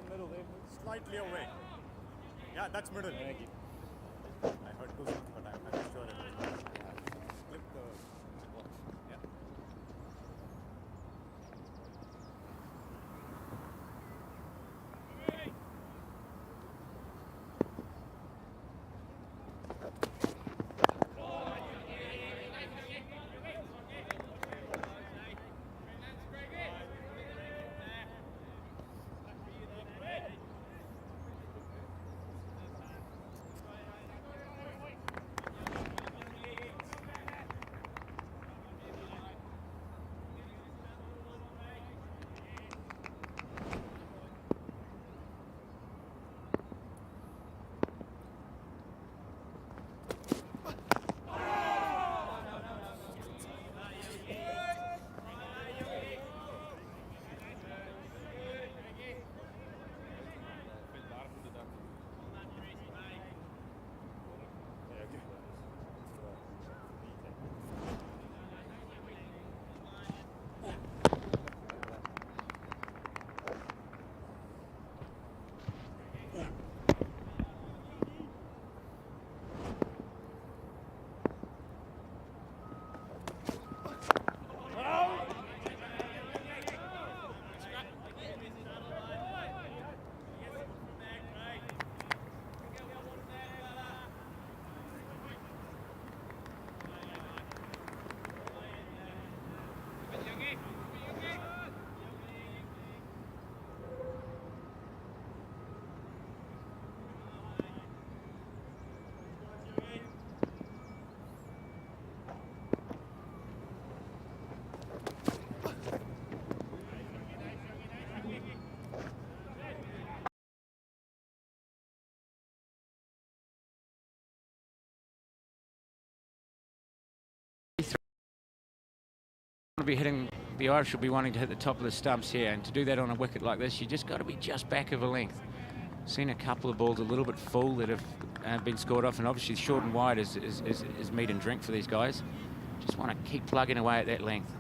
Middle there. Slightly away. Yeah, that's middle. I heard two things, but I'm not sure it was. Flip the ball. Yeah. be hitting, the Irish will be wanting to hit the top of the stumps here, and to do that on a wicket like this, you just got to be just back of a length. Seen a couple of balls a little bit full that have been scored off, and obviously short and wide is meat and drink for these guys. Just want to keep plugging away at that length.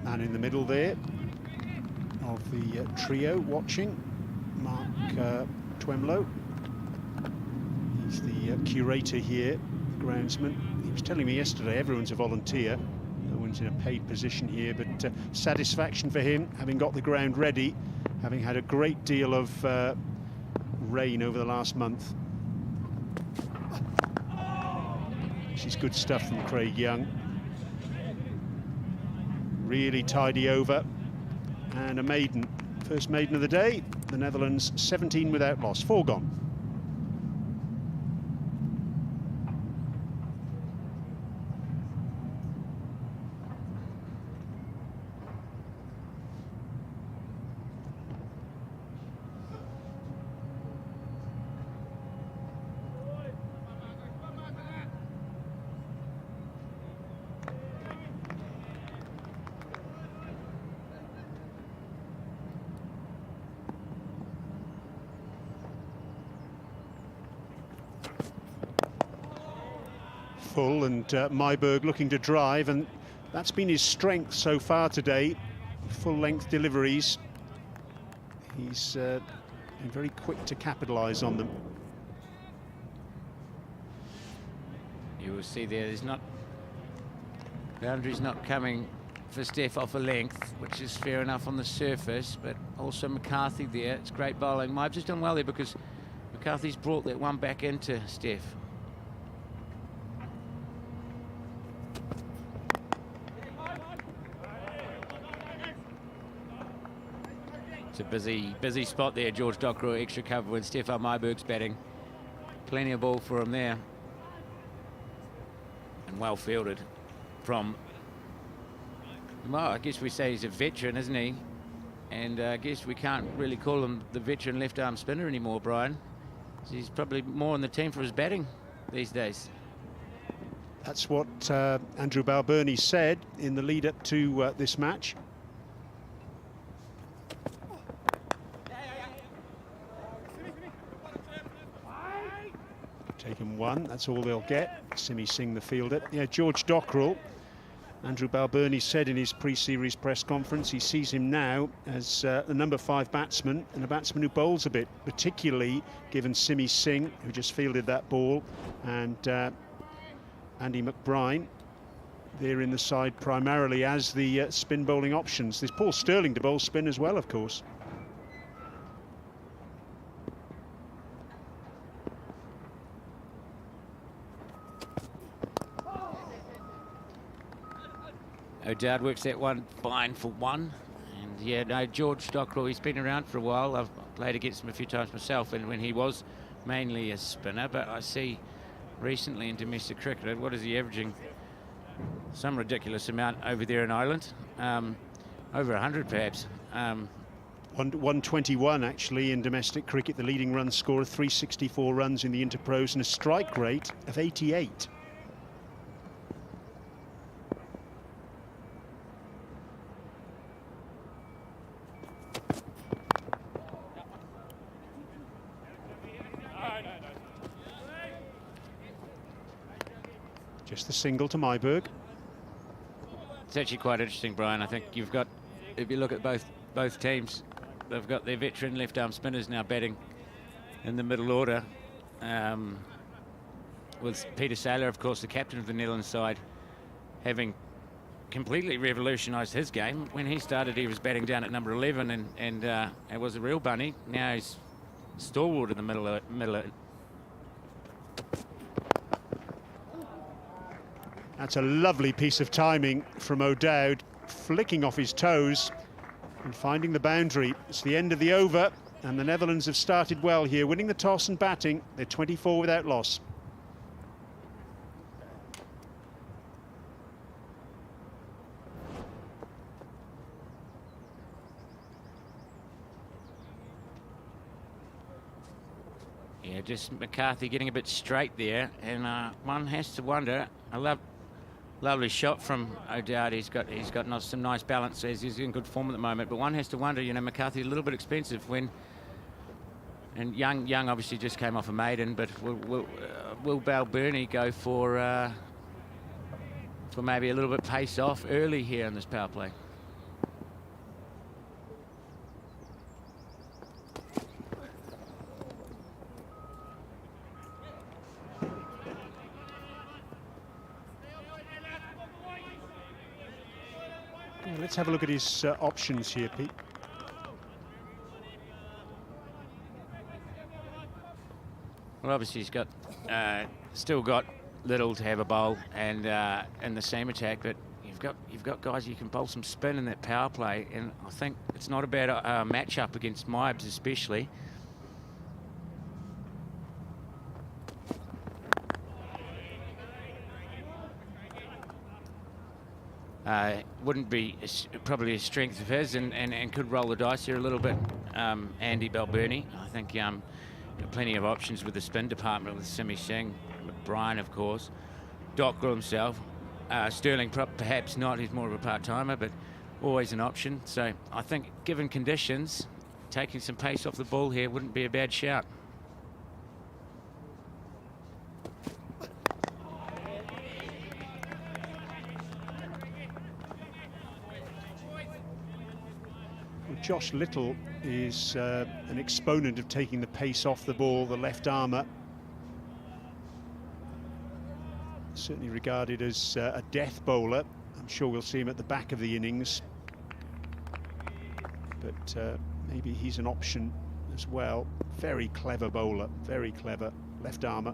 And in the middle there of the trio watching, Mark Twemlow. He's the curator here, the groundsman. He was telling me yesterday everyone's a volunteer. No one's in a paid position here, but satisfaction for him, having got the ground ready, having had a great deal of rain over the last month. This is good stuff from Craig Young. Really tidy over, and a maiden, first maiden of the day. The Netherlands 17 without loss, 4 gone. Full, and Myberg looking to drive, and that's been his strength so far today. Full-length deliveries. He's been very quick to capitalise on them. You will see there's not, boundary's not coming for Steph off a length, which is fair enough on the surface, but also McCarthy there. It's great bowling. Mybs has done well there because McCarthy's brought that one back into Steph. It's a busy spot there. George Dockrell extra cover when Stefan Myberg's batting. Plenty of ball for him there. And well fielded from, well, I guess we say he's a veteran, isn't he? And I guess we can't really call him the veteran left arm spinner anymore, Brian. He's probably more on the team for his batting these days. That's what Andrew Balbirnie said in the lead up to this match. Taken one, that's all they'll get. Simi Singh, the fielder. Yeah, George Dockrell, Andrew Balbirnie said in his pre-series press conference, he sees him now as the number 5 batsman, and a batsman who bowls a bit, particularly given Simi Singh, who just fielded that ball, and Andy McBride. They're in the side primarily as the spin bowling options. There's Paul Stirling to bowl spin as well, of course. O'Dowd works that one fine for 1. And yeah, no, George Dockrell, he's been around for a while. I've played against him a few times myself, and when he was mainly a spinner, but I see recently in domestic cricket, what is he averaging? Some ridiculous amount over there in Ireland. Over 100 perhaps. 121 actually in domestic cricket, the leading run scorer, 364 runs in the interpros and a strike rate of 88. Just the single to Myberg. It's actually quite interesting, Brian. I think you've got, if you look at both teams, they've got their veteran left-arm spinners now batting in the middle order. With Peter Saylor, of course, the captain of the Netherlands side, having completely revolutionised his game. When he started, he was batting down at number 11, and it was a real bunny. Now he's stalwart in the middle. That's a lovely piece of timing from O'Dowd, flicking off his toes and finding the boundary. It's the end of the over, and the Netherlands have started well here, winning the toss and batting. They're 24 without loss. just McCarthy getting a bit straight there, and one has to wonder. Lovely shot from ODI. He's got some nice balance as he's in good form at the moment. But one has to wonder, you know, McCarthy a little bit expensive when. And Young obviously just came off a maiden, but will Balbirnie go for maybe a little bit pace off early here in this power play? Yeah, let's have a look at his options here, Pete. Well, obviously he's got still got Little to have a bowl and in the seam attack, but you've got guys you can bowl some spin in that power play, and I think it's not a bad matchup against Mibes especially. Wouldn't be probably a strength of his, and could roll the dice here a little bit. Andy Balbirnie, I think, got plenty of options with the spin department with Simi Singh, McBrien, of course, Dockrell himself, Sterling perhaps not. He's more of a part-timer, but always an option. So I think, given conditions, taking some pace off the ball here wouldn't be a bad shout. Josh Little is an exponent of taking the pace off the ball, the left armour. Certainly regarded as a death bowler. I'm sure we'll see him at the back of the innings. But maybe he's an option as well. Very clever bowler, very clever left armour.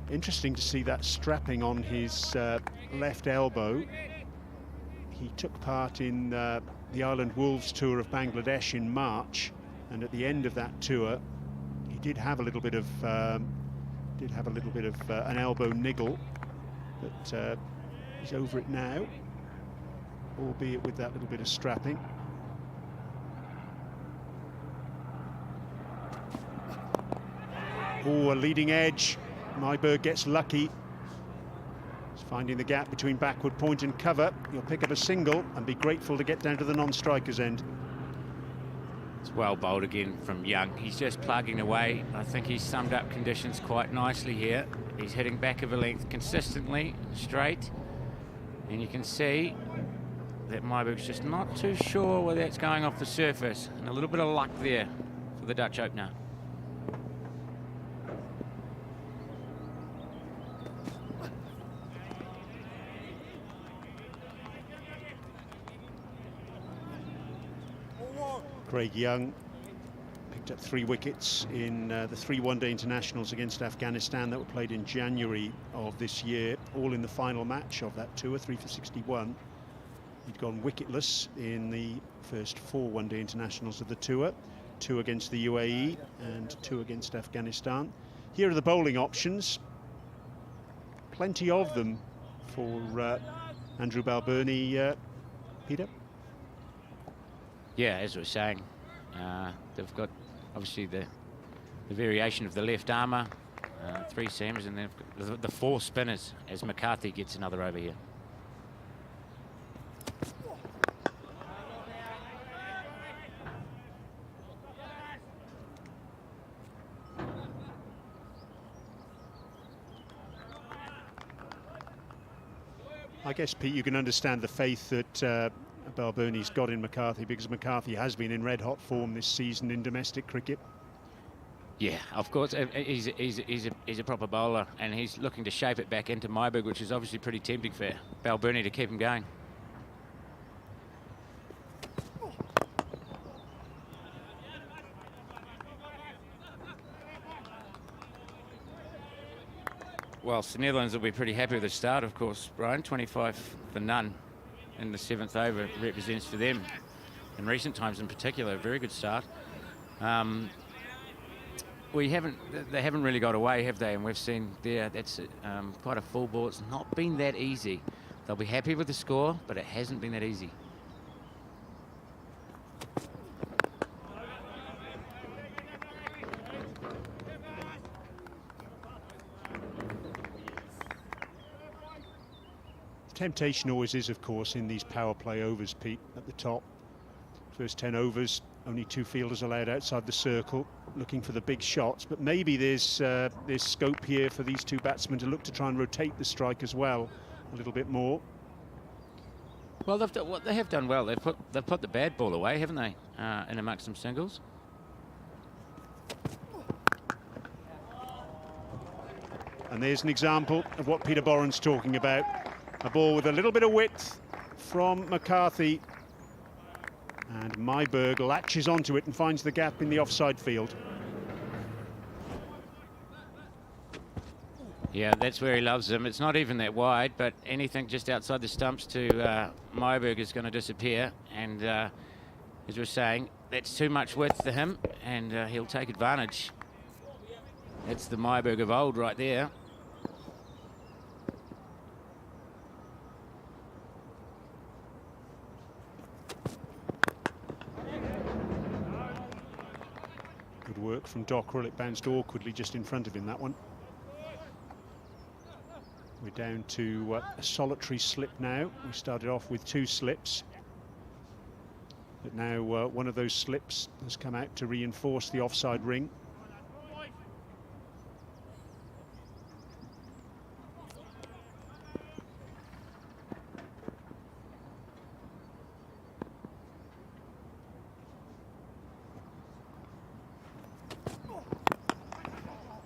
Interesting to see that strapping on his left elbow. He took part in the Island Wolves tour of Bangladesh in March, and at the end of that tour, he did have a little bit of an elbow niggle, but he's over it now, albeit with that little bit of strapping. Oh, a leading edge. Myberg gets lucky. He's finding the gap between backward point and cover. He'll pick up a single and be grateful to get down to the non-striker's end. It's well bowled again from Young. He's just plugging away. I think he's summed up conditions quite nicely here. He's hitting back of a length consistently, straight. And you can see that Myberg's just not too sure whether it's going off the surface. And a little bit of luck there for the Dutch opener. Craig Young picked up 3 wickets in the 3 one-day internationals against Afghanistan that were played in January of this year, all in the final match of that tour, 3 for 61. He'd gone wicketless in the first 4 one-day internationals of the tour, 2 against the UAE and 2 against Afghanistan. Here are the bowling options, plenty of them for Andrew Balbirnie, Peter. Yeah, as we were saying, they've got obviously the variation of the left armour, 3 seamers, and then the 4 spinners as McCarthy gets another over here. I guess, Pete, you can understand the faith that Balbirnie's got in McCarthy, because McCarthy has been in red-hot form this season in domestic cricket. Yeah, of course, he's a proper bowler, and he's looking to shape it back into Myberg, which is obviously pretty tempting for Balbirnie to keep him going. Well, the Netherlands will be pretty happy with the start, of course, Brian. 25 for none in the 7th over represents for them, in recent times in particular, a very good start. They haven't really got away, have they? And we've seen there, that's quite a full ball. It's not been that easy. They'll be happy with the score, but it hasn't been that easy. Temptation always is, of course, in these power play overs, Pete, at the top. First 10 overs, only 2 fielders allowed outside the circle, looking for the big shots. But maybe there's scope here for these 2 batsmen to look to try and rotate the strike as well a little bit more. Well, what they have done well. They've put the bad ball away, haven't they? In amongst some singles. And there's an example of what Peter Boren's talking about. A ball with a little bit of width from McCarthy. And Myberg latches onto it and finds the gap in the offside field. Yeah, that's where he loves them. It's not even that wide, but anything just outside the stumps to Myberg is going to disappear. And as we were saying, that's too much width for him, and he'll take advantage. That's the Myberg of old right there. Good work from Dockrell. It bounced awkwardly just in front of him, that one. We're down to a solitary slip now. We started off with 2 slips. But now one of those slips has come out to reinforce the offside ring.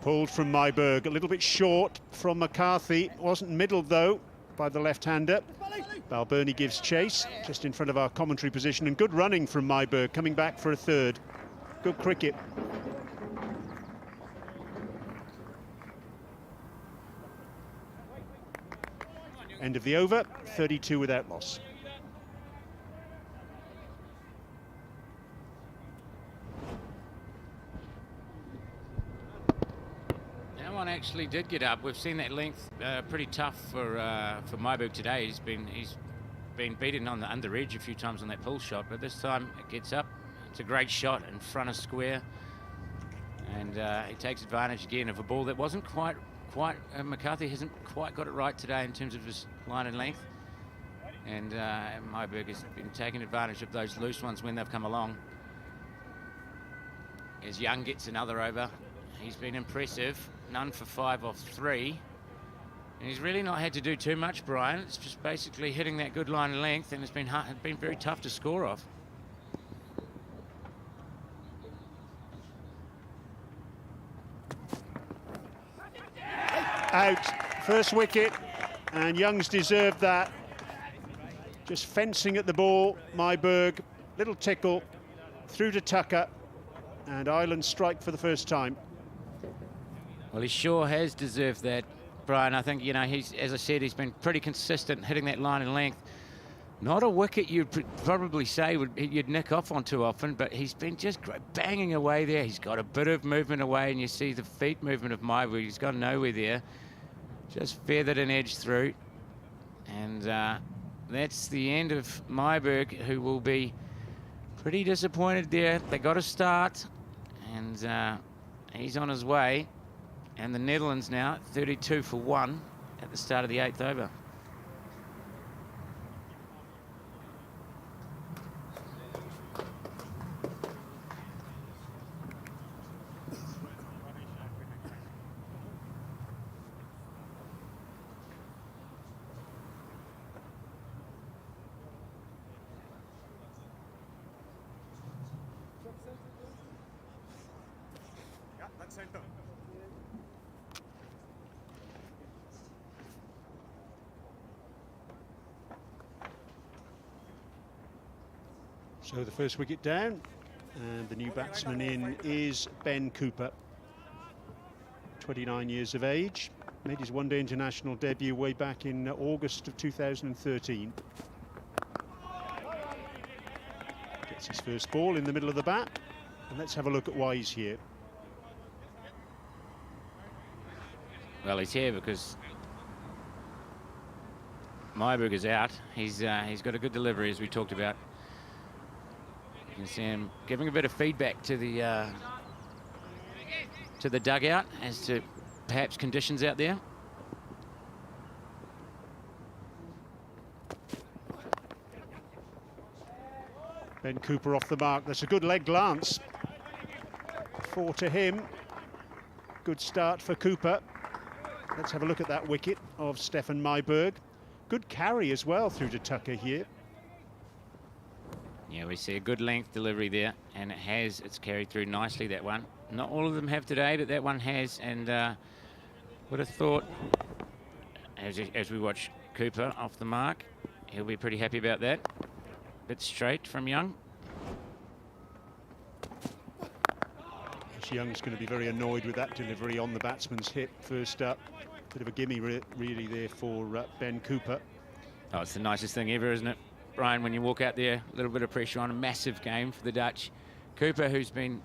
Pulled from Myberg, a little bit short from McCarthy. Wasn't middled though by the left-hander. Balbirnie gives chase just in front of our commentary position, and good running from Myberg, coming back for a 3rd. Good cricket. End of the over, 32 without loss. Actually did get up. We've seen that length pretty tough for Myberg today. He's been beaten on the under edge a few times on that pull shot, but this time it gets up. It's a great shot in front of square, and he takes advantage again of a ball that wasn't quite McCarthy hasn't quite got it right today in terms of his line and length, and Myberg has been taking advantage of those loose ones when they've come along. As Young gets another over, he's been impressive. None for 5 off 3. And he's really not had to do too much, Brian. It's just basically hitting that good line and length, and it's been very tough to score off. Out. First wicket, and Young's deserved that. Just fencing at the ball, Myberg. Little tickle, through to Tucker, and Ireland strike for the first time. Well, he sure has deserved that, Brian. I think, you know, as I said, he's been pretty consistent hitting that line and length. Not a wicket you'd probably say you'd nick off on too often, but he's been just banging away there. He's got a bit of movement away, and you see the feet movement of Myberg. He's gone nowhere there. Just feathered an edge through. And that's the end of Myberg, who will be pretty disappointed there. They got a start, and he's on his way. And the Netherlands now 32 for 1 at the start of the 8th over. Yeah, that's center. So the first wicket down, and the new batsman in is Ben Cooper, 29 years of age, made his one-day international debut way back in August of 2013. Gets his first ball in the middle of the bat, and let's have a look at why he's here. Well, he's here because Myberg is out. He's got a good delivery, as we talked about. You can see him giving a bit of feedback to the dugout as to perhaps conditions out there. Ben Cooper off the mark. That's a good leg glance. 4 to him. Good start for Cooper. Let's have a look at that wicket of Stefan Myberg. Good carry as well through to Tucker here. Yeah, we see a good length delivery there, and it's carried through nicely, that one. Not all of them have today, but that one has, and would have thought, as we watch Cooper off the mark, he'll be pretty happy about that. Bit straight from Young. Young's going to be very annoyed with that delivery on the batsman's hip first up. Bit of a gimme really there for Ben Cooper. Oh, it's the nicest thing ever, isn't it, Brian, when you walk out there, a little bit of pressure on a massive game for the Dutch. Cooper, who's been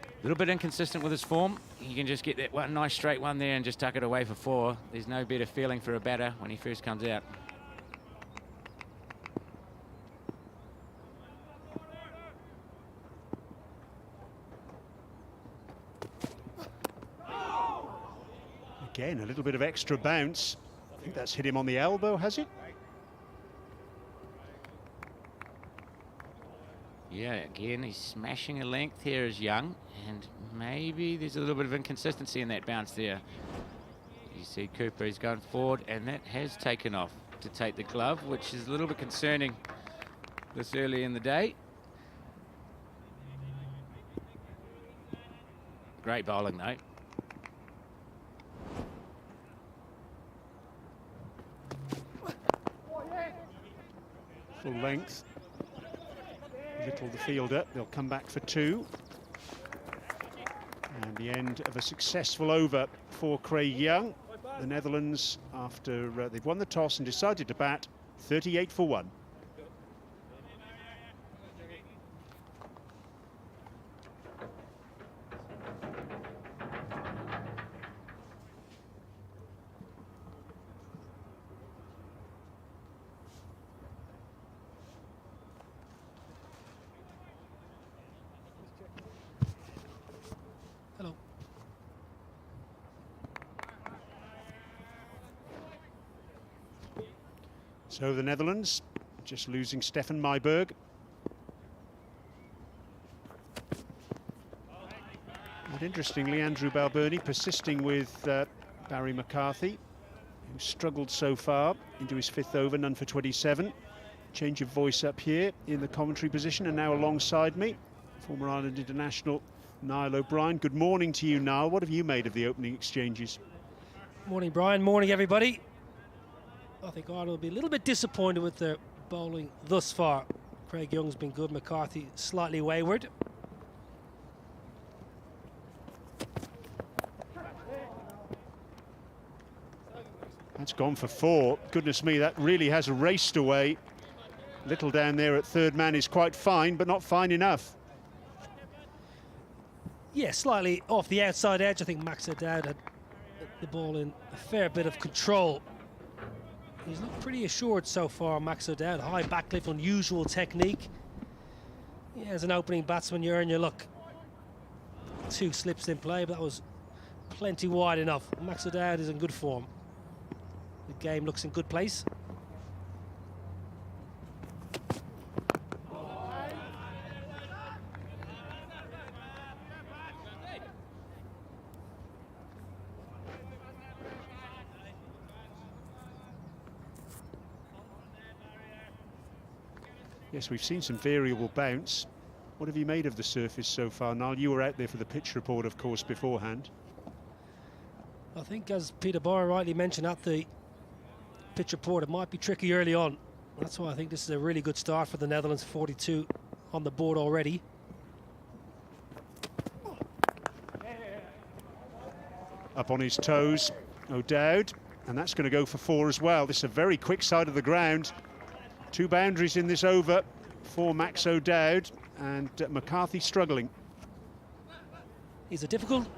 a little bit inconsistent with his form, he can just get that one nice straight one there and just tuck it away for 4. There's no better feeling for a batter when he first comes out. Again, a little bit of extra bounce. I think that's hit him on the elbow, has it? Yeah, again, he's smashing a length here as Young, and maybe there's a little bit of inconsistency in that bounce there. You see Cooper, he's going forward, and that has taken off to take the glove, which is a little bit concerning this early in the day. Great bowling, though. Full length. Little the fielder. They'll come back for 2. And the end of a successful over for Craig Young. The Netherlands, after they've won the toss and decided to bat, 38 for 1. Hello. So the Netherlands just losing Stefan Myberg. And interestingly, Andrew Balbirnie persisting with Barry McCarthy, who struggled so far into his 5th over, none for 27. Change of voice up here in the commentary position, and now alongside me, former Ireland international Niall O'Brien. Good morning to you, Niall. What have you made of the opening exchanges? Morning, Brian. Morning, everybody. I think Ireland will be a little bit disappointed with their bowling thus far. Craig Young's been good. McCarthy slightly wayward. That's gone for 4. Goodness me, that really has raced away. Little down there at third man is quite fine, but not fine enough. Yeah, slightly off the outside edge. I think Max O'Dowd had the ball in a fair bit of control. He's looked pretty assured so far, Max O'Dowd. High backlift, unusual technique. Yeah, as an opening batsman, you earn your luck. 2 slips in play, but that was plenty wide enough. Max O'Dowd is in good form. The game looks in good place. Yes, we've seen some variable bounce. What have you made of the surface so far, Niall? You were out there for the pitch report, of course, beforehand. I think, as Peter Boyer rightly mentioned at the pitch report, it might be tricky early on. That's why I think this is a really good start for the Netherlands. 42 on the board already. Up on his toes, O'Dowd, and that's going to go for 4 as well. This is a very quick side of the ground. 2 boundaries in this over for Max O'Dowd, and McCarthy struggling. He's a difficult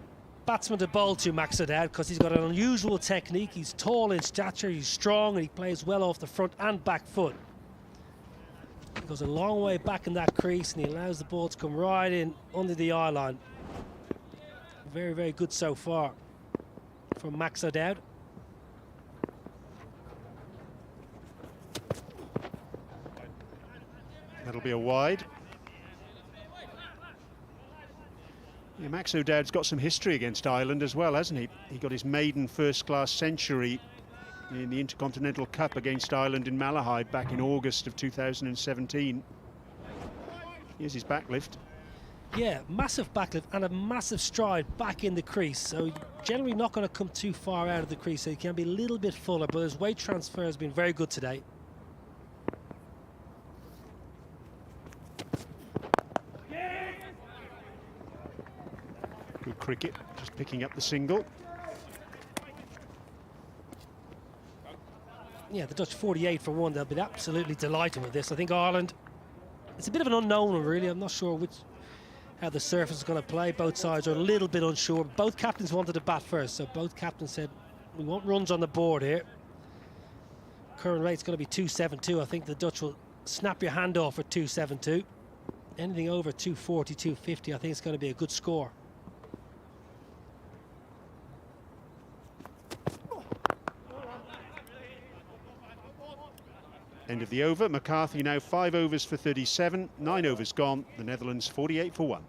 batsman to bowl to, Max O'Dowd, because he's got an unusual technique. He's tall in stature, he's strong, and he plays well off the front and back foot. He goes a long way back in that crease, and he allows the ball to come right in under the eye line. Very, very good so far from Max O'Dowd. That'll be a wide. Yeah, Max O'Dowd's got some history against Ireland as well, hasn't he? He got his maiden first-class century in the Intercontinental Cup against Ireland in Malahide back in August of 2017. Here's his backlift. Yeah, massive backlift and a massive stride back in the crease. So generally not going to come too far out of the crease, so he can be a little bit fuller, but his weight transfer has been very good today. Good cricket, just picking up the single. Yeah, the Dutch 48 for one. They'll be absolutely delighted with this. I think Ireland, it's a bit of an unknown one, really. I'm not sure how the surface is going to play. Both sides are a little bit unsure. Both captains wanted to bat first, so both captains said, we want runs on the board here. Current rate's going to be 272. I think the Dutch will snap your hand off at 272. Anything over 240, 250, I think it's going to be a good score. End of the over. McCarthy now 5 overs for 37, 9 overs gone. The Netherlands 48 for 1.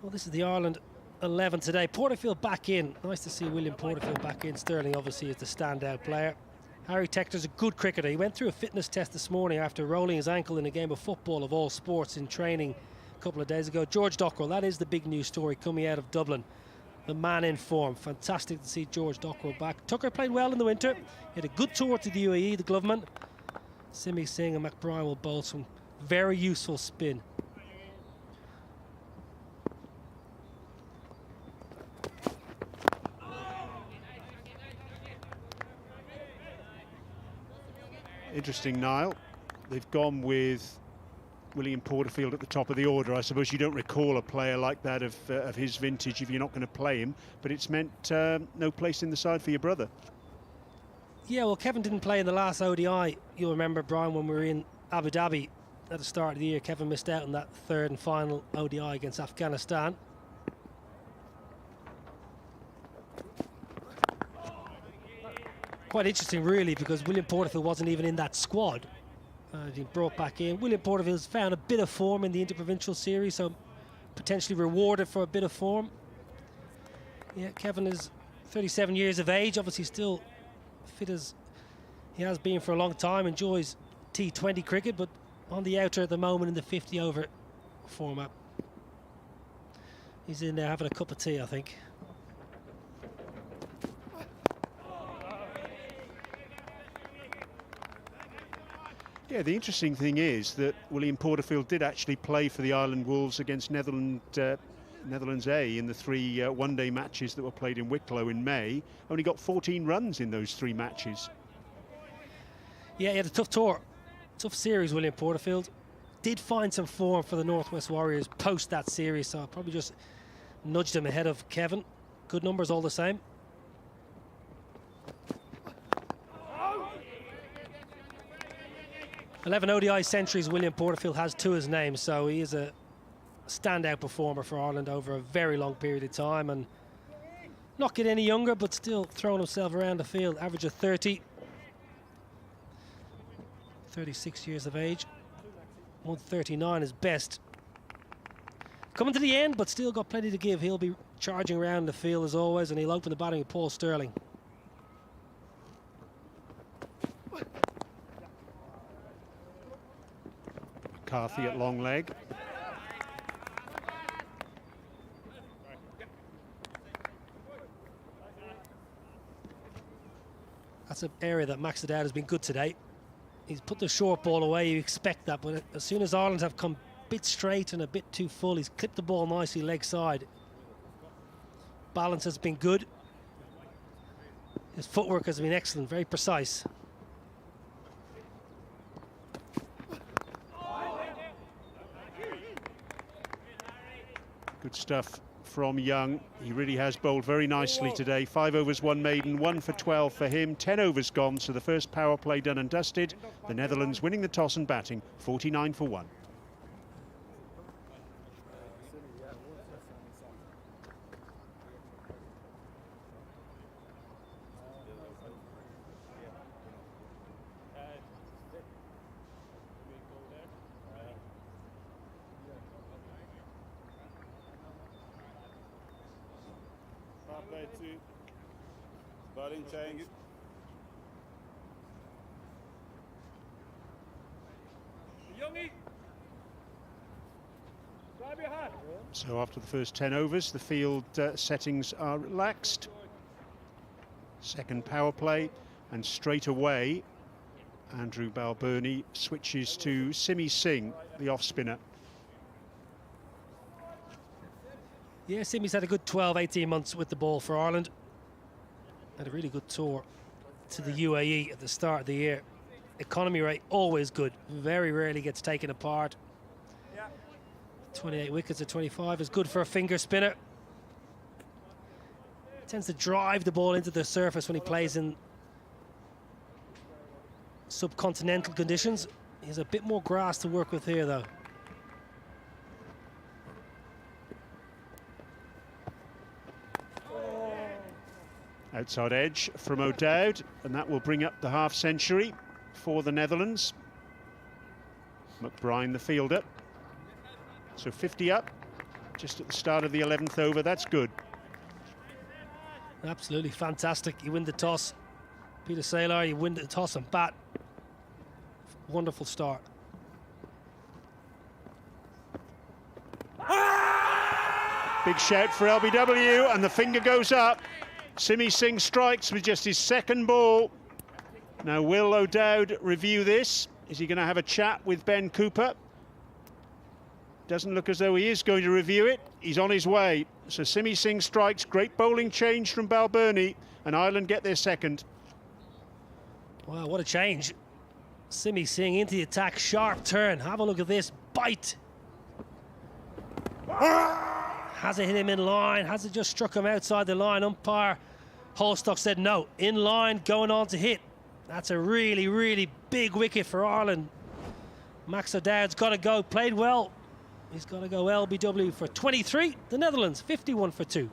Well, this is the Ireland 11 today. Porterfield back in. Nice to see William Porterfield back in. Sterling obviously is the standout player. Harry Tector's a good cricketer. He went through a fitness test this morning after rolling his ankle in a game of football of all sports in training a couple of days ago. George Dockrell, that is the big news story coming out of Dublin. The man in form. Fantastic to see George Dockrell back. Tucker played well in the winter. He had a good tour to the UAE, the Gloveman. Simi Singh and McBride will bowl some very useful spin. Interesting, Niall. They've gone with William Porterfield at the top of the order. I suppose you don't recall a player like that of his vintage if you're not going to play him, but it's meant no place in the side for your brother. Yeah, well, Kevin didn't play in the last ODI. You'll remember, Brian, when we were in Abu Dhabi at the start of the year, Kevin missed out on that third and final ODI against Afghanistan. Quite interesting, really, because William Porterfield wasn't even in that squad. He brought back in. William Porterfield's found a bit of form in the Interprovincial Series, so potentially rewarded for a bit of form. Yeah, Kevin is 37 years of age, obviously still fit as he has been for a long time, enjoys T20 cricket, but on the outer at the moment in the 50-over format. He's in there having a cup of tea, I think. Yeah, the interesting thing is that William Porterfield did actually play for the Ireland Wolves against Netherlands A in the 3 one-day matches that were played in Wicklow in May. Only got 14 runs in those 3 matches. Yeah, he had a tough tour. Tough series, William Porterfield. Did find some form for the Northwest Warriors post that series, so I probably just nudged him ahead of Kevin. Good numbers all the same. "11 ODI centuries William Porterfield has to his name, so he is a standout performer for Ireland over a very long period of time, and not getting any younger, but still throwing himself around the field. Average of 30. 36 years of age. 139 is best. Coming to the end, but still got plenty to give. He'll be charging around the field as always, and he'll open the batting with Paul Sterling. McCarthy at long leg. That's an area that Max O'Dowd has been good today. He's put the short ball away, you expect that, but as soon as Ireland have come a bit straight and a bit too full, he's clipped the ball nicely leg side. Balance has been good. His footwork has been excellent, very precise. Good stuff from Young. He really has bowled very nicely today. 5 overs, 1 maiden, 1 for 12 for him. 10 overs gone, so the first power play done and dusted. The Netherlands winning the toss and batting, 49 for 1. Play 2. Batting change. So after the first 10 overs, the field settings are relaxed. Second power play, and straight away, Andrew Balbirnie switches to Simi Singh, the off-spinner. Yeah, Simi's had a good 12, 18 months with the ball for Ireland. Had a really good tour to the UAE at the start of the year. Economy rate, always good. Very rarely gets taken apart. 28 wickets at 25 is good for a finger spinner. Tends to drive the ball into the surface when he plays in subcontinental conditions. He has a bit more grass to work with here, though. Outside edge from O'Dowd, and that will bring up the half century for the Netherlands. McBride the fielder. So 50 up, just at the start of the 11th over, that's good. Absolutely fantastic. You win the toss. Peter Saylor, you win the toss and bat. Wonderful start. Big shout for LBW, and the finger goes up. Simi Singh strikes with just his second ball. Now, will O'Dowd review this? Is he going to have a chat with Ben Cooper? Doesn't look as though he is going to review it. He's on his way. So Simi Singh strikes. Great bowling change from Balbirnie, and Ireland get their second. Wow, what a change. Simi Singh into the attack, sharp turn. Have a look at this bite. Has it hit him in line? Has it just struck him outside the line? Umpire Holstock said no. In line, going on to hit. That's a really, really big wicket for Ireland. Max O'Dowd's got to go. Played well. He's got to go LBW for 23. The Netherlands, 51 for 2.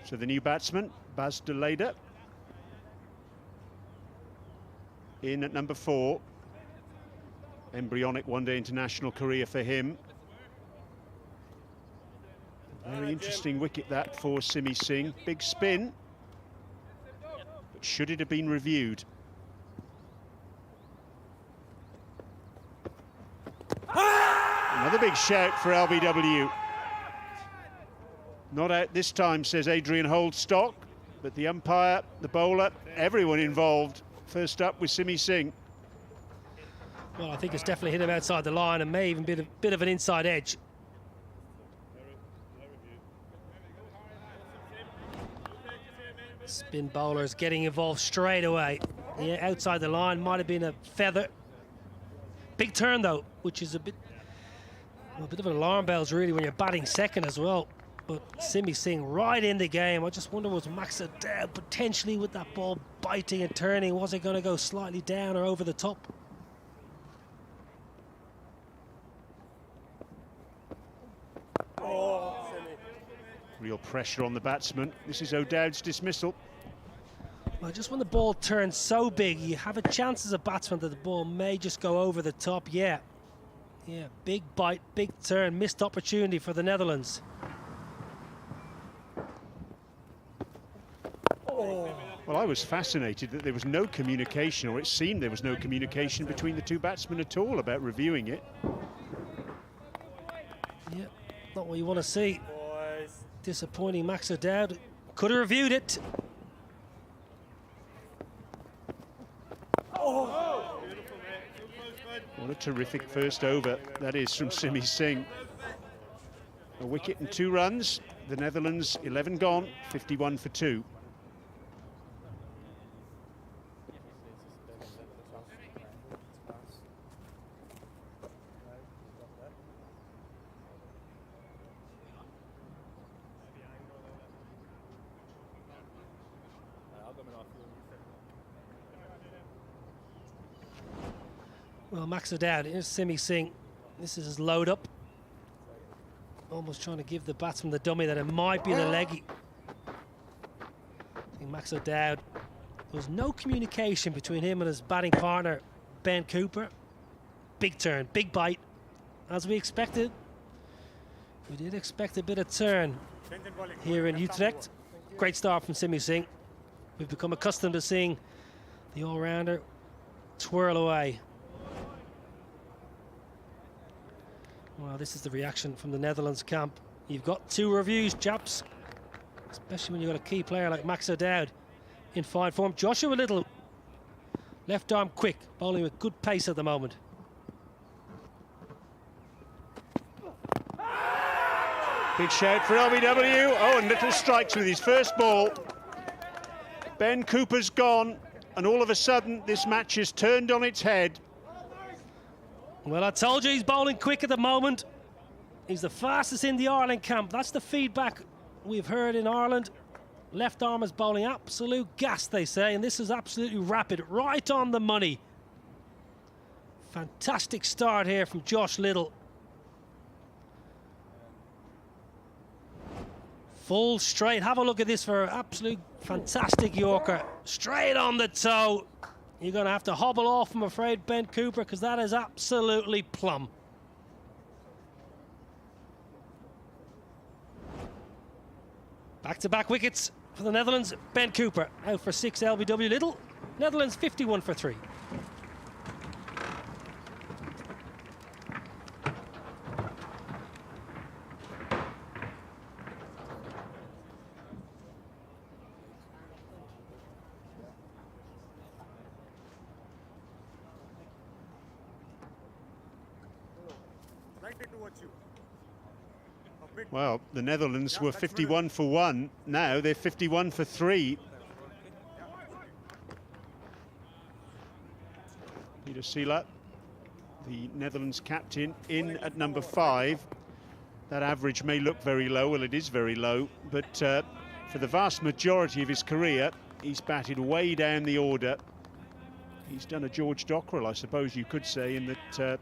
So the new batsman, Baz de Leede, in at number 4. Embryonic one-day international career for him. Very interesting wicket that for Simi Singh. Big spin. But should it have been reviewed? Another big shout for LBW. Not out this time, says Adrian Holdstock, but the umpire, the bowler, everyone involved. First up with Simi Singh. Well, I think it's definitely hit him outside the line and may even be a bit of an inside edge. Spin bowlers getting involved straight away. Yeah, outside the line, might have been a feather. Big turn though, which is a bit of an alarm bells really when you're batting second as well. But Simi Singh right in the game. I just wonder, was Max O'Dowd potentially with that ball biting and turning? Was it going to go slightly down or over the top? pressure on the batsman. This is O'Dowd's dismissal. Well, just when the ball turns so big, you have a chance as a batsman that the ball may just go over the top. Yeah, big bite, big turn, missed opportunity for the Netherlands. Well, I was fascinated that there was no communication, or it seemed there was no communication between the two batsmen at all about reviewing it. Yeah, not what you want to see. Disappointing. Max O'Dowd could have reviewed it. What a terrific first over that is from Simi Singh. A wicket and 2 runs. The Netherlands 11 gone, 51 for 2. Well, Max O'Dowd, here's Simi Singh. This is his load up. Almost trying to give the batsman the dummy that it might be the leggy. I think Max O'Dowd, there was no communication between him and his batting partner, Ben Cooper. Big turn, big bite, as we expected. We did expect a bit of turn here in Utrecht. Great start from Simi Singh. We've become accustomed to seeing the all-rounder twirl away. Well, this is the reaction from the Netherlands camp. You've got 2 reviews, chaps, especially when you've got a key player like Max O'Dowd in fine form. Joshua Little, left arm quick, bowling with good pace at the moment. Big shout for LBW. Oh, and Little strikes with his first ball. Ben Cooper's gone, and all of a sudden this match is turned on its head. Well, I told you he's bowling quick at the moment. He's the fastest in the Ireland camp. That's the feedback we've heard in Ireland. Left arm is bowling absolute gas, they say, and this is absolutely rapid, right on the money. Fantastic start here from Josh Little. Full straight. Have a look at this for absolute fantastic Yorker. Straight on the toe. You're going to have to hobble off, I'm afraid, Ben Cooper, because that is absolutely plumb. Back-to-back wickets for the Netherlands. Ben Cooper out for 6 LBW. Little. Netherlands 51 for 3. Well, the Netherlands were 51 for 1. Now they're 51 for 3. Peter Sela, the Netherlands captain, in at number 5. That average may look very low. Well, it is very low. But for the vast majority of his career, he's batted way down the order. He's done a George Dockrell, I suppose you could say, in that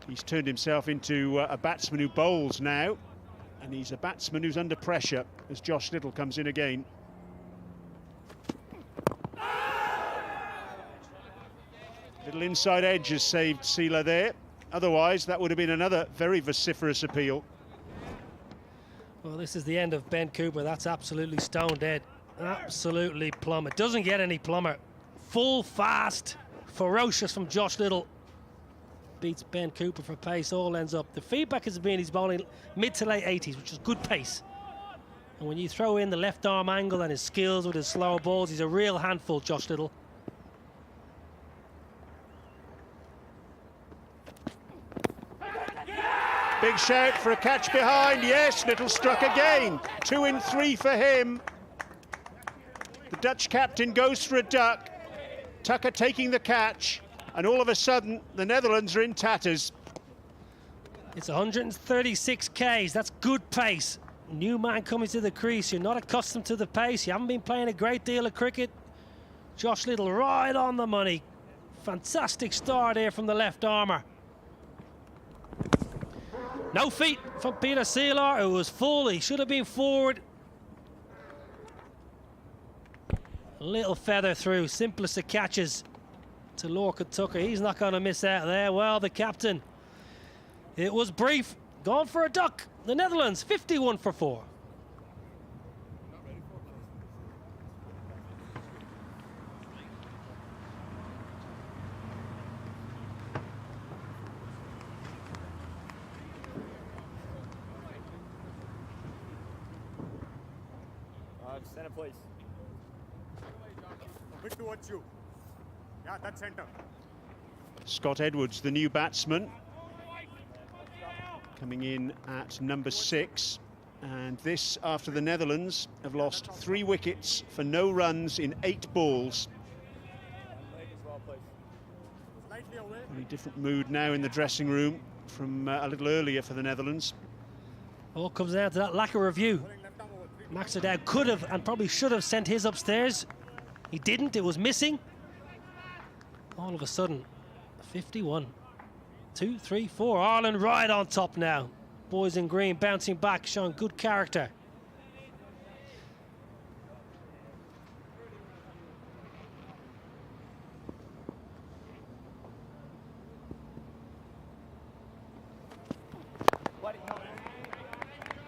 he's turned himself into a batsman who bowls now. And he's a batsman who's under pressure as Josh Little comes in again. Little inside edge has saved Sela there. Otherwise, that would have been another very vociferous appeal. Well, this is the end of Ben Cooper. That's absolutely stone dead. Absolutely plumb. It doesn't get any plumber. Full, fast, ferocious from Josh Little. Beats Ben Cooper for pace, all ends up. The feedback has been he's bowling mid to late 80s, which is good pace. And when you throw in the left arm angle and his skills with his slower balls, he's a real handful, Josh Little. Big shout for a catch behind. Yes, Little struck again. 2 in 3 for him. The Dutch captain goes for a duck. Tucker taking the catch. And all of a sudden, the Netherlands are in tatters. It's 136 Ks. That's good pace. New man coming to the crease. You're not accustomed to the pace. You haven't been playing a great deal of cricket. Josh Little right on the money. Fantastic start here from the left armour. No feet from Peter Sela, who was full. He should have been forward. A little feather through, simplest of catches to Lorcan Tucker. He's not going to miss out there. Well, the captain, it was brief. Gone for a duck. The Netherlands, 51 for 4. Center, please. A bit towards you. Yeah, that's center. Scott Edwards, the new batsman, coming in at number 6. And this after the Netherlands have lost 3 wickets for no runs in 8 balls. Slightly away. Very different mood now in the dressing room from a little earlier for the Netherlands. All comes down to that lack of review. Max O'Dowd could have and probably should have sent his upstairs. He didn't, it was missing. All of a sudden, 51. 2, 3, 4. Ireland right on top now. Boys in green bouncing back, showing good character.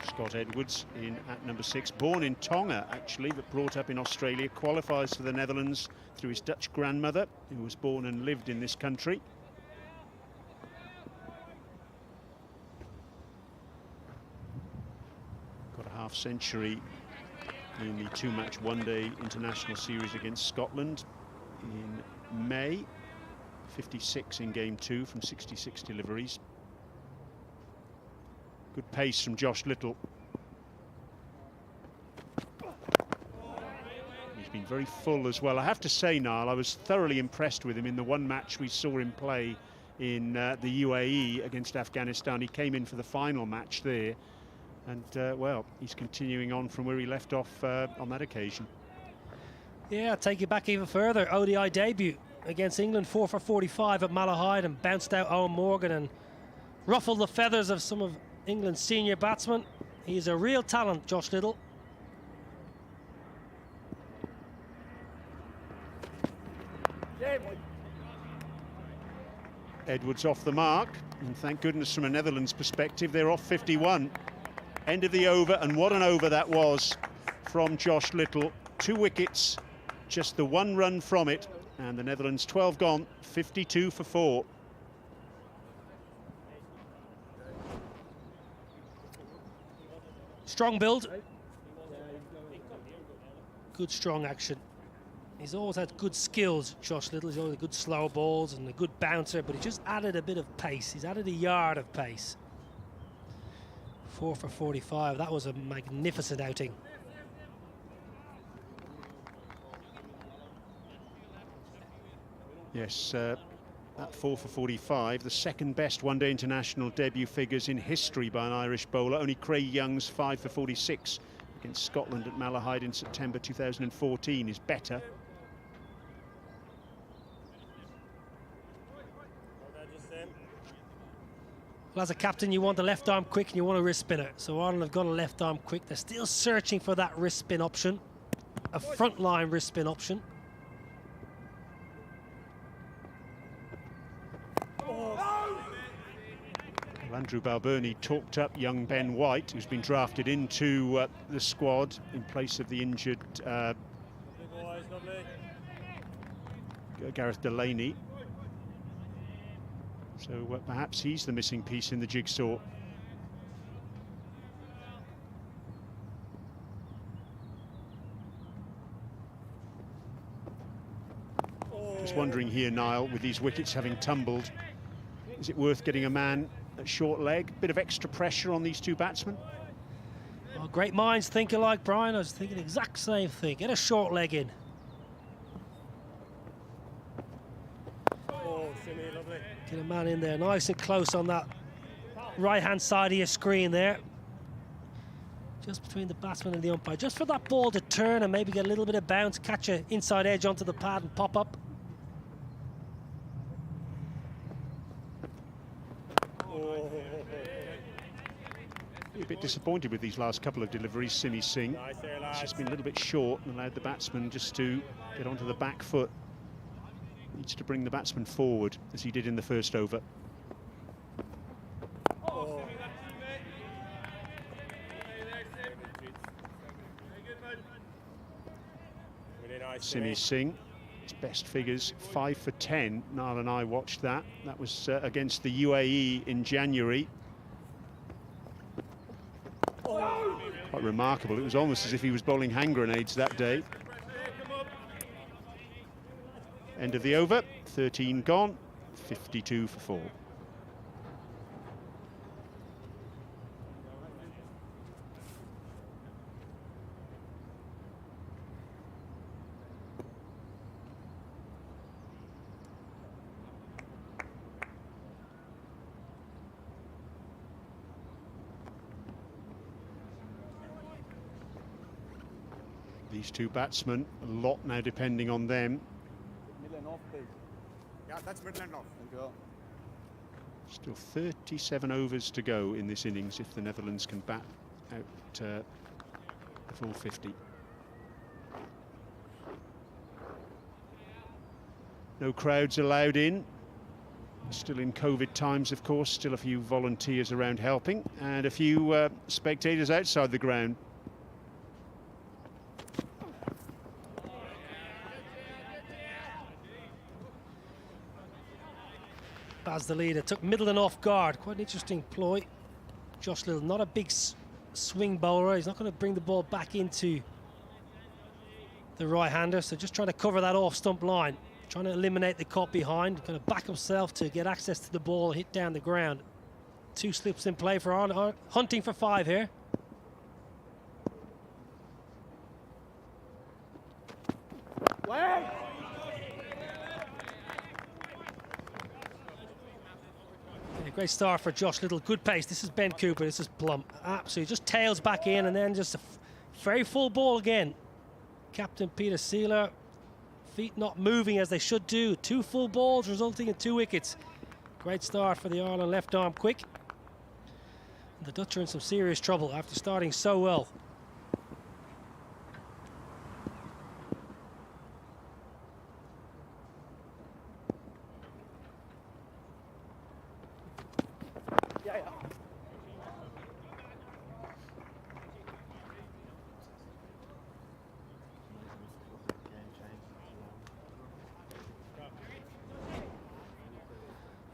Scott Edwards in at number 6, born in Tonga actually, but brought up in Australia, qualifies for the Netherlands through his Dutch grandmother, who was born and lived in this country. Got a half century in the 2-match one-day international series against Scotland in May. 56 in game 2 from 66 deliveries. Good pace from Josh Little. He's been very full as well. I have to say, Niall, I was thoroughly impressed with him in the one match we saw him play in the UAE against Afghanistan. He came in for the final match there. And, well, he's continuing on from where he left off on that occasion. Yeah, I'll take you back even further. ODI debut against England, 4 for 45 at Malahide, and bounced out Owen Morgan and ruffled the feathers of some of England's senior batsmen. He's a real talent, Josh Little. Edwards off the mark, and thank goodness from a Netherlands perspective, they're off 51. End of the over, and what an over that was from Josh Little. 2 wickets, just the 1 run from it, and the Netherlands 12 gone, 52 for 4. Strong build. Good strong action. He's always had good skills, Josh Little. He's always had good slow balls and a good bouncer, but he just added a bit of pace. He's added a yard of pace. 4 for 45. That was a magnificent outing. Yes, that 4 for 45, the second best one-day international debut figures in history by an Irish bowler. Only Craig Young's 5 for 46 against Scotland at Malahide in September 2014 is better. Well, as a captain, you want the left arm quick and you want a wrist spinner. So Ireland have got a left arm quick. They're still searching for that wrist spin option, a frontline wrist spin option. Well, Andrew Balbirnie talked up young Ben White, who's been drafted into the squad in place of the injured Gareth Delaney. So perhaps he's the missing piece in the jigsaw. Just wondering here, Niall, with these wickets having tumbled, is it worth getting a man at short leg? Bit of extra pressure on these 2 batsmen? Well, great minds think alike, Brian. I was thinking the exact same thing. Get a short leg in. Get a man in there nice and close on that right-hand side of your screen there. Just between the batsman and the umpire. Just for that ball to turn and maybe get a little bit of bounce, catch an inside edge onto the pad and pop up. A bit disappointed with these last couple of deliveries, Simi Singh. Nice there, It's lads. just been a little bit short and allowed the batsman just to get onto the back foot. Needs to bring the batsman forward, as he did in the first over. Oh. Really nice. Simi Singh, his best figures, 5 for 10. Niall and I watched that. That was against the UAE in January. Quite remarkable. It was almost as if he was bowling hand grenades that day. End of the over, 13 gone, 52 for 4. These two batsmen, a lot now depending on them. Middle and off, please. Yeah, that's middle and off. Thank you. Still 37 overs to go in this innings if the Netherlands can bat out the full 50. No crowds allowed in. Still in COVID times, of course. Still a few volunteers around helping, and a few spectators outside the ground. Baz, the leader, took Middleton off guard. Quite an interesting ploy. Josh Little, not a big swing bowler. He's not going to bring the ball back into the right-hander, so just trying to cover that off-stump line. Trying to eliminate the caught behind. Going to back himself to get access to the ball, hit down the ground. 2 slips in play for Arnold. Hunting for 5 here. Great start for Josh Little, good pace. This is Ben Cooper, this is Plum. Absolutely, just tails back in and then just a very full ball again. Captain Peter Seeler, feet not moving as they should do. 2 full balls resulting in 2 wickets. Great start for the Ireland left arm quick. And the Dutch are in some serious trouble after starting so well.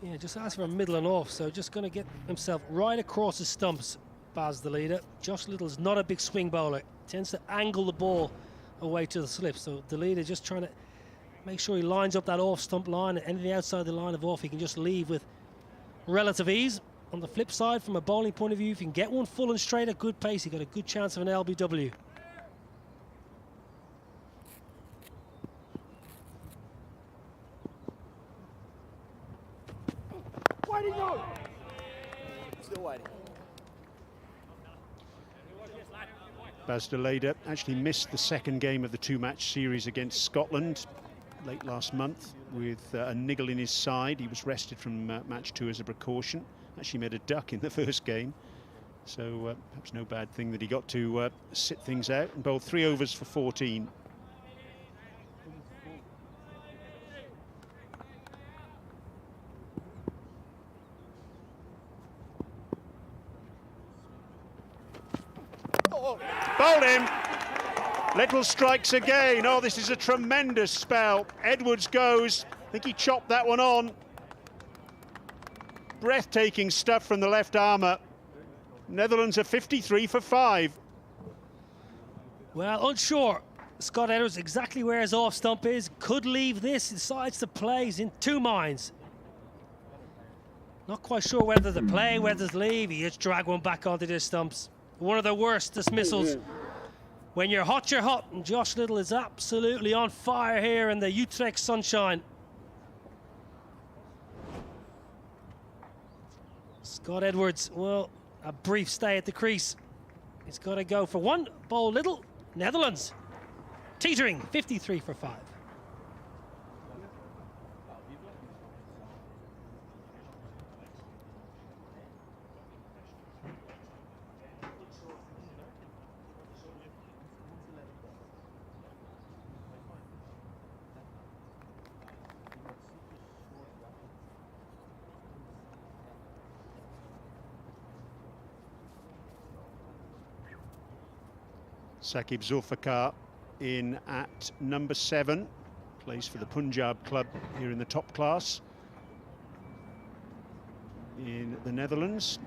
Yeah, just asked for a middle and off, so just going to get himself right across the stumps, Baz the leader. Josh Little's not a big swing bowler, tends to angle the ball away to the slip, so the leader just trying to make sure he lines up that off stump line, and anything outside the line of off he can just leave with relative ease. On the flip side, from a bowling point of view, if you can get one full and straight at good pace, you've got a good chance of an LBW. Still waiting. Baz de Leede actually missed the second game of the 2-match series against Scotland late last month with a niggle in his side. He was rested from match 2 as a precaution. Actually made a duck in the first game, so perhaps no bad thing that he got to sit things out and bowled 3 overs for 14. Bowled him. Little strikes again. Oh, this is a tremendous spell. Edwards goes. I think he chopped that one on. Breathtaking stuff from the left armour. Netherlands are 53 for 5. Well, unsure. Scott Edwards exactly where his off stump is. Could leave this, decides to play. He's in 2 minds. Not quite sure whether to play, whether to leave. He just drag one back onto the stumps. One of the worst dismissals. When you're hot, you're hot. And Josh Little is absolutely on fire here in the Utrecht sunshine. Scott Edwards, well, a brief stay at the crease. He's got to go for 1. Bowl Little. Netherlands teetering, 53 for 5. Saqib Zulfikar in at number 7, plays for the Punjab club here in the top class in the Netherlands.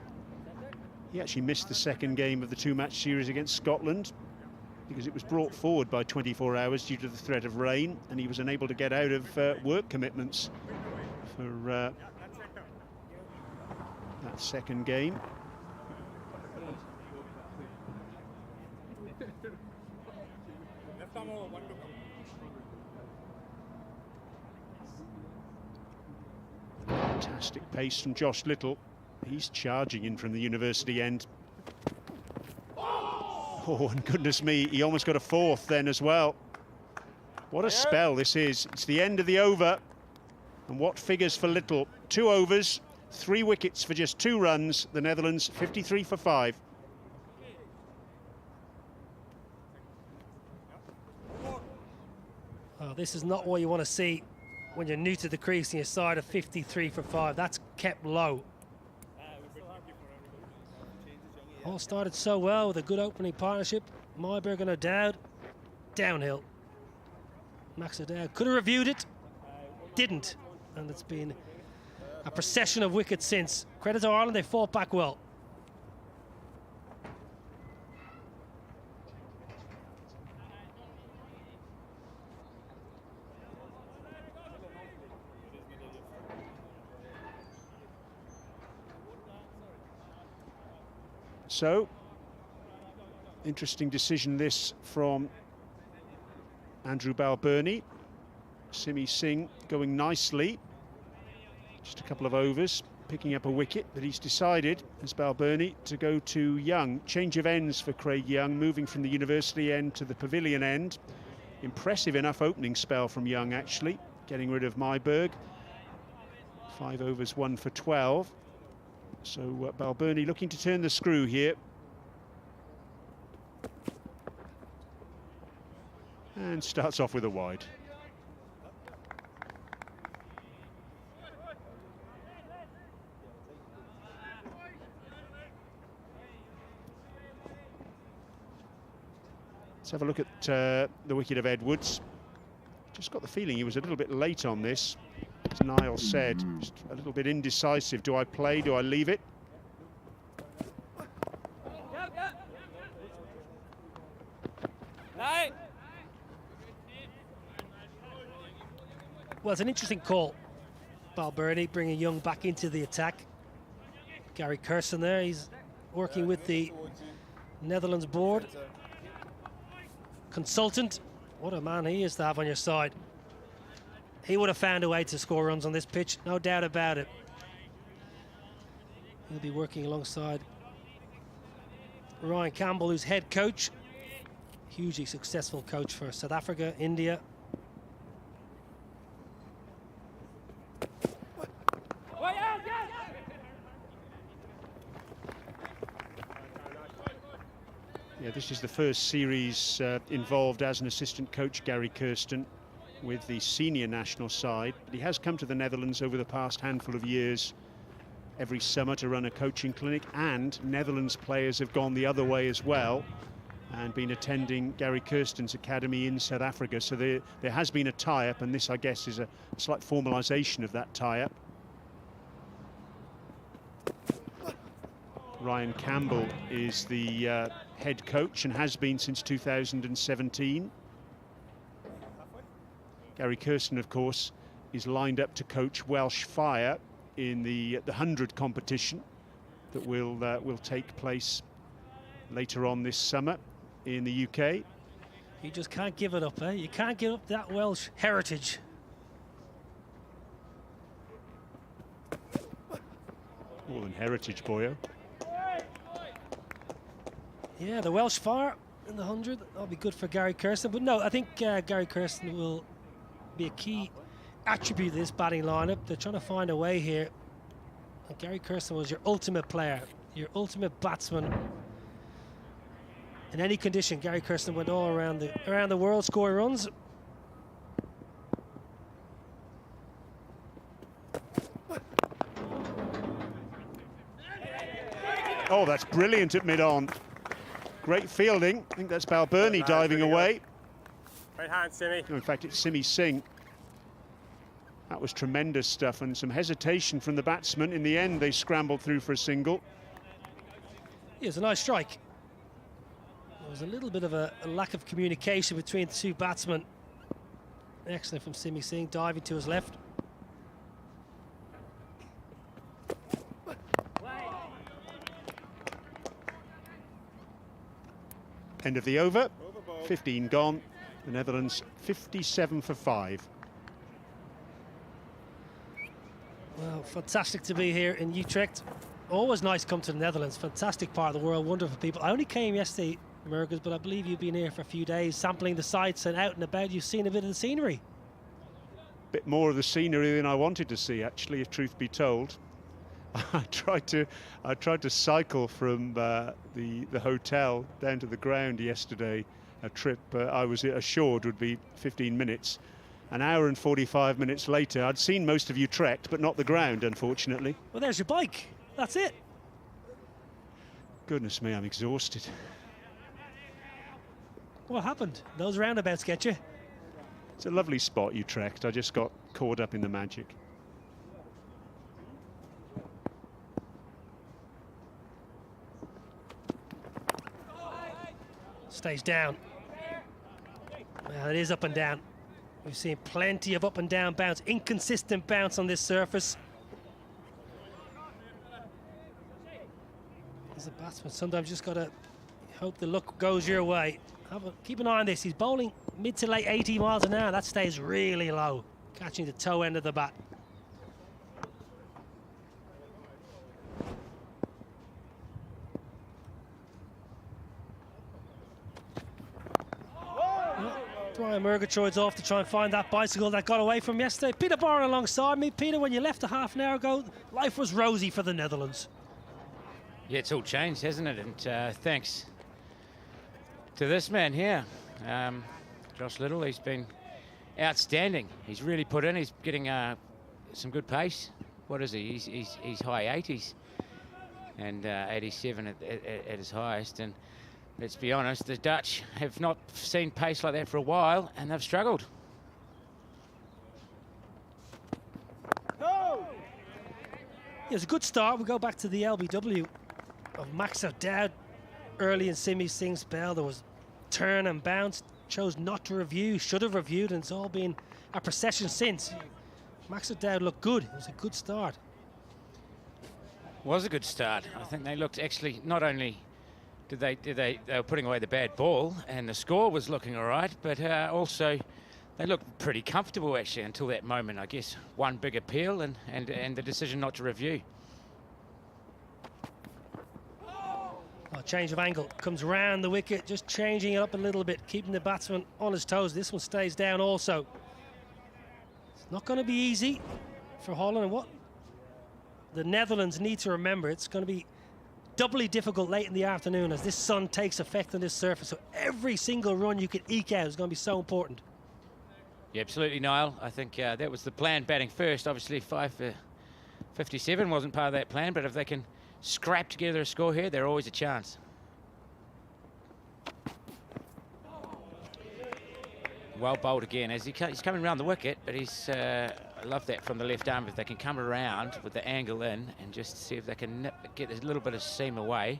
He actually missed the second game of the 2-match series against Scotland because it was brought forward by 24 hours due to the threat of rain, and he was unable to get out of work commitments for that second game. Fantastic pace from Josh Little. He's charging in from the university end. Oh, and goodness me, he almost got a 4th then as well. What a spell this is. It's the end of the over. And what figures for Little? 2 overs, 3 wickets for just 2 runs. The Netherlands 53 for 5. Oh, this is not what you want to see when you're new to the crease and you're side of 53 for 5. That's kept low. All started so well with a good opening partnership. Myberg and O'Dowd, downhill. Max O'Dowd could have reviewed it, didn't. And it's been a procession of wickets since. Credit to Ireland, they fought back well. So, interesting decision this from Andrew Balbirnie. Simi Singh going nicely. Just a couple of overs, picking up a wicket, but he's decided, as Balbirnie, to go to Young. Change of ends for Craig Young, moving from the university end to the pavilion end. Impressive enough opening spell from Young, actually, getting rid of Myberg. 5 overs, 1 for 12. So Balbirnie looking to turn the screw here. And starts off with a wide. Let's have a look at the wicket of Edwards. Just got the feeling he was a little bit late on this. As Niall said, just a little bit indecisive. Do I play? Do I leave it? Well, it's an interesting call. Balbirnie bringing Young back into the attack. Gary Kirsten there, he's working with the Netherlands board. Consultant, what a man he is to have on your side. He would have found a way to score runs on this pitch, no doubt about it. He'll be working alongside Ryan Campbell, who's head coach. Hugely successful coach for South Africa, India. Yeah, this is the first series involved as an assistant coach, Gary Kirsten, with the senior national side. But he has come to the Netherlands over the past handful of years every summer to run a coaching clinic, and Netherlands players have gone the other way as well and been attending Gary Kirsten's academy in South Africa. So there has been a tie-up, and this, I guess, is a slight formalisation of that tie-up. Ryan Campbell is the head coach and has been since 2017. Gary Kirsten, of course, is lined up to coach Welsh Fire in the 100 competition that will take place later on this summer in the UK. You just can't give it up, eh? You can't give up that Welsh heritage. More than heritage, boyo. Yeah, the Welsh Fire in the 100, that'll be good for Gary Kirsten. But no, I think Gary Kirsten will be a key attribute of this batting lineup. They're trying to find a way here. And Gary Kirsten was your ultimate player, your ultimate batsman. In any condition, Gary Kirsten went all around the world scoring runs. Oh, that's brilliant at mid-on. Great fielding. I think that's Balbirnie diving away. Right hand, Simi. No, in fact, it's Simi Singh. That was tremendous stuff, and some hesitation from the batsman. In the end, they scrambled through for a single. Yeah, it was a nice strike. There was a little bit of a lack of communication between the two batsmen. Excellent from Simi Singh, diving to his left. End of the over. 15 gone. The Netherlands 57 for 5. Well, fantastic to be here in Utrecht. Always nice to come to the Netherlands. Fantastic part of the world, wonderful people. I only came yesterday, Mergus, but I believe you've been here for a few days, sampling the sights and out and about. You've seen a bit of the scenery. Bit more of the scenery than I wanted to see, actually, if truth be told. I tried to cycle from the hotel down to the ground yesterday. A trip I was assured would be 15 minutes. An hour and 45 minutes later, I'd seen most of Utrecht, but not the ground, unfortunately. Well, there's your bike. That's it. Goodness me, I'm exhausted. What happened? Those roundabouts get you. It's a lovely spot, Utrecht. I just got caught up in the magic. Stays down. Well, it is up and down. We've seen plenty of up and down bounce, inconsistent bounce on this surface. As a batsman, sometimes you just got to hope the luck goes your way. Keep an eye on this. He's bowling mid to late 80 miles an hour. That stays really low, catching the toe end of the bat. Brian Murgatroyd's off to try and find that bicycle that got away from yesterday. Peter Boren alongside me. Peter, when you left a half an hour ago, life was rosy for the Netherlands. Yeah, it's all changed, hasn't it? And thanks to this man here, Josh Little. He's been outstanding. He's really put in. He's getting some good pace. What is he? He's high 80s and 87 at his highest. And let's be honest, the Dutch have not seen pace like that for a while, and they've struggled. Yeah, it's a good start. We go back to the LBW of Max O'Dowd early in Simi Singh's spell. There was turn and bounce, chose not to review, should have reviewed, and it's all been a procession since. Max O'Dowd looked good. It was a good start. Was a good start. I think they looked actually, not only they were putting away the bad ball and the score was looking all right, but also they looked pretty comfortable actually until that moment. I guess one big appeal and the decision not to review. Change of angle, comes round the wicket, just changing it up a little bit, keeping the batsman on his toes. This one stays down also. It's not going to be easy for Holland, and what the Netherlands need to remember, it's going to be doubly difficult late in the afternoon as this sun takes effect on this surface. So every single run you can eke out is going to be so important. Yeah, absolutely, Niall. I think that was the plan, batting first. Obviously 5 for 57 wasn't part of that plan, but if they can scrap together a score here, they're always a chance. Well bowled again as he's coming around the wicket, but I love that from the left arm. If they can come around with the angle in and just see if they can get a little bit of seam away,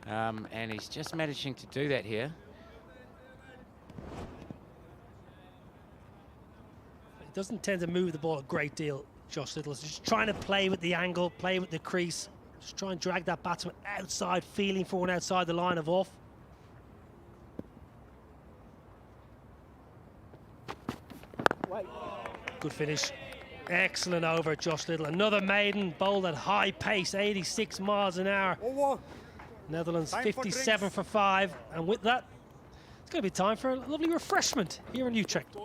and he's just managing to do that here. He doesn't tend to move the ball a great deal, Josh Little. He's just trying to play with the angle, play with the crease, just try and drag that batsman outside, feeling for one outside the line of off. Good finish. Excellent over, Josh Little. Another maiden bowled at high pace, 86 miles an hour. Netherlands 57 for 5. And with that, it's going to be time for a lovely refreshment here in Utrecht.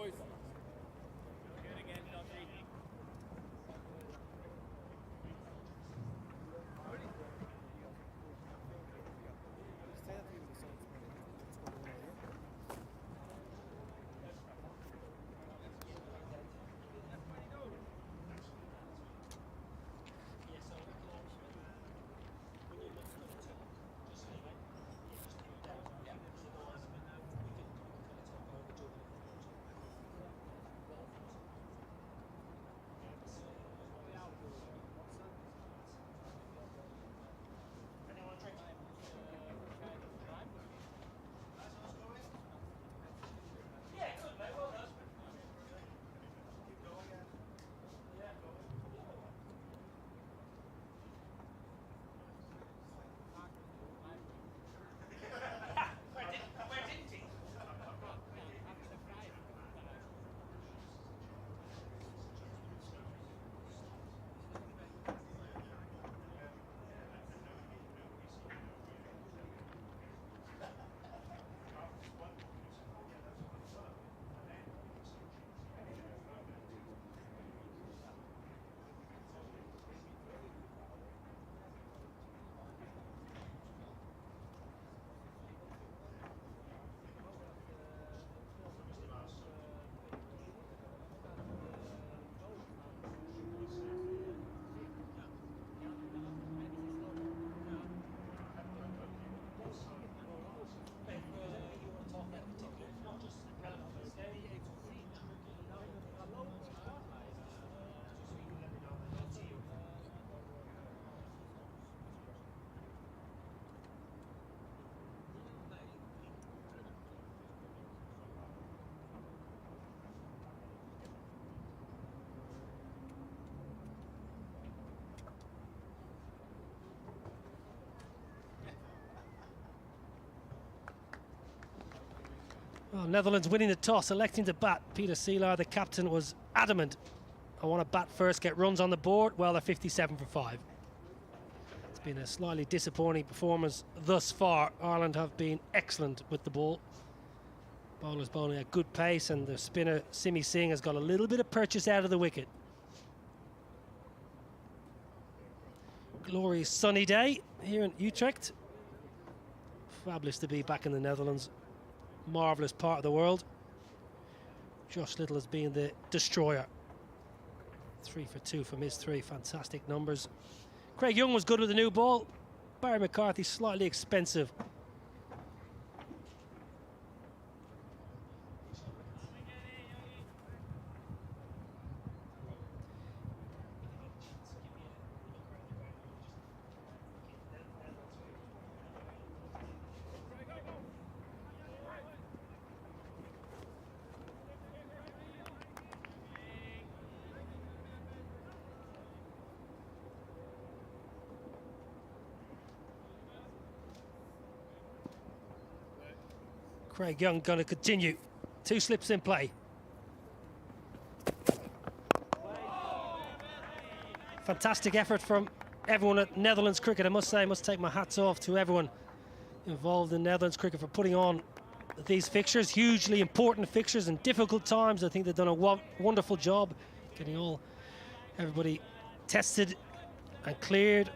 Well, Netherlands winning the toss, electing to bat. Peter Seelaar, the captain, was adamant. I want to bat first, get runs on the board. Well, they're 57 for 5. It's been a slightly disappointing performance thus far. Ireland have been excellent with the ball. Bowlers bowling at good pace, and the spinner Simi Singh has got a little bit of purchase out of the wicket. Glorious sunny day here in Utrecht. Fabulous to be back in the Netherlands. Marvellous part of the world. Josh Little has been the destroyer. 3 for 2 from his 3. Fantastic numbers. Craig Young was good with the new ball. Barry McCarthy slightly expensive. Craig Young going to continue. 2 slips in play. Fantastic effort from everyone at Netherlands cricket. I must say, I must take my hats off to everyone involved in Netherlands cricket for putting on these fixtures. Hugely important fixtures in difficult times. I think they've done a wonderful job getting everybody tested and cleared.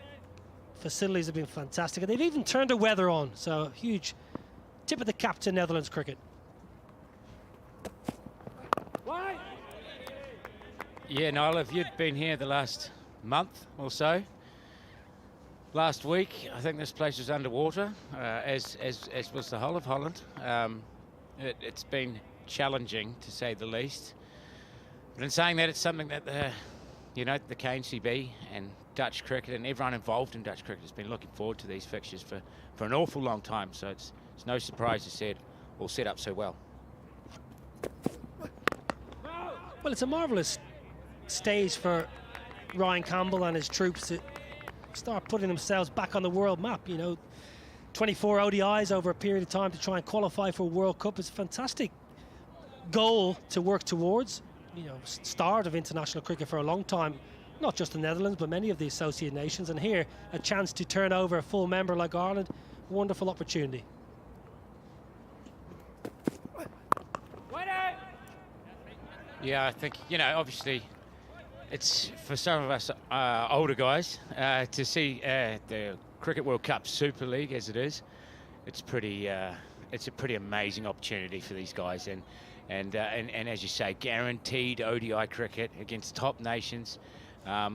Facilities have been fantastic. And they've even turned the weather on. So huge tip of the cap to Netherlands cricket. Yeah, Niall, if you'd been here the last month or so, last week, I think this place was underwater, as was the whole of Holland. It's been challenging, to say the least. But in saying that, it's something that the KNCB and Dutch cricket and everyone involved in Dutch cricket has been looking forward to these fixtures for an awful long time. So it's no surprise to see it all set up so well. Well, it's a marvellous stage for Ryan Campbell and his troops to start putting themselves back on the world map. 24 ODIs over a period of time to try and qualify for a World Cup is a fantastic goal to work towards. Start of international cricket for a long time, not just the Netherlands, but many of the associate nations. And here, a chance to turn over a full member like Ireland, wonderful opportunity. Yeah, I think, obviously, it's for some of us older guys to see the Cricket World Cup Super League as it is. It's a pretty amazing opportunity for these guys, and as you say, guaranteed ODI cricket against top nations for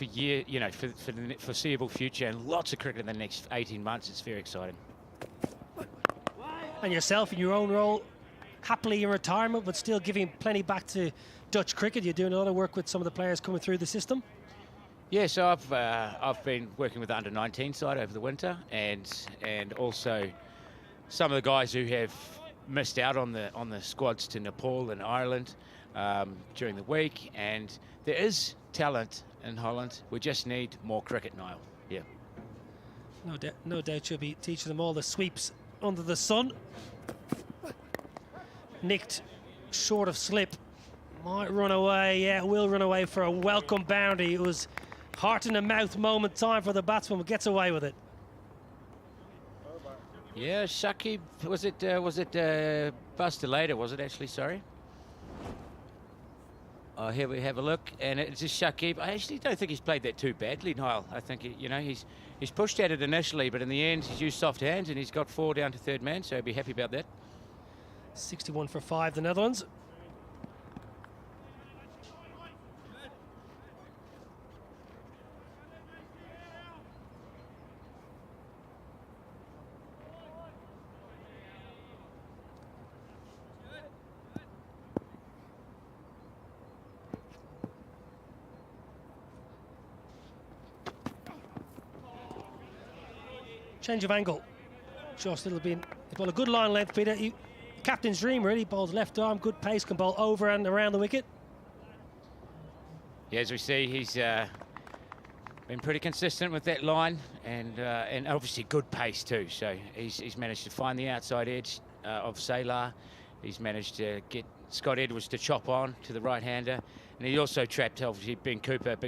the foreseeable future, and lots of cricket in the next 18 months. It's very exciting. And yourself in your own role, happily in retirement, but still giving plenty back to Dutch cricket. You're doing a lot of work with some of the players coming through the system. Yeah, so I've been working with the under-19 side over the winter, and also some of the guys who have missed out on the squads to Nepal and Ireland during the week. And there is talent in Holland. We just need more cricket, Niall. Yeah. No doubt you'll be teaching them all the sweeps under the sun. Nicked short of slip, might run away. Yeah, will run away for a welcome boundary. It was heart in the mouth moment time for the batsman, but gets away with it. Yeah, Shakib, was it Buster later, was it actually, sorry? Oh, here we have a look, and it's just Shakib. I actually don't think he's played that too badly, Niall. I think, he's pushed at it initially, but in the end, he's used soft hands, and he's got 4 down to third man, so he'll be happy about that. 61 for 5, the Netherlands. Change of angle. Josh Little he's got a good line length, Peter. Captain's dream, really. Bowls left arm, good pace, can bowl over and around the wicket. Yeah, as we see, he's been pretty consistent with that line, and obviously good pace too. So he's managed to find the outside edge of Salar. He's managed to get Scott Edwards to chop on to the right-hander. And he also trapped, obviously, Big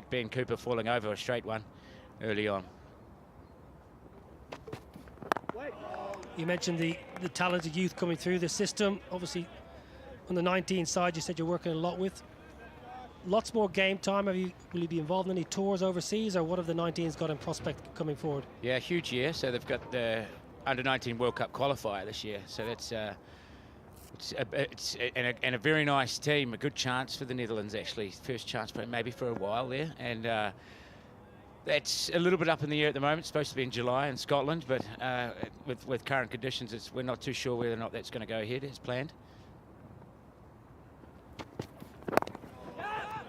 Ben Cooper falling over a straight one early on. You mentioned the talented youth coming through the system. Obviously, on the 19 side, you said you're working a lot with. Lots more game time. Will you be involved in any tours overseas, or what have the 19s got in prospect coming forward? Yeah, huge year. So they've got the Under-19 World Cup qualifier this year. So that's it's a very nice team. A good chance for the Netherlands, actually. First chance maybe for a while there. And that's a little bit up in the air at the moment. It's supposed to be in July in Scotland, but with current conditions, we're not too sure whether or not that's going to go ahead as planned.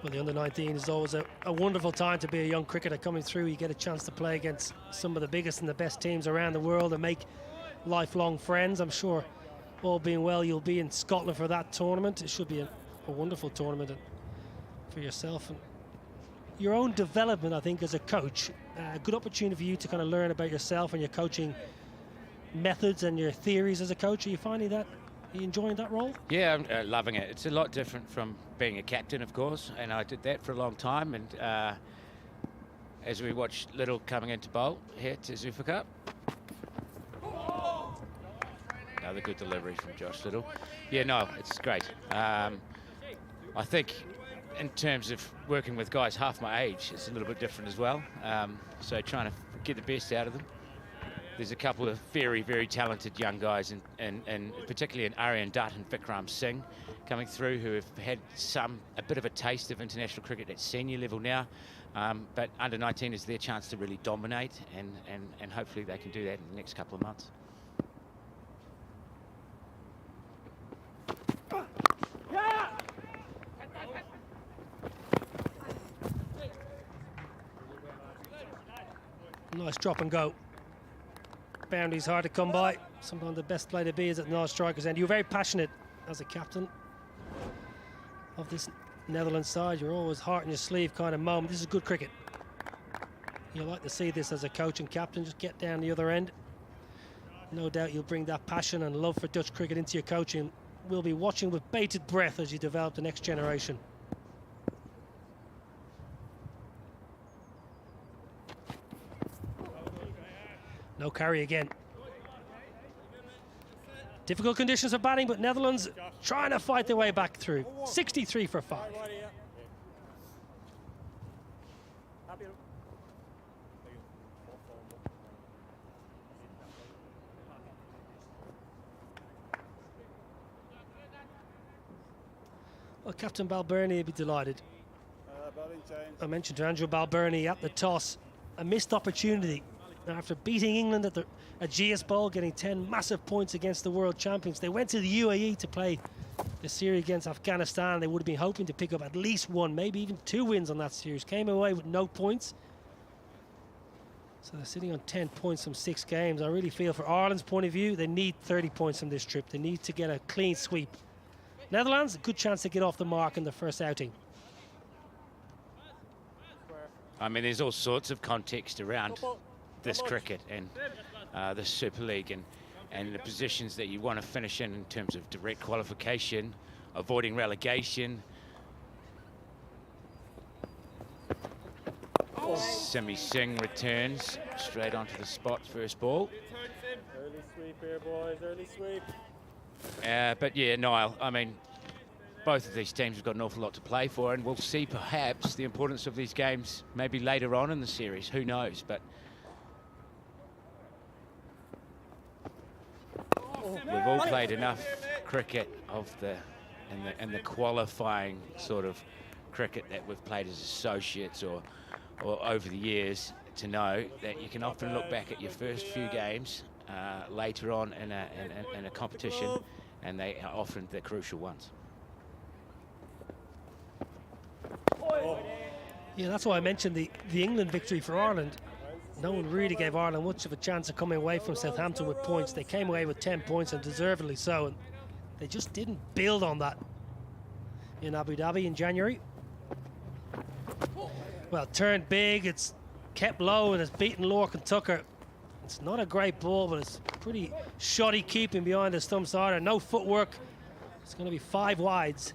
Well, the under-19 is always a wonderful time to be a young cricketer coming through. You get a chance to play against some of the biggest and the best teams around the world and make lifelong friends. I'm sure, all being well, you'll be in Scotland for that tournament. It should be a wonderful tournament for yourself and your own development, I think, as a coach. A good opportunity for you to kind of learn about yourself and your coaching methods and your theories as a coach. Are you finding that? Are you enjoying that role? Yeah, I'm loving it. It's a lot different from being a captain, of course, and I did that for a long time. And as we watch Little coming into bowl here to Zuffa Cup. Another good delivery from Josh Little. Yeah, no, it's great. I think in terms of working with guys half my age, it's a little bit different as well. So trying to get the best out of them. There's a couple of very, very talented young guys, and particularly in Aryan Dutt and Vikram Singh coming through, who have had a bit of a taste of international cricket at senior level now. But under-19 is their chance to really dominate, and hopefully they can do that in the next couple of months. Nice drop and go. Boundary's hard to come by. Sometimes the best play to be is at the non-striker's end. You're very passionate as a captain of this Netherlands side. You're always heart in your sleeve kind of moment. This is good cricket. You like to see this as a coach and captain. Just get down the other end. No doubt you'll bring that passion and love for Dutch cricket into your coaching. We'll be watching with bated breath as you develop the next generation. No carry again. Difficult conditions for batting, but Netherlands trying to fight their way back through. 63 for 5. Well, Captain Balbirnie would be delighted. I mentioned to Andrew Balbirnie at the toss, a missed opportunity. After beating England at GS Bowl, getting 10 massive points against the world champions, they went to the UAE to play the series against Afghanistan. They would have been hoping to pick up at least one, maybe even 2 wins on that series. Came away with no points. So they're sitting on 10 points from 6 games. I really feel for Ireland's point of view, they need 30 points from this trip. They need to get a clean sweep. Netherlands, a good chance to get off the mark in the first outing. I mean, there's all sorts of context around this cricket and the Super League and the positions that you want to finish in terms of direct qualification, avoiding relegation. Simi Singh returns straight onto the spot, first ball. Early sweep here, boys, early sweep. But yeah, Niall, I mean, both of these teams have got an awful lot to play for, and we'll see perhaps the importance of these games maybe later on in the series. Who knows? But we've all played enough cricket in the qualifying sort of cricket that we've played as associates or over the years to know that you can often look back at your first few games later on in a competition, and they are often the crucial ones. Yeah, that's why I mentioned the England victory for Ireland. No one really gave Ireland much of a chance of coming away from Southampton with points. They came away with 10 points, and deservedly so. And they just didn't build on that in Abu Dhabi in January. Well, turned big, it's kept low, and it's beaten Lorcan Tucker. It's not a great ball, but it's pretty shoddy keeping behind the stumps either. No footwork. It's going to be 5 wides.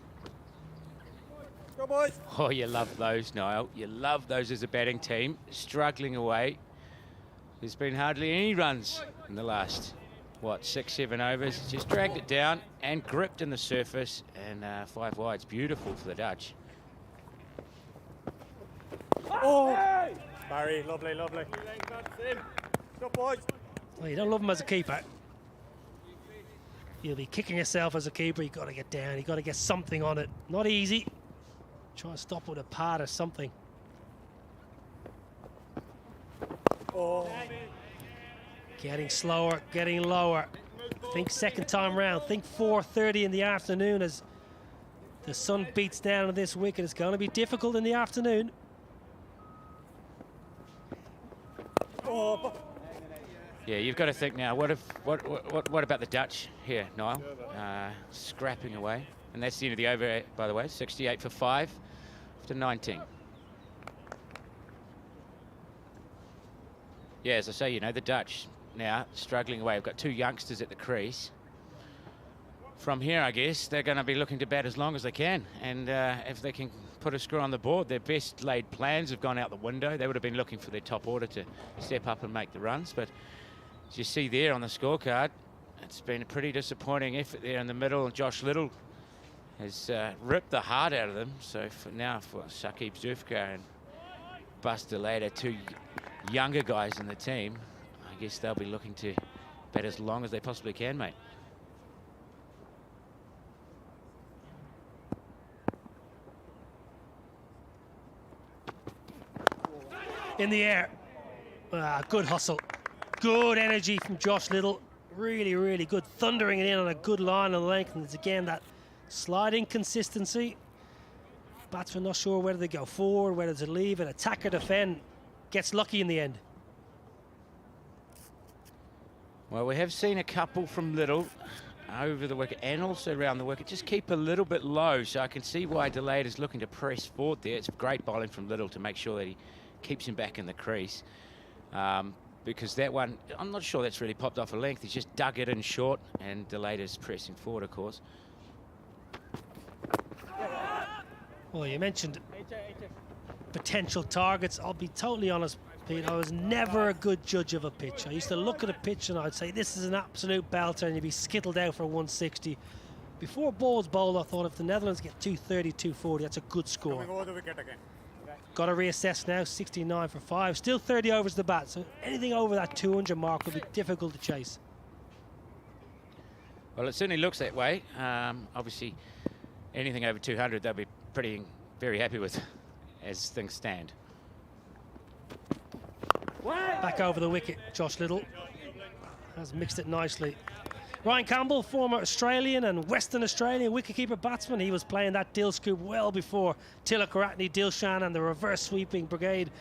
Go, boys. Oh, you love those, Niall. You love those as a batting team. Struggling away. There's been hardly any runs in the last, what, 6-7 overs. Just dragged it down and gripped in the surface, and 5 wides. Beautiful for the Dutch. Oh! Barry, lovely, lovely. Go, boys. Well, you don't love him as a keeper. You'll be kicking yourself as a keeper. You've got to get down. You've got to get something on it. Not easy. Try and stop with a pad or something. Oh. Getting slower, getting lower. Think second time round. Think 4:30 in the afternoon as the sun beats down on this wicket. It's going to be difficult in the afternoon. Oh. Yeah, you've got to think now. What about the Dutch here, Niall? Scrapping away, and that's the end of the over, by the way. 68 for 5 after 19. Yeah, as I say, you know, the Dutch now struggling away. We've got 2 youngsters at the crease. From here, I guess they're going to be looking to bat as long as they can, and if they can put a screw on the board, their best laid plans have gone out the window. They would have been looking for their top order to step up and make the runs, but as you see there on the scorecard, it's been a pretty disappointing effort there in the middle. Josh Little has ripped the heart out of them. So for Saqib Zulfikar and Buster Later, 2 younger guys in the team, I guess they'll be looking to bat as long as they possibly can, mate. In the air. Good hustle. Good energy from Josh Little. Really, really good. Thundering it in on a good line of length. And it's again that slight inconsistency. Batsman not sure whether they go forward, whether to leave it, attack or defend. Gets lucky in the end. Well, we have seen a couple from Little over the wicket and also around the wicket. Just keep a little bit low, so I can see why Delayed is looking to press forward there. It's great bowling from Little to make sure that he keeps him back in the crease. Because that one, I'm not sure that's really popped off a length. He's just dug it in short, and Delayed is pressing forward, of course. Well, you mentioned potential targets. I'll be totally honest, Pete, I was never a good judge of a pitch. I used to look at a pitch and I'd say, this is an absolute belter, and you'd be skittled out for 160. Before balls bowled, I thought if the Netherlands get 230, 240, that's a good score. Coming over the wicket again. Got to reassess now, 69 for 5. Still 30 overs to bat, so anything over that 200 mark will be difficult to chase. Well, it certainly looks that way. Obviously, anything over 200, they'll be very happy with as things stand. Back over the wicket, Josh Little has mixed it nicely. Ryan Campbell, former Australian and Western Australian wicketkeeper batsman. He was playing that Dill scoop well before Tilakarani, Dilshan and the reverse sweeping brigade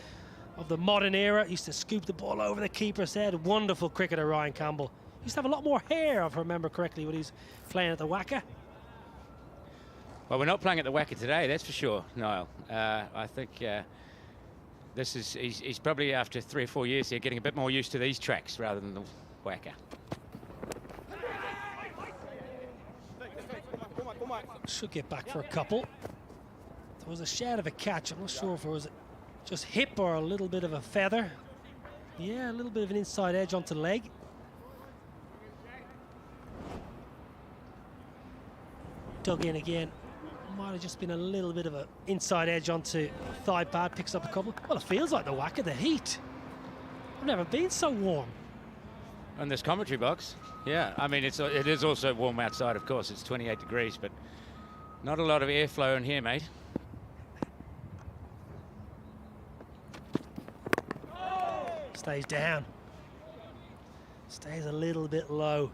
of the modern era. Used to scoop the ball over the keeper's head. Wonderful cricketer, Ryan Campbell. Used to have a lot more hair, if I remember correctly, when he was playing at the Wacker. Well, we're not playing at the Wacker today, that's for sure, Niall. I think he's probably, after 3 or 4 years here, getting a bit more used to these tracks rather than the Wacker. Should get back for a couple. There was a shade of a catch. I'm not sure if it was just hip or a little bit of a feather. Yeah, a little bit of an inside edge onto the leg. Dug in again. Might have just been a little bit of an inside edge onto thigh pad. Picks up a couple. Well, it feels like the Wacker, the heat. I've never been so warm. In this commentary box, yeah. I mean, it is also warm outside, of course. It's 28 degrees, but not a lot of airflow in here, mate. Stays down. Stays a little bit low.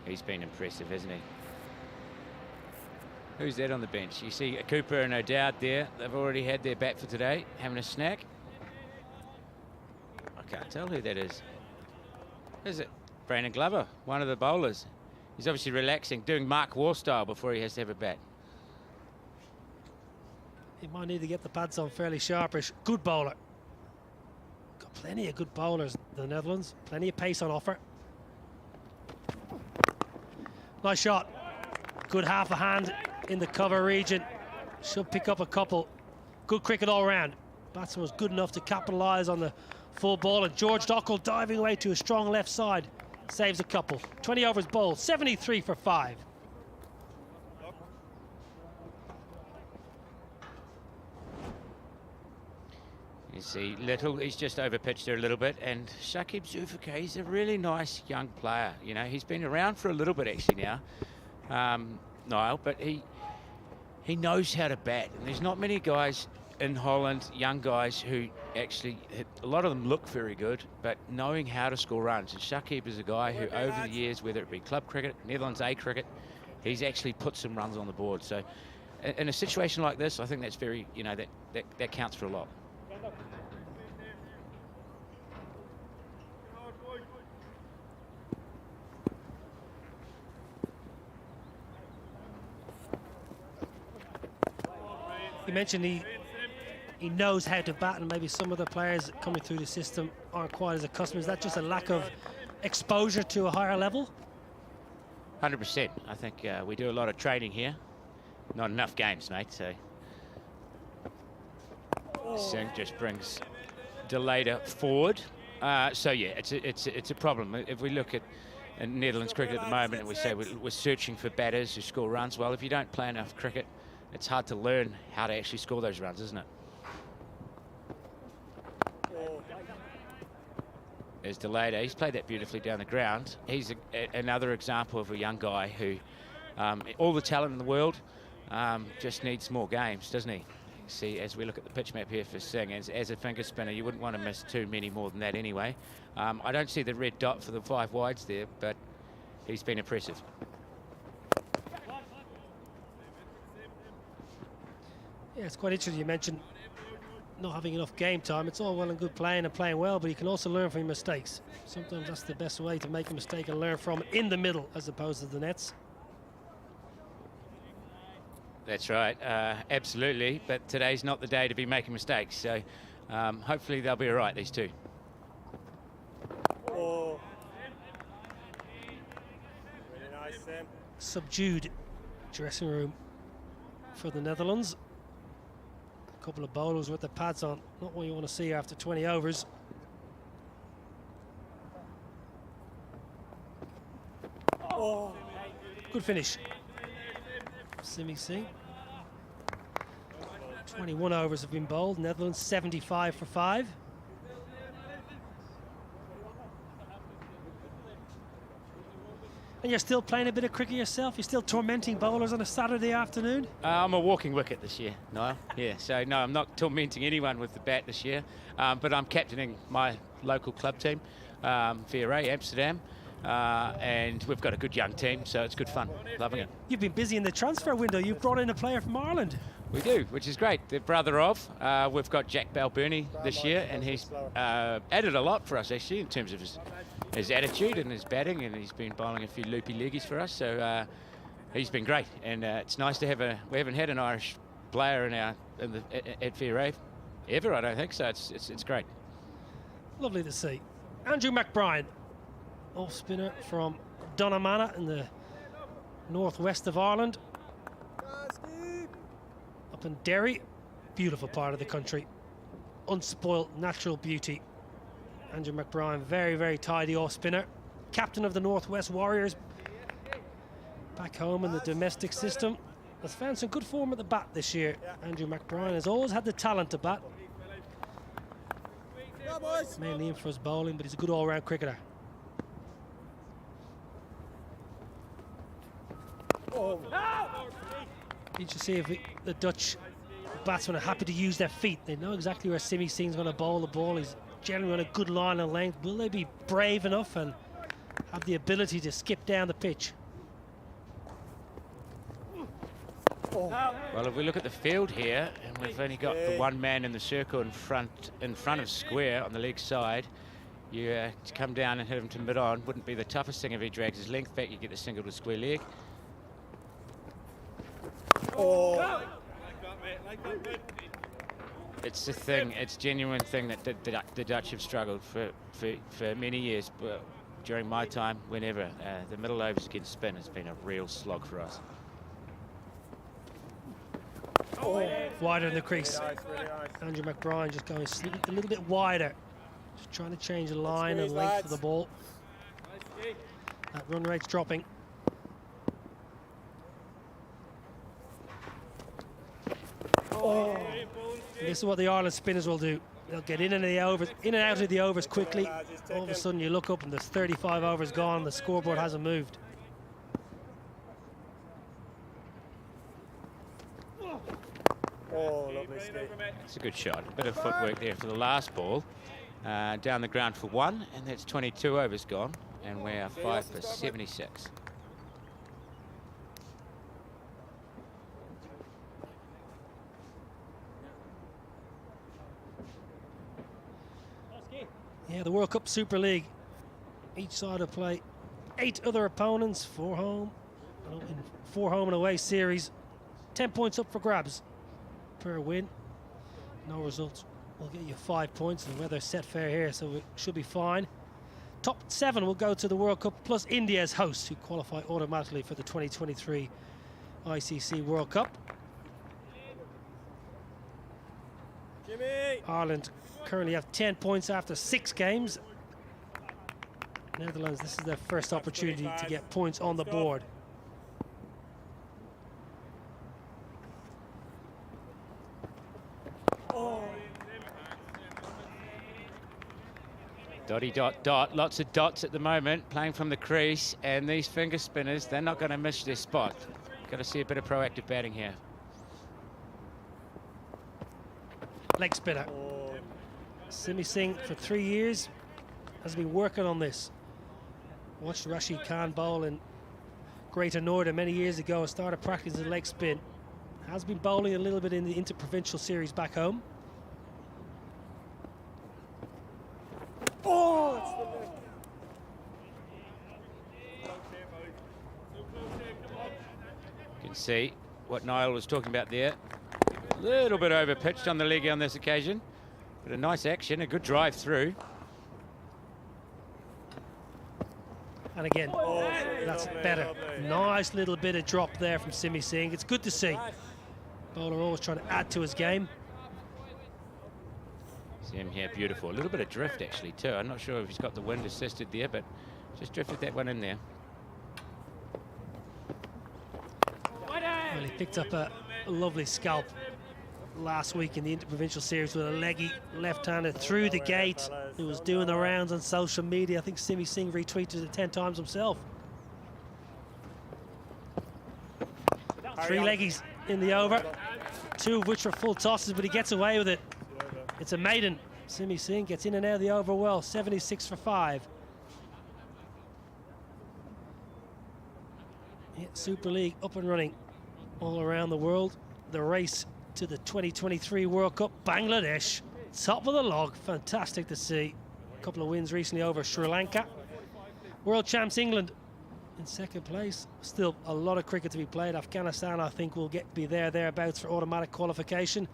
He's been impressive, hasn't he? Who's that on the bench? You see Cooper and O'Dowd there. They've already had their bat for today, having a snack. I can't tell who that is. Is it Brandon Glover, one of the bowlers? He's obviously relaxing, doing Mark Waugh style before he has to have a bat. He might need to get the pads on fairly sharpish. Good bowler. Got plenty of good bowlers, the Netherlands. Plenty of pace on offer. Nice shot. Good half a hand in the cover region. Should pick up a couple. Good cricket all round. Batsman was good enough to capitalise on the full ball, and George Dockrell diving away to a strong left side. Saves a couple. 20 overs bowled, 73 for 5. You see Little, he's just over-pitched there a little bit, and Shakib Zulfikar, he's a really nice young player. You know, he's been around for a little bit actually now, Niall, but he knows how to bat, and there's not many guys in Holland, young guys who actually, a lot of them look very good, but knowing how to score runs. And Shakib is a guy who over the years, whether it be club cricket, Netherlands A cricket, he's actually put some runs on the board. So in a situation like this, I think that's very, you know, that counts for a lot. You mentioned he knows how to bat, and maybe some of the players coming through the system aren't quite as accustomed. Is that just a lack of exposure to a higher level? 100%. I think we do a lot of training here. Not enough games, mate. So Singh just brings Delata forward. So yeah, it's a problem. If we look at Netherlands cricket at the moment, and we say we're searching for batters who score runs, well, if you don't play enough cricket, it's hard to learn how to actually score those runs, isn't it? There's Delata. He's played that beautifully down the ground. He's another example of a young guy who, all the talent in the world, just needs more games, doesn't he? See, as we look at the pitch map here for Singh, as a finger spinner, you wouldn't want to miss too many more than that anyway. I don't see the red dot for the 5 wides there, but he's been impressive. Yeah, it's quite interesting. You mentioned not having enough game time. It's all well and good playing and playing well, but you can also learn from your mistakes. Sometimes that's the best way to make a mistake and learn from it in the middle as opposed to the nets. That's right, absolutely. But today's not the day to be making mistakes. So hopefully they'll be all right, these two. Oh. Really nice, Sam. Subdued dressing room for the Netherlands. A couple of bowlers with the pads on. Not what you want to see after 20 overs. Oh. Good finish. Simi Singh. 21 overs have been bowled. Netherlands 75 for 5. And you're still playing a bit of cricket yourself? You're still tormenting bowlers on a Saturday afternoon? I'm a walking wicket this year, Niall. Yeah, so no, I'm not tormenting anyone with the bat this year, but I'm captaining my local club team, VRA Amsterdam, and we've got a good young team, so it's good fun. Loving it. You've been busy in the transfer window. You've brought in a player from Ireland. We do, which is great. The brother of, we've got Jack Balbirnie this year, and he's added a lot for us actually in terms of his attitude and his batting, and he's been bowling a few loopy leggies for us, so he's been great. And it's nice to have we haven't had an Irish player at VRA ever, I don't think, so it's great. Lovely to see. Andrew McBride, off spinner from Donaghmana in the northwest of Ireland. Up in Derry, beautiful part of the country, unspoilt natural beauty. Andrew McBride, very, very tidy off spinner, captain of the Northwest Warriors back home in the domestic system. Has found some good form at the bat this year. Andrew McBride has always had the talent to bat, mainly in for his bowling, but he's a good all-round cricketer. Need to see if the Dutch batsmen are happy to use their feet. They know exactly where Simi Singh's going to bowl the ball. He's generally on a good line of length. Will they be brave enough and have the ability to skip down the pitch? Well, if we look at the field here, and we've only got the one man in the circle in front of square on the leg side, you to come down and hit him to mid-on wouldn't be the toughest thing if he drags his length back. You get the single to square leg. Oh. It's a thing, it's a genuine thing that the Dutch have struggled for many years. But during my time, whenever the middle overs against spin has been a real slog for us. Wider in the crease. Really nice, really nice. Andrew McBride just going a little bit wider. Just trying to change the line and length of the ball. That run rate's dropping. This is what the Ireland spinners will do. They'll get in and out of the overs quickly. All of a sudden you look up and there's 35 overs gone. The scoreboard hasn't moved. Oh, lovely skate. It's a good shot. A bit of footwork there for the last ball. Down the ground for 1, and that's 22 overs gone. And we're 5 for 76. Yeah, the World Cup Super League. Each side will play 8 other opponents, 4 home and away series. 10 points up for grabs per win. No results will get you 5 points. The weather's set fair here, so it should be fine. Top 7 will go to the World Cup, plus India as hosts, who qualify automatically for the 2023 ICC World Cup. Jimmy! Ireland currently have 10 points after 6 games. Netherlands, this is their first opportunity to get points on the board. Dotty dot dot, lots of dots at the moment, playing from the crease, and these finger spinners, they're not going to miss their spot. Got to see a bit of proactive batting here. Leg spinner. Simi Singh for 3 years has been working on this. Watched Rashid Khan bowl in Greater Northern many years ago and started practicing leg spin. Has been bowling a little bit in the Interprovincial series back home. Oh, that's the leg. You can see what Niall was talking about there. A little bit over pitched on the leg on this occasion, but a nice action, a good drive through. And again, that's better. Nice little bit of drop there from Simi Singh. It's good to see. Bowler always trying to add to his game. See him here, beautiful. A little bit of drift actually too. I'm not sure if he's got the wind assisted there, but just drifted that one in there. Well, he picked up a lovely scalp last week in the Interprovincial Series with a leggy left-hander through the gate. It was doing the rounds on social media. I think Simi Singh retweeted it 10 times himself. 3 leggies in the over, 2 of which were full tosses, but he gets away with it. It's a maiden. Simi Singh gets in and out of the over well, 76 for 5. Yeah, Super League up and running all around the world. The race to the 2023 World Cup, Bangladesh, top of the log, fantastic to see. A couple of wins recently over Sri Lanka. World champs England in second place. Still a lot of cricket to be played. Afghanistan, I think, will be thereabouts for automatic qualification.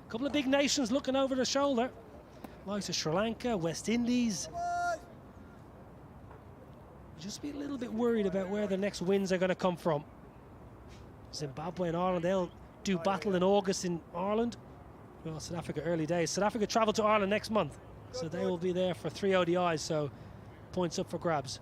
A couple of big nations looking over the shoulder. Likes of Sri Lanka, West Indies. Just be a little bit worried about where the next wins are going to come from. Zimbabwe and Ireland, they'll do battle in August in Ireland. Well, South Africa early days. South Africa travel to Ireland next month, so they will be there for 3 ODIs, so points up for grabs.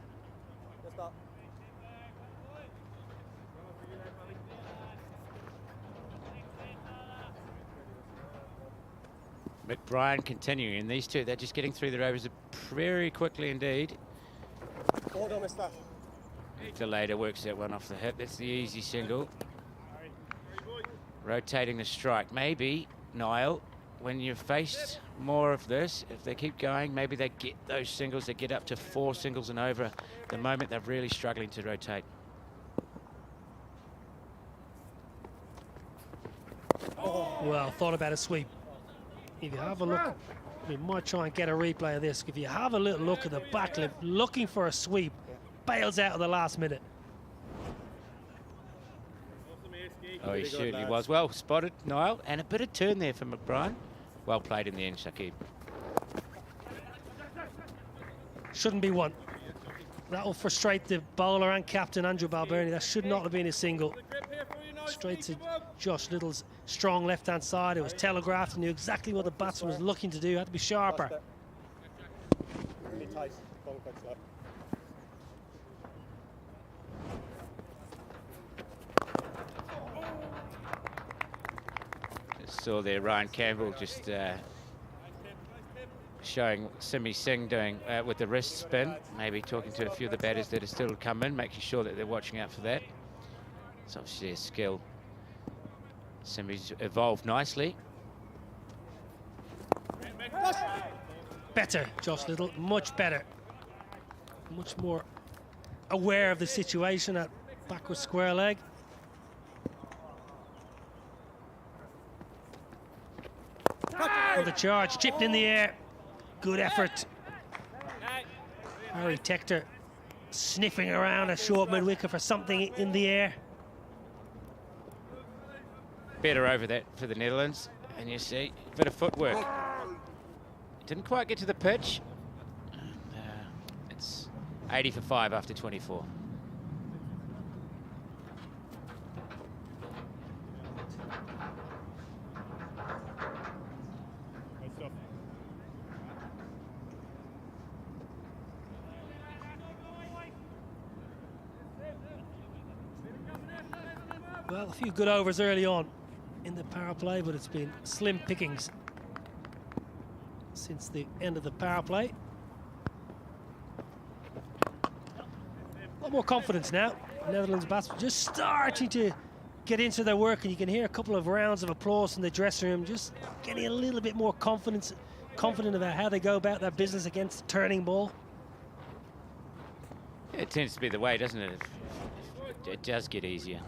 McBride continuing, and these two, they're just getting through their overs very quickly indeed. Hold on, mister. Delader works that one off the hip. That's the easy single. Rotating the strike. Maybe, Niall, when you've faced more of this, if they keep going, maybe they get those singles. They get up to 4 singles and over. At the moment, they're really struggling to rotate. Well, thought about a sweep. If you have a look, we might try and get a replay of this. If you have a little look at the backlip, looking for a sweep, bails out at the last minute. Oh, he Very good, certainly lads. was. Well spotted, Niall. And a bit of turn there from McBride. Well played in the end, Shakib. Shouldn't be one. That will frustrate the bowler and captain, Andrew Balbirnie. That should not have been a single. Straight to Josh Little's strong left-hand side. It was telegraphed and knew exactly what the batsman was looking to do. Had to be sharper. Really tight. Don't quite slow. Just saw there Ryan Campbell just showing Simi Singh doing with the wrist spin, maybe talking to a few of the batters that are still to come in, making sure that they're watching out for that. It's obviously a skill. Simi's evolved nicely. Better, Josh Little, much better. Much more aware of the situation at backward square leg. On the charge, chipped in the air. Good effort. Harry Tector sniffing around a short mid-wicket for something in the air. Better over that for the Netherlands. And you see, a bit of footwork. Didn't quite get to the pitch. And, it's 80 for 5 after 24. Well, a few good overs early on in the power play, but it's been slim pickings since the end of the power play. A lot more confidence now. Netherlands batsmen just starting to get into their work, and you can hear a couple of rounds of applause in the dressing room, just getting a little bit more confident about how they go about their business against the turning ball. It tends to be the way, doesn't it? It does get easier.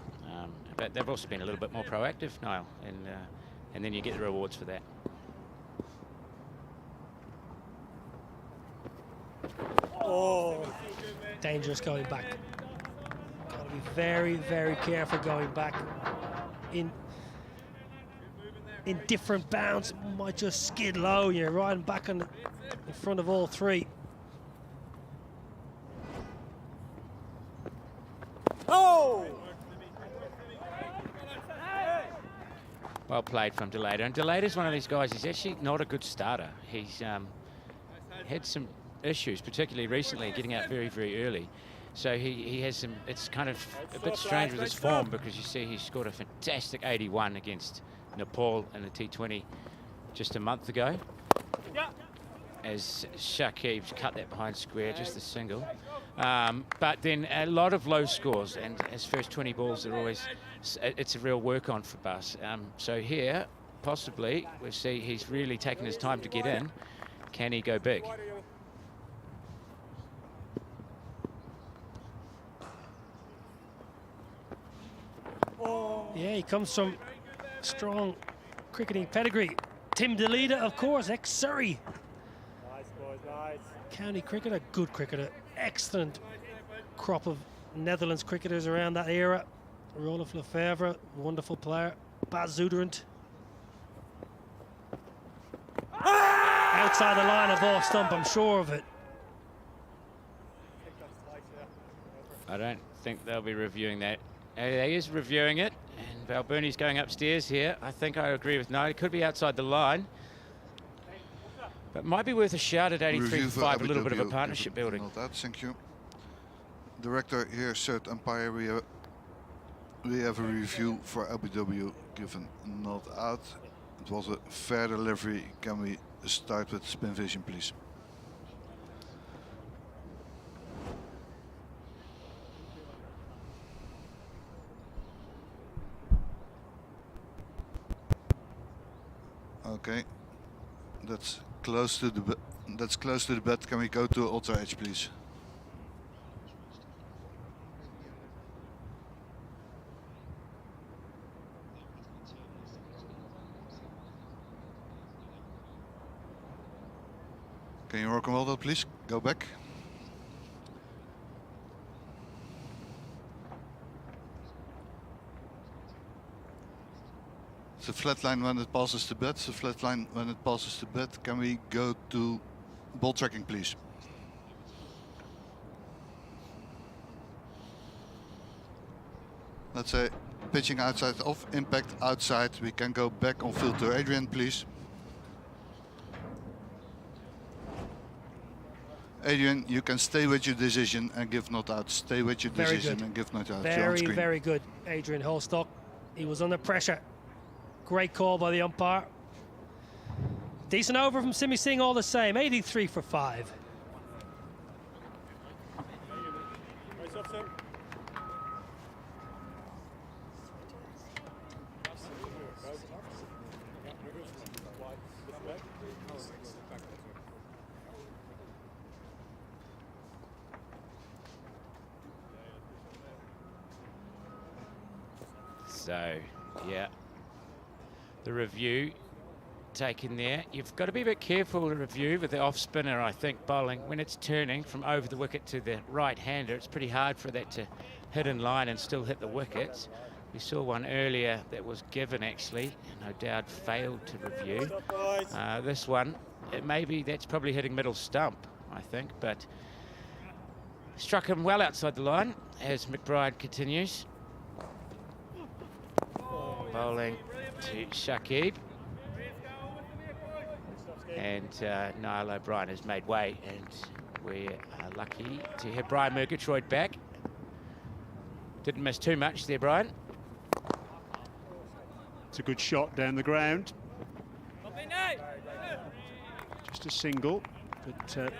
But they've also been a little bit more proactive, Niall, and then you get the rewards for that. Oh, Dangerous going back. Got to be very, very careful going back. In different bounds, might just skid low. You're riding back in front of all three. oh! Well played from Delader. And Delader's one of these guys, he's actually not a good starter. He's had some issues, particularly recently, getting out very, very early. So he has some, it's kind of a bit strange with his form, because you see he scored a fantastic 81 against Nepal in the T20 just a month ago. As Shakib's cut that behind square, just a single. But then a lot of low scores, and his first 20 balls are always, it's a real work on for Bas. So here, possibly, we see he's really taken his time to get in. Can he go big? Yeah, he comes from strong cricketing pedigree. Tim DeLeader, of course, ex-Surrey Nice, boys, nice. county cricketer, good cricketer, excellent crop of Netherlands cricketers around that era. Rolf Lefevre, wonderful player. Bas Zuiderend. Outside the line of off stump, I'm sure of it. I don't think they'll be reviewing that. He is reviewing it, and Balbirnie's going upstairs here. I think I agree with no. It could be outside the line, but might be worth a shout at 83 for 5. A little bit of a partnership building. Not out, thank you. Director here, third umpire. We have a review for LBW given not out. It was a fair delivery. Can we start with spin vision, please? Okay, that's close to the bed. Can we go to ultra edge, please? Can you work on all that, please? Go back. The flat line when it passes the bat, the flat line when it passes the bat. Can we go to ball tracking, please? Let's say pitching outside off, impact outside. We can go back on field to Adrian, please. Adrian, you can stay with your decision and give not out. Stay with your decision and give not out. Very, very good, Adrian Holstock. He was under pressure. Great call by the umpire. Decent over from Simi Singh all the same. 83 for 5. Nice off, Sim. So, yeah, the review taken there. You've got to be a bit careful with the review with the off spinner, I think, bowling. When it's turning from over the wicket to the right-hander, it's pretty hard for that to hit in line and still hit the wickets. We saw one earlier that was given, actually, no doubt failed to review. This one, maybe that's probably hitting middle stump, I think, but struck him well outside the line as McBride continues. Bowling to Shakib. And Niall O'Brien has made way, and we are lucky to have Brian Murgatroyd back. Didn't miss too much there, Brian. It's a good shot down the ground. Just a single, but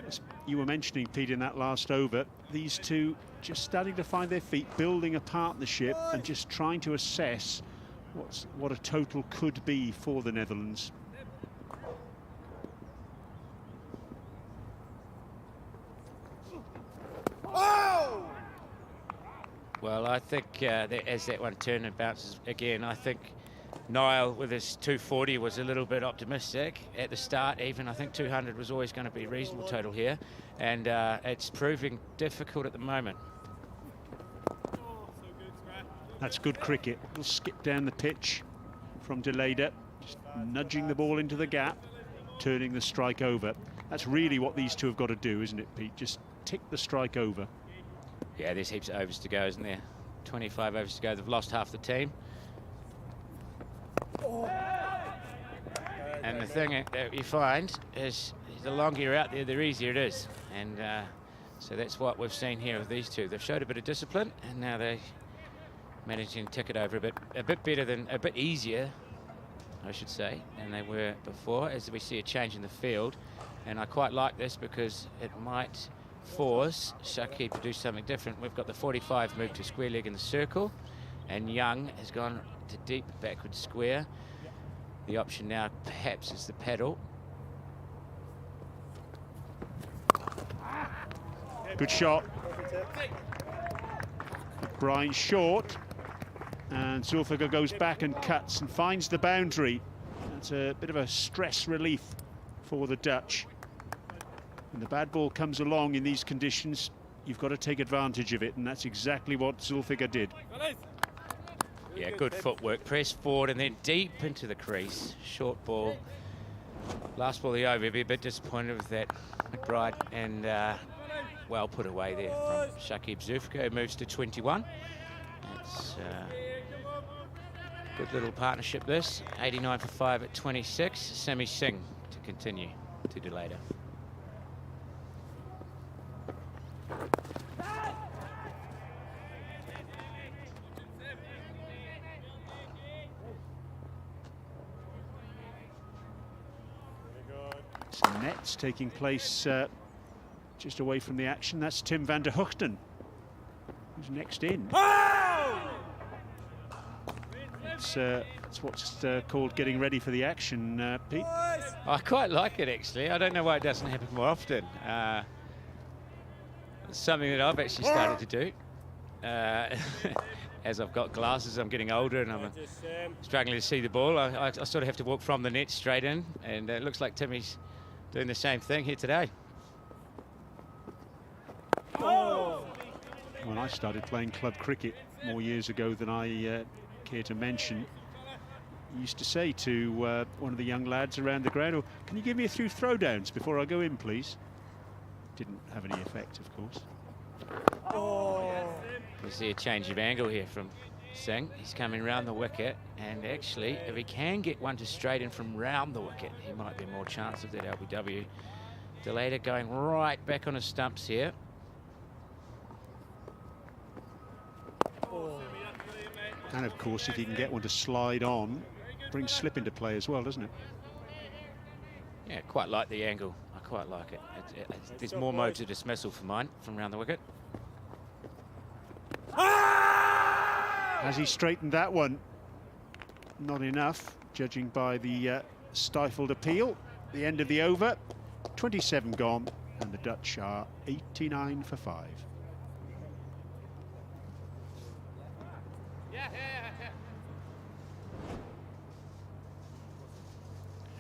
as you were mentioning, Pete, in that last over, these two just starting to find their feet, building a partnership and just trying to assess what a total could be for the Netherlands. Well, I think as that one turned and bounces again, I think Niall with his 240 was a little bit optimistic at the start. Even I think 200 was always going to be a reasonable total here, and it's proving difficult at the moment. That's good cricket. Little skip down the pitch from Deleda, just nudging the ball into the gap, turning the strike over. That's really what these two have got to do, isn't it, Pete? Just tick the strike over. Yeah, there's heaps of overs to go, isn't there? 25 overs to go. They've lost half the team. And the thing that you find is the longer you're out there, the easier it is. And so that's what we've seen here with these two. They've showed a bit of discipline, and now they're managing to tick it over a bit better than, a bit easier, I should say, than they were before, as we see a change in the field. And I quite like this because it might force Shakib to do something different. We've got the 45 move to square leg in the circle, and Young has gone to deep backward square. The option now perhaps is the paddle. Good shot. Brian short, and Zulfiqar goes back and cuts and finds the boundary. That's a bit of a stress relief for the Dutch. When the bad ball comes along in these conditions, you've got to take advantage of it, and that's exactly what Zulfiqar did. Yeah, good footwork. Press forward and then deep into the crease. Short ball. Last ball of the over. Be a bit disappointed with that, McBride, and well put away there from Shakib Zulfiqar, who moves to 21. It's good little partnership this. 89 for 5 at 26. Simi Singh to continue to do later. Some nets taking place just away from the action. That's Tim van der Hoogten, who's next in. It's what's called getting ready for the action, Pete. I quite like it, actually. I don't know why it doesn't happen more often. It's something that I've actually started to do. As I've got glasses, I'm getting older and I'm struggling to see the ball. I sort of have to walk from the net straight in, and it looks like Timmy's doing the same thing here today. When I started playing club cricket more years ago than I care to mention, He used to say to one of the young lads around the ground, "Oh, can you give me a few throwdowns before I go in, please?" Didn't have any effect, of course. We see a change of angle here from Singh. He's coming round the wicket, and actually, if he can get one to straighten from round the wicket, he might be more chance of that LBW. Delator going right back on his stumps here. And of course, if he can get one to slide on, brings slip into play as well, doesn't it? Yeah, quite like the angle. I quite like it. There's more mode to dismissal for mine from round the wicket. Has he straightened that one? Not enough, judging by the stifled appeal. The end of the over, 27 gone, and the Dutch are 89 for 5.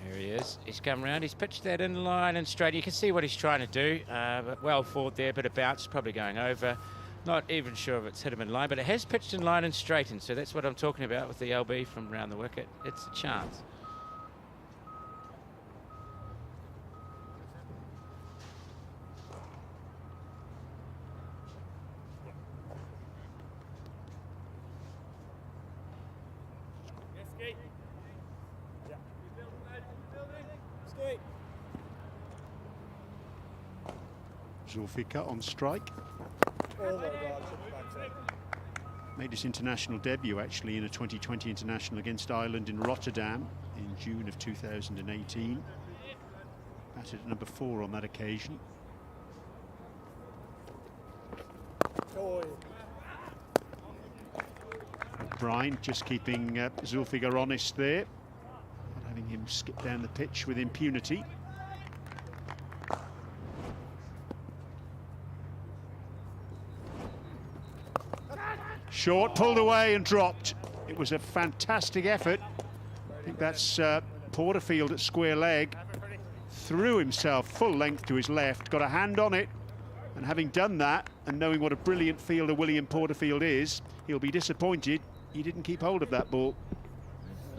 Here he is. He's come round. He's pitched that in line and straight. You can see what he's trying to do. But well forward there, bit of bounce, probably going over. Not even sure if it's hit him in line, but it has pitched in line and straightened. So that's what I'm talking about with the LB from round the wicket. It's a chance. Zulfikar on strike. Oh my God, backside. Made his international debut actually in a 2020 international against Ireland in Rotterdam in June of 2018. Batted at number 4 on that occasion. Oh, O'Brien just keeping Zulfikar honest there, not having him skip down the pitch with impunity. Short, pulled away and dropped. It was a fantastic effort. I think that's Porterfield at square leg. Threw himself full length to his left, got a hand on it, and having done that, and knowing what a brilliant fielder William Porterfield is, he'll be disappointed he didn't keep hold of that ball.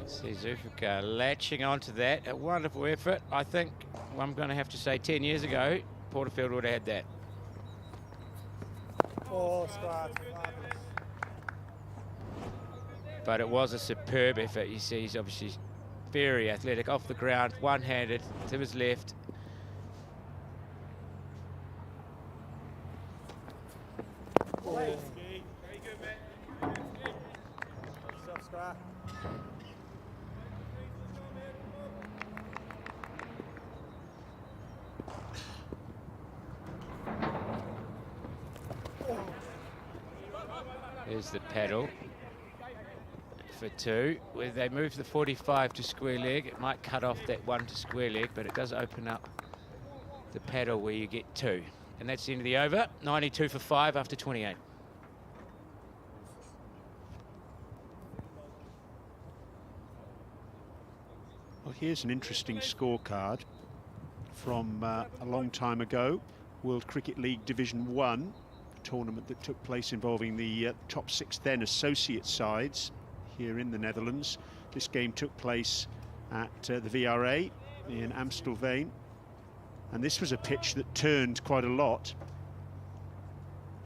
See Zulfikar latching onto that. A wonderful effort. I think I'm going to have to say 10 years ago, Porterfield would have had that. oh, scratch. But it was a superb effort. You see, he's obviously very athletic, off the ground, one-handed to his left. Oh. Very good, man. Scratch. There's the paddle for 2. Where they move the 45 to square leg, it might cut off that 1 to square leg, but it does open up the paddle where you get 2. And that's the end of the over. 92 for 5 after 28. Well, here's an interesting scorecard from a long time ago. World Cricket League Division 1, a tournament that took place involving the top 6 then associate sides here in the Netherlands. This game took place at the VRA in Amstelveen, and this was a pitch that turned quite a lot.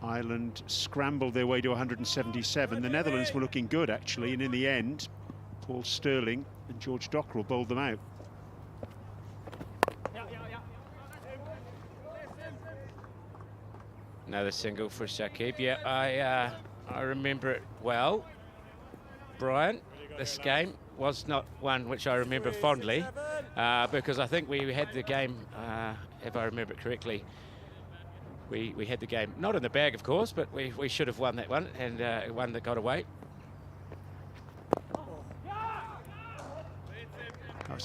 Ireland scrambled their way to 177. The Netherlands were looking good actually, and in the end Paul Stirling and George Dockrell bowled them out. Another single for Shakib. Yeah, I remember it well. Brian, this game was not one which I remember fondly because I think we had the game, if I remember it correctly, we had the game not in the bag, of course, but we should have won that one, and one that got away. I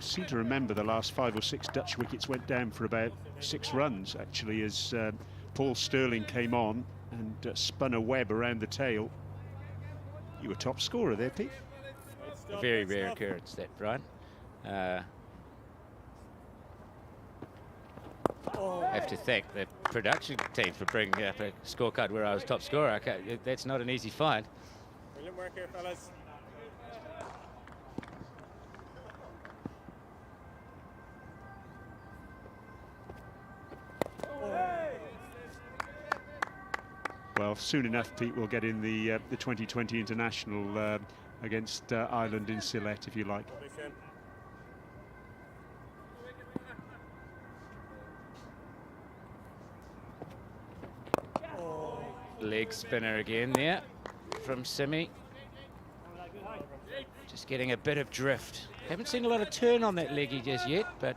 seem to remember the last 5 or 6 Dutch wickets went down for about 6 runs actually, as Paul Stirling came on and spun a web around the tail. You were top scorer there, Pete. A very rare occurrence, that, Brian. Have to thank the production team for bringing up a scorecard where I was top scorer. That's not an easy find. Brilliant work here, fellas. Well, soon enough, Pete will get in the 2020 international against Ireland in Sylhet, if you like. Leg spinner again there from Simi. Just getting a bit of drift. Haven't seen a lot of turn on that leggy just yet, but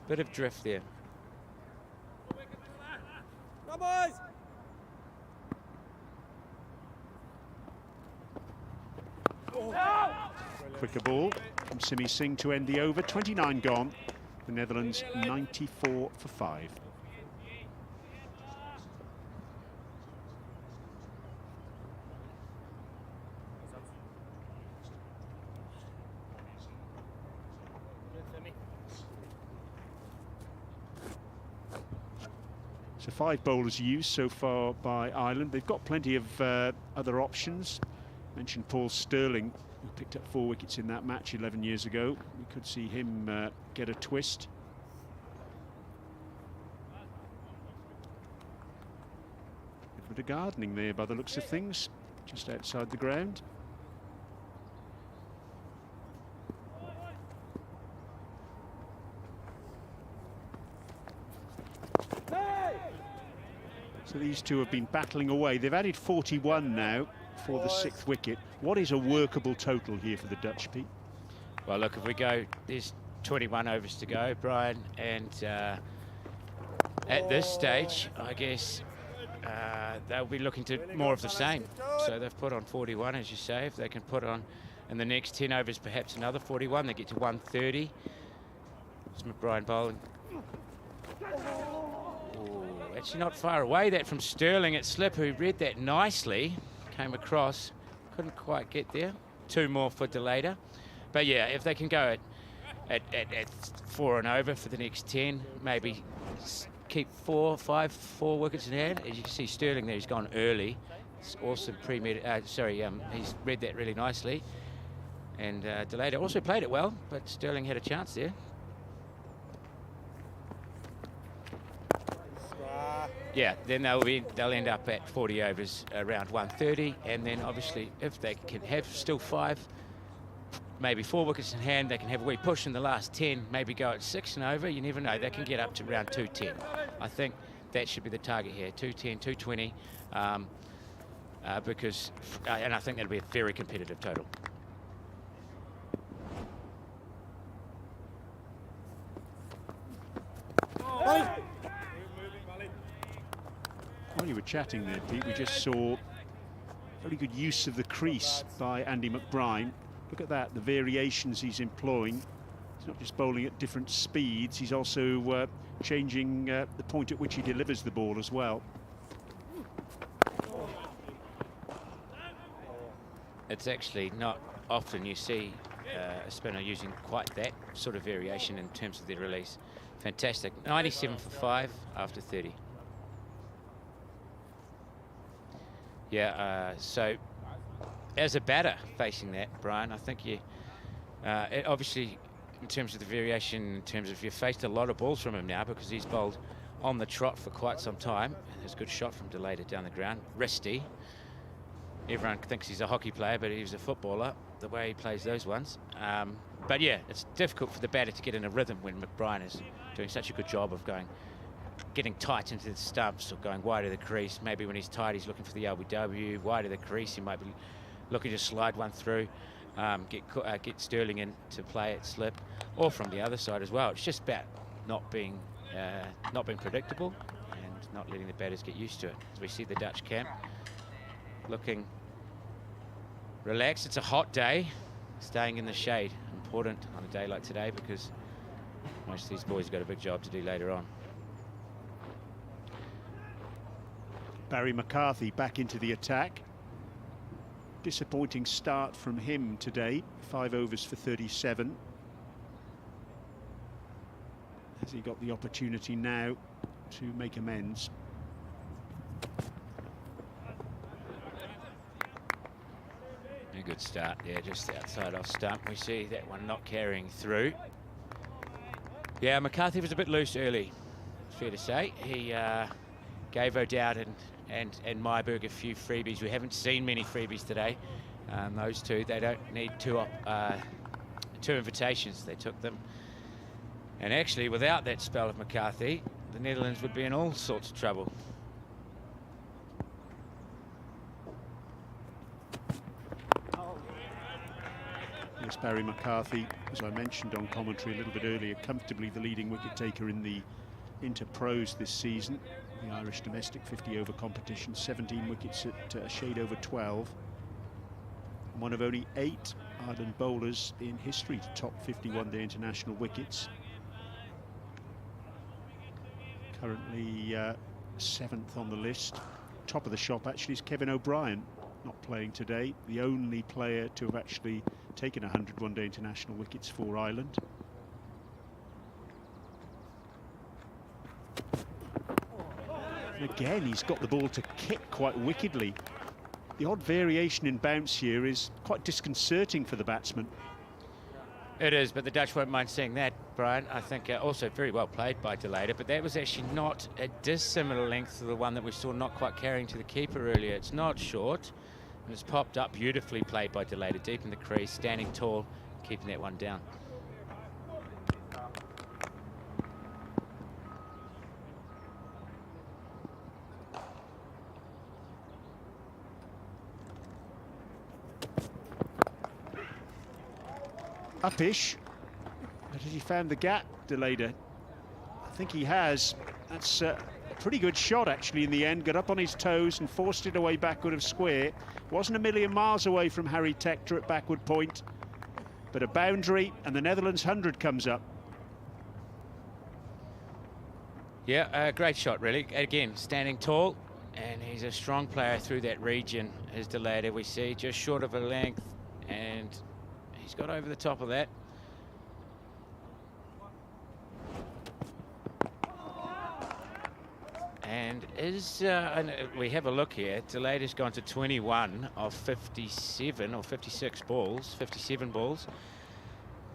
a bit of drift there. Come boys! Quicker ball from Simi Singh to end the over. 29 gone. The Netherlands 94 for 5. So 5 bowlers used so far by Ireland. They've got plenty of other options. Mentioned Paul Sterling, who picked up 4 wickets in that match 11 years ago. We could see him get a twist. A bit of gardening there by the looks of things, just outside the ground. So these two have been battling away. They've added 41 now for the 6th wicket. What is a workable total here for the Dutch, Pete? Well, look, if we go, there's 21 overs to go, Brian, and at this stage, I guess they'll be looking to more of the same. So they've put on 41, as you say. If they can put on in the next 10 overs perhaps another 41, they get to 130. It's McBride bowling. Actually not far away, that from Sterling at slip, who read that nicely, came across, couldn't quite get there. 2 more for Delata. But yeah, if they can go at 4 and over for the next 10, maybe keep 4 wickets in hand. As you can see, Sterling there, he's gone early. It's awesome he's read that really nicely. And Delata also played it well, but Sterling had a chance there. Yeah, then they'll end up at 40 overs around 130, and then obviously if they can have still 5, maybe 4 wickets in hand, they can have a wee push in the last 10, maybe go at 6 and over. You never know, they can get up to around 210. I think that should be the target here, 210, 220, because and I think that'll be a very competitive total. While you were chatting there, Pete, we just saw very good use of the crease by Andy McBride. Look at that, the variations he's employing. He's not just bowling at different speeds, he's also changing the point at which he delivers the ball as well. It's actually not often you see a spinner using quite that sort of variation in terms of their release. Fantastic. 97 for 5 after 30. Yeah, so as a batter facing that, Brian, I think you obviously in terms of the variation, in terms of you've faced a lot of balls from him now because he's bowled on the trot for quite some time. And there's a good shot from Delata down the ground. Wristy. Everyone thinks he's a hockey player, but he's a footballer, the way he plays those ones. But yeah, it's difficult for the batter to get in a rhythm when McBride is doing such a good job of getting tight into the stumps or going wide of the crease. Maybe when he's tight, he's looking for the LBW. Wide of the crease, he might be looking to slide one through, get Sterling in to play at slip, or from the other side as well. It's just about not being predictable and not letting the batters get used to it. As we see the Dutch camp looking relaxed. It's a hot day, staying in the shade. Important on a day like today because most of these boys have got a big job to do later on. Barry McCarthy back into the attack. Disappointing start from him today. 5 overs for 37. Has he got the opportunity now to make amends? A good start there, just outside off stump. We see that one not carrying through. Yeah, McCarthy was a bit loose early, fair to say. He gave O'Dowd and and Myberg a few freebies. We haven't seen many freebies today. Those two, they don't need two invitations. They took them. And actually, without that spell of McCarthy, the Netherlands would be in all sorts of trouble. Yes, Barry McCarthy, as I mentioned on commentary a little bit earlier, comfortably the leading wicket taker in the Inter-Pros this season. The Irish domestic 50 over competition, 17 wickets at a shade over 12. One of only 8 Ireland bowlers in history to top 50 one-day international wickets. Currently 7th on the list. Top of the shop actually is Kevin O'Brien, not playing today. The only player to have actually taken 100 one-day international wickets for Ireland. And again, he's got the ball to kick quite wickedly. The odd variation in bounce here is quite disconcerting for the batsman. It is, but the Dutch won't mind seeing that, Brian. I think also very well played by De Leede, but that was actually not a dissimilar length to the one that we saw not quite carrying to the keeper earlier. It's not short, and it's popped up beautifully played by De Leede, deep in the crease, standing tall, keeping that one down. Upish, but has he found the gap, De Leede? I think he has. That's a pretty good shot actually in the end. Got up on his toes and forced it away backward of square. Wasn't a million miles away from Harry Tector at backward point, but a boundary and the Netherlands 100 comes up. Yeah, great shot really. Again, standing tall, and he's a strong player through that region as De Leede. We see just short of a length, and he's got over the top of that. And we have a look here, De Leede's gone to 21 of 57 or 56 balls, 57 balls.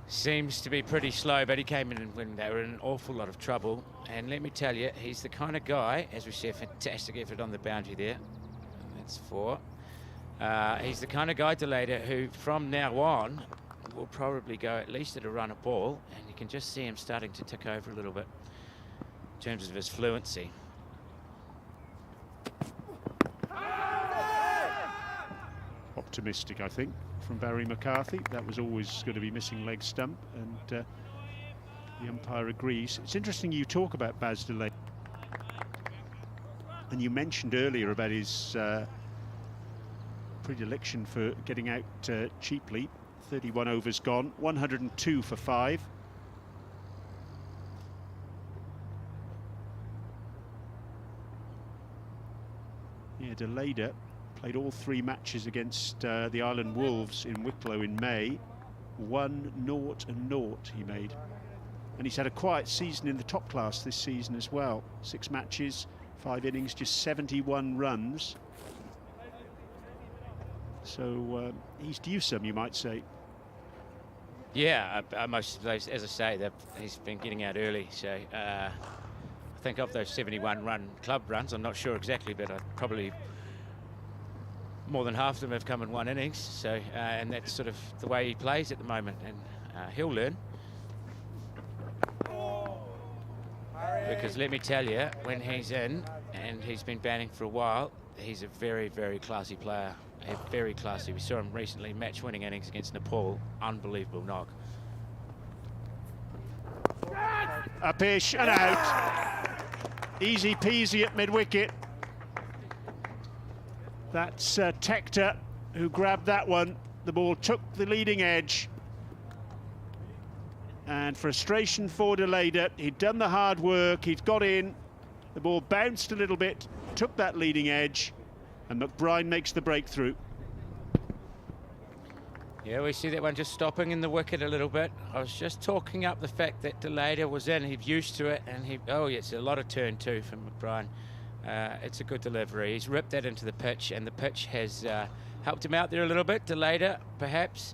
Seems to be pretty slow, but he came in when they were in an awful lot of trouble. And let me tell you, he's the kind of guy, as we see a fantastic effort on the boundary there. That's 4. He's the kind of guy, De Leede, who from now on will probably go at least at a run a ball, and you can just see him starting to tick over a little bit in terms of his fluency. Optimistic, I think, from Barry McCarthy. That was always going to be missing leg stump, and the umpire agrees. It's interesting you talk about Baz De Leede, and you mentioned earlier about his predilection for getting out cheaply. 31 overs gone, 102 for 5. Yeah, De Leede played all 3 matches against the Ireland Wolves in Wicklow in May. 1-0 and 0 he made. And he's had a quiet season in the top class this season as well. 6 matches, 5 innings, just 71 runs. So he's due some, you might say. Yeah, most of those, as I say, he's been getting out early. So I think of those 71-run club runs, I'm not sure exactly, but probably more than half of them have come in 1 innings. So and that's sort of the way he plays at the moment, and he'll learn. Because let me tell you, when he's in and he's been batting for a while, he's a very, very classy player. Very classy. We saw him recently, match-winning innings against Nepal. Unbelievable knock. Upish and out. Easy peasy at mid-wicket. That's Tector who grabbed that one. The ball took the leading edge. And frustration for De Leede. He'd done the hard work, he'd got in. The ball bounced a little bit, took that leading edge, and McBride makes the breakthrough. Yeah, we see that one just stopping in the wicket a little bit. I was just talking up the fact that De Leede was in, he's used to it, and oh yeah, it's a lot of turn too from McBride. It's a good delivery. He's ripped that into the pitch, and the pitch has helped him out there a little bit. De Leede, perhaps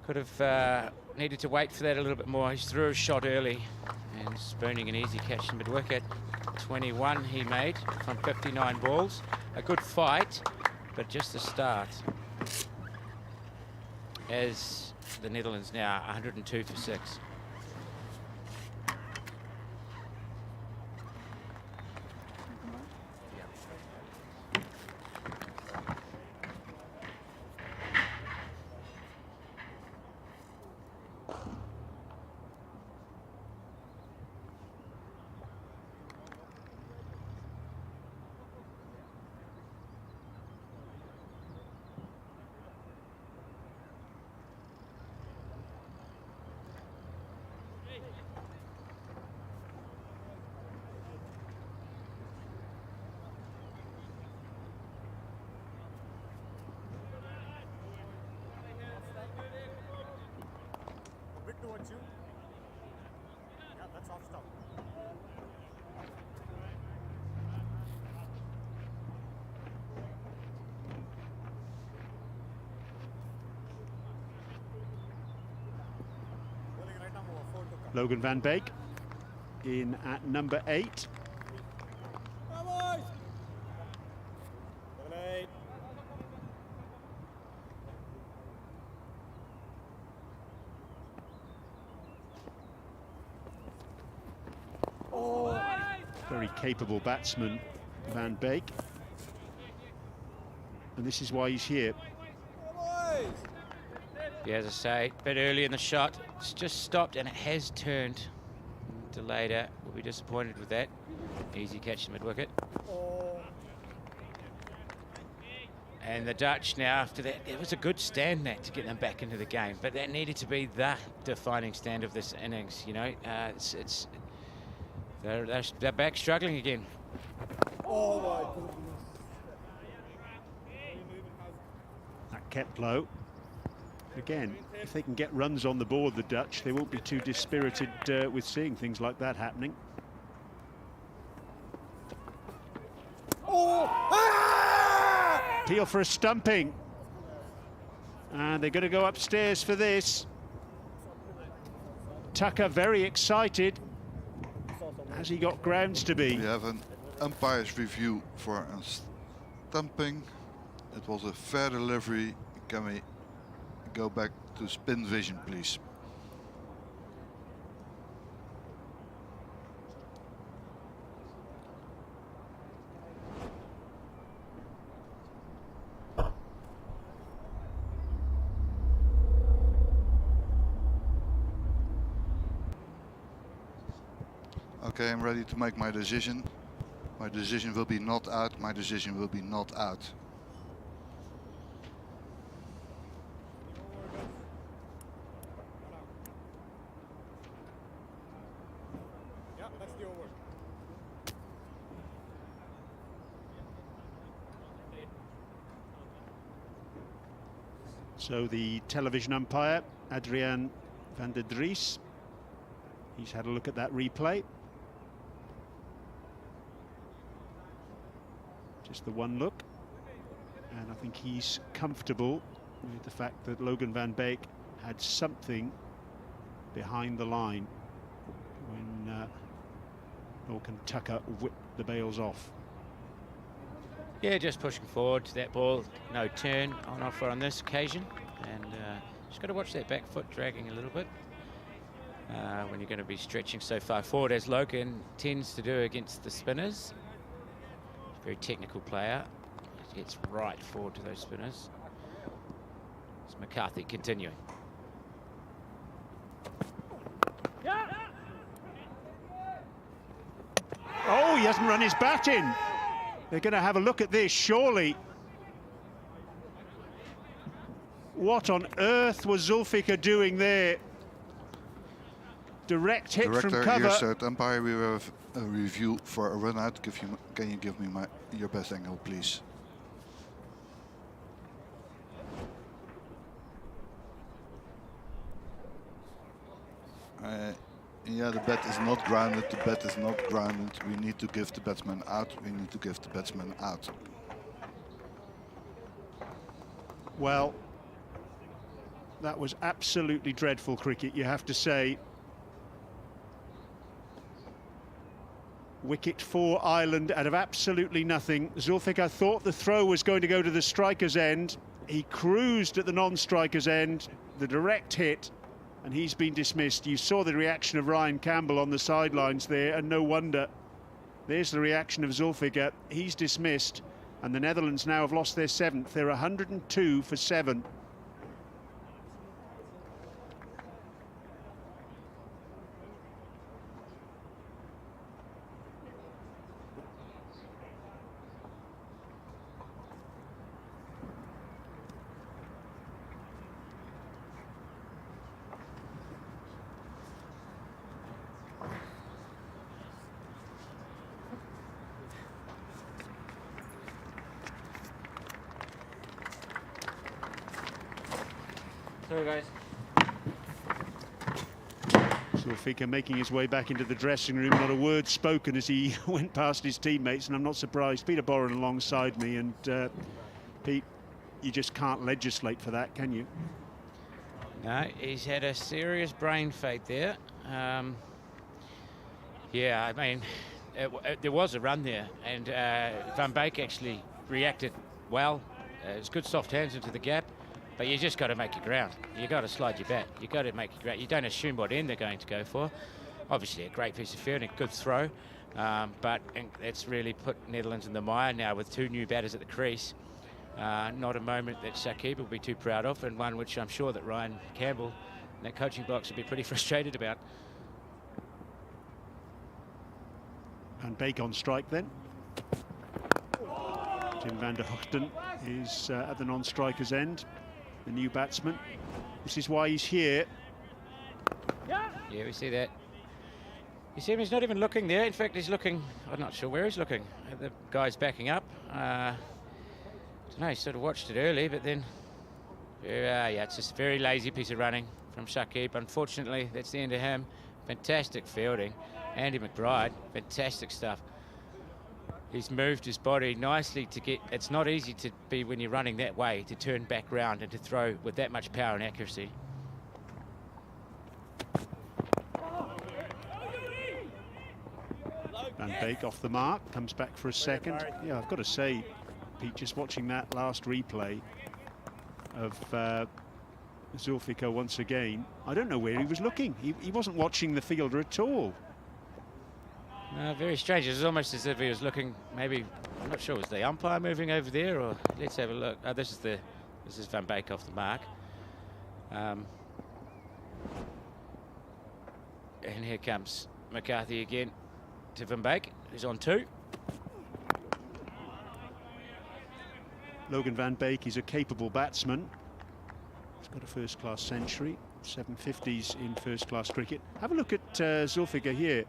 Could have needed to wait for that a little bit more. He threw a shot early and spooning an easy catch in mid-wicket. 21 he made from 59 balls. A good fight, but just the start. As the Netherlands now 102 for 6. A bit towards you. Yeah, that's off stop. Bowling right now, over 4 to come. Logan van Beek in at number 8. Come boys! 7-8. Very capable batsman, Van Beek. And this is why he's here. Yeah, as I say, a bit early in the shot. It's just stopped and it has turned. Delayed it. We'll be disappointed with that. Easy catch in mid-wicket. And the Dutch now, after that, it was a good stand that to get them back into the game. But that needed to be the defining stand of this innings, you know. They're back struggling again. Oh my goodness. That kept low. Again, if they can get runs on the board, the Dutch, they won't be too dispirited with seeing things like that happening. Appeal for a stumping. And they're going to go upstairs for this. Tucker very excited. Has he got grounds to be? We have an umpire's review for a stumping. It was a fair delivery. Can we go back to spin vision, please? Okay, I'm ready to make my decision. My decision will be not out. My decision will be not out. Yeah, that's the over. So the television umpire, Adriaan van der Dries, he's had a look at that replay. Just the one look, and I think he's comfortable with the fact that Logan van Beek had something behind the line when Lorcan Tucker whipped the bails off. Yeah, just pushing forward to that ball. No turn on offer on this occasion, and just got to watch that back foot dragging a little bit when you're going to be stretching so far forward, as Logan tends to do against the spinners. Very technical player. He gets right forward to those spinners. It's McCarthy continuing. Oh, he hasn't run his bat in. They're going to have a look at this, surely. What on earth was Zulfikar doing there? Direct hit Director, from cover. here said umpire, we have a review for a run out. Can you give me your best angle, please? Yeah, the bat is not grounded. The bat is not grounded. We need to give the batsman out. We need to give the batsman out. Well, That was absolutely dreadful cricket, you have to say. Wicket for Ireland out of absolutely nothing. Zulfikar thought the throw was going to go to the striker's end. He cruised at the non-striker's end, the direct hit, and he's been dismissed. You saw the reaction of Ryan Campbell on the sidelines there, and no wonder. There's the reaction of Zulfikar. He's dismissed, and the Netherlands now have lost their 7th. They're 102 for 7. Sorry, guys. Zulfikar making his way back into the dressing room, not a word spoken as he went past his teammates, and I'm not surprised. Peter Boren alongside me, and Pete, you just can't legislate for that, can you? No, he's had a serious brain fade there. Yeah, I mean, there was a run there, and Van Beek actually reacted well. It's good soft hands into the gap. But you just got to make your ground. You got to slide your bat. You got to make your ground. You don't assume what end they're going to go for. Obviously, a great piece of fielding, good throw, but it's really put Netherlands in the mire now with 2 new batters at the crease. Not a moment that Shakib will be too proud of, and one which I'm sure that Ryan Campbell in that coaching box will be pretty frustrated about. And Beek on strike then. Tim van der Hoogten is at the non-striker's end. The new batsman. This is why he's here. Yeah, we see that. You see him, he's not even looking there. In fact, he's looking, I'm not sure where he's looking. The guy's backing up. I don't know, he sort of watched it early, but then, yeah, it's just a very lazy piece of running from Shakib. Unfortunately, that's the end of him. Fantastic fielding. Andy McBride, fantastic stuff. He's moved his body nicely to get. It's not easy to be when you're running that way to turn back round and to throw with that much power and accuracy. Van Beek off the mark, comes back for a second. Yeah, I've got to say, Pete, just watching that last replay of Zulfikar once again, I don't know where he was looking. He wasn't watching the fielder at all. Very strange. It was almost as if he was looking, maybe, I'm not sure, was the umpire moving over there, or let's have a look. Oh, this is Van Beek off the mark. And here comes McCarthy again to Van Beek, who's on 2. Logan Van Beek is a capable batsman. He's got a first-class century, 750s in first-class cricket. Have a look at Zulfikar here.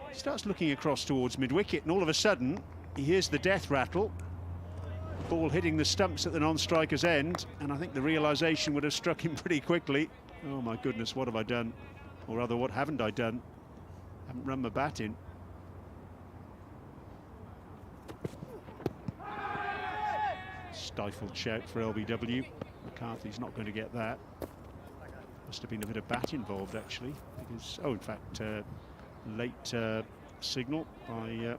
He starts looking across towards mid-wicket, and all of a sudden he hears the death rattle. Ball hitting the stumps at the non-striker's end, and I think the realisation would have struck him pretty quickly. Oh my goodness, what have I done? Or rather, what haven't I done? Haven't run my bat in. Stifled shout for LBW. McCarthy's not going to get that. Must have been a bit of bat involved actually, because, oh, in fact, late signal by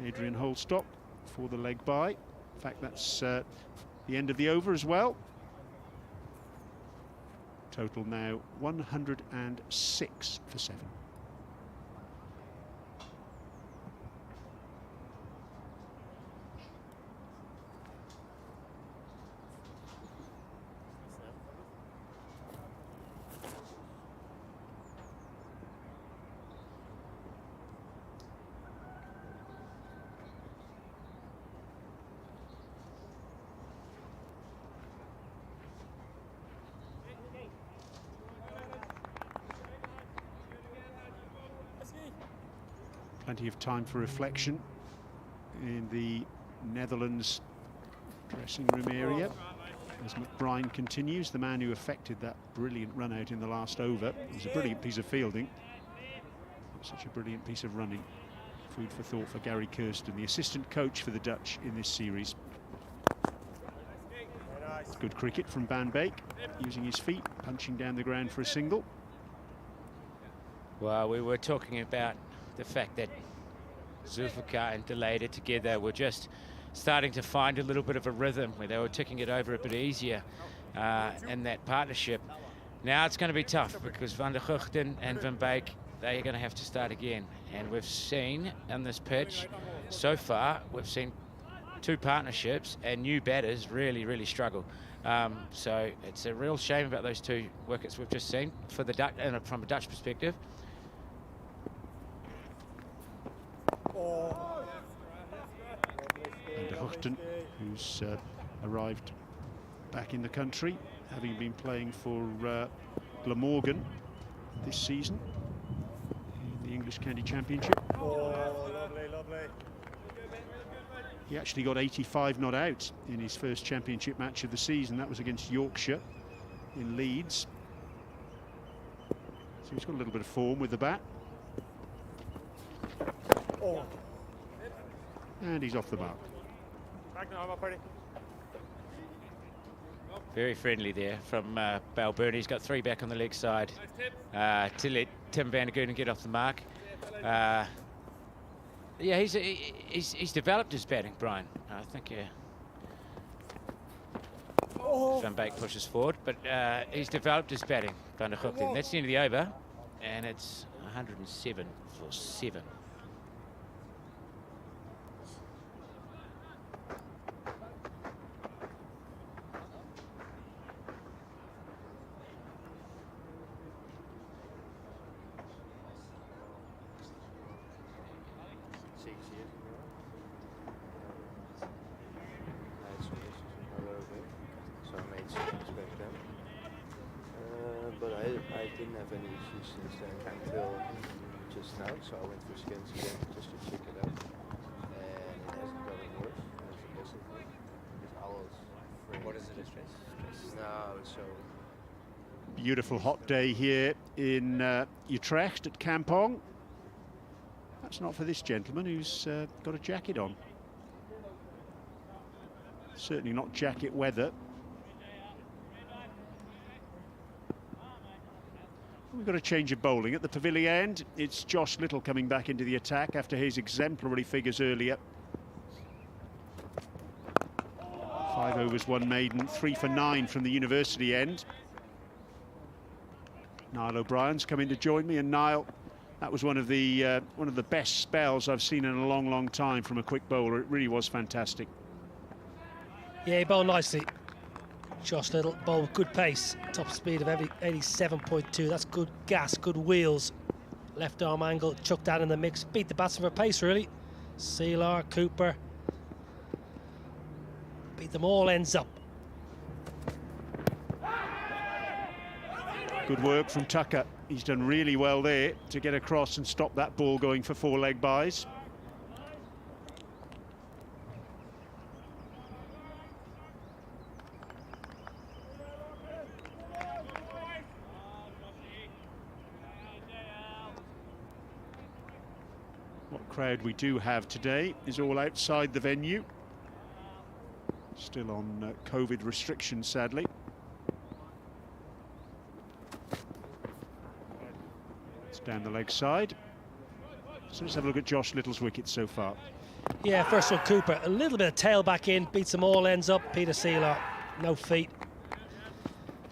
Adrian Holstock for the leg bye. In fact, that's the end of the over as well. Total now 106 for 7. Plenty of time for reflection in the Netherlands dressing room area as McBride continues, the man who effected that brilliant run out in the last over. It was a brilliant piece of fielding, such a brilliant piece of running. Food for thought for Gary Kirsten, the assistant coach for the Dutch in this series. Good cricket from Van Beek, using his feet, punching down the ground for a single. Well, we were talking about the fact that Zulfikar and Deleda together were just starting to find a little bit of a rhythm where they were ticking it over a bit easier in that partnership. Now it's going to be tough because Van der Guchten and Van Beek, they are going to have to start again. And we've seen on this pitch so far, we've seen two partnerships and new batters really struggle. So it's a real shame about those two wickets we've just seen for the Dutch, and from a Dutch perspective. Van der Guchten, who's arrived back in the country, having been playing for Glamorgan this season in the English County Championship. Lovely. He actually got 85 not out in his first championship match of the season. That was against Yorkshire in Leeds. So he's got a little bit of form with the bat. And he's off the mark. Back now, party. Very friendly there from Balbirnie. He's got three back on the leg side to let Tim van der Guchten get off the mark. Yeah, he's developed his batting, Brian. I think Van Beek pushes forward, but he's developed his batting, Van der Guchten. That's the end of the over, and it's 107 for 7. But I didn't have any issues since then until just now, so I went for scans again just to check it out, and it hasn't gotten worse. That's the best thing. It's always what is it? Stress? No, so Beautiful hot day here in Utrecht at Kampong. That's not for this gentleman who's got a jacket on. Certainly not jacket weather. We've got a change of bowling at the pavilion end. It's Josh Little coming back into the attack after his exemplary figures earlier. 5 overs, 1 maiden, 3 for 9 from the university end. Niall O'Brien's coming to join me, and Niall, that was one of the best spells I've seen in a long time from a quick bowler. It really was fantastic. Yeah, he bowled nicely. Josh Little bowled with good pace, top speed of 87.2. That's good gas, good wheels. Left arm angle, chucked that in the mix. Beat the batsman for pace, really. Seelar, Cooper. Beat them all ends up. Good work from Tucker. He's done really well there to get across and stop that ball going for 4 leg byes. What crowd we do have today is all outside the venue. Still on COVID restrictions, sadly. It's down the leg side. So let's have a look at Josh Little's wicket so far. Yeah, first one, Cooper. A little bit of tail back in, beats them all ends up. Peter Seelar, no feet.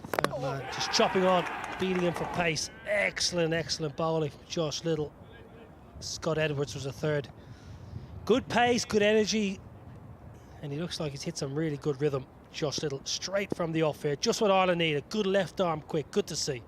Third man, just chopping on, beating him for pace. Excellent bowling from Josh Little. Scott Edwards was a third. Good pace, good energy, and he looks like he's hit some really good rhythm. Josh Little, straight from the off here, just what Ireland needed. Good left arm quick, good to see.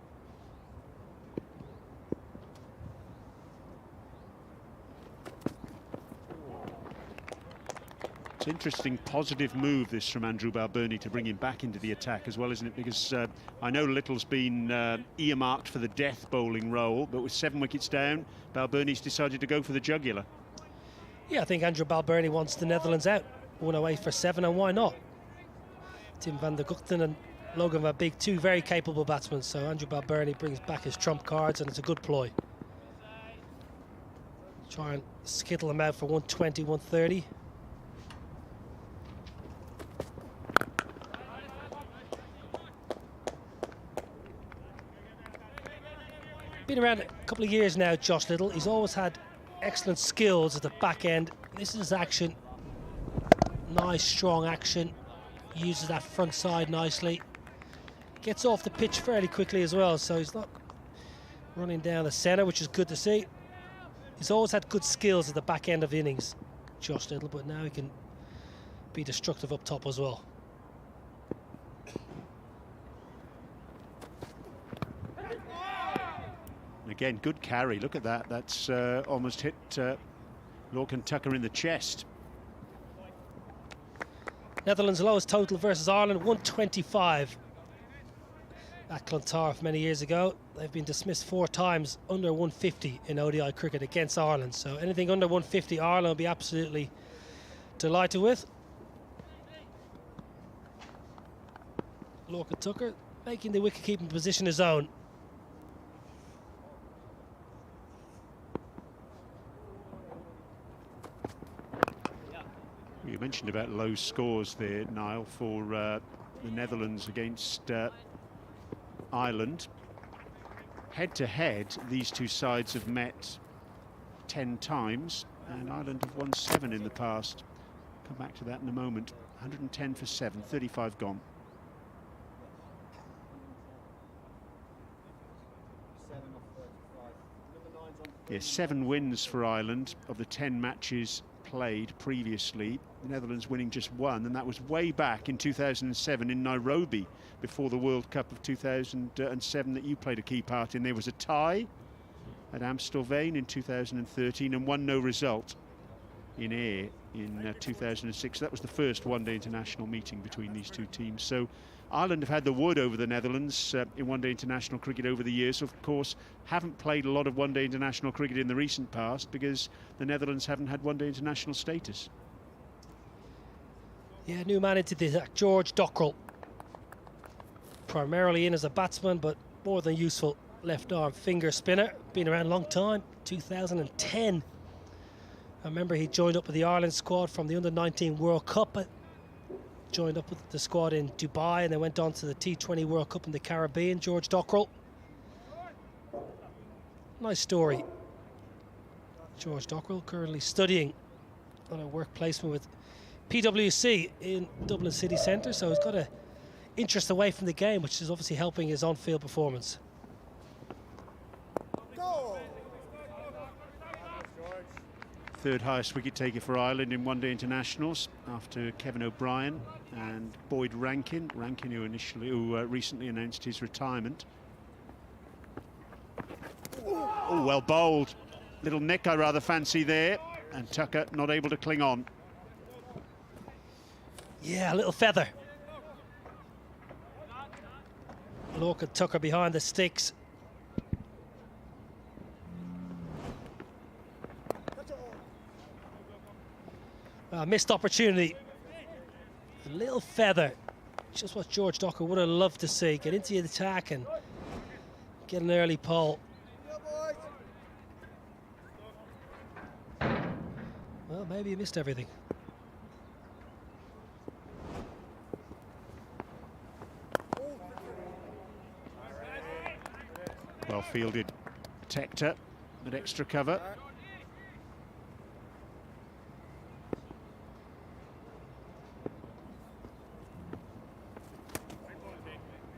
It's an interesting, positive move this from Andrew Balbirnie to bring him back into the attack as well, isn't it? Because I know Little's been earmarked for the death bowling role, but with 7 wickets down, Balbirnie's decided to go for the jugular. Yeah, I think Andrew Balbirnie wants the Netherlands out. 1 away for 7, and why not? Tim van der Guchten and Logan van Beek, 2 very capable batsmen, so Andrew Balbirnie brings back his trump cards, and it's a good ploy. Try and skittle him out for 120, 130. Been around a couple of years now, Josh Little. He's always had excellent skills at the back end. This is his action. Nice, strong action. Uses that front side nicely. Gets off the pitch fairly quickly as well, so he's not running down the centre, which is good to see. He's always had good skills at the back end of innings, Josh Little, but now he can be destructive up top as well. Again, good carry. Look at that. That's almost hit Lorcan Tucker in the chest. Netherlands' lowest total versus Ireland, 125. At Clontarf many years ago. They've been dismissed 4 times under 150 in ODI cricket against Ireland. So anything under 150, Ireland will be absolutely delighted with. Lorcan Tucker making the wicket-keeping position his own. You mentioned about low scores there, Niall, for the Netherlands against Ireland. Head-to-head, these two sides have met 10 times, and Ireland have won 7 in the past. Come back to that in a moment. 110 for 7, 35 gone. Yeah, 7 wins for Ireland of the 10 matches played previously. The Netherlands winning just 1, and that was way back in 2007 in Nairobi, before the World Cup of 2007 that you played a key part in. There was a tie at Amstelveen in 2013 and 1-0 result in Ayr in 2006. That was the first one-day international meeting between these two teams. So Ireland have had the wood over the Netherlands in one-day international cricket over the years. Of course, haven't played a lot of one-day international cricket in the recent past because the Netherlands haven't had one-day international status. Yeah, new man into the George Dockrell. Primarily in as a batsman, but more than useful left-arm finger spinner. Been around a long time, 2010. I remember he joined up with the Ireland squad from the Under-19 World Cup. Joined up with the squad in Dubai and then went on to the T20 World Cup in the Caribbean, George Dockrell. Nice story. George Dockrell currently studying on a work placement with PwC in Dublin City Centre, so he's got an interest away from the game, which is obviously helping his on-field performance. Third highest wicket taker for Ireland in one-day internationals after Kevin O'Brien and Boyd Rankin. Rankin, who recently announced his retirement. Oh, well bowled. Little nick I rather fancy there, and Tucker not able to cling on. Yeah, a little feather. Lorcan Tucker behind the sticks. Missed opportunity. A little feather. Just what George Dockrell would have loved to see. Get into the attack and get an early pole. Well, maybe he missed everything. Well fielded Tector at extra cover.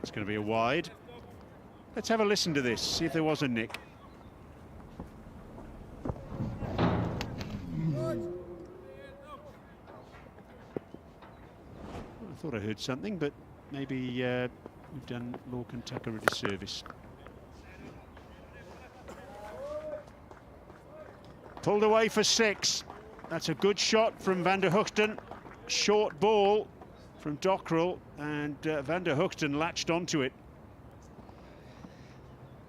It's going to be a wide. Let's have a listen to this, see if there was a nick. I thought I heard something, but maybe we've done Lorcan Tucker a disservice. Pulled away for 6. That's a good shot from Van der Hoogten. Short ball from Dockrell, and Van der Hoogten latched onto it.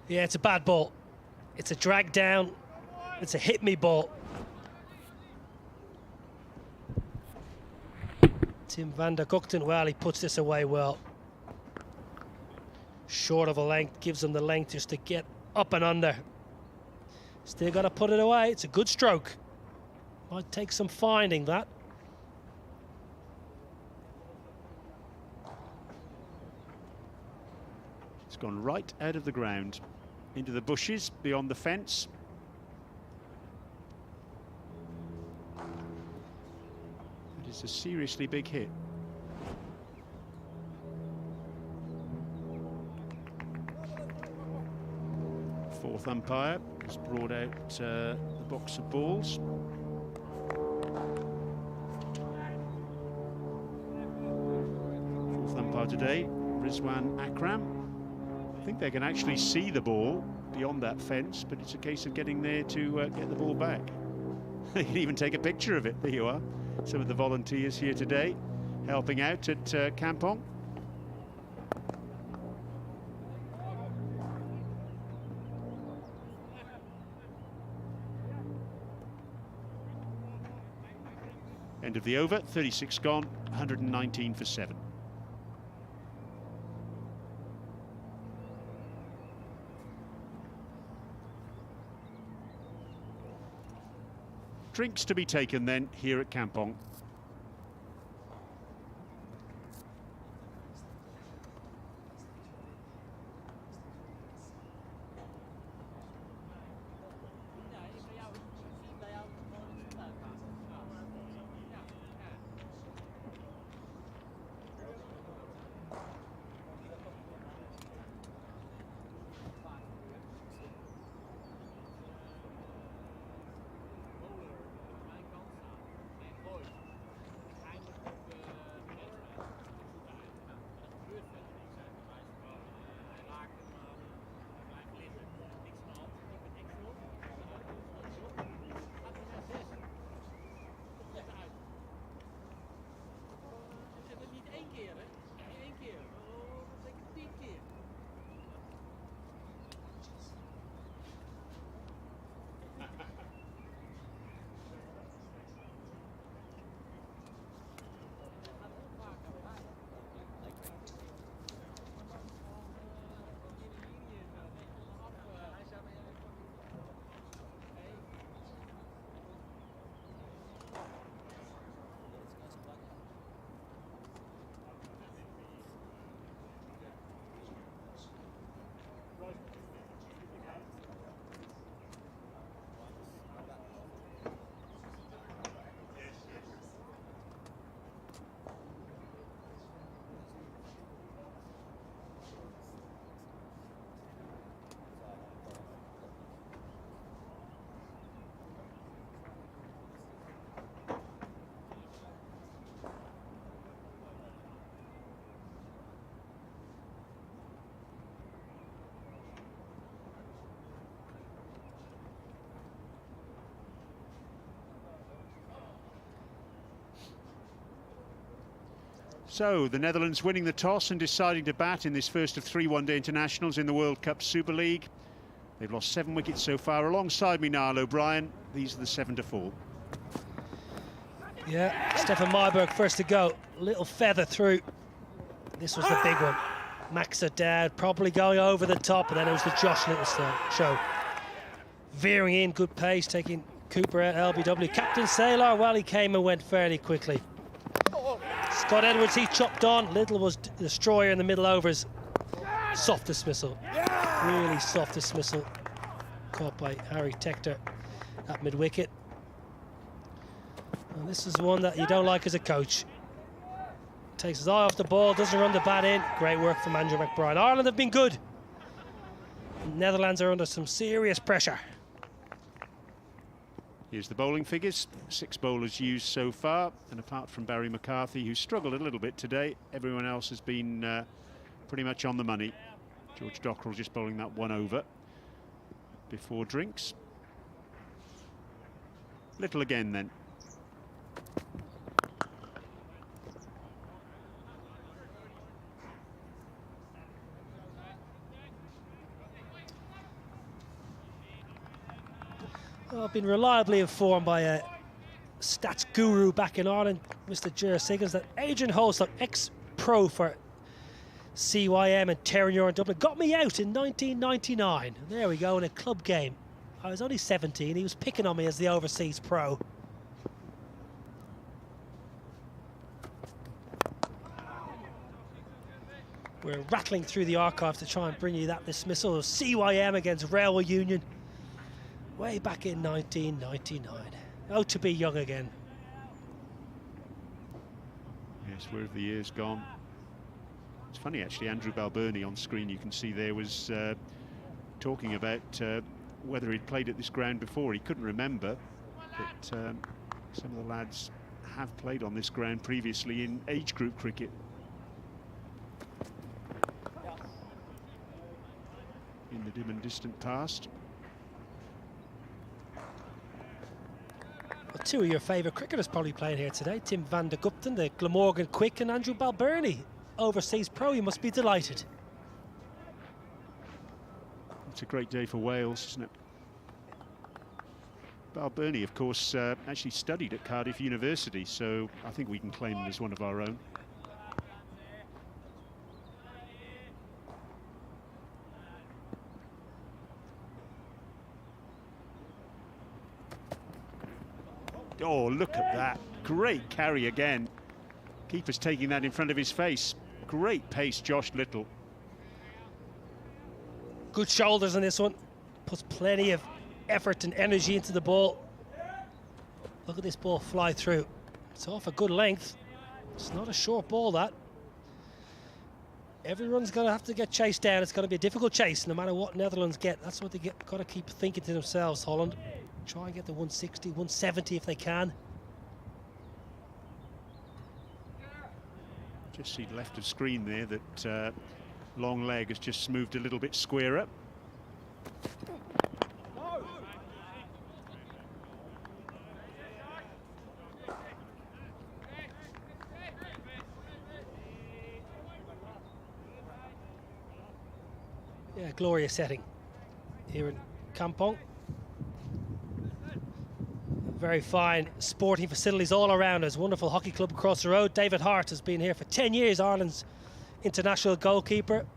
Yeah, it's a bad ball. It's a drag down. It's a hit me ball. Tim Van der Hoogten, well, he puts this away well. Short of a length, gives him the length just to get up and under. Still got to put it away. It's a good stroke. Might take some finding, that. It's gone right out of the ground. into the bushes beyond the fence. It is a seriously big hit. Fourth umpire has brought out the box of balls. Fourth umpire today, Rizwan Akram. I think they can actually see the ball beyond that fence, but it's a case of getting there to get the ball back. They can even take a picture of it. There you are. Some of the volunteers here today helping out at Kampong. End of the over, 36 gone, 119 for 7. Drinks to be taken then here at Kampong. So, the Netherlands winning the toss and deciding to bat in this first of 3 one-day internationals in the World Cup Super League. They've lost 7 wickets so far. Alongside me, Niall O'Brien, these are the 7 to fall. Yeah, Stefan Myberg first to go. Little feather through. This was the big one. Max Haddad probably going over the top, and then it was the Josh Little show. Veering in, good pace, taking Cooper out, LBW. Captain Saylor, well, he came and went fairly quickly. Scott Edwards, he chopped on. Little was destroyer in the middle overs. Soft dismissal. Really soft dismissal. Caught by Harry Tector at mid-wicket. And this is one that you don't like as a coach. Takes his eye off the ball, doesn't run the bat in. Great work from Andrew McBride. Ireland have been good. The Netherlands are under some serious pressure. Here's the bowling figures. 6 bowlers used so far, and apart from Barry McCarthy, who struggled a little bit today, everyone else has been pretty much on the money. George Dockrell just bowling that one over before drinks. Little again then. Well, I've been reliably informed by a stats guru back in Ireland, Mr. Ger Siggins, that Adrian Holstock, ex-pro for CYM and Terranure in Dublin, got me out in 1999. There we go, in a club game. I was only 17, he was picking on me as the overseas pro. We're rattling through the archives to try and bring you that dismissal of CYM against Railway Union way back in 1999. Oh, to be young again. Yes, where have the years gone? It's funny, actually, Andrew Balbirnie on screen, you can see there, was talking about whether he'd played at this ground before. He couldn't remember, but some of the lads have played on this ground previously in age group cricket. In the dim and distant past. Well, two of your favourite cricketers probably playing here today. Tim van der Gupten, the Glamorgan Quick, and Andrew Balbirnie, overseas pro. You must be delighted. It's a great day for Wales, isn't it? Balbirnie, of course, actually studied at Cardiff University, so I think we can claim him as one of our own. Oh, look at that. Great carry again. Keeper's taking that in front of his face. Great pace, Josh Little. Good shoulders on this one. Puts plenty of effort and energy into the ball. Look at this ball fly through. It's off a good length. It's not a short ball, that. Everyone's going to have to get chased down. It's going to be a difficult chase, no matter what Netherlands get. That's what they got to keep thinking to themselves, Holland. Try and get the 160, 170 if they can. Just see left of screen there that long leg has just moved a little bit squarer. Yeah, glorious setting here in Kampong. Very fine sporting facilities all around us. Wonderful hockey club across the road. David Hart has been here for 10 years, Ireland's international goalkeeper.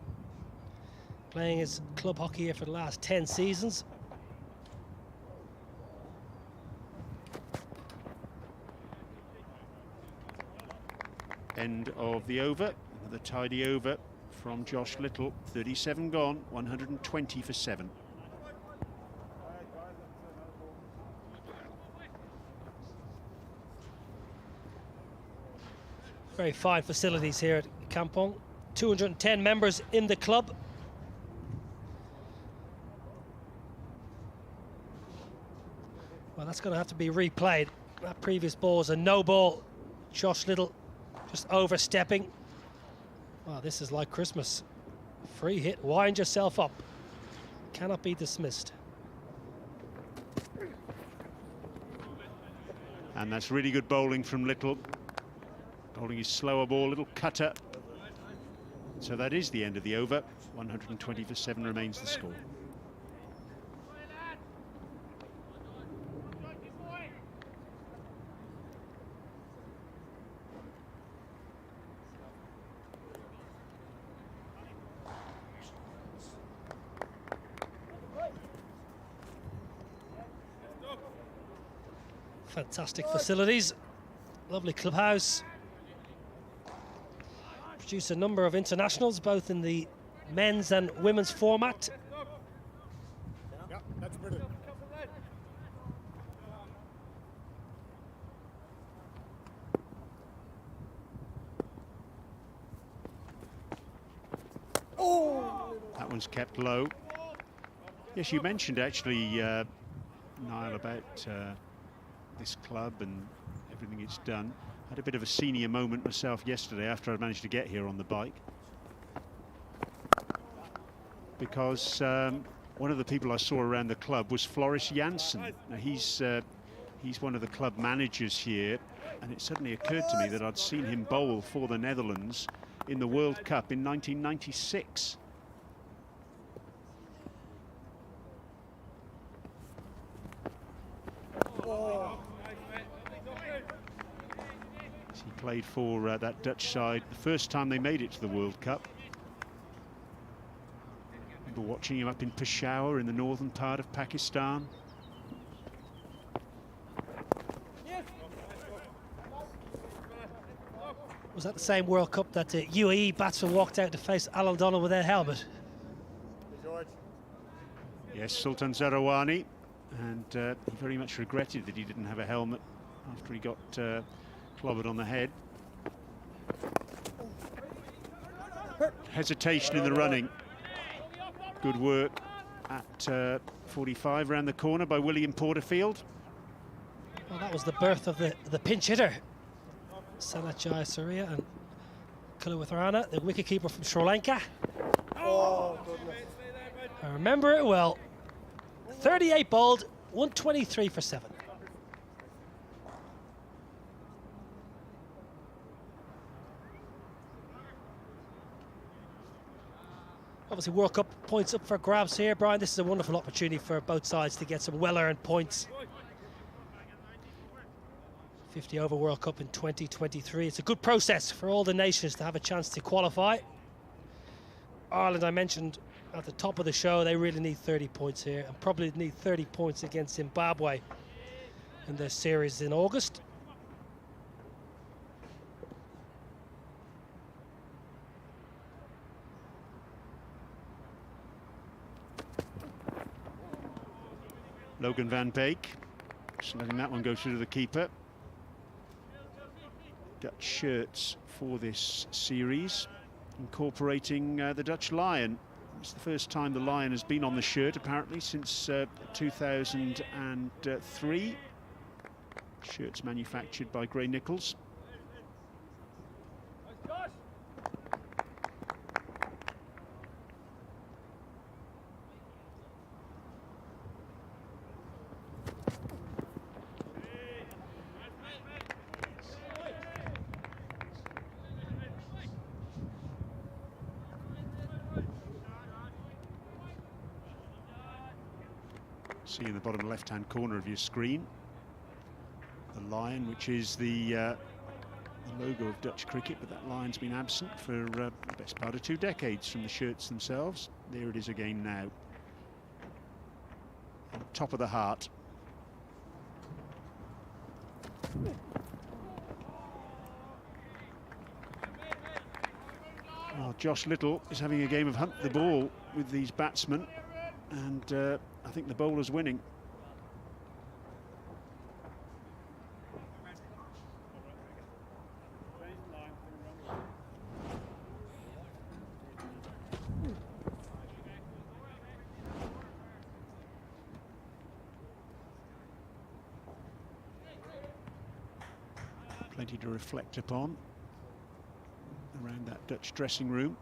Playing his club hockey here for the last 10 seasons. End of the over. Another tidy over from Josh Little. 37 gone, 120 for 7. Very fine facilities here at Kampong. 210 members in the club. Well, that's going to have to be replayed. That previous ball was a no ball. Josh Little just overstepping. Well, this is like Christmas. Free hit, wind yourself up. Cannot be dismissed. And that's really good bowling from Little. Bowling his slower ball, little cutter. So that is the end of the over. 120 for 7 remains the score. Fantastic facilities. Lovely clubhouse. Produced a number of internationals, both in the men's and women's format. Yeah, that's better. That one's kept low. Yes, you mentioned actually, Niall, about this club and everything it's done. Had a bit of a senior moment myself yesterday after I managed to get here on the bike. Because one of the people I saw around the club was Floris Janssen. Now he's one of the club managers here, and it suddenly occurred to me that I'd seen him bowl for the Netherlands in the World Cup in 1996. He played for that Dutch side the first time they made it to the World Cup. I remember watching him up in Peshawar in the northern part of Pakistan. Was Was that the same World Cup that the UAE batsman walked out to face Alan Donald with that helmet? George. Yes, Sultan Zarawani, and he very much regretted that he didn't have a helmet after he got clobbered on the head. Hesitation in the running. Good work at 45 round the corner by William Porterfield. Well, that was the birth of the pinch hitter. Sanat Jayasuriya and Kulawitharana, the wicketkeeper from Sri Lanka. Oh, goodness. I remember it well. 38 bowled, 123 for 7. Obviously, World Cup points up for grabs here, Brian. This is a wonderful opportunity for both sides to get some well-earned points. 50 over World Cup in 2023. It's a good process for all the nations to have a chance to qualify. Ireland, I mentioned at the top of the show, they really need 30 points here, and probably need 30 points against Zimbabwe in their series in August. Logan van Beek, just letting that one go through to the keeper. Dutch shirts for this series, incorporating the Dutch lion. It's the first time the lion has been on the shirt, apparently, since 2003. Shirts manufactured by Gray Nichols. See in the bottom left-hand corner of your screen, the lion, which is the logo of Dutch cricket, but that lion's been absent for the best part of 2 decades from the shirts themselves. There it is again now. On top of the heart. Well, Josh Little is having a game of hunt the ball with these batsmen, and I think the bowler's winning. Plenty to reflect upon around that Dutch dressing room.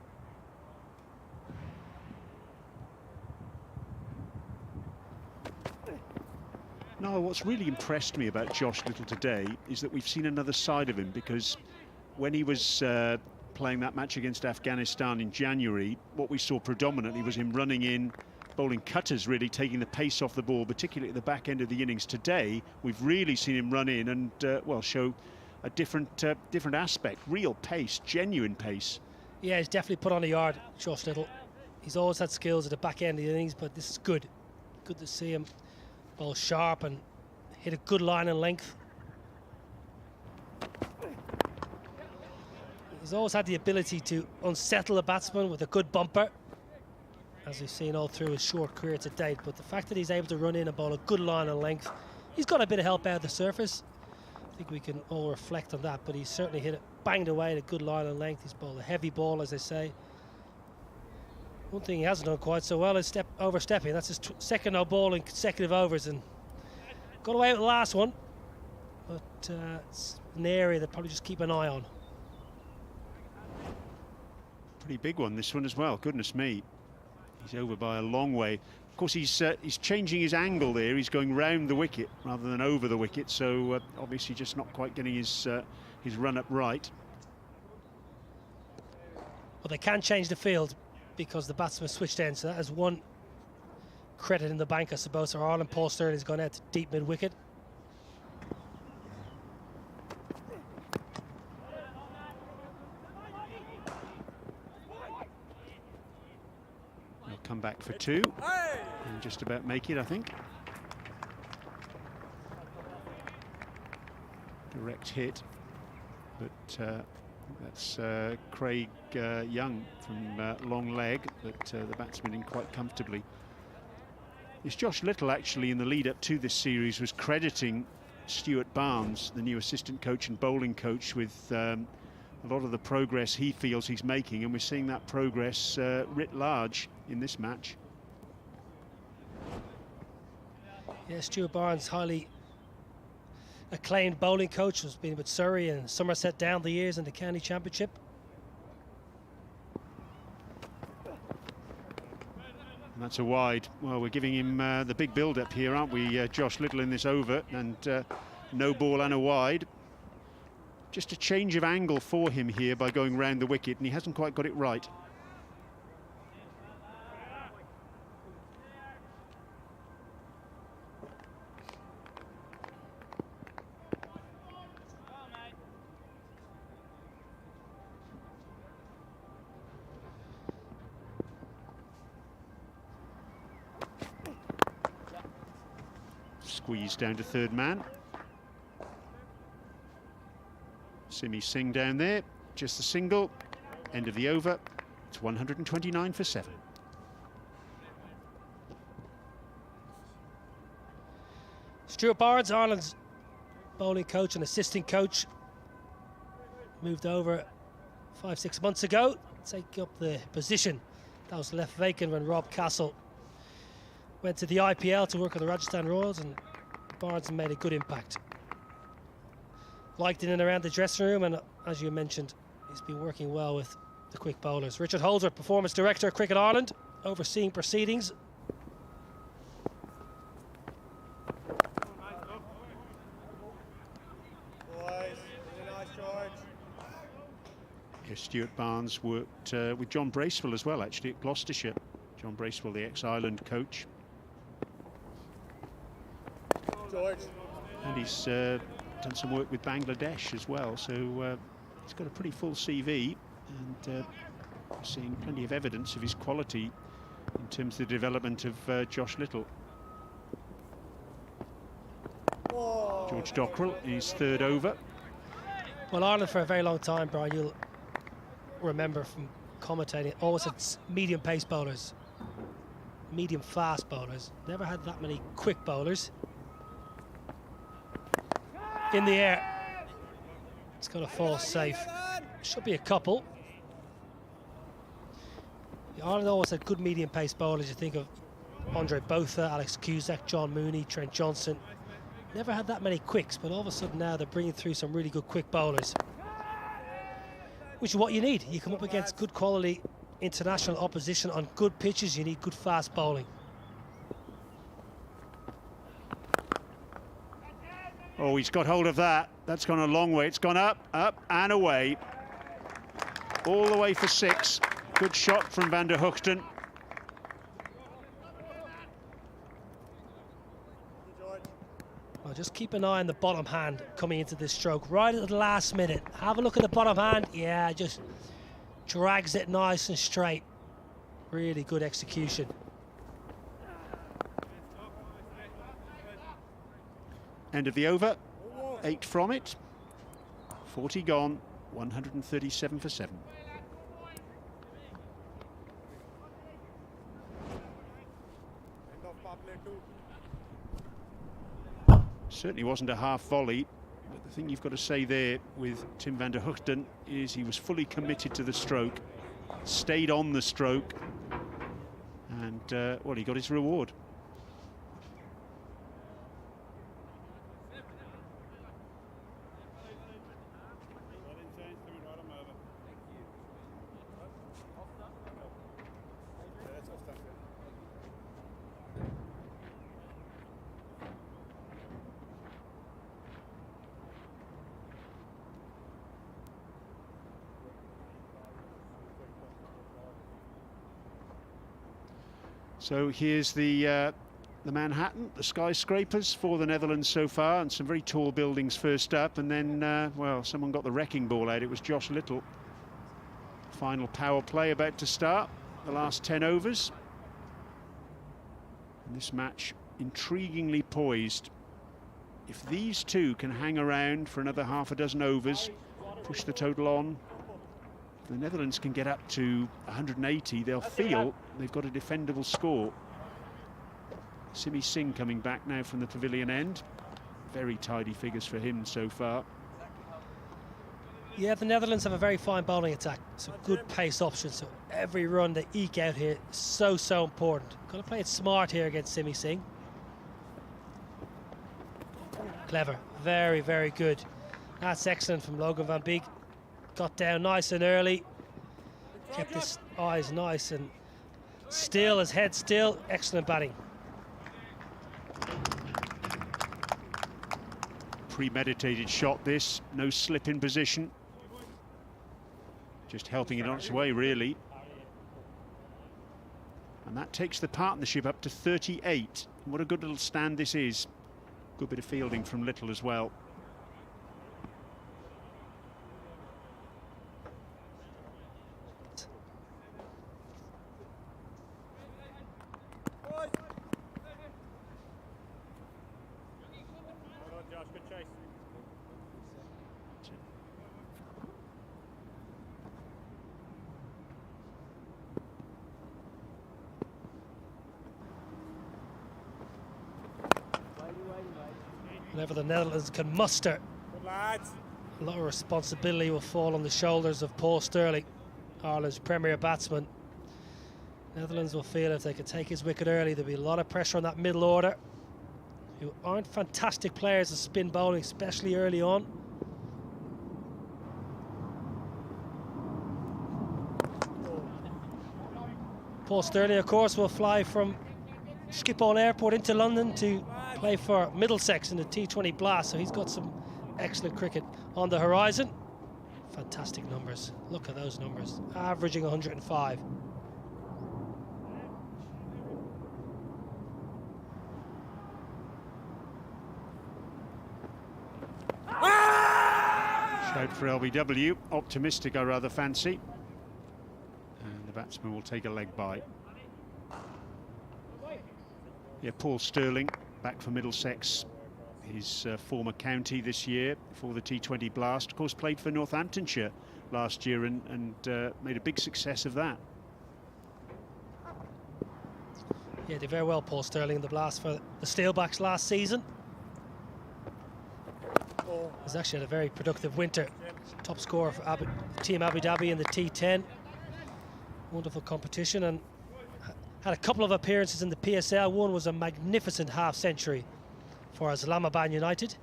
No, what's really impressed me about Josh Little today is that we've seen another side of him, because when he was playing that match against Afghanistan in January, what we saw predominantly was him running in, bowling cutters, really taking the pace off the ball, particularly at the back end of the innings. Today, we've really seen him run in and, well, show a different aspect, real pace, genuine pace. Yeah, he's definitely put on a yard, Josh Little. He's always had skills at the back end of the innings, but this is good. Good to see him bowl sharp and hit a good line and length. He's always had the ability to unsettle a batsman with a good bumper, as we've seen all through his short career to date. But the fact that he's able to run in and bowl a good line and length, he's got a bit of help out of the surface. I think we can all reflect on that, but he's certainly hit it, banged away at a good line and length. He's bowled a heavy ball, as they say. One thing he hasn't done quite so well is overstepping. That's his second no ball in consecutive overs, and got away with the last one. But it's an area that probably just keep an eye on. Pretty big one, this one as well. Goodness me, he's over by a long way. Of course, he's changing his angle there. He's going round the wicket rather than over the wicket, so obviously just not quite getting his run up right. Well, they can change the field because the batsman switched ends, so that is one credit in the bank, I suppose, for Ireland. Paul Stirling's gone out to deep mid-wicket. He'll come back for 2 and just about make it, I think. Direct hit, but That's Craig Young from long leg, but the batsman in quite comfortably. It's Josh Little actually in the lead up to this series was crediting Stuart Barnes, the new assistant coach and bowling coach, with a lot of the progress he feels he's making, and we're seeing that progress writ large in this match. Yeah, Stuart Barnes, highly acclaimed bowling coach, has been with Surrey and Somerset down the years in the county championship. And that's a wide. Well, we're giving him the big build-up here, aren't we, Josh Little, in this over, and no ball and a wide. Just a change of angle for him here by going round the wicket, and he hasn't quite got it right. Squeeze down to third man. Simi Singh down there, just the single. End of the over. It's 129 for 7. Stuart Barnes, Ireland's bowling coach and assistant coach, moved over 5-6 months ago to take up the position that was left vacant when Rob Castle went to the IPL to work with the Rajasthan Royals, and Barnes made a good impact. Liked in and around the dressing room, and as you mentioned, he's been working well with the quick bowlers. Richard Holder, Performance Director, Cricket Ireland, overseeing proceedings. Yes, Stuart Barnes worked with John Bracewell as well, actually, at Gloucestershire. John Bracewell, the ex-Ireland coach. George. And he's done some work with Bangladesh as well, so he's got a pretty full CV, and we're seeing plenty of evidence of his quality in terms of the development of Josh Little. George Dockrell in his third over. Well, Ireland for a very long time, Brian, you'll remember from commentating, always had medium pace bowlers, medium fast bowlers. Never had that many quick bowlers. In the air, it's got to fall safe. Should be a couple. Ireland always had good medium pace bowlers. You think of Andre Botha, Alex Cusack, John Mooney, Trent Johnson. Never had that many quicks, but all of a sudden now they're bringing through some really good quick bowlers, which is what you need. You come up against good quality international opposition on good pitches, you need good fast bowling. Oh, he's got hold of that. That's gone a long way. It's gone up, up and away. All the way for 6. Good shot from Van der Hoogten. Well, just keep an eye on the bottom hand coming into this stroke right at the last minute. Have a look at the bottom hand. Yeah, just drags it nice and straight. Really good execution. End of the over. 8 from it. 40 gone. 137 for 7. Certainly wasn't a half volley, but the thing you've got to say there with Tim van der Hoogten is he was fully committed to the stroke, stayed on the stroke, and well, he got his reward. So here's the Manhattan, the skyscrapers for the Netherlands so far, and some very tall buildings first up, and then, well, someone got the wrecking ball out. It was Josh Little. Final power play about to start, the last 10 overs. And this match intriguingly poised. If these two can hang around for another half a dozen overs, push the total on If the Netherlands can get up to 180, they'll feel they've got a defendable score. Simi Singh coming back now from the pavilion end. Very tidy figures for him so far. Yeah, the Netherlands have a very fine bowling attack. So good pace options. So every run they eke out here is so important. Got to play it smart here against Simi Singh. Clever. Very good. That's excellent from Logan van Beek. Got down nice and early. Kept his eyes nice and still, his head still. Excellent batting. Premeditated shot this, no slip in position. Just helping it on its way, really. And that takes the partnership up to 38. What a good little stand this is. Good bit of fielding from Little as well. Whenever the Netherlands can muster, a lot of responsibility will fall on the shoulders of Paul Stirling, Ireland's premier batsman. Netherlands will feel if they can take his wicket early, there'll be a lot of pressure on that middle order, who aren't fantastic players of spin bowling, especially early on. Paul Stirling, of course, will fly from Schiphol Airport into London to play for Middlesex in the T20 Blast, so he's got some excellent cricket on the horizon. Fantastic numbers. Look at those numbers, averaging 105. Shout for LBW, optimistic I rather fancy. And the batsman will take a leg bye. Yeah, Paul Stirling back for Middlesex, his former county this year for the T20 Blast. Of course, played for Northamptonshire last year and made a big success of that. Yeah, did very well, Paul Stirling, in the Blast for the Steelbacks last season. He's actually had a very productive winter. Top scorer for Team Abu Dhabi in the T10. Wonderful competition, and had a couple of appearances in the PSL. One was a magnificent half-century for Islamabad United.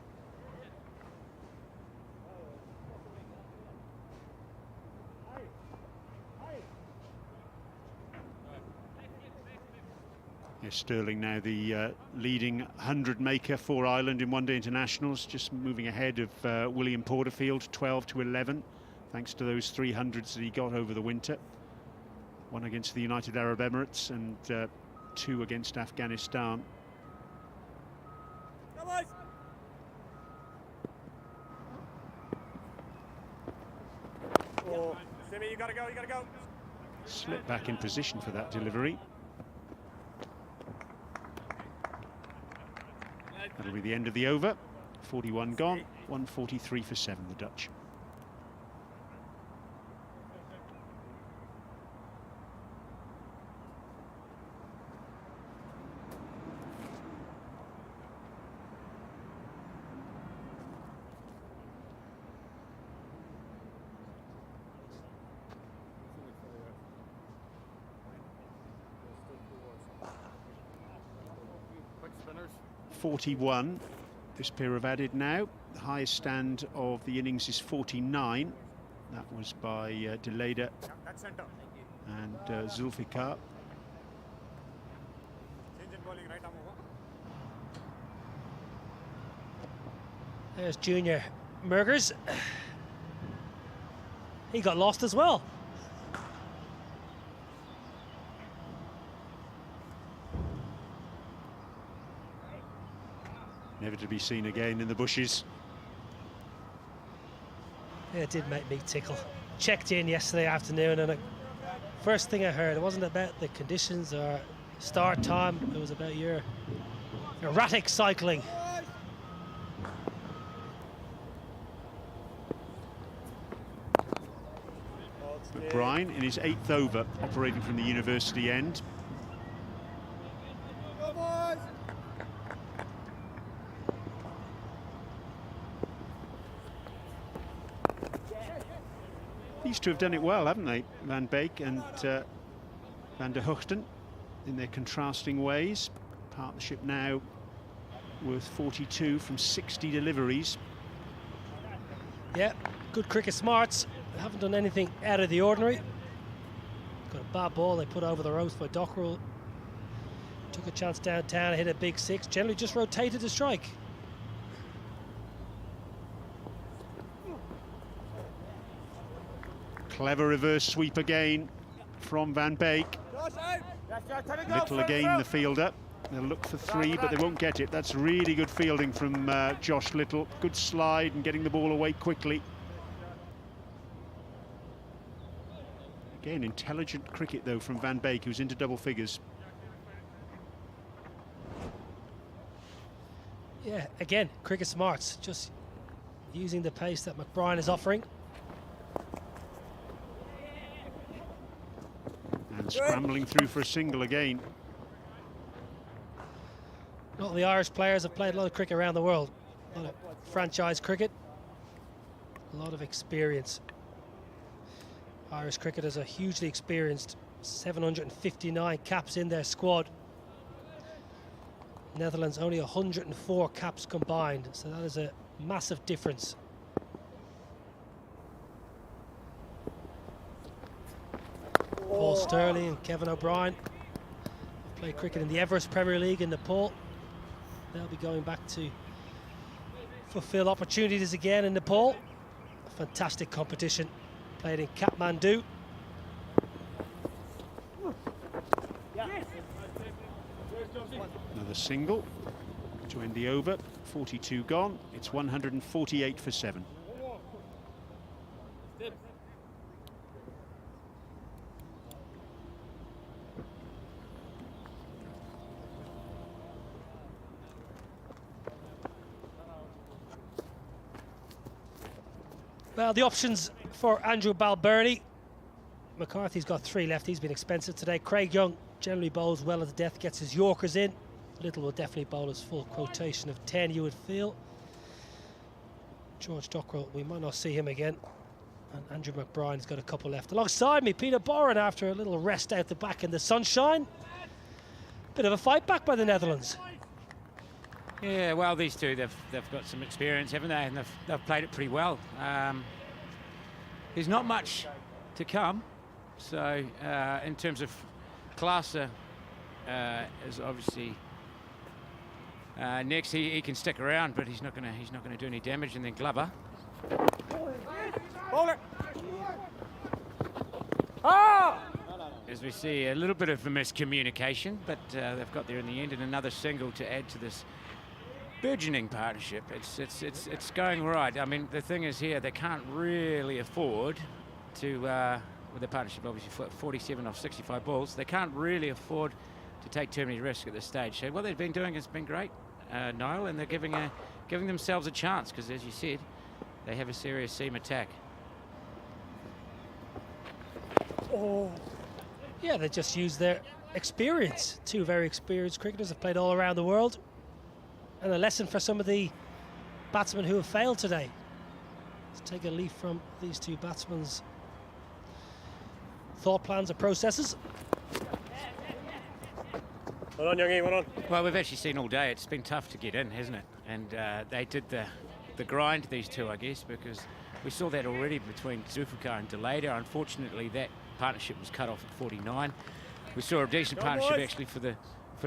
Yes, Stirling now the leading 100 maker for Ireland in one-day internationals, just moving ahead of William Porterfield, 12 to 11, thanks to those 300s that he got over the winter. One against the United Arab Emirates and 2 against Afghanistan. Oh, Simi, you gotta go, you gotta go. Slip back in position for that delivery. That'll be the end of the over. 41 gone, 143 for 7, the Dutch. Quick spinners. 41, this pair have added now. The highest stand of the innings is 49. That was by Deleda Yeah, that's center. and Zulfikar. Change in bowling, right arm over. There's Junior Mergers. He got lost as well. Never to be seen again in the bushes. Yeah, it did make me tickle. Checked in yesterday afternoon, and first thing I heard, it wasn't about the conditions or start time, it was about your erratic cycling. McBride in his 8th over, operating from the university end. Go, boys! These two have done it well, haven't they? Van Beek and Van der Hoogten, in their contrasting ways. Partnership now worth 42 from 60 deliveries. Yeah, good cricket smarts. They haven't done anything out of the ordinary. Got a bad ball they put over the ropes by Dockrell. Took a chance downtown, hit a big 6. Generally just rotated the strike. Clever reverse sweep again from Van Beek. Little again, the fielder. They'll look for 3, but they won't get it. That's really good fielding from Josh Little. Good slide and getting the ball away quickly. Again, intelligent cricket, though, from Van Beek, who's into double figures. Yeah, again, cricket smarts. Just using the pace that McBride is offering. And scrambling through for a single again. A lot of the Irish players have played a lot of cricket around the world. A lot of franchise cricket. A lot of experience. Irish cricketers are hugely experienced. 759 caps in their squad. Netherlands only 104 caps combined, so that is a massive difference. Paul Sterling and Kevin O'Brien play cricket in the Everest Premier League in Nepal. They'll be going back to fulfill opportunities again in Nepal. A fantastic competition played in Kathmandu. Another single to end the over. 42 gone. It's 148 for 7. Well, the options for Andrew Balbirnie. McCarthy's got 3 left. He's been expensive today. Craig Young generally bowls well at the death, gets his Yorkers in. Little will definitely bowl his full quotation of 10, you would feel. George Dockrell, we might not see him again. And Andrew McBride's got a couple left. Alongside me, Peter Boren, after a little rest out the back in the sunshine. Bit of a fight back by the Netherlands. Yeah, well, these two, they've got some experience, haven't they? And they've played it pretty well. There's not much to come. So in terms of Klaassen is obviously next. He can stick around, but he's not going to do any damage. And then Glover. Bowler! Ah! As we see, a little bit of a miscommunication, but they've got there in the end, and another single to add to this burgeoning partnership. It's going right. I mean, the thing is here, they can't really afford to, with the partnership obviously 47 off 65 balls, they can't really afford to take too many risks at this stage. So what they've been doing has been great, Niall, and they're giving themselves a chance, because as you said, they have a serious seam attack. Oh. Yeah, they just use their experience. 2 very experienced cricketers have played all around the world. And a lesson for some of the batsmen who have failed today. Let's take a leaf from these 2 batsmen's thought plans and processes. Well on, Youngie, well on. Well, we've actually seen all day, it's been tough to get in, hasn't it? And they did the grind, these 2, I guess, because we saw that already between Zulfikar and Deleda. Unfortunately, that partnership was cut off at 49. We saw a decent partnership actually for the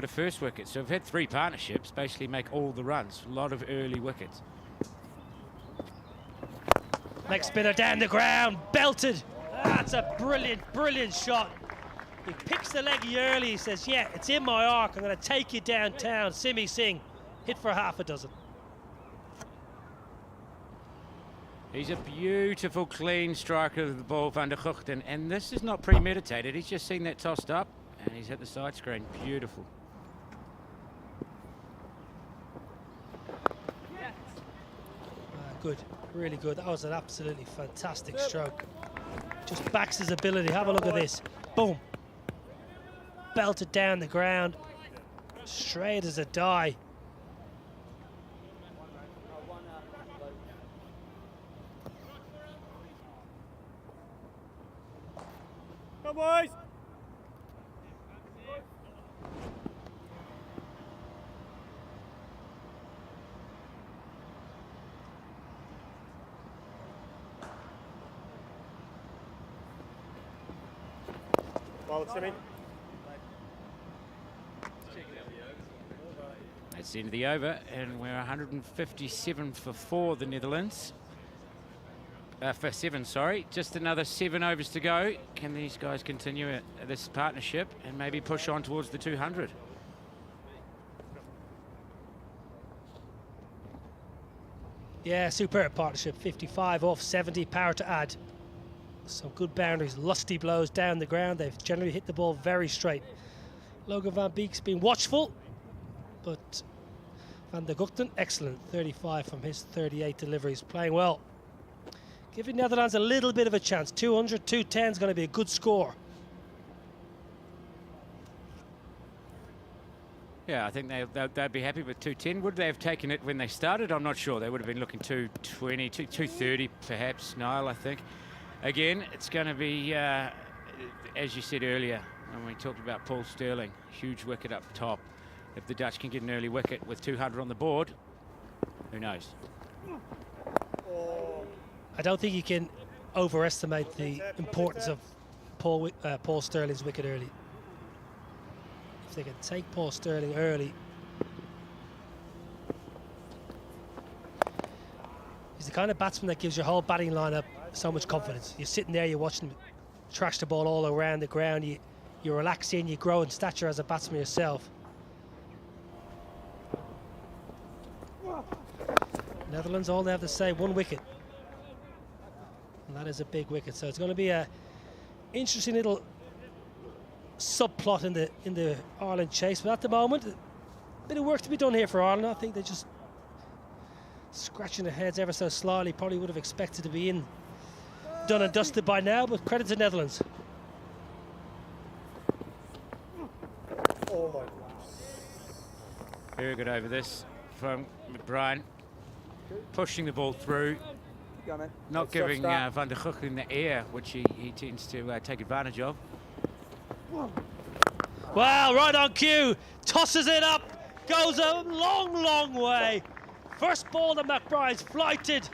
first wicket. So we've had 3 partnerships basically make all the runs. A lot of early wickets. Leg spinner down the ground, belted. That's a brilliant shot. He picks the leggy early. He says, yeah, it's in my arc. I'm going to take you downtown. Simi Singh hit for half a dozen. He's a beautiful, clean striker of the ball, Van der Hoogten, and this is not premeditated. He's just seen that tossed up, and he's hit the side screen. Beautiful. Good, really good. That was an absolutely fantastic stroke. Just backs his ability. Have a look at this. Boom. Belted down the ground. Straight as a die. Come boys! Well, Timmy. That's the end of the over, and we're 157 for 4, the Netherlands. For 7, sorry. Just another 7 overs to go. Can these guys continue this partnership and maybe push on towards the 200? Yeah, superb partnership. 55 off 70, power to add. Some good boundaries, lusty blows down the ground. They've generally hit the ball very straight. Logan van Beek's been watchful, but Van der Gugten, excellent. 35 from his 38 deliveries, playing well. Giving Netherlands a little bit of a chance. 200, 210 is going to be a good score. Yeah, I think they'd be happy with 210. Would they have taken it when they started? I'm not sure. They would have been looking 220, 230 perhaps, Niall, I think. Again, it's going to be, as you said earlier, when we talked about Paul Sterling, huge wicket up top. If the Dutch can get an early wicket with 200 on the board, who knows? I don't think you can overestimate the importance of Paul Sterling's wicket early. If they can take Paul Sterling early, he's the kind of batsman that gives your whole batting lineup so much confidence. You're sitting there, you're watching him trash the ball all around the ground. You relax in, you grow in stature as a batsman yourself. Netherlands all they have to say, 1 wicket. And that is a big wicket. So it's going to be a interesting little subplot in the Ireland chase. But at the moment, a bit of work to be done here for Ireland. I think they're just scratching their heads ever so slightly. Probably would have expected to be in done and dusted by now, but credit to Netherlands. Oh my. Very good over this from McBride. Pushing the ball through. Not giving Van der Gugten the air, which he tends to take advantage of. Wow, right on cue. Tosses it up. Goes a long, long way. First ball that McBride's flighted.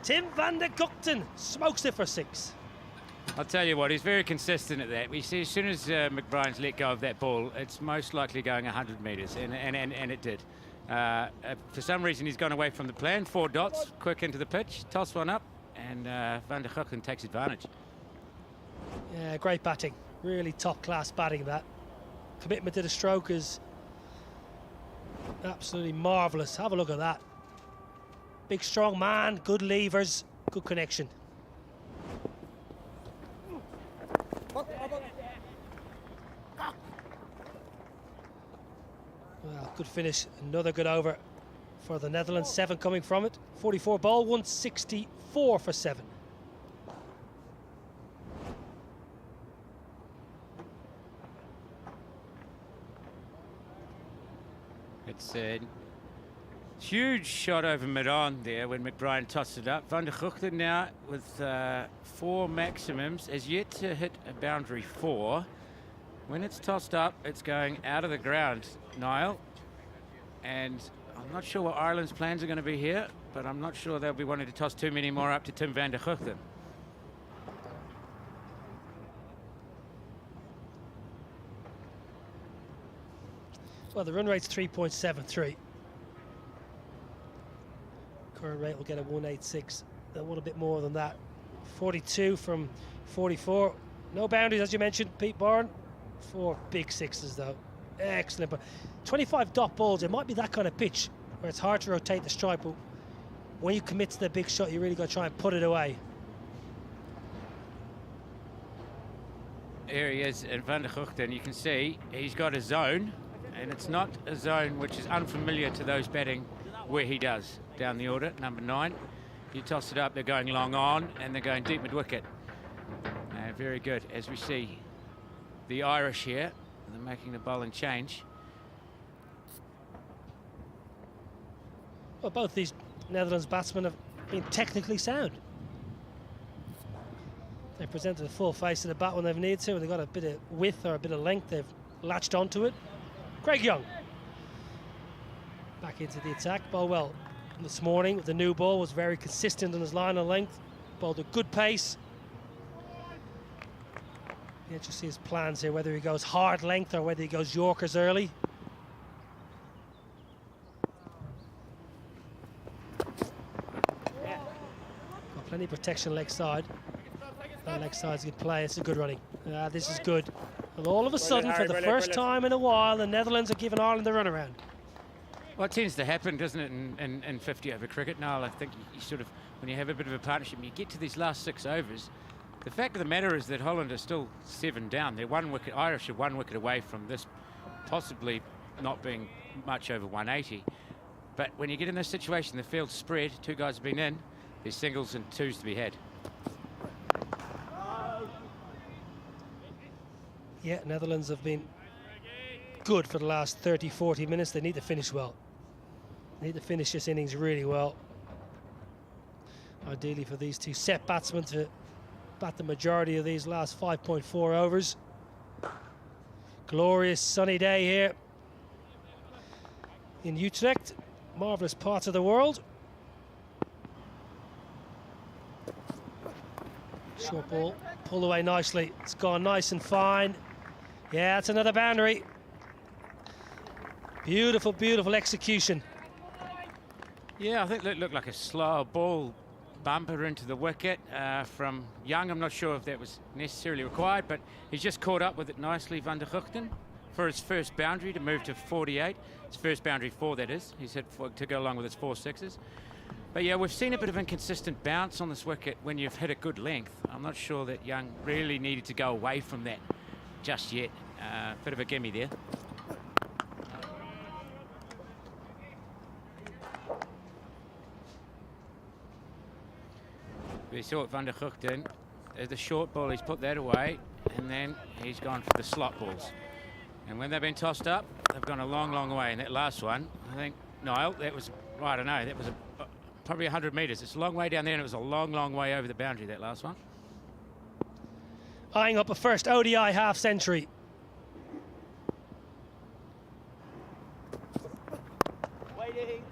Tim Van der Gugten smokes it for 6. I'll tell you what, he's very consistent at that. We see as soon as McBride's let go of that ball, it's most likely going 100 metres, and it did. For some reason, he's gone away from the plan. 4 dots, quick into the pitch, toss one up, and Van der Gugten takes advantage. Yeah, great batting. Really top-class batting, that. Commitment to the stroke is absolutely marvellous. Have a look at that. Big, strong man, good levers, good connection. Well, good finish. Another good over for the Netherlands. 7 coming from it. 44 ball, 164 for 7. It's a huge shot over mid-on there when McBride tossed it up. Van der Gugten now with 4 maximums has yet to hit a boundary 4. When it's tossed up, it's going out of the ground, Niall. And I'm not sure what Ireland's plans are going to be here, but I'm not sure they'll be wanting to toss too many more up to Tim Van der Gugten. Well, the run rate's 3.73. Current rate will get a 186. They want a bit more than that. 42 from 44. No boundaries, as you mentioned, Pete Barn. 4 big 6s, though. Excellent. But 25 dot balls, it might be that kind of pitch where it's hard to rotate the strike, but when you commit to the big shot, you really got to try and put it away. Here he is in Van der Gugten. You can see he's got a zone, and it's not a zone which is unfamiliar to those batting where he does. Down the order, number 9. You toss it up, they're going long on, and they're going deep mid-wicket. very good. As we see the Irish here, they're making the bowling change. Well, both these Netherlands batsmen have been technically sound. They presented the full face of the bat when they've needed to, and they've got a bit of width or a bit of length. They've latched onto it. Craig Young back into the attack. Bowled well this morning with the new ball, was very consistent in his line and length. Bowled a good pace. You just see his plans here, whether he goes hard length or whether he goes Yorkers early. Got plenty of protection leg side. That leg side's good play. It's a good running. This is good. And all of a sudden, for the first time in a while, the Netherlands are giving Ireland the runaround. Well, it tends to happen, doesn't it, in 50 over cricket? Niall, I think you sort of, when you have a bit of a partnership, you get to these last 6 overs. The fact of the matter is that Holland are still 7 down. They're 1 wicket. Irish are 1 wicket away from this possibly not being much over 180. But when you get in this situation, the field's spread, 2 guys have been in, there's singles and 2s to be had. Yeah, Netherlands have been good for the last 30, 40 minutes. They need to finish well. They need to finish this innings really well. Ideally for these 2 set batsmen to bat the majority of these last 5.4 overs. Glorious sunny day here in Utrecht. Marvellous parts of the world. Short ball, pulled away nicely. It's gone nice and fine. Yeah, it's another boundary. Beautiful, beautiful execution. Yeah, I think it looked like a slow ball bumper into the wicket from Young. I'm not sure if that was necessarily required, but he's just caught up with it nicely, Van der Guchten, for his first boundary to move to 48. His first boundary 4, that is. He's hit to go along with his 4 sixes. But yeah, we've seen a bit of inconsistent bounce on this wicket when you've hit a good length. I'm not sure that Young really needed to go away from that just yet. Bit of a gimme there. We saw it, Van der Guchten, the short ball, he's put that away, and then he's gone for the slot balls. And when they've been tossed up, they've gone a long, long way. And that last one, I think, Niall, that was, I don't know, that was probably 100 metres. It's a long way down there, and it was a long, long way over the boundary, that last one. Eyeing up a first ODI half-century. Waiting.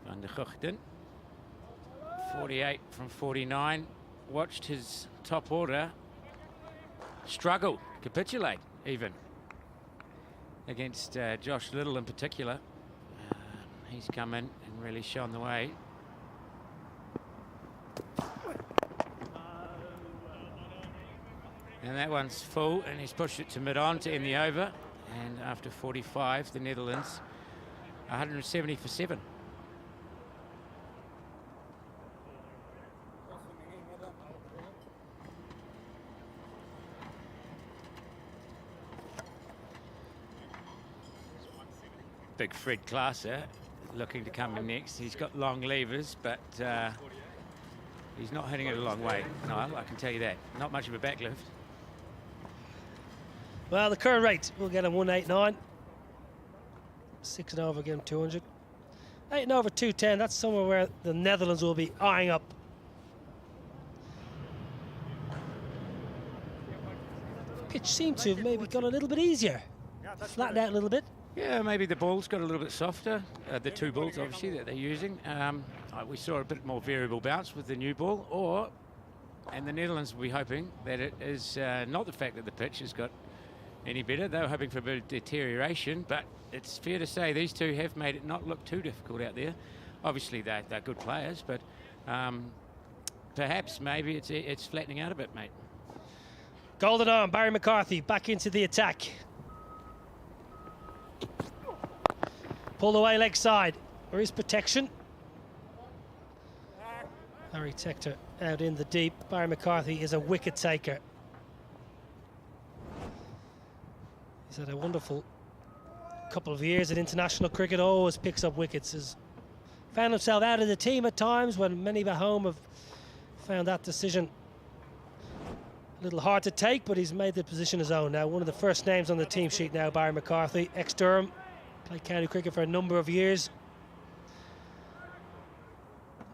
Van der Guchten, 48 from 49, watched his top order struggle, capitulate even, against Josh Little in particular. He's come in and really shown the way. And that one's full, and he's pushed it to mid-on to end the over. And after 45, the Netherlands 170 for 7. Big Fred Classer looking to come in next. He's got long levers, but he's not hitting it a long way, Niall, I can tell you that. Not much of a backlift. Well, the current rate, we'll get him 189. 6 and over, get him 200. 8 and over, 210. That's somewhere where the Netherlands will be eyeing up. Pitch seemed to have maybe got a little bit easier. Flattened out a little bit. Yeah, maybe the ball's got a little bit softer. The 2 balls, obviously, that they're using. We saw a bit more variable bounce with the new ball, and the Netherlands will be hoping that it is not the fact that the pitch has got any better. They were hoping for a bit of deterioration, but it's fair to say these 2 have made it not look too difficult out there. Obviously, they're good players, but perhaps maybe it's flattening out a bit, mate. Golden arm, Barry McCarthy back into the attack. Pulled away leg side. There is protection. Harry Tector out in the deep. Barry McCarthy is a wicket taker. He's had a wonderful couple of years in international cricket, always picks up wickets. Has found himself out of the team at times when many at home have found that decision a little hard to take, but he's made the position his own now. One of the first names on the team sheet now, Barry McCarthy, ex-Durham, played county cricket for a number of years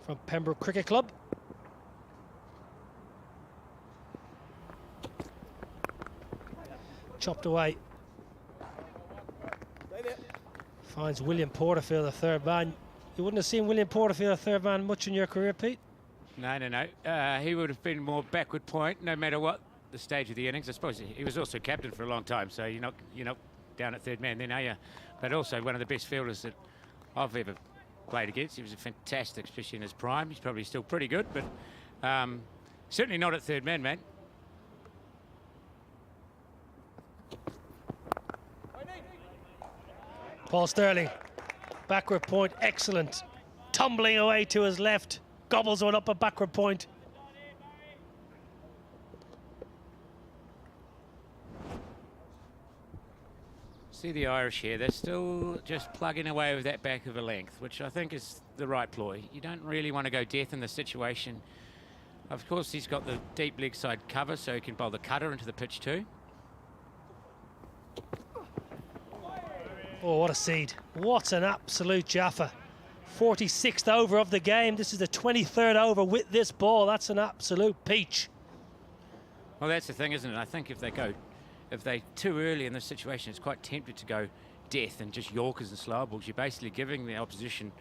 from Pembroke Cricket Club. Chopped away. Finds William Porterfield, the third man. You wouldn't have seen William Porterfield, a third man, much in your career, Pete? No. He would have been more backward point, no matter what the stage of the innings. I suppose he was also captain for a long time, so you're not down at third man then, are you? But also one of the best fielders that I've ever played against. He was a fantastic, especially in his prime. He's probably still pretty good, but certainly not at third man, mate. Paul Sterling, backward point, excellent. Tumbling away to his left, gobbles one up a backward point. See the Irish here, they're still just plugging away with that back of a length, which I think is the right ploy. You don't really want to go death in this situation. Of course, he's got the deep leg side cover, so he can bowl the cutter into the pitch too. Oh, what a seed. What an absolute jaffa. 46th over of the game. This is the 23rd over with this ball. That's an absolute peach. Well, that's the thing, isn't it? I think if they're too early in this situation, it's quite tempted to go death and just Yorkers and slower balls. You're basically giving the opposition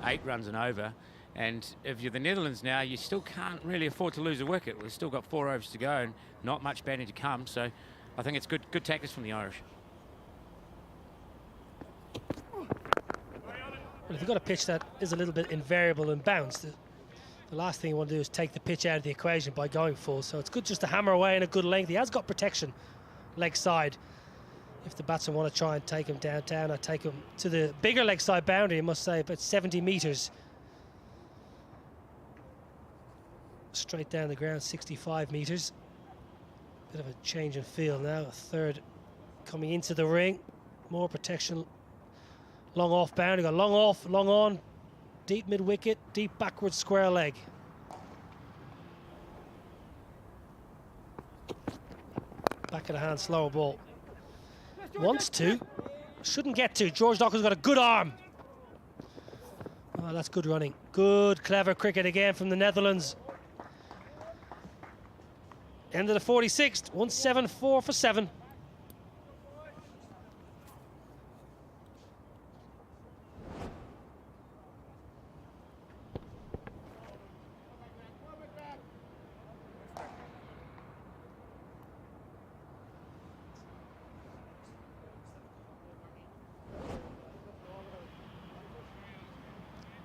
8 runs and over. And if you're the Netherlands now, you still can't really afford to lose a wicket. We've still got 4 overs to go and not much batting to come. So I think it's good tactics from the Irish. Well, if you've got a pitch that is a little bit invariable and bounce, the last thing you want to do is take the pitch out of the equation by going full. So it's good just to hammer away in a good length. He has got protection, leg side. If the batsmen want to try and take him downtown, I take him to the bigger leg side boundary, I must say, about 70 metres. Straight down the ground, 65 metres. Bit of a change in field now. A third coming into the ring. More protection. Long off boundary, got long off, long on, deep mid wicket, deep backward square leg. Back of the hand, slower ball. Wants to, shouldn't get to. George Docker's got a good arm. Oh, that's good running. Good, clever cricket again from the Netherlands. End of the 46th, 174 for 7.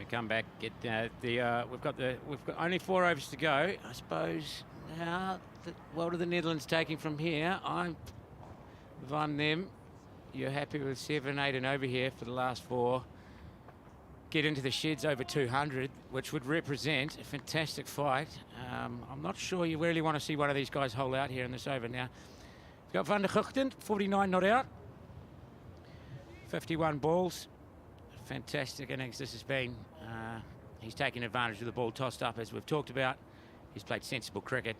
Come back, get we've got only 4 overs to go. I suppose now what are the Netherlands taking from here? I'm Van them. You're happy with 7, 8 and over here for the last 4. Get into the sheds over 200, which would represent a fantastic fight. I'm not sure you really want to see one of these guys hold out here in this over now. We've got Van der Guchten, 49 not out, 51 balls. Fantastic innings this has been. He's taken advantage of the ball tossed up, as we've talked about. He's played sensible cricket,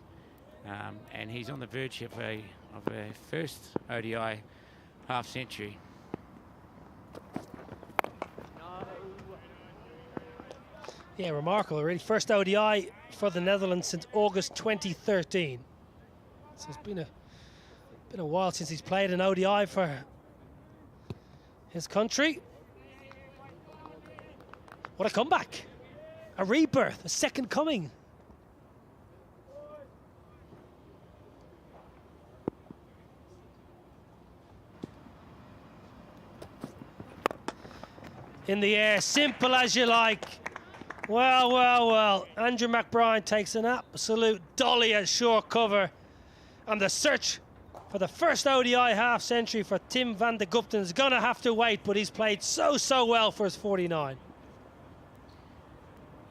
and he's on the verge of a first ODI half century. Yeah, remarkable, really. First ODI for the Netherlands since August 2013. So it's been a while since he's played an ODI for his country. What a comeback. A rebirth, a second coming. In the air, simple as you like. Well. Andrew McBride takes an absolute dolly at short cover. And the search for the first ODI half century for Tim van der Guchten is going to have to wait, but he's played so well for his 49.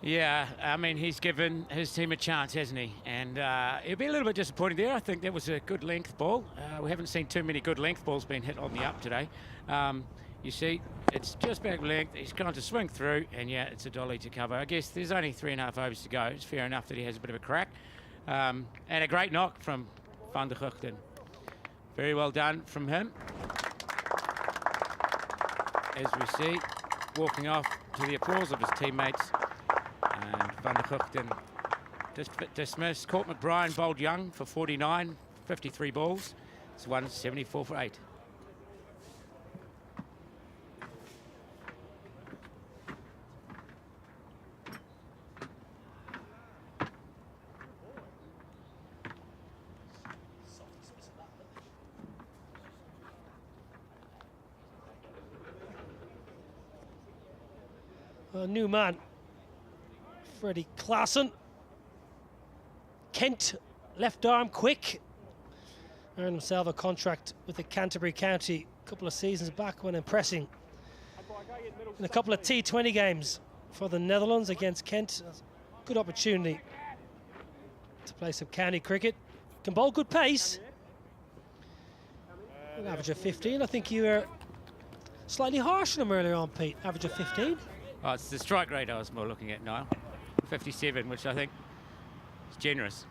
Yeah, I mean, he's given his team a chance, hasn't he? And he'll be a little bit disappointed there. I think that was a good length ball. We haven't seen too many good length balls being hit on the up today. You see, it's just back length. He's going to swing through, and yeah, it's a dolly to cover. I guess there's only 3.5 overs to go. It's fair enough that he has a bit of a crack. And a great knock from Van der Guchten. Very well done from him. As we see, walking off to the applause of his teammates. And Van der Guchten dismissed. Court McBride bowled young for 49, 53 balls. It's 174 for 8. A new man, Freddie Klaassen. Kent, left arm quick. Earned himself a contract with the Canterbury County a couple of seasons back when impressing in a couple of T20 games for the Netherlands against Kent. Good opportunity to play some county cricket. Can bowl good pace. An average of 15. I think you were slightly harsh on him earlier on, Pete. Average of 15. Oh, it's the strike rate I was more looking at, Niall. 57, which I think is generous.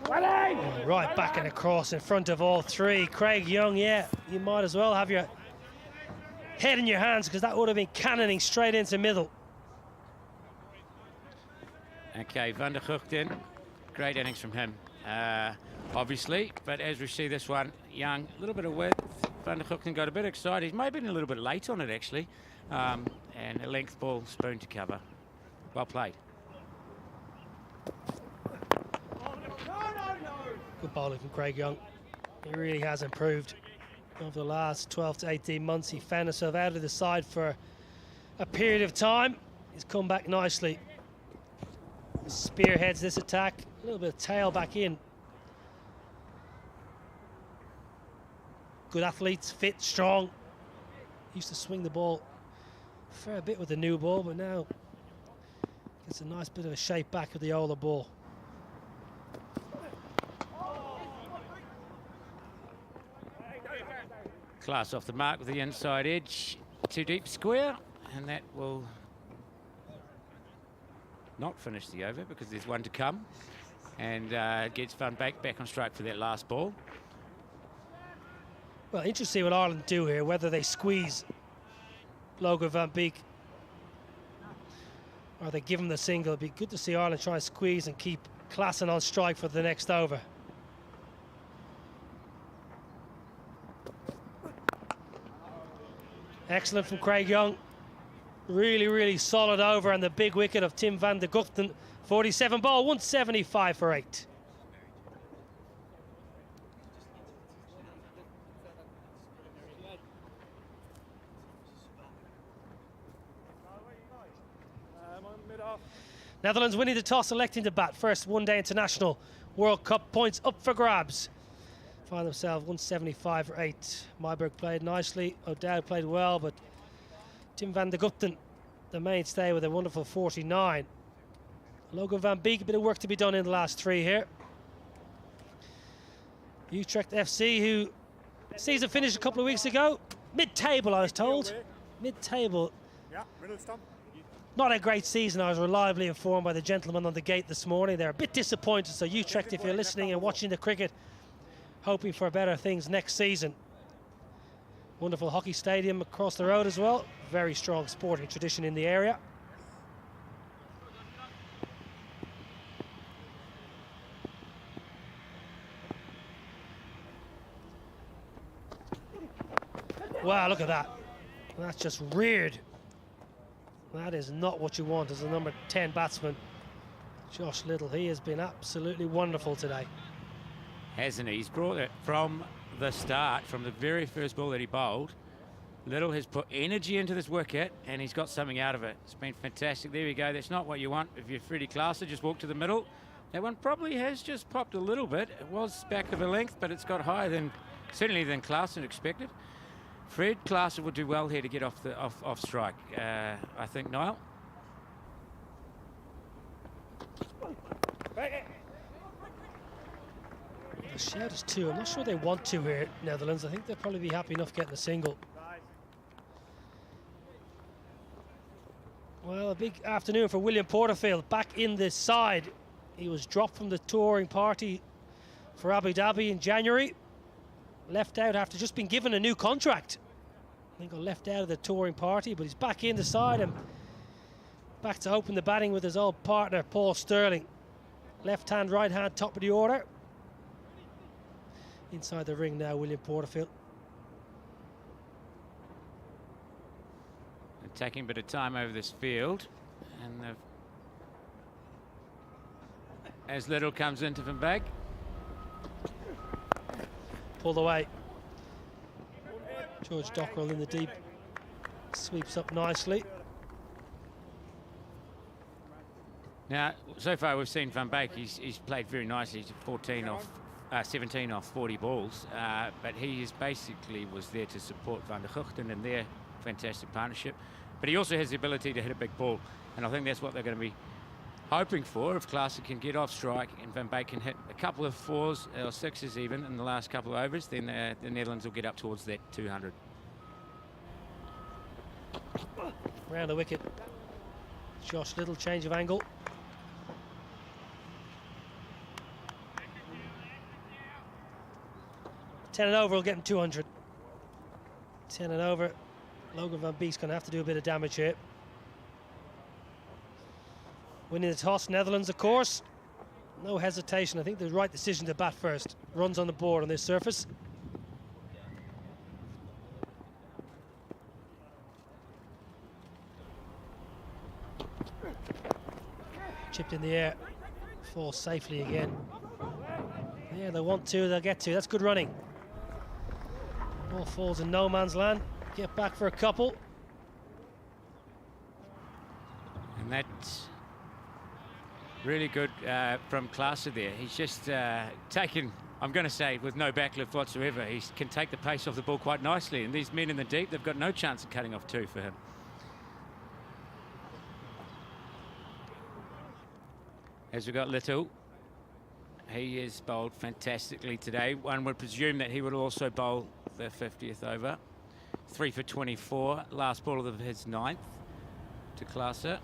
Right back and across in front of all three. Craig Young, yeah, you might as well have your head in your hands because that would have been cannoning straight into middle. Okay, Van der Guchten, great innings from him, obviously. But as we see this one, Young, a little bit of width. Van der Guchten got a bit excited. He's maybe been a little bit late on it, actually. And a length ball, spoon to cover. Well played. Good bowling from Craig Young. He really has improved over the last 12 to 18 months. He found himself out of the side for a period of time. He's come back nicely. Spearheads this attack. A little bit of tail back in. Good athletes, fit, strong. Used to swing the ball a fair bit with the new ball, but now gets a nice bit of a shape back with the older ball. Class off the mark with the inside edge. Too deep square, and that will not finish the over because there's one to come. And gets Van Beek back on strike for that last ball. Well, interesting to see what Ireland do here, whether they squeeze Logan Van Beek or they give him the single. It'd be good to see Ireland try and squeeze and keep Klaassen on strike for the next over. Excellent from Craig Young. Really, really solid over, and the big wicket of Tim van der Guchten. 47 ball, 175 for 8. Netherlands winning the toss, electing to bat. First one-day international World Cup points up for grabs. Find themselves 175 for 8. Myburgh played nicely. O'Dowd played well, but Tim van der Guchten, the mainstay, with a wonderful 49. Logan Van Beek, a bit of work to be done in the last 3 here. Utrecht FC, who season finished a couple of weeks ago. Mid-table, I was told. Mid-table. Yeah, middle stump. Not a great season. I was reliably informed by the gentleman on the gate this morning. They're a bit disappointed. So Utrecht, if you're listening and watching the cricket, hoping for better things next season. Wonderful hockey stadium across the road as well. Very strong sporting tradition in the area. Wow, look at that. That's just reared. That is not what you want as a number 10 batsman. Josh Little, he has been absolutely wonderful today. Hasn't he? He's brought it from the start, from the very first ball that he bowled. Little has put energy into this wicket, and he's got something out of it. It's been fantastic. There we go. That's not what you want if you're Freddie Klaassen. Just walk to the middle. That one probably has just popped a little bit. It was back of a length, but it's got higher than, certainly than Klaassen expected. Fred Klaassen would do well here to get off strike, I think, Niall. A shout is 2. I'm not sure they want to here, Netherlands. I think they'll probably be happy enough getting a single. Well, a big afternoon for William Porterfield, back in this side. He was dropped from the touring party for Abu Dhabi in January. Left out after just being given a new contract. I think got left out of the touring party, but he's back in the side and back to open the batting with his old partner, Paul Sterling. Left hand, right hand, top of the order. Inside the ring now, William Porterfield. Taking a bit of time over this field, and as Little comes into Van Beek. Pulled away. George Dockrell in the deep. Sweeps up nicely. Now, so far we've seen Van Beek, he's played very nicely. He's 17 off 40 balls, but he is basically was there to support Van der Guchten in their fantastic partnership. But he also has the ability to hit a big ball, and I think that's what they're going to be hoping for. If Klaassen can get off strike and Van Beek can hit a couple of 4s or 6s even in the last couple of overs, then the Netherlands will get up towards that 200. Round the wicket. Josh Little, change of angle. Ten and over will get him 200. 10 and over. Logan Van Beek's going to have to do a bit of damage here. Winning the toss, Netherlands, of course. No hesitation. I think the right decision to bat first. Runs on the board on this surface. Chipped in the air. Falls safely again. Yeah, they want to, they'll get to. That's good running. Ball falls in no man's land. Get back for a couple. And that's really good from Klaassen there. He's just taken, I'm going to say, with no backlift whatsoever. He can take the pace off the ball quite nicely. And these men in the deep, they've got no chance of cutting off 2 for him. As we got Little, he is bowled fantastically today. One would presume that he would also bowl the 50th over. 3 for 24, last ball of his 9th to Klaassen.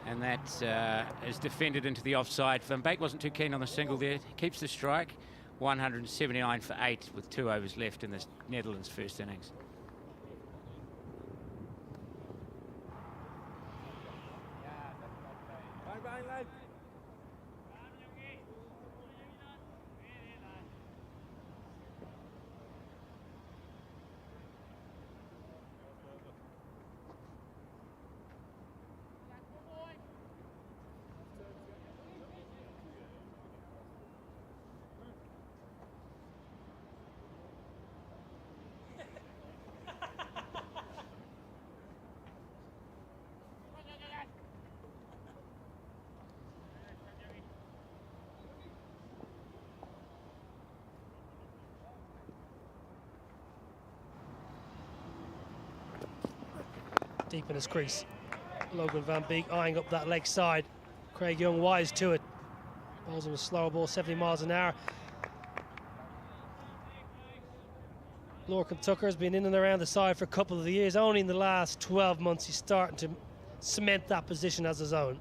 And that is defended into the offside. Van Beek wasn't too keen on the single there. Keeps the strike. 179 for 8 with 2 overs left in the Netherlands' first innings. Deep in his crease. Logan Van Beek eyeing up that leg side. Craig Young wise to it. Bowls him a slower ball, 70 miles an hour. Lorcan Tucker has been in and around the side for a couple of years. Only in the last 12 months he's starting to cement that position as his own.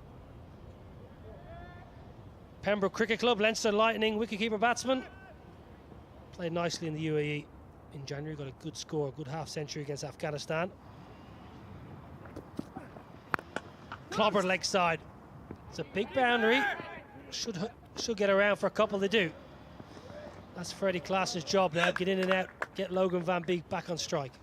Pembroke Cricket Club, Leinster Lightning, wicketkeeper batsman. Played nicely in the UAE in January. Got a good score, a good half century against Afghanistan. Clobbered leg side. It's a big boundary. Should get around for a couple. They do. That's Freddie Klaassen's job now. Get in and out. Get Logan Van Beek back on strike.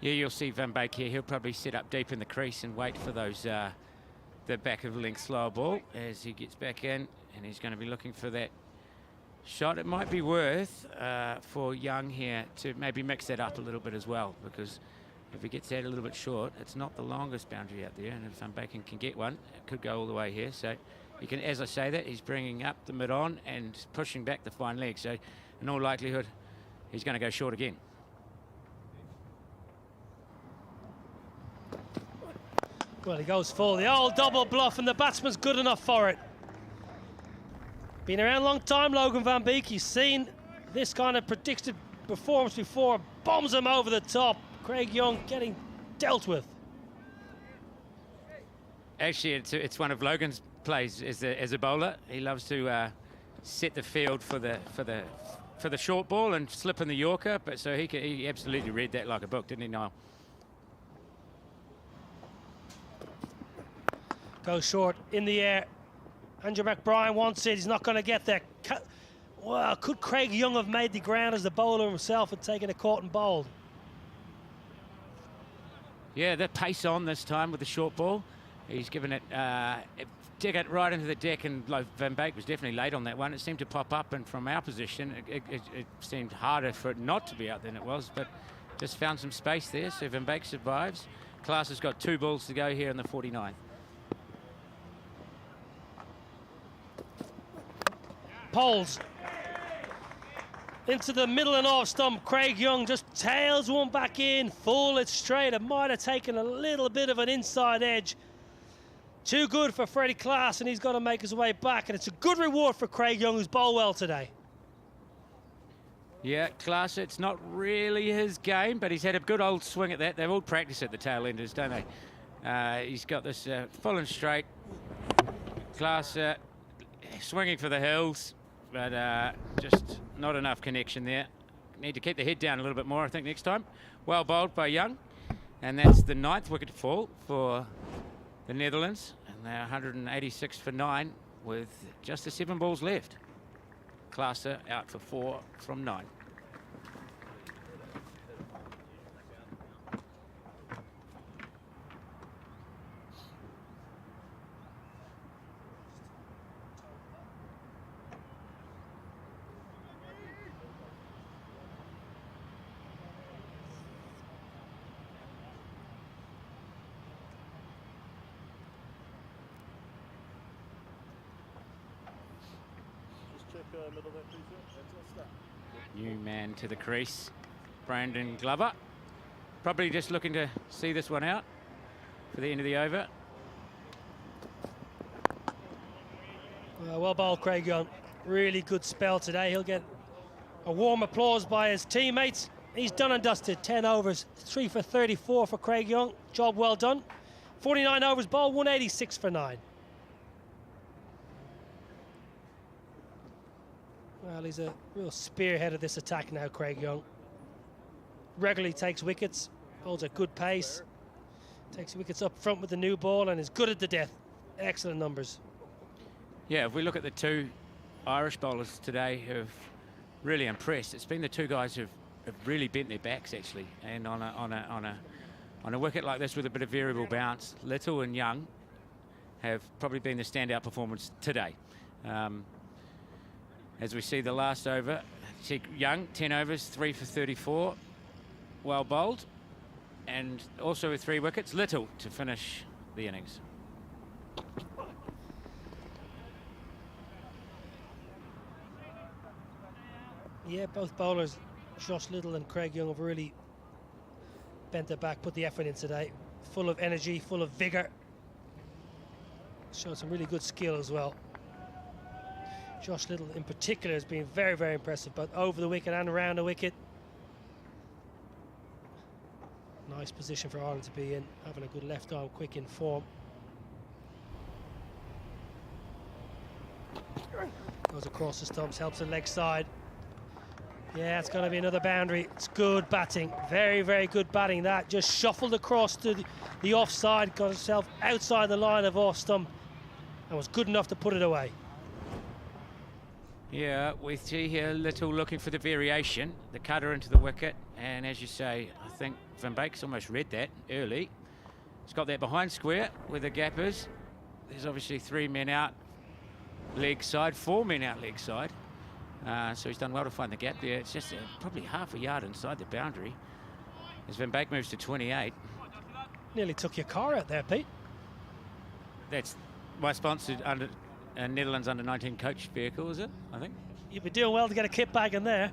Yeah, you'll see Van Beek here. He'll probably sit up deep in the crease and wait for those the back of the length slower ball as he gets back in, and he's going to be looking for that shot. It might be worth for Young here to maybe mix that up a little bit as well, because if he gets that a little bit short, it's not the longest boundary out there, and if Van Beek can get one, it could go all the way here. So you can, as I say that, he's bringing up the mid-on and pushing back the fine leg. So in all likelihood, he's going to go short again. Well, he goes full. The old double bluff, and the batsman's good enough for it. Been around a long time, Logan van Beek. He's seen this kind of predicted performance before. Bombs him over the top. Craig Young getting dealt with. Actually, it's one of Logan's plays as a bowler. He loves to set the field for the short ball and slip in the Yorker. But so he absolutely read that like a book, didn't he, Niall? Goes short in the air. Andrew McBride wants it. He's not going to get there. Well, could Craig Young have made the ground as the bowler himself and taken a caught and bowled? Yeah, the pace on this time with the short ball. He's given it, dig it right into the deck, and Van Beek was definitely late on that one. It seemed to pop up, and from our position, it seemed harder for it not to be out than it was, but just found some space there, so Van Beek survives. Klaas has got 2 balls to go here in the 49th. Poles into the middle and off stump. Craig Young just tails one back in, full it straight. It might have taken a little bit of an inside edge. Too good for Freddie Klaas, and he's got to make his way back, and it's a good reward for Craig Young, who's bowled well today. Yeah, Klaas, it's not really his game, but he's had a good old swing at that. They all practice at the tail enders, don't they? He's got this full and straight. Klaas swinging for the hills, but just not enough connection there. Need to keep the head down a little bit more, I think, next time. Well bowled by Young, and that's the 9th wicket fall for the Netherlands, and they're 186 for 9 with just the 7 balls left. Klaassen out for 4 from 9. Middle there, please. That's that. New man to the crease, Brandon Glover. Probably just looking to see this one out for the end of the over. Well bowled, Craig Young. Really good spell today. He'll get a warm applause by his teammates. He's done and dusted. 10 overs, 3 for 34 for Craig Young. Job well done. 49 overs bowled, 186 for 9. Well, he's a real spearhead of this attack now, Craig Young. Regularly takes wickets, holds a good pace, takes wickets up front with the new ball, and is good at the death. Excellent numbers. Yeah, if we look at the 2 Irish bowlers today who've really impressed, it's been the 2 guys who've really bent their backs, actually. And on a wicket like this with a bit of variable bounce, Little and Young have probably been the standout performance today. As we see the last over, see Young, 10 overs, 3 for 34, well bowled, and also with 3 wickets, Little to finish the innings. Yeah, both bowlers, Josh Little and Craig Young, have really bent their back, put the effort in today. Full of energy, full of vigour. Showed some really good skill as well. Josh Little in particular has been very, very impressive, both over the wicket and around the wicket. Nice position for Ireland to be in, having a good left arm, quick in form. Goes across the stumps, helps the leg side. Yeah, it's going to be another boundary. It's good batting, very, very good batting. That just shuffled across to the offside, got himself outside the line of off stump, and was good enough to put it away. Yeah, we see here Little looking for the variation, the cutter into the wicket, and as you say, I think Van Beek's almost read that early. He's got that behind square where the gap is. There's obviously 3 men out leg side, 4 men out leg side. So he's done well to find the gap there. It's just probably half a yard inside the boundary as Van Beek moves to 28. Nearly took your car out there, Pete. That's my sponsored Netherlands under-19 coach vehicle, is it? I think. You'd be doing well to get a kit bag in there.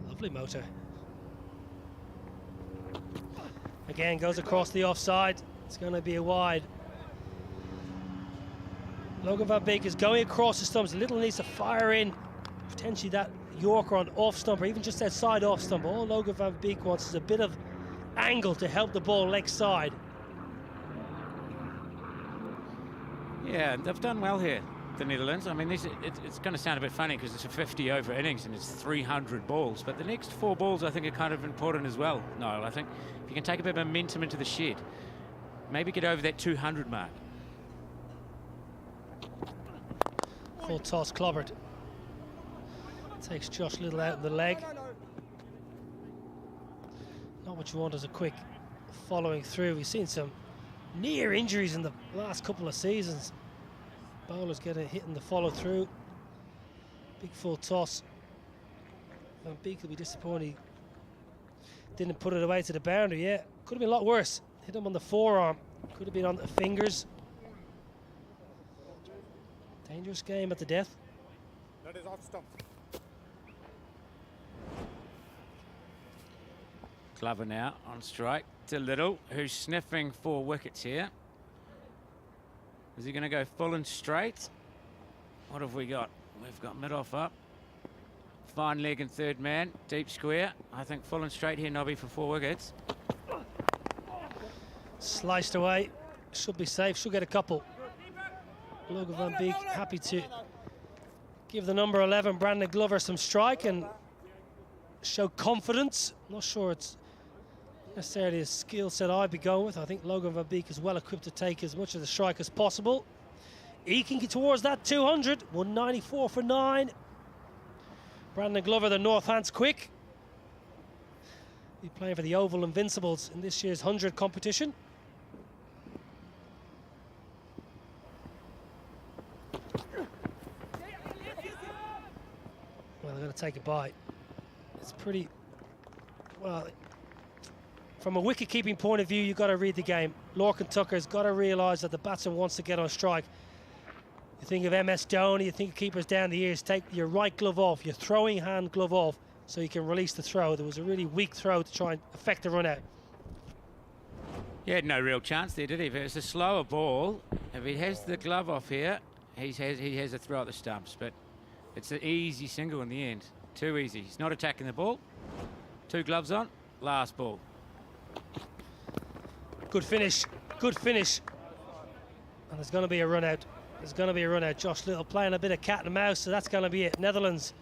Lovely motor. Again, goes across the offside. It's going to be a wide. Logan van Beek is going across the stumps. Little needs to fire in potentially that Yorker on off stump, or even just outside off stump. All Logan van Beek wants is a bit of angle to help the ball leg side. Yeah, they've done well here, the Netherlands. I mean, it's going to sound a bit funny because it's a 50 over innings and it's 300 balls. But the next 4 balls, I think, are kind of important as well, Niall. I think if you can take a bit of momentum into the shed, maybe get over that 200 mark. Full toss clobbered. Takes Josh Little out in the leg. Not what you want as a quick following through. We've seen some near injuries in the last couple of seasons. Bowlers getting hit in the follow through. Big full toss. Van Beek will be disappointed. Didn't put it away to the boundary. Yeah, could have been a lot worse. Hit him on the forearm. Could have been on the fingers. Dangerous game at the death. That is off stump. Glover now on strike to Little, who's sniffing 4 wickets here. Is he going to go full and straight? What have we got? We've got mid-off up. Fine leg and third man. Deep square. I think full and straight here, Nobby, for 4 wickets. Sliced away. Should be safe. Should get a couple. Logan van Beek happy to give the number 11, Brandon Glover, some strike and show confidence. Not sure it's necessarily a skill set I'd be going with. I think Logan van Beek is well equipped to take as much of the strike as possible. Eking towards that 200, 194 for 9. Brandon Glover, the Northants quick. He's playing for the Oval Invincibles in this year's 100 competition. Well, they're going to take a bite. It's pretty, well, from a wicket-keeping point of view, you've got to read the game. Lorcan Tucker's got to realise that the batsman wants to get on strike. You think of MS Dhoni, you think of keepers down the ears, take your right glove off, your throwing hand glove off, so you can release the throw. There was a really weak throw to try and affect the run out. He had no real chance there, did he? If it was a slower ball, if he has the glove off here, he has a throw at the stumps, but it's an easy single in the end. Too easy. He's not attacking the ball. 2 gloves on, last ball. Good finish, good finish. And there's going to be a run out. There's going to be a run out. Josh Little playing a bit of cat and mouse, so that's going to be it. Netherlands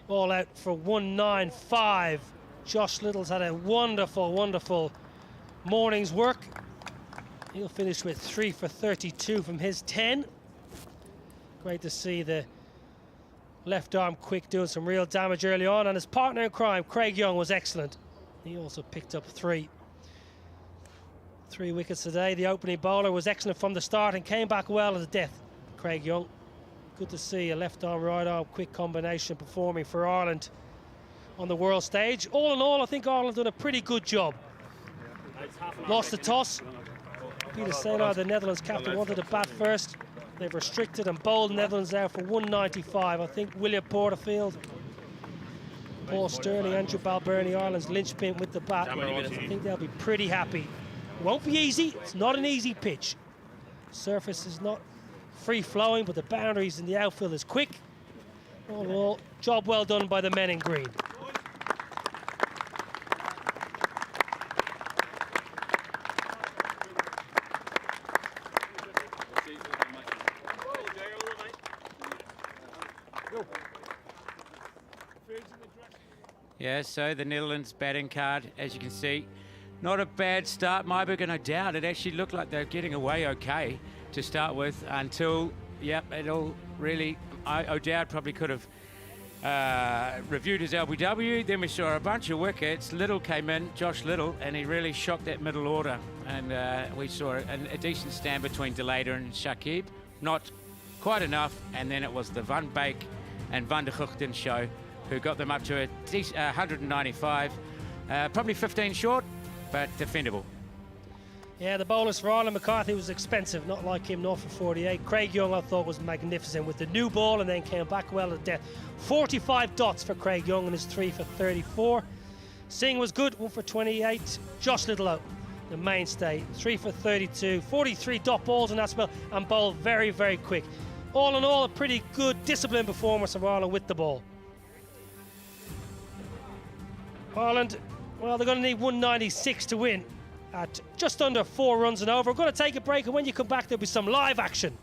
all out for 195. Josh Little's had a wonderful, wonderful morning's work. He'll finish with 3 for 32 from his 10. Great to see the left arm quick doing some real damage early on, and his partner in crime, Craig Young, was excellent. He also picked up 3 wickets today. The opening bowler was excellent from the start and came back well at the death. Craig Young, good to see a left arm, right arm quick combination performing for Ireland on the world stage. All in all, I think Ireland done a pretty good job. Lost the toss. Peter Saylor, the Netherlands captain, wanted to bat first. They've restricted and bowled Netherlands out for 195. I think William Porterfield, Paul Sterling, Andrew Balbirnie, Ireland's linchpin with the bat. I think they'll be pretty happy. It won't be easy. It's not an easy pitch. Surface is not free-flowing, but the boundaries in the outfield is quick. All in all, job well done by the men in green. Yeah, so the Netherlands batting card, as you can see, not a bad start. Myburg, no doubt. It actually looked like they were getting away okay to start with until, yep, it all really, O'Dowd probably could have reviewed his LBW. Then we saw a bunch of wickets. Little came in, Josh Little, and he really shocked that middle order. And we saw a decent stand between De Leyder and Shakib. Not quite enough, and then it was the Van Beek and Van der Guchten show who got them up to a 195. Probably 15 short, but defendable. Yeah, the bowlers for Ireland, McCarthy was expensive, not like him, not for 48. Craig Young, I thought, was magnificent with the new ball and then came back well at death. 45 dots for Craig Young and his 3 for 34. Singh was good, 1 for 28. Josh Littleout, the mainstay, 3 for 32, 43 dot balls in that spell, and bowled very, very quick. All in all, a pretty good disciplined performance from Ireland with the ball. Ireland, well, they're going to need 196 to win at just under 4 runs and over. We're going to take a break, and when you come back, there'll be some live action.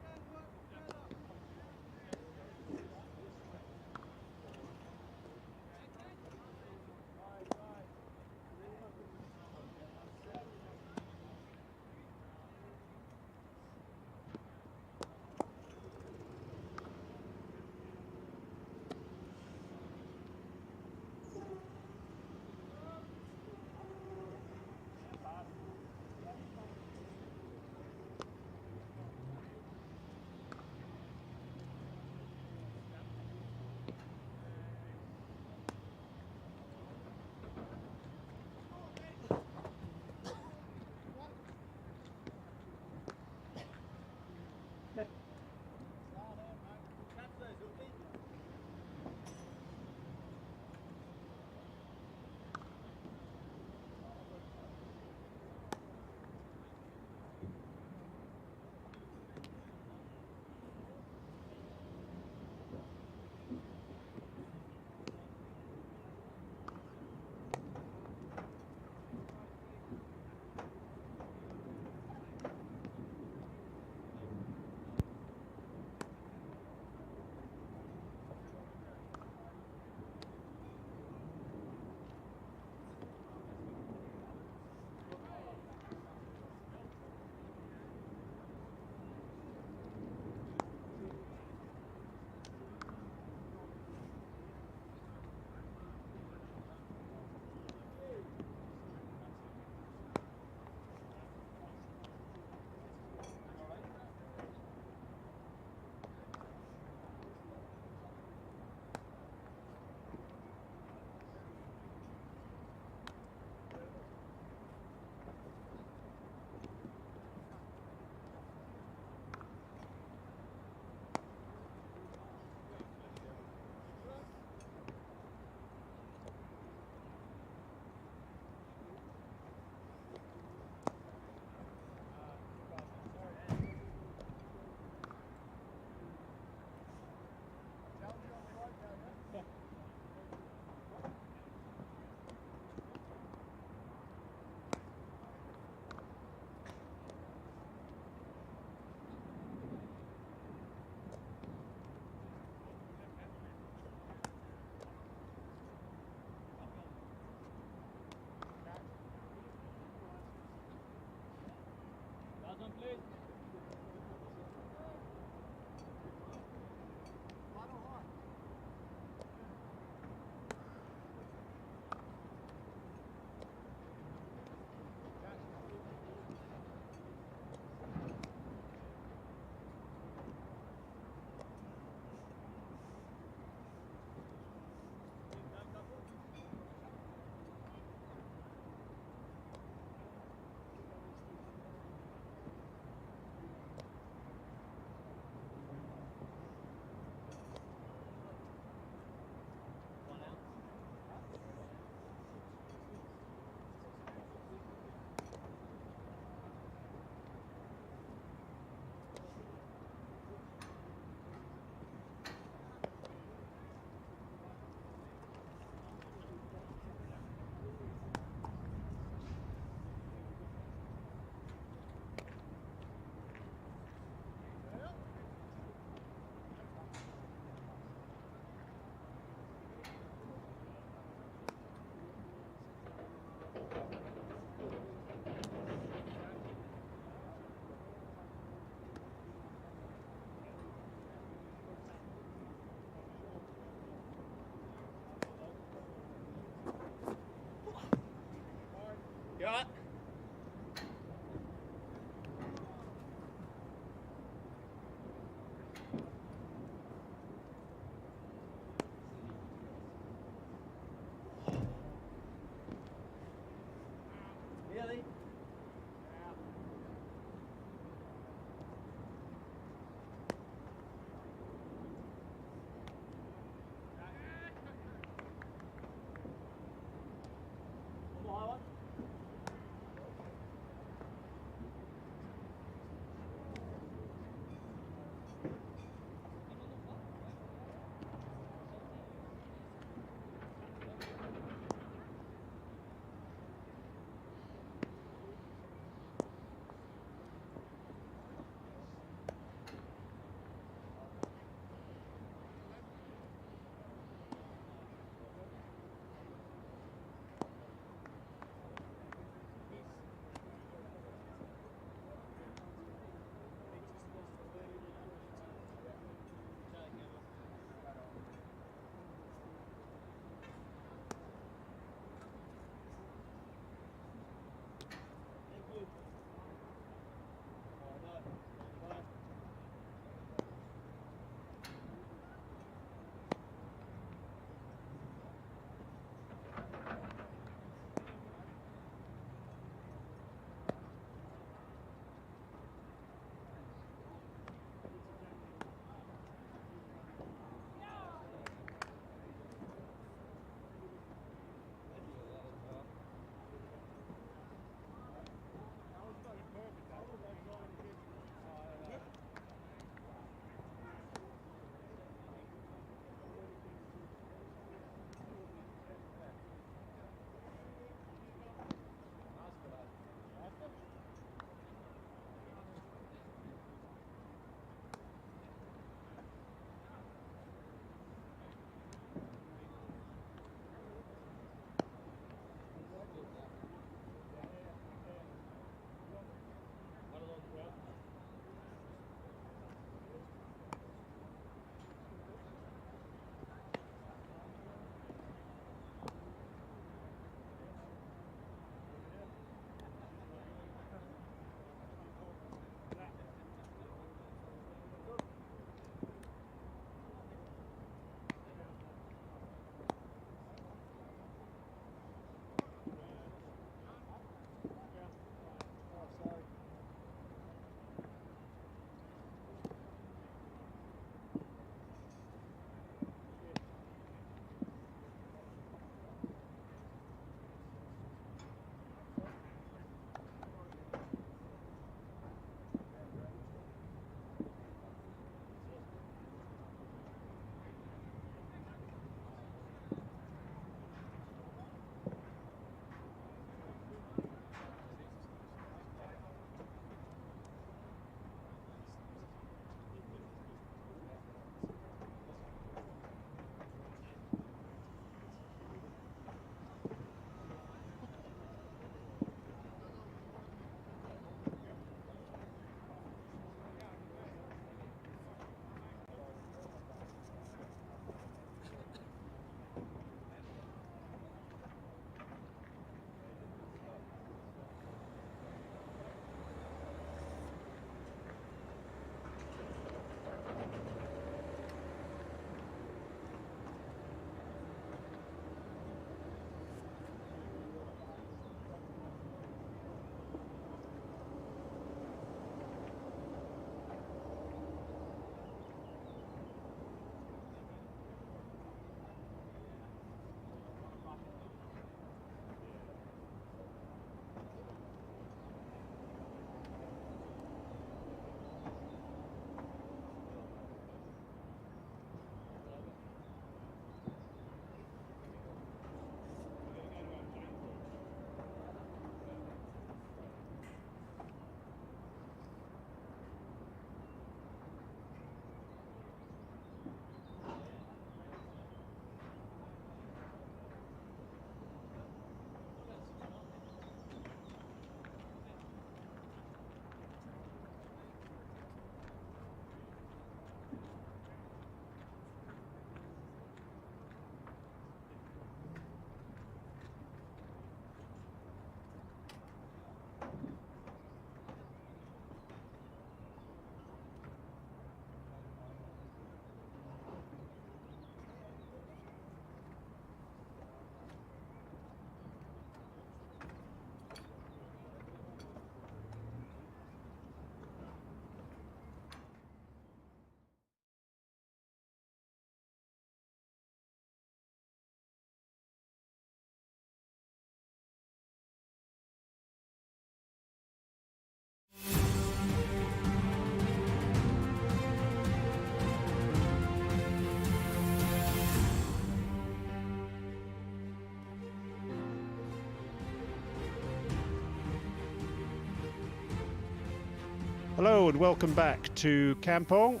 Hello and welcome back to Kampong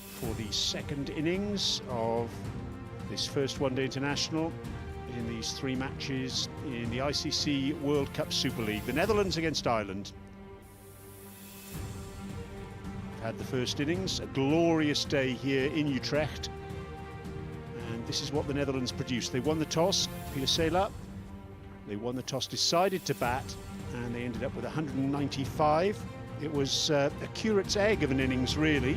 for the second innings of this first one-day international in these 3 matches in the ICC World Cup Super League. The Netherlands against Ireland. Had the first innings, a glorious day here in Utrecht. And this is what the Netherlands produced. They won the toss, Peter Sela. They won the toss, decided to bat, and they ended up with 195. It was a curate's egg of an innings, really.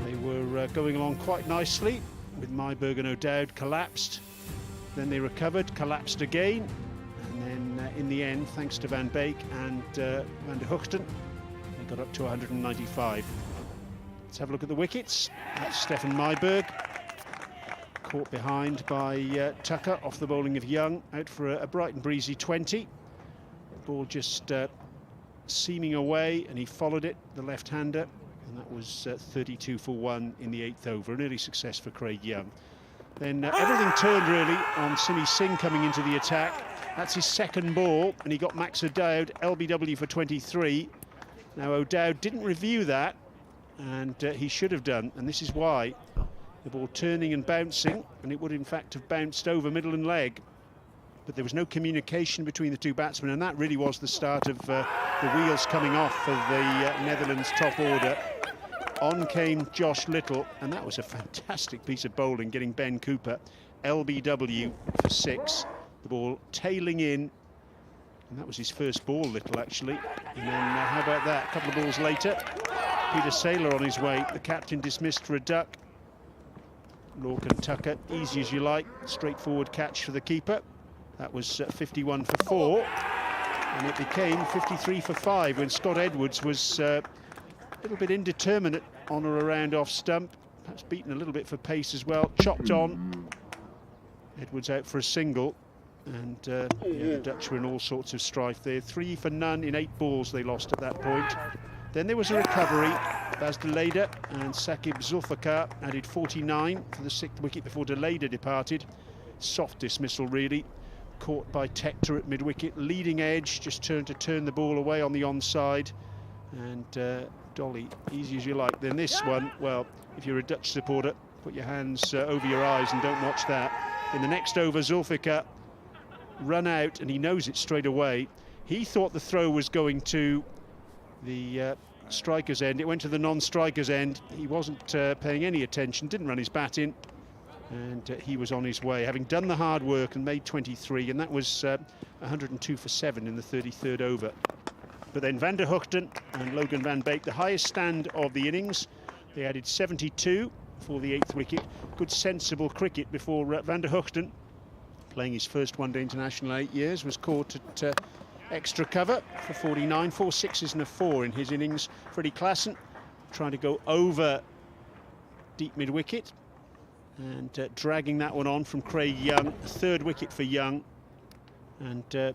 They were going along quite nicely with Myburgh and O'Dowd collapsed. Then they recovered, collapsed again. And then in the end, thanks to Van Beek and Van der Hoogten, they got up to 195. Let's have a look at the wickets. That's Stefan Myburgh. Caught behind by Tucker off the bowling of Young, out for a bright and breezy 20. Ball just seaming away, and he followed it, the left-hander, and that was 32 for 1 in the 8th over. An early success for Craig Young. Then everything turned really on Simi Singh coming into the attack. That's his second ball, and he got Max O'Dowd, LBW for 23. Now O'Dowd didn't review that, and he should have done, and this is why. The ball turning and bouncing, and it would in fact have bounced over middle and leg. But there was no communication between the 2 batsmen, and that really was the start of the wheels coming off for the Netherlands top order. On came Josh Little, and that was a fantastic piece of bowling, getting Ben Cooper, LBW for 6. The ball tailing in, and that was his first ball, Little, actually. And then how about that, a couple of balls later, Peter Saylor on his way, the captain dismissed for a duck. Lorcan Tucker, easy as you like, straightforward catch for the keeper. That was 51 for 4, and it became 53 for 5 when Scott Edwards was a little bit indeterminate on or around off stump, perhaps beaten a little bit for pace as well, chopped on. Edwards out for a single, and the Dutch were in all sorts of strife there. 3 for none in 8 balls they lost at that point. Then there was a recovery. Baz de Leyder and Sakib Zulfikar added 49 for the 6th wicket before de Leyder departed. Soft dismissal, really. Caught by Tector at mid-wicket. Leading edge, just turned to turn the ball away on the onside. And Dolly, easy as you like. Then this one, well, if you're a Dutch supporter, put your hands over your eyes and don't watch that. In the next over, Zulfikar run out, and he knows it straight away. He thought the throw was going to the striker's end. It went to the non-striker's end. He wasn't paying any attention, didn't run his bat in, and he was on his way, having done the hard work and made 23, and that was 102 for 7 in the 33rd over. But then Van der Hoogten and Logan van Beek, the highest stand of the innings. They added 72 for the 8th wicket. Good sensible cricket before Van der Hoogten, playing his first one-day international in 8 years, was caught at extra cover for 49, 4 sixes and a 4 in his innings. Freddie Klassen trying to go over deep mid-wicket and dragging that one on from Craig Young. 3rd wicket for Young, and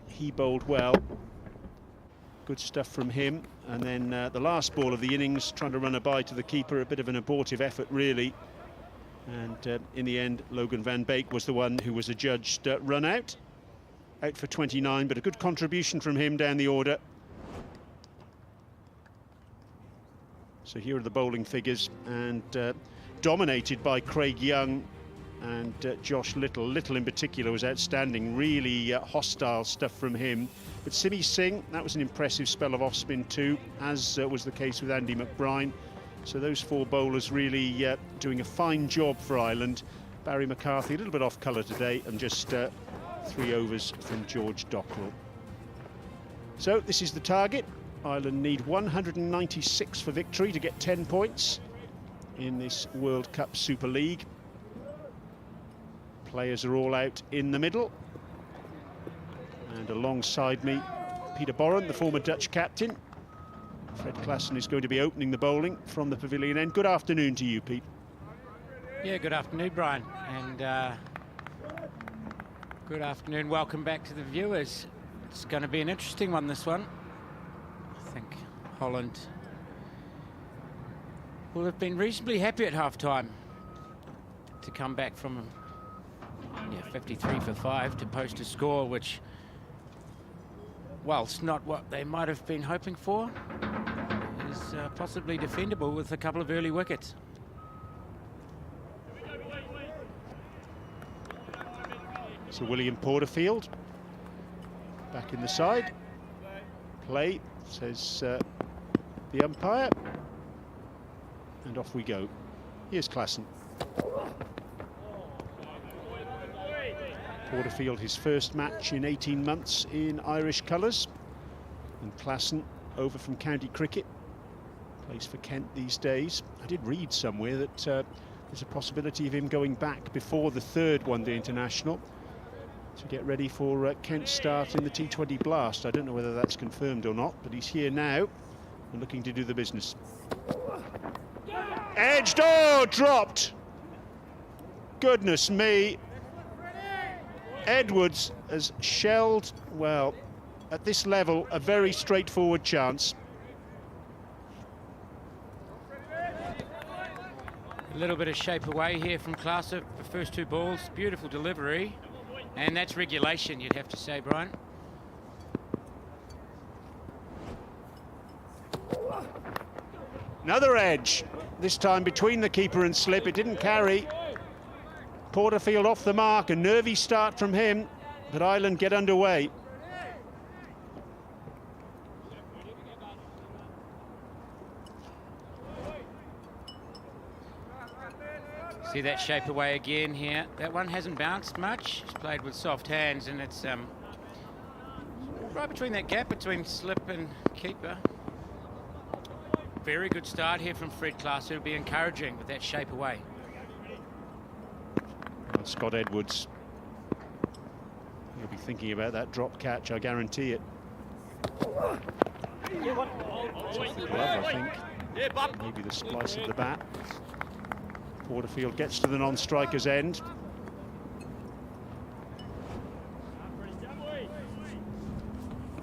he bowled well. Good stuff from him. And then the last ball of the innings, trying to run a bye to the keeper, a bit of an abortive effort really. And in the end, Logan van Beek was the one who was adjudged run out for 29, but a good contribution from him down the order. So here are the bowling figures, and dominated by Craig Young and Josh Little. Little in particular was outstanding, really hostile stuff from him. But Simi Singh, that was an impressive spell of off-spin too, as was the case with Andy McBride. So those 4 bowlers really doing a fine job for Ireland. Barry McCarthy a little bit off colour today, and just 3 overs from George Dockrell. So this is the target. Ireland need 196 for victory to get 10 points in this World Cup Super League. Players are all out in the middle. And alongside me, Peter Boren, the former Dutch captain. Fred Klassen is going to be opening the bowling from the pavilion end. Good afternoon to you, Pete. Yeah, good afternoon, Brian. And good afternoon, welcome back to the viewers. It's going to be an interesting one, this one. I think Holland will have been reasonably happy at half-time to come back from 53 for 5 to post a score which, whilst not what they might have been hoping for, is possibly defendable with a couple of early wickets. So William Porterfield back in the side. Play, says the umpire. And off we go. Here's Klassen. Porterfield, his first match in 18 months in Irish colours. And Klassen, over from county cricket, plays for Kent these days. I did read somewhere that there's a possibility of him going back before the third one-day international to get ready for Kent's start in the T20 Blast. I don't know whether that's confirmed or not, but he's here now and looking to do the business. Edged, oh, dropped. Goodness me. Edwards has shelled, well, at this level, a very straightforward chance. A little bit of shape away here from Klaassen. The first two balls, beautiful delivery. And that's regulation, you'd have to say, Brian. Another edge, this time between the keeper and slip. It didn't carry. Porterfield off the mark, a nervy start from him, but Ireland get underway. See that shape away again here. That one hasn't bounced much. It's played with soft hands, and it's right between that gap between slip and keeper. Very good start here from Fred Klaassen. It'll be encouraging with that shape away. Well, Scott Edwards, he'll be thinking about that drop catch, I guarantee it. Glove, I think. Maybe the splice of the bat. Porterfield gets to the non-striker's end.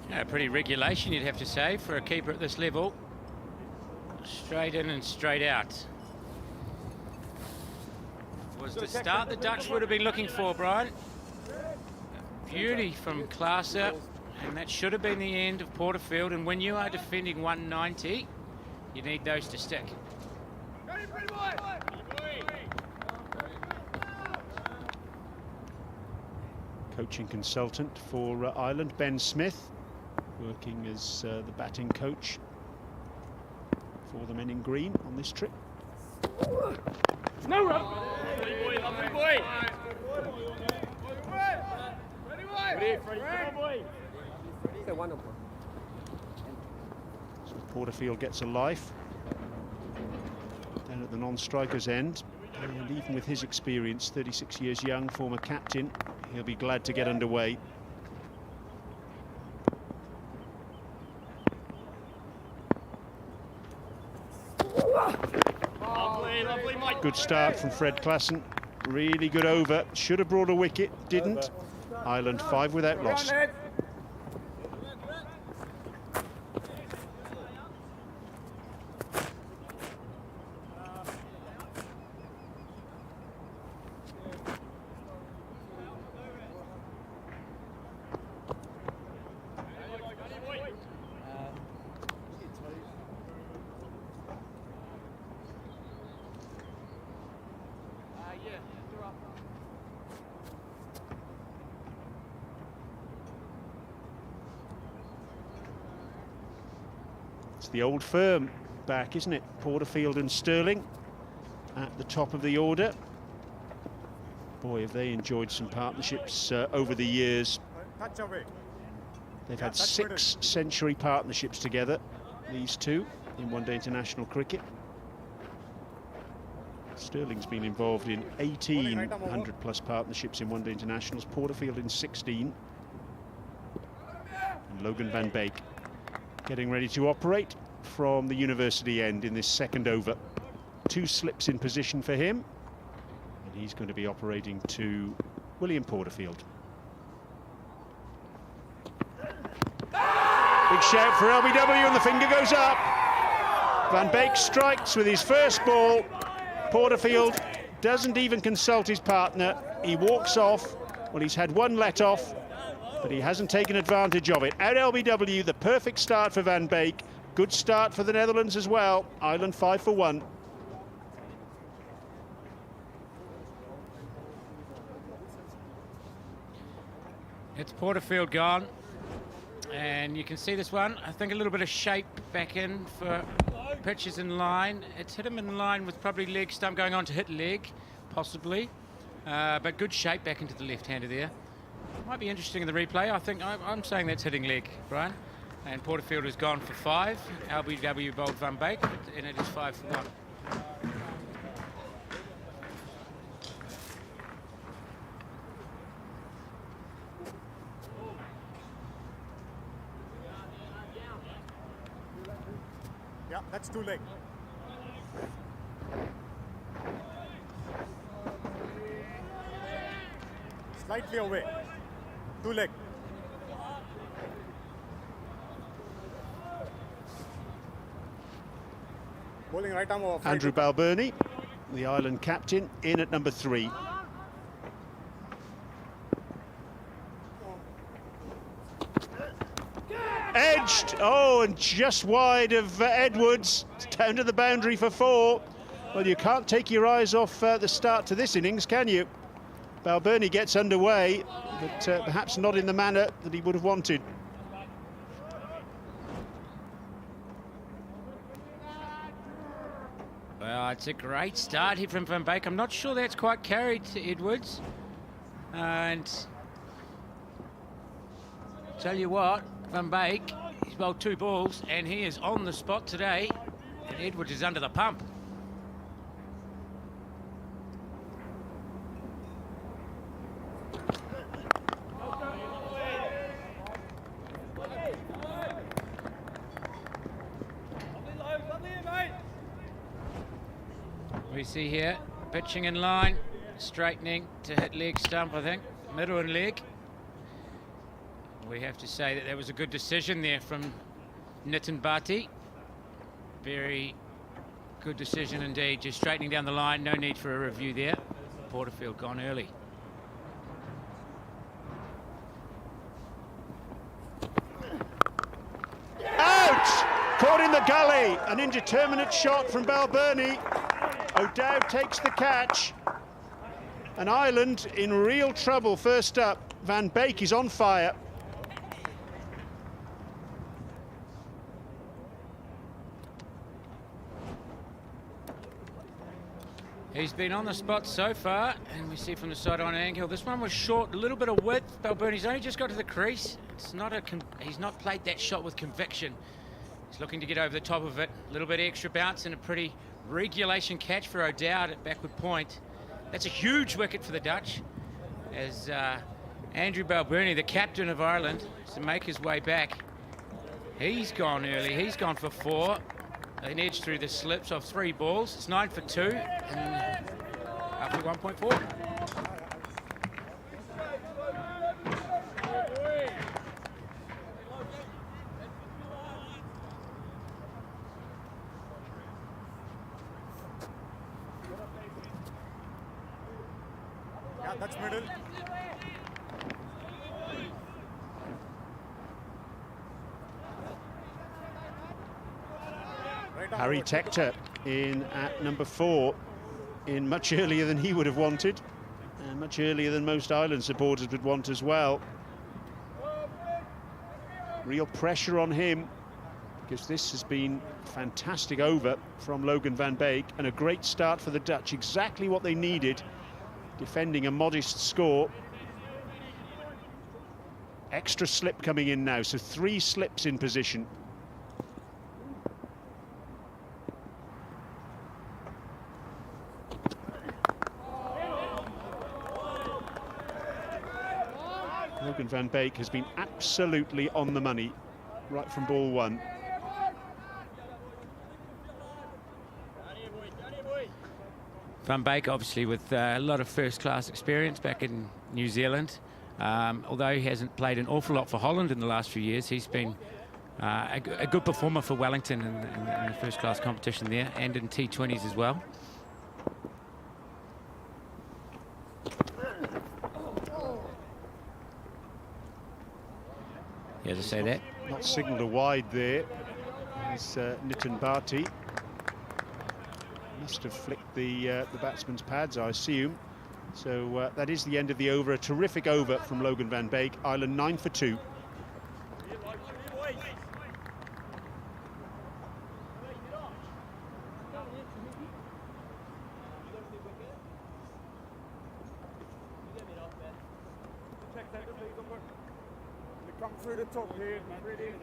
Yeah, pretty regulation, you'd have to say, for a keeper at this level. Straight in and straight out. Was the start the Dutch would have been looking for, Brian. Beauty from Klaassen, and that should have been the end of Porterfield. And when you are defending 190, you need those to stick. Coaching consultant for Ireland, Ben Smith, working as the batting coach for the men in green on this trip. No run. So Porterfield gets a life down at the non-striker's end, and even with his experience, 36 years young, former captain, he'll be glad to get underway. Good start from Fred Klaassen. Really good over. Should have brought a wicket, didn't. Ireland 5 without loss. It's the old firm back, isn't it? Porterfield and Sterling at the top of the order. Boy, have they enjoyed some partnerships over the years. Touch away. They've had 6 century partnerships together, these two, in one-day international cricket. Sterling's been involved in 18 100-plus partnerships in one-day internationals, Porterfield in 16. And Logan van Beek getting ready to operate from the university end in this second over. 2 slips in position for him, and he's going to be operating to William Porterfield. Big shout for LBW, and the finger goes up. Van Beek strikes with his first ball. Porterfield doesn't even consult his partner. He walks off. Well, he's had 1 let off, but he hasn't taken advantage of it. At LBW, the perfect start for Van Beek. Good start for the Netherlands as well. Ireland 5 for 1. It's Porterfield gone. And you can see this one. I think a little bit of shape back in for pitches in line. It's hit him in line with probably leg stump going on to hit leg, possibly. But good shape back into the left-hander there. Might be interesting in the replay. I think I'm saying that's hitting leg, Brian. And Porterfield has gone for 5. LBW bowled Van Beek, and it is 5 for 1. Yeah, that's 2 leg. Slightly away. 2 leg. Bowling right arm over. Andrew Balbirnie, the Ireland captain, in at number 3. Edged, oh, and just wide of Edwards, down to the boundary for 4. Well, you can't take your eyes off the start to this innings, can you? Balbirnie gets underway, but perhaps not in the manner that he would have wanted. Well, it's a great start here from Van Beek. I'm not sure that's quite carried to Edwards. And tell you what, Van Beek, he's bowled 2 balls and he is on the spot today. And Edwards is under the pump. We see here, pitching in line, straightening to hit leg stump, I think, middle and leg. We have to say that was a good decision there from Nitin Bhati. Very good decision indeed, just straightening down the line, no need for a review there. Porterfield gone early. Out! Caught in the gully, an indeterminate shot from Balbirnie. O'Dowd takes the catch, and Ireland in real trouble first up. Van Beek is on fire. He's been on the spot so far, and we see from the side-on angle, this one was short, a little bit of width. Balbirnie's only just got to the crease. It's not he's not played that shot with conviction. He's looking to get over the top of it. A little bit extra bounce and a pretty regulation catch for O'Dowd at backward point. That's a huge wicket for the Dutch, as Andrew Balbirnie, the captain of Ireland, to make his way back. He's gone early. He's gone for 4. An edge through the slips of 3 balls. It's 9 for 2 and up to 1.4. Yeah, that's middle. Harry Tector in at number 4, in much earlier than he would have wanted, and much earlier than most Ireland supporters would want as well. Real pressure on him, because this has been fantastic over from Logan Van Beek, and a great start for the Dutch, exactly what they needed, defending a modest score. Extra slip coming in now, so 3 slips in position. Logan Van Beek has been absolutely on the money right from ball 1. Van Beek, obviously, with a lot of first-class experience back in New Zealand. Although he hasn't played an awful lot for Holland in the last few years, he's been a good performer for Wellington in the first-class competition there, and in T20s as well. Yeah, to say that. Not signalled a wide there. As Nitin Bhati must have flicked the batsman's pads, I assume. So that is the end of the over. A terrific over from Logan van Beek. Ireland 9 for 2. Come through the top here. Ready?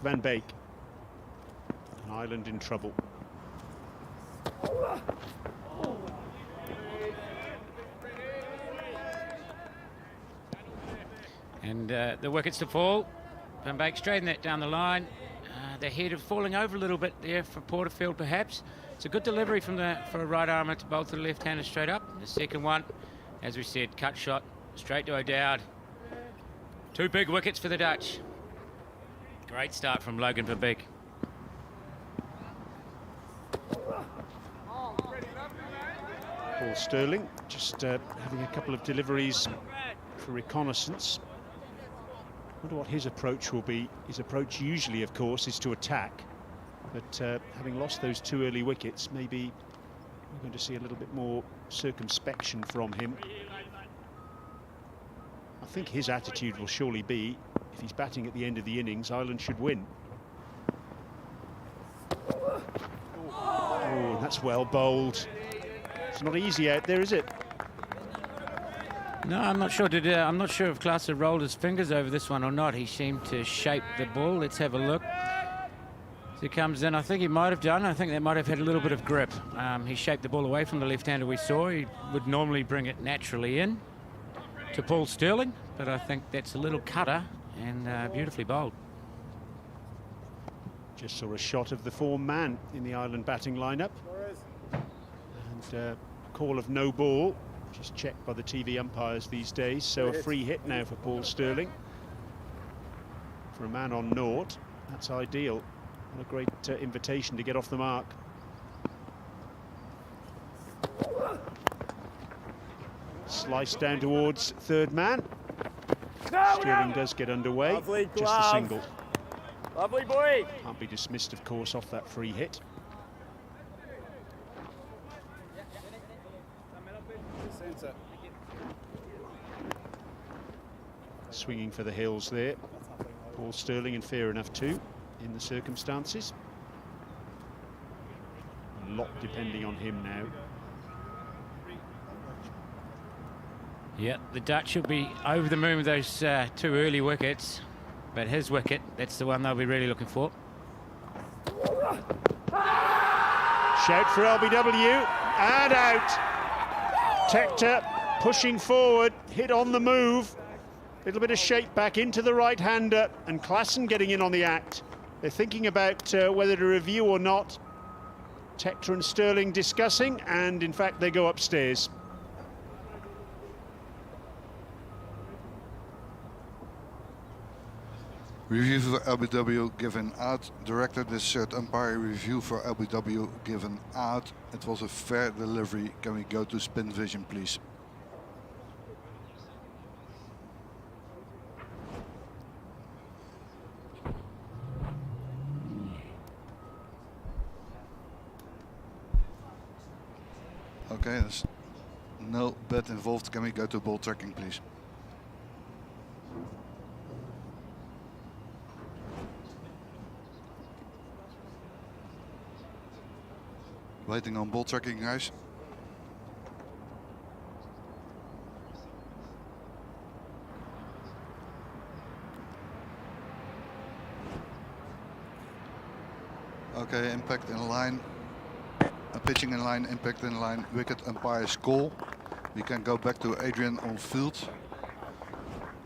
Van Beek. And Ireland in trouble. And the wickets to fall. Van Beek straighten that down the line. The head of falling over a little bit there for Porterfield, perhaps. It's a good delivery for a right armer to bowl to the left-hander straight up. The second one, as we said, cut shot straight to O'Dowd. 2 big wickets for the Dutch. Great start from Logan van Beek. Paul Sterling just having a couple of deliveries for reconnaissance. Wonder what his approach will be. His approach usually, of course, is to attack. But having lost those 2 early wickets, maybe we're going to see a little bit more circumspection from him. I think his attitude will surely be, if he's batting at the end of the innings, Ireland should win. Oh, that's well bowled. It's not easy out there, is it? No, I'm not sure. I'm not sure if Klaassen rolled his fingers over this one or not. He seemed to shape the ball. Let's have a look. As he comes in, I think he might have done. I think that might have had a little bit of grip. He shaped the ball away from the left-hander we saw. He would normally bring it naturally in to Paul Sterling, but I think that's a little cutter and beautifully bowled. Just saw a shot of the form man in the Ireland batting lineup. And call of no ball, which is checked by the TV umpires these days. So a free hit now for Paul Sterling. For a man on naught, that's ideal. What a great invitation to get off the mark. Slice down towards third man. Sterling does get underway. Lovely Just a single. Lovely boy. Can't be dismissed, of course, off that free hit. Swinging for the hills there. Paul Sterling, and fair enough too, in the circumstances. A lot depending on him now. Yeah, the Dutch will be over the moon with those 2 early wickets, but his wicket, that's the one they'll be really looking for. Shout for LBW, and out. Tector pushing forward, hit on the move. Little bit of shape back into the right-hander, and Klaassen getting in on the act. They're thinking about whether to review or not. Tector and Sterling discussing, and in fact they go upstairs. Review for LBW given out. Director, this third umpire review for LBW given out. It was a fair delivery. Can we go to spin vision, please? Okay, there's no bet involved. Can we go to ball tracking, please? Waiting on ball tracking, guys. Okay, impact in line. Pitching in line, impact in line, wicket umpire's call. We can go back to Adrian on field.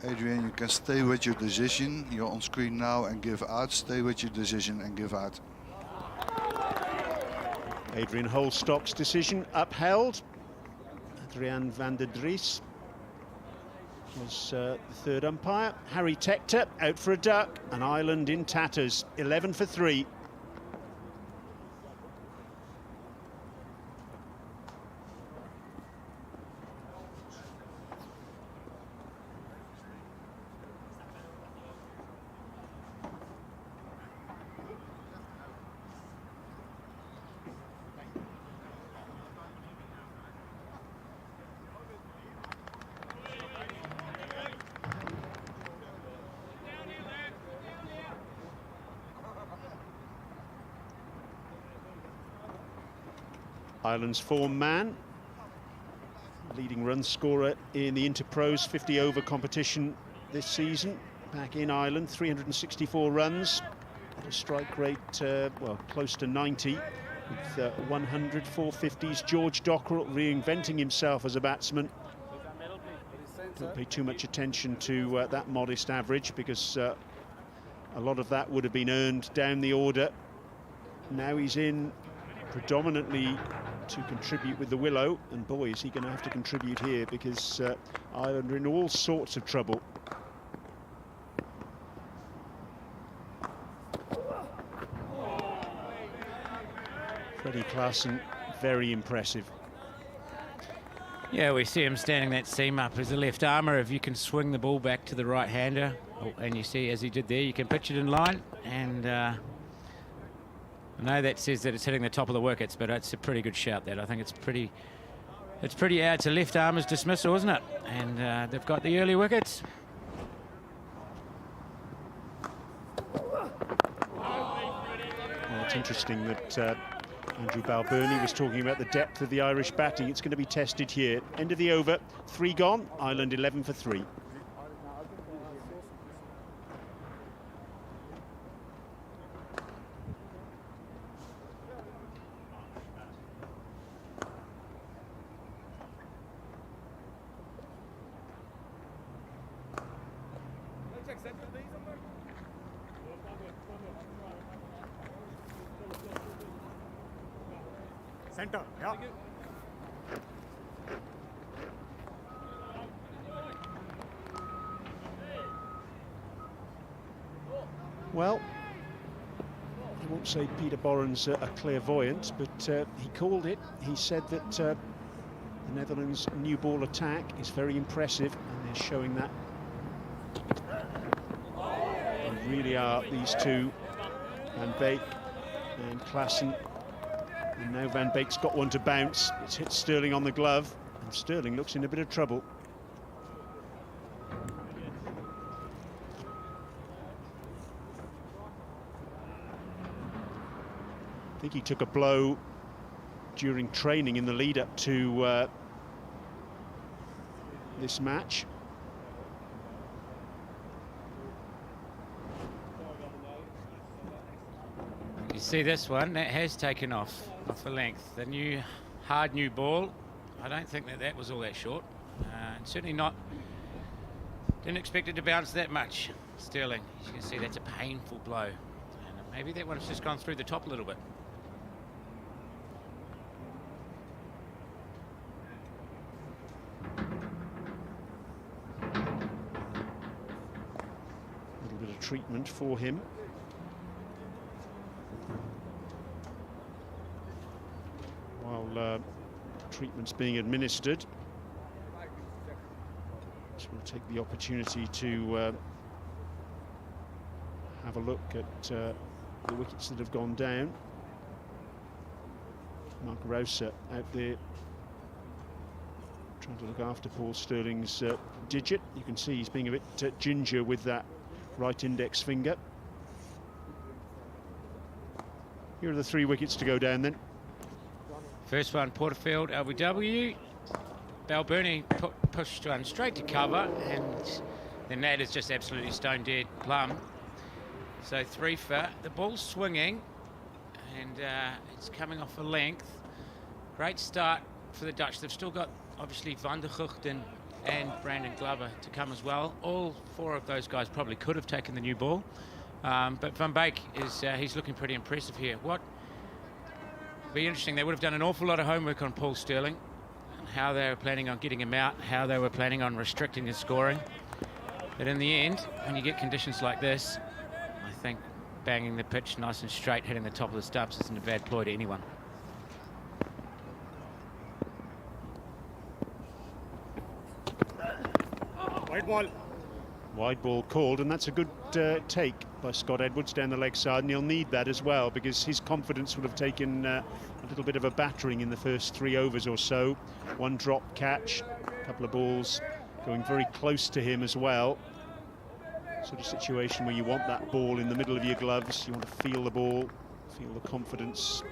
Adrian, you can stay with your decision. You're on screen now and give out. Stay with your decision and give out. Adrian Holstock's decision upheld. Adrian van der Dries was the third umpire. Harry Tector out for a duck, and Ireland in tatters, 11 for 3. Ireland's form man, leading run scorer in the Interpros 50-over competition this season. Back in Ireland, 364 runs, at a strike rate, well, close to 90, with 100, 450s. George Dockrell reinventing himself as a batsman. Don't pay too much attention to that modest average, because a lot of that would have been earned down the order. Now he's in predominantly to contribute with the willow, and boy, is he going to have to contribute here, because Ireland are in all sorts of trouble. Freddie Klassen, very impressive. Yeah, we see him standing that seam up as a left armour. If you can swing the ball back to the right-hander, and you see, as he did there, you can pitch it in line, and I know that says that it's hitting the top of the wickets, but it's a pretty good shout, that. I think it's pretty it's a left armour's dismissal, isn't it? And they've got the early wickets. Well, it's interesting that Andrew Balbirnie was talking about the depth of the Irish batting. It's going to be tested here. End of the over, 3 gone, Ireland 11 for 3. Center, yeah. Well, I won't say Peter Boren's a clairvoyant, but he called it. He said that the Netherlands' new ball attack is very impressive, and they're showing that. They really are, these two, Van Beek and Klassen. And now Van Beek's got one to bounce. It's hit Sterling on the glove, and Sterling looks in a bit of trouble. I think he took a blow during training in the lead-up to this match. You see this one, that has taken off the length. The new, hard new ball, I don't think that was all that short. And certainly not, didn't expect it to bounce that much, Sterling. As you can see, that's a painful blow. And maybe that one's just gone through the top a little bit. A little bit of treatment for him. While treatment's being administered, so we'll take the opportunity to have a look at the wickets that have gone down. Mark Rauser out there trying to look after Paul Sterling's digit. You can see he's being a bit ginger with that right index finger. Here are the 3 wickets to go down then. First one, Porterfield, LBW. Balbirnie pushed one straight to cover, and then that is just absolutely stone dead plumb. So 3 for. The ball's swinging, and it's coming off a length. Great start for the Dutch. They've still got, obviously, Van der Guchten and Brandon Glover to come as well. All 4 of those guys probably could have taken the new ball. But Van Beek he's looking pretty impressive here. Be interesting. They would have done an awful lot of homework on Paul Sterling, and how they were planning on getting him out, how they were planning on restricting his scoring. But in the end, when you get conditions like this, I think banging the pitch nice and straight, hitting the top of the stumps isn't a bad ploy to anyone. White ball. Wide ball called, and that's a good take by Scott Edwards down the leg side, and he'll need that as well, because his confidence would have taken a little bit of a battering in the first 3 overs or so. 1 drop catch, a couple of balls going very close to him as well. Sort of situation where you want that ball in the middle of your gloves, you want to feel the ball, feel the confidence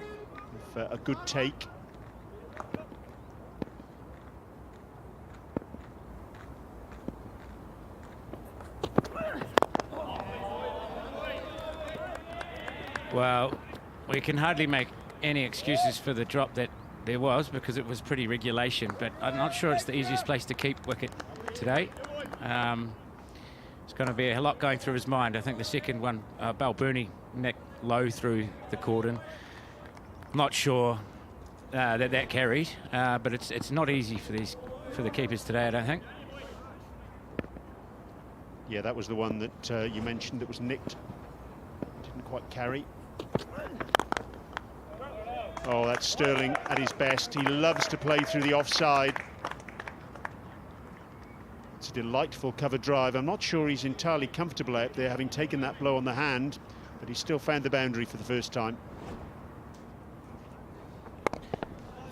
of a good take. Well, we can hardly make any excuses for the drop that there was, because it was pretty regulation, but I'm not sure it's the easiest place to keep wicket today. It's going to be a lot going through his mind. I think the second one, Balbirnie neck low through the cordon. Not sure that carried, but it's not easy for the keepers today, I don't think. Yeah, that was the one that you mentioned that was nicked. Didn't quite carry. Oh, that's Sterling at his best. He loves to play through the offside. It's a delightful cover drive. I'm not sure he's entirely comfortable out there, having taken that blow on the hand, but he still found the boundary for the first time.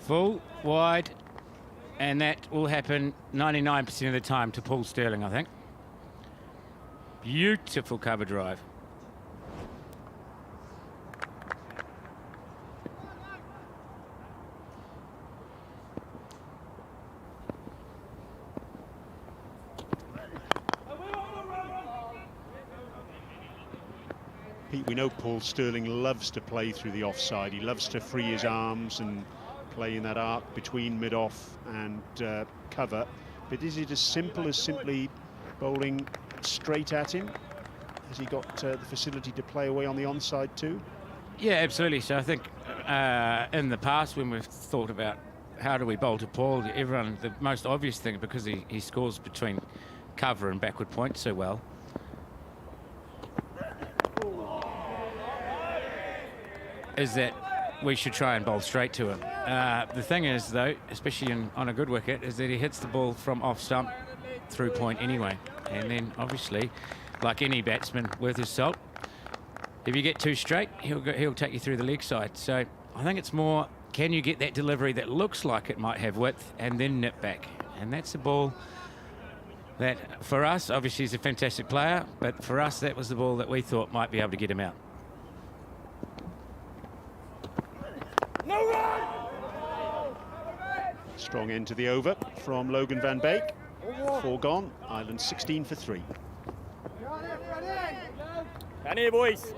Full, wide, and that will happen 99% of the time to Paul Sterling, I think. Beautiful cover drive. Pete, we know Paul Sterling loves to play through the offside. He loves to free his arms and play in that arc between mid-off and cover. But is it as simple as simply bowling straight at him? Has he got the facility to play away on the onside too? Yeah, absolutely. So I think in the past, when we've thought about how do we bowl to Paul, the most obvious thing, because he scores between cover and backward point so well, is that we should try and bowl straight to him. The thing is, though, especially on a good wicket, is that he hits the ball from off stump through point anyway. And then, obviously, like any batsman worth his salt, if you get too straight, he'll take you through the leg side. So I think it's more, can you get that delivery that looks like it might have width and then nip back? And that's the ball that, for us, obviously he's a fantastic player, but for us, that was the ball that we thought might be able to get him out. Strong end to the over from Logan van Beek. 4 gone. Ireland 16 for 3. Can here, boys.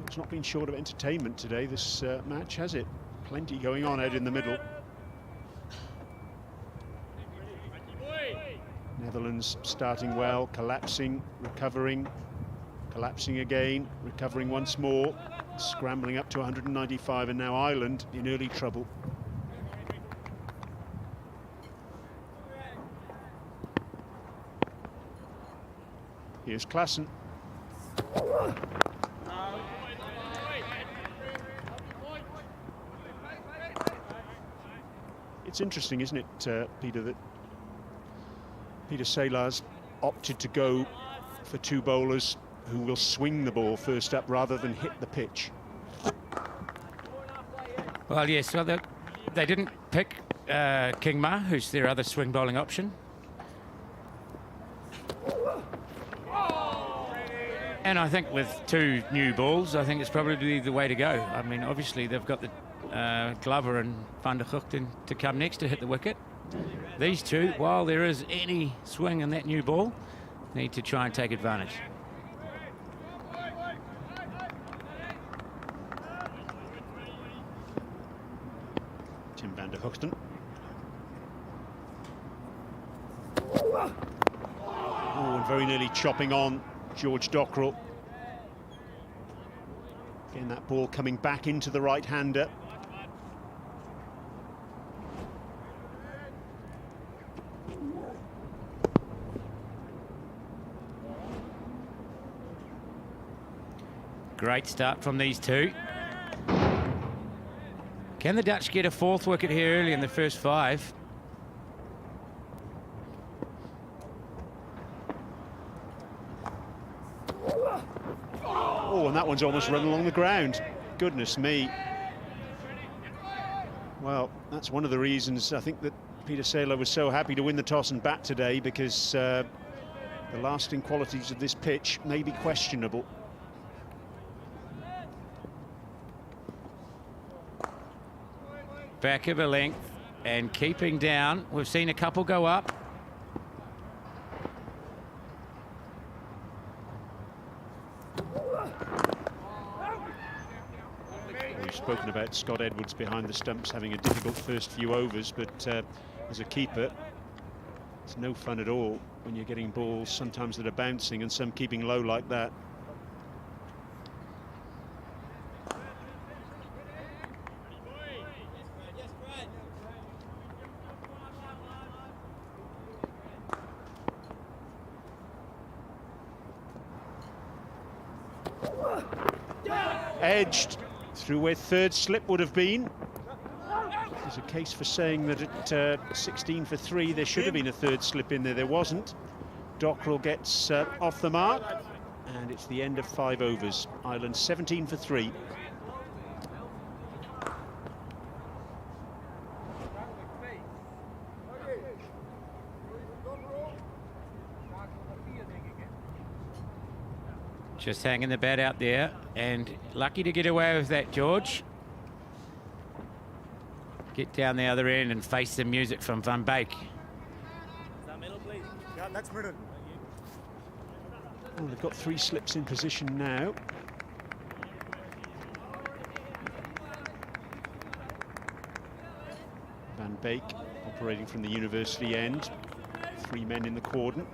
It's not been short of entertainment today, this match, has it? Plenty going on out in the middle. Netherlands starting well, collapsing, recovering, collapsing again, recovering once more, scrambling up to 195, and now Ireland in early trouble. Here's Klassen. It's interesting, isn't it, Peter, that Peter Saylor's opted to go for 2 bowlers who will swing the ball first up rather than hit the pitch. Well, yes, well, they didn't pick King Ma, who's their other swing bowling option. And I think with 2 new balls, I think it's probably the way to go. I mean, obviously, they've got the Glover and Van der Guchten to come next to hit the wicket. These 2, while there is any swing in that new ball, need to try and take advantage. Tim Van der Guchten. Oh, and very nearly chopping on George Dockrell. Again, that ball coming back into the right-hander. Great start from these 2. Can the Dutch get a 4th wicket here early in the first 5? Oh, and that one's almost run along the ground. Goodness me. Well, that's one of the reasons I think that Peter Saylor was so happy to win the toss and bat today, because the lasting qualities of this pitch may be questionable. Back of a length and keeping down. We've seen a couple go up. We've spoken about Scott Edwards behind the stumps having a difficult first few overs, but as a keeper, it's no fun at all when you're getting balls sometimes that are bouncing and some keeping low like that. Edged through where third slip would have been. There's a case for saying that at 16 for 3 there should have been a third slip in there. There wasn't. Dockrell gets off the mark, and it's the end of 5 overs. Ireland 17 for 3. Just hanging the bat out there, and lucky to get away with that, George. Get down the other end and face the music from Van Beek. Yeah, that's middle. Well, they've got 3 slips in position now. Van Beek operating from the university end. 3 men in the cordon.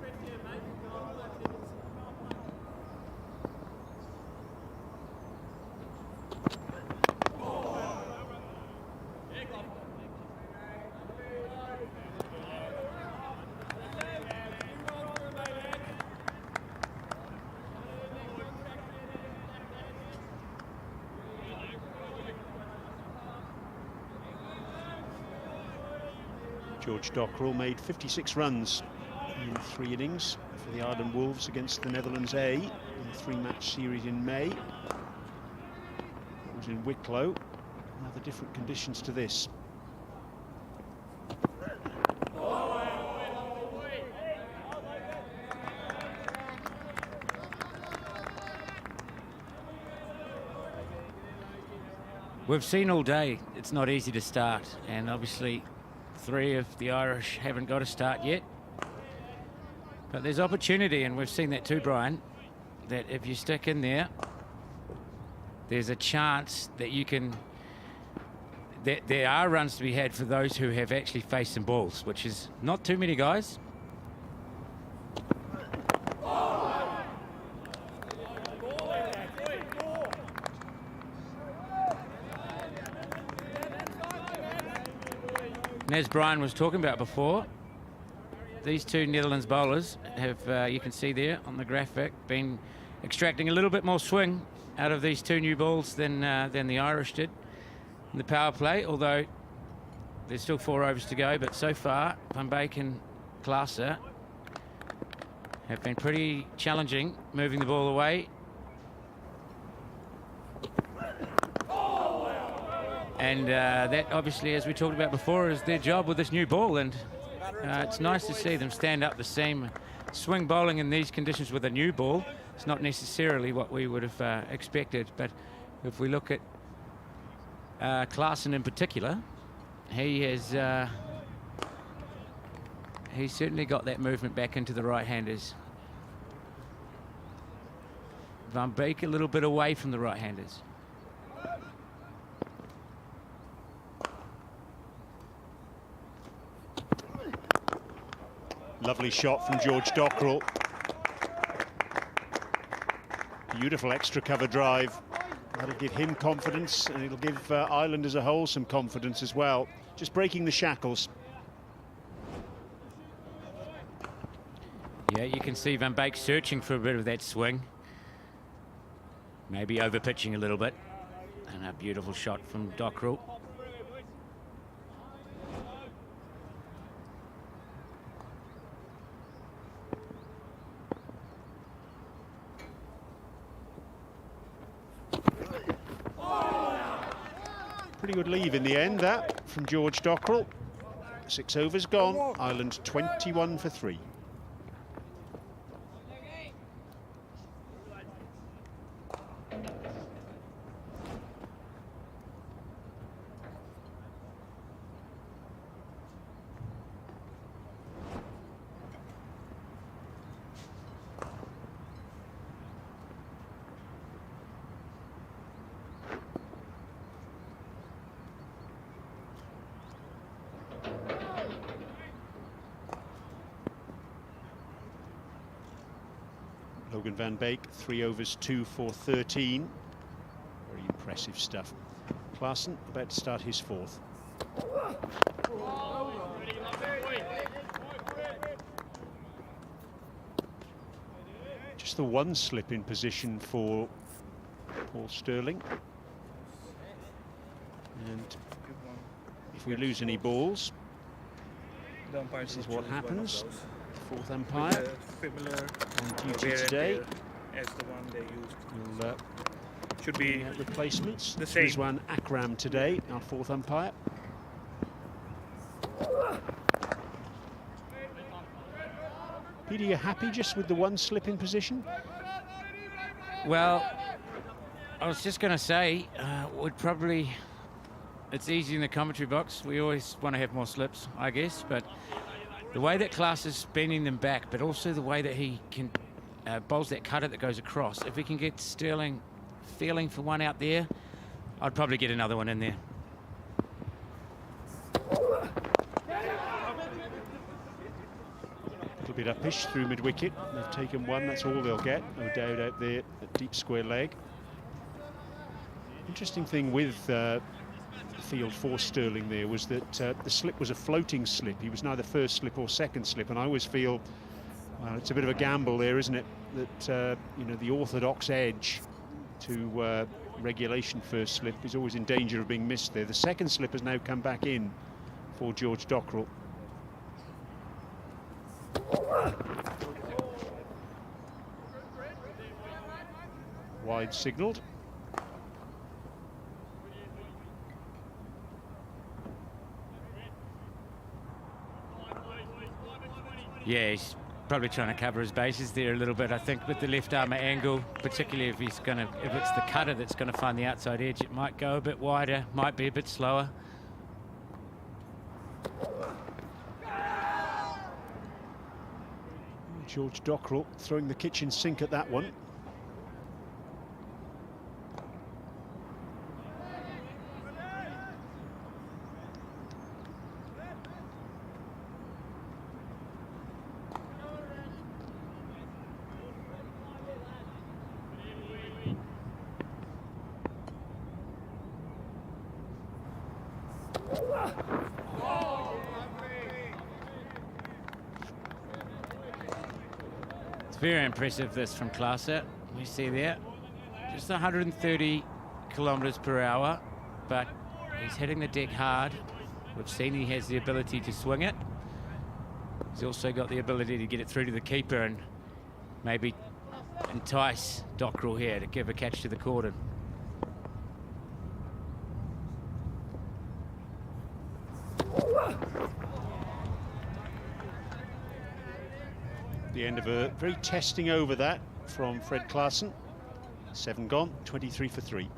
George Dockrell made 56 runs in 3 innings for the Ireland Wolves against the Netherlands A in a 3-match series in May. It was in Wicklow, rather different conditions to this. We've seen all day it's not easy to start, and obviously 3 of the Irish haven't got a start yet. But there's opportunity, and we've seen that too, Brian, that if you stick in there, there's a chance that you can... that there are runs to be had for those who have actually faced some balls, which is not too many guys. And as Brian was talking about before, these 2 Netherlands bowlers have, you can see there on the graphic, been extracting a little bit more swing out of these 2 new balls than the Irish did in the power play, although there's still 4 overs to go. But so far, Van Beek and Klaassen have been pretty challenging, moving the ball away. And that, obviously, as we talked about before, is their job with this new ball. And it's nice to see them stand up the same. Swing bowling in these conditions with a new ball, it's not necessarily what we would have expected. But if we look at Klaassen in particular, he has he's certainly got that movement back into the right-handers. Van Beek a little bit away from the right-handers. Lovely shot from George Dockrell. Beautiful extra cover drive. That'll give him confidence, and it'll give Ireland as a whole some confidence as well. Just breaking the shackles. Yeah, you can see Van Beek searching for a bit of that swing. Maybe over-pitching a little bit. And a beautiful shot from Dockrell. Pretty good leave in the end, that, from George Dockrell. 6 overs gone. Ireland 21 for 3. Logan van Beek, 3 overs, 2 for 13. Very impressive stuff. Klaassen about to start his 4th. Just the one slip in position for Paul Sterling. And if we lose any balls, this is what happens. 4th umpire on duty today. As the one they used. We'll, should be replacements. the same. Rizwan Akram today, our 4th umpire. Peter, you happy just with the one slip in position? Well, I was just going to say, it's easy in the commentary box. We always want to have more slips, I guess, but the way that Klaas is bending them back, but also the way that he can bowls that cutter that goes across. If we can get Sterling feeling for one out there, I'd probably get another one in there. A little bit uppish through mid-wicket. They've taken one, that's all they'll get. No doubt out there at deep square leg. Interesting thing with the field for Sterling there was that the slip was a floating slip. He was neither first slip or second slip, and I always feel, well, it's a bit of a gamble there, isn't it? That, you know, the orthodox edge to regulation first slip is always in danger of being missed there. The second slip has now come back in for George Dockrell. Wide signalled. Yeah, he's probably trying to cover his bases there a little bit, I think, with the left arm angle, particularly if it's the cutter that's going to find the outside edge. It might go a bit wider, might be a bit slower. George Dockrell throwing the kitchen sink at that one. It's very impressive, this from Klaassen. We see there, just 130 kilometres per hour, but he's hitting the deck hard. We've seen he has the ability to swing it. He's also got the ability to get it through to the keeper and maybe entice Dockrell here to give a catch to the cordon. The end of a very testing over that from Fred Klaassen. 7 gone, 23 for 3.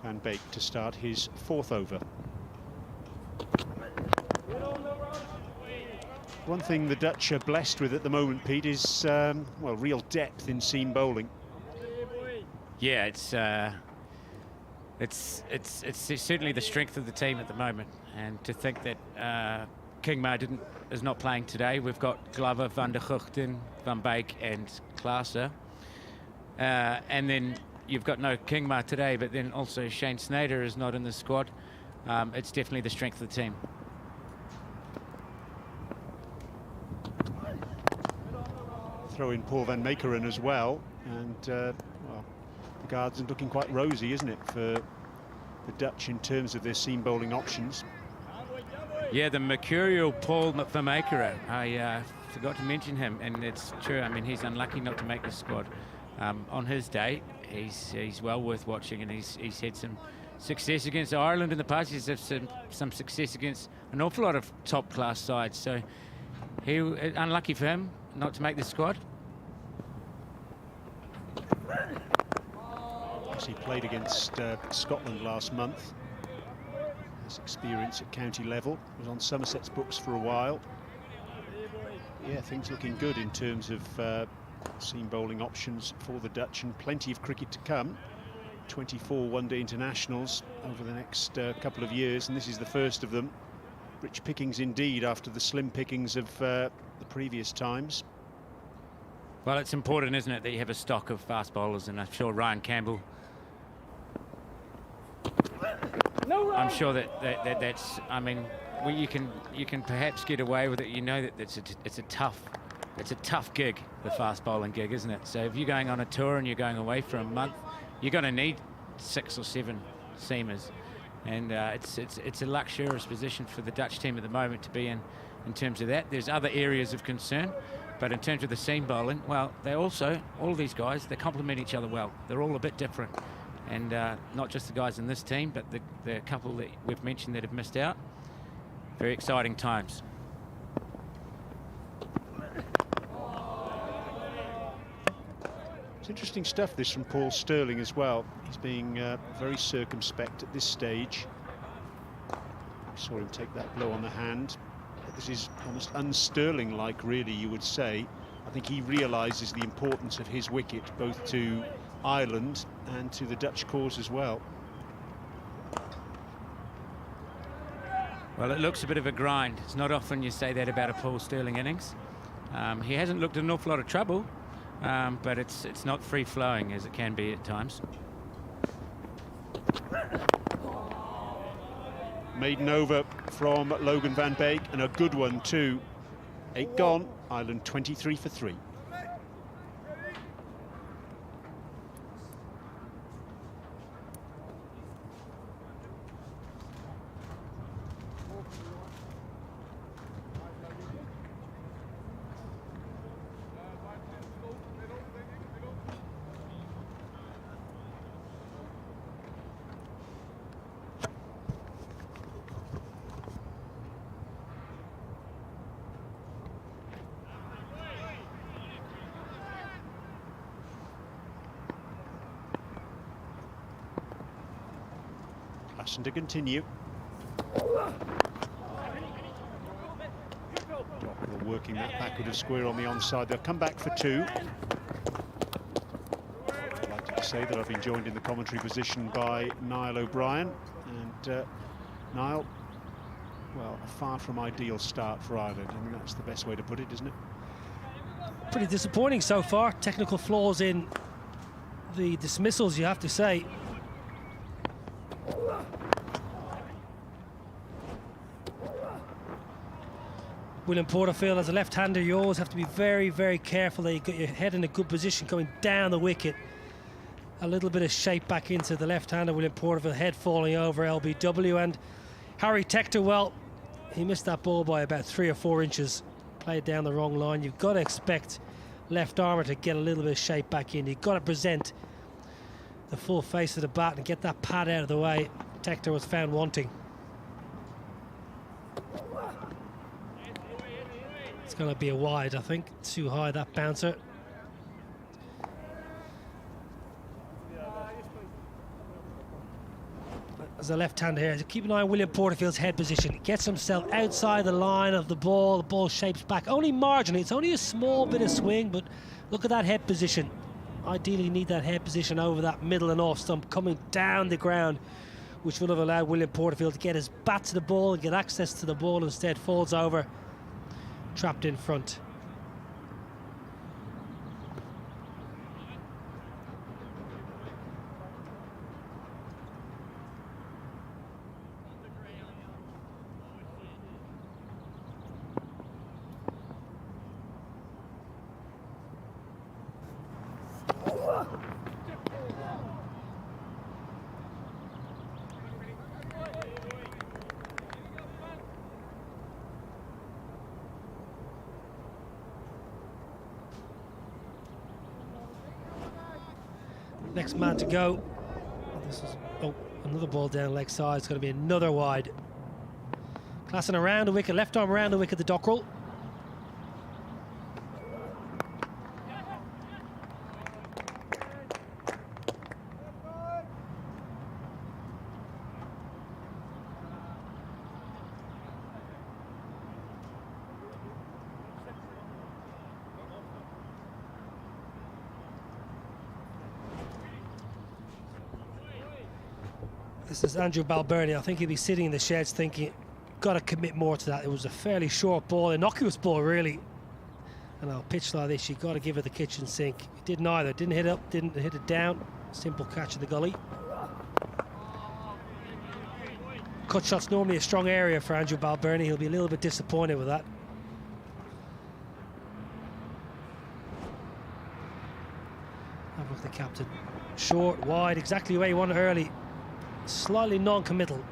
Van Beek to start his 4th over. One thing the Dutch are blessed with at the moment, Pete, is well, real depth in seam bowling. Yeah, it's certainly the strength of the team at the moment, and to think that Kingma is not playing today. We've got Glover, Van der Guchten, Van Beek, and Klaassen, and then you've got no Kingma today, but then also Shane Snyder is not in the squad. It's definitely the strength of the team. Throw in Paul van Meekeren as well, and well, the Guards are looking quite rosy, isn't it, for the Dutch in terms of their seam bowling options. Yeah, the mercurial Paul van Meekeren. I forgot to mention him, and it's true. I mean, he's unlucky not to make the squad on his day. He's well worth watching, and he's had some success against Ireland in the past. He's had some success against an awful lot of top-class sides. So he unlucky for him not to make the squad. He played against Scotland last month. His experience at county level, was on Somerset's books for a while. Yeah, things looking good in terms of seam bowling options for the Dutch, and plenty of cricket to come. 24 one-day internationals over the next couple of years, and this is the first of them. Rich pickings indeed after the slim pickings of the previous times. Well, it's important, isn't it, that you have a stock of fast bowlers, and I'm sure Ryan Campbell. I'm sure that's. I mean, well, you can perhaps get away with it. You know that it's a tough gig, the fast bowling gig, isn't it? So if you're going on a tour and you're going away for a month, you're going to need 6 or 7 seamers, and it's a luxurious position for the Dutch team at the moment to be in terms of that. There's other areas of concern, but in terms of the seam bowling, well, they also, all of these guys, they complement each other well. They're all a bit different, and not just the guys in this team, but the couple that we've mentioned that have missed out. Very exciting times. It's interesting stuff, this, from Paul Stirling as well. He's being very circumspect at this stage. We saw him take that blow on the hand. This is almost un-Stirling-like, really, you would say. I think he realises the importance of his wicket, both to Ireland and to the Dutch cause as well. Well, it looks a bit of a grind. It's not often you say that about a Paul Stirling innings. He hasn't looked in an awful lot of trouble, but it's not free-flowing as it can be at times. Maiden over from Logan van Beek, and a good one too. 8 gone, Ireland 23 for 3. And to continue. Dockrell working that backward of square on the onside. They'll come back for 2. I'd like to say that I've been joined in the commentary position by Niall O'Brien, and Niall, well, a far from ideal start for Ireland. I mean, that's the best way to put it, isn't it? Pretty disappointing so far. Technical flaws in the dismissals, you have to say. William Porterfield, as a left-hander, you always have to be very, very careful that you get your head in a good position going down the wicket. A little bit of shape back into the left-hander, William Porterfield, head falling over LBW. And Harry Tector, well, he missed that ball by about 3 or 4 inches. Played down the wrong line. You've got to expect left armour to get a little bit of shape back in. You've got to present the full face of the bat and get that pad out of the way. Tector was found wanting. It's going to be a wide, I think. Too high, that bouncer. As a left-hander here, keep an eye on William Porterfield's head position. He gets himself outside the line of the ball shapes back. Only marginally, it's only a small bit of swing, but look at that head position. Ideally, you need that head position over that middle and off stump, coming down the ground, which would have allowed William Porterfield to get his bat to the ball and get access to the ball. Instead, falls over. Trapped in front. Next man to go. This is Another ball down leg side. It's going to be another wide. Klassen around the wicket, left arm around the wicket, the Dockrell. This is Andrew Balbirnie. I think he'll be sitting in the sheds thinking, got to commit more to that. It was a fairly short ball, innocuous ball really. And I'll pitch like this, you got to give it the kitchen sink. It didn't either. Didn't hit up, didn't hit it down. Simple catch in the gully. Cut shot's normally a strong area for Andrew Balbirnie. He'll be a little bit disappointed with that. Have a look at the captain. Short, wide, exactly where you want it early. Slightly non-committal.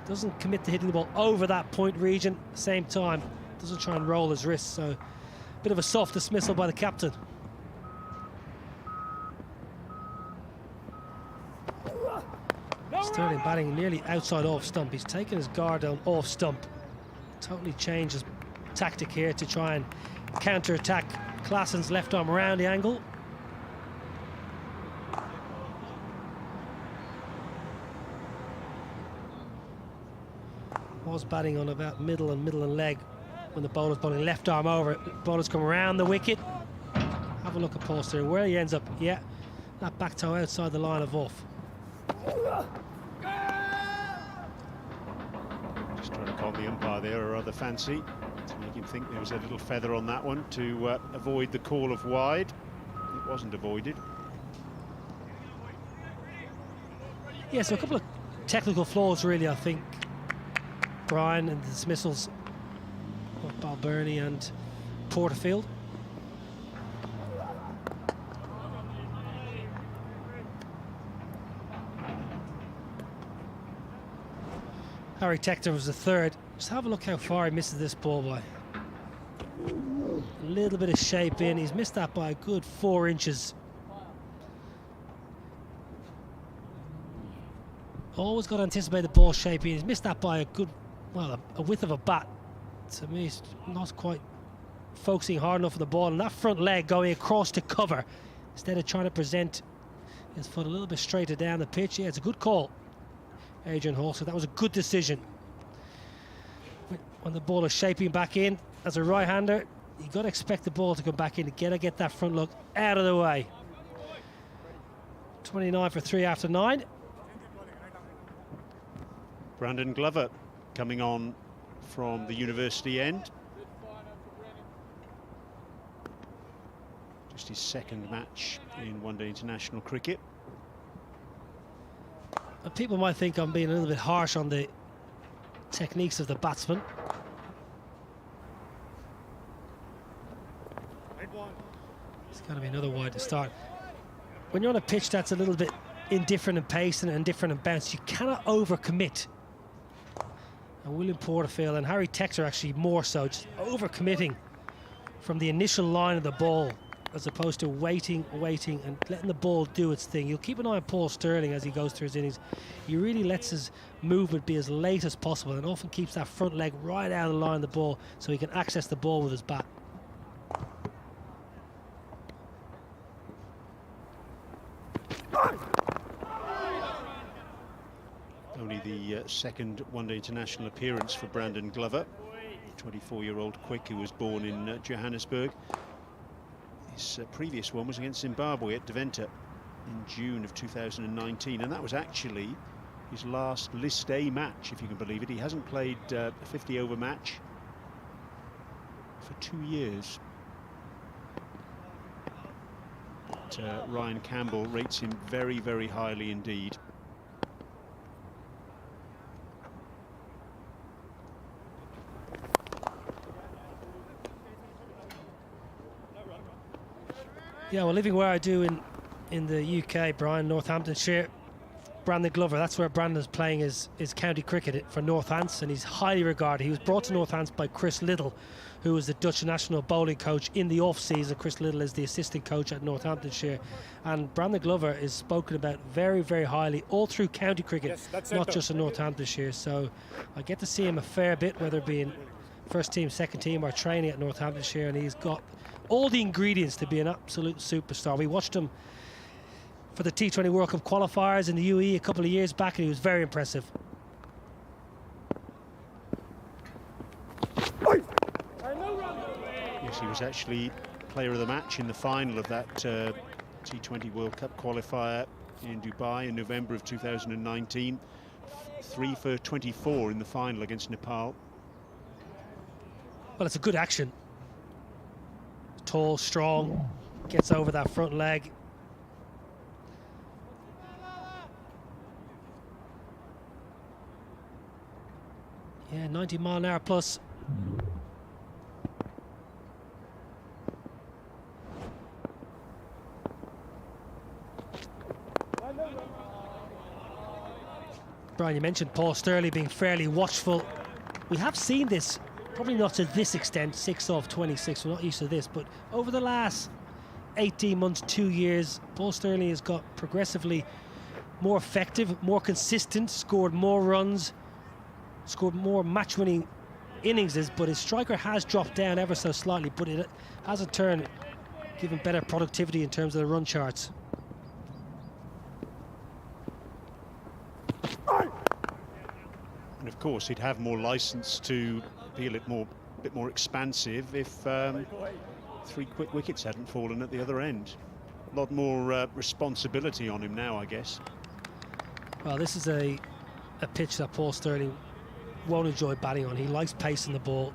Doesn't commit to hitting the ball over that point region. At the same time, doesn't try and roll his wrists. So, a bit of a soft dismissal by the captain. Sterling batting nearly outside off stump. He's taken his guard down off stump. Totally changed his tactic here to try and counter-attack Klassen's left arm around the angle. Was batting on about middle and leg when the bowler's bowling left arm over. Bowler's come around the wicket. Have a look at Paul Sterling, where he ends up. Yeah, that back toe outside the line of off. Just trying to calm the umpire there, or rather fancy, to make him think there was a little feather on that one to avoid the call of wide. It wasn't avoided. Yeah, so a couple of technical flaws really, I think, Brian, and the dismissals of Balbirnie and Porterfield. Harry Tector was the third. Just have a look how far he misses this ball by. A little bit of shape in. He's missed that by a good 4 inches. Always got to anticipate the ball shaping. He's missed that by a good, well, a width of a bat. To me, he's not quite focusing hard enough on the ball. And that front leg going across to cover instead of trying to present his foot a little bit straighter down the pitch. Yeah, it's a good call, Adrian Hall. So that was a good decision. When the ball is shaping back in, as a right-hander, you got to expect the ball to come back in. You got to get that front look out of the way. 29 for 3 after 9. Brandon Glover coming on from the university end. Just his second match in one-day international cricket. People might think I'm being a little bit harsh on the techniques of the batsman. It's got to be another wide to start. When you're on a pitch that's a little bit indifferent in pace and indifferent in bounce, you cannot overcommit. And William Porterfield and Harry Tector actually more so, just overcommitting from the initial line of the ball as opposed to waiting and letting the ball do its thing. You'll keep an eye on Paul Sterling as he goes through his innings. He really lets his movement be as late as possible and often keeps that front leg right out of the line of the ball so he can access the ball with his bat. Only the second one-day international appearance for Brandon Glover, the 24-year-old quick who was born in Johannesburg. His previous one was against Zimbabwe at Deventer in June of 2019, and that was actually his last List A match, if you can believe it. He hasn't played a 50-over match for 2 years. But Ryan Campbell rates him very, very highly indeed. Yeah, well, living where I do in the UK, Brian, Northamptonshire, Brandon Glover. That's where Brandon's playing his county cricket for Northants, and he's highly regarded. He was brought to Northants by Chris Little, who was the Dutch national bowling coach in the off-season. Chris Little is the assistant coach at Northamptonshire, and Brandon Glover is spoken about very, very highly all through county cricket, not just in Northamptonshire. So I get to see him a fair bit, whether it be in first team, second team, or training at Northamptonshire, and he's got all the ingredients to be an absolute superstar. We watched him for the T20 World Cup qualifiers in the UAE a couple of years back, and he was very impressive. Yes, he was actually player of the match in the final of that T20 World Cup qualifier in Dubai in November of 2019. 3 for 24 in the final against Nepal. Well, it's a good action. Tall, strong, gets over that front leg. Yeah, 90-mile-an-hour plus. Brian, you mentioned Paul Sturley being fairly watchful. We have seen this, probably not to this extent, 6 off 26, we're not used to this, but over the last 18 months, 2 years, Paul Sturley has got progressively more effective, more consistent, scored more runs, scored more match-winning innings, but his striker has dropped down ever so slightly, but it has in turn given better productivity in terms of the run charts. And of course, he'd have more license to be a bit more expansive if 3 quick wickets hadn't fallen at the other end. A lot more responsibility on him now, I guess. Well, this is a pitch that Paul Sturley won't enjoy batting on. He likes pace in the ball,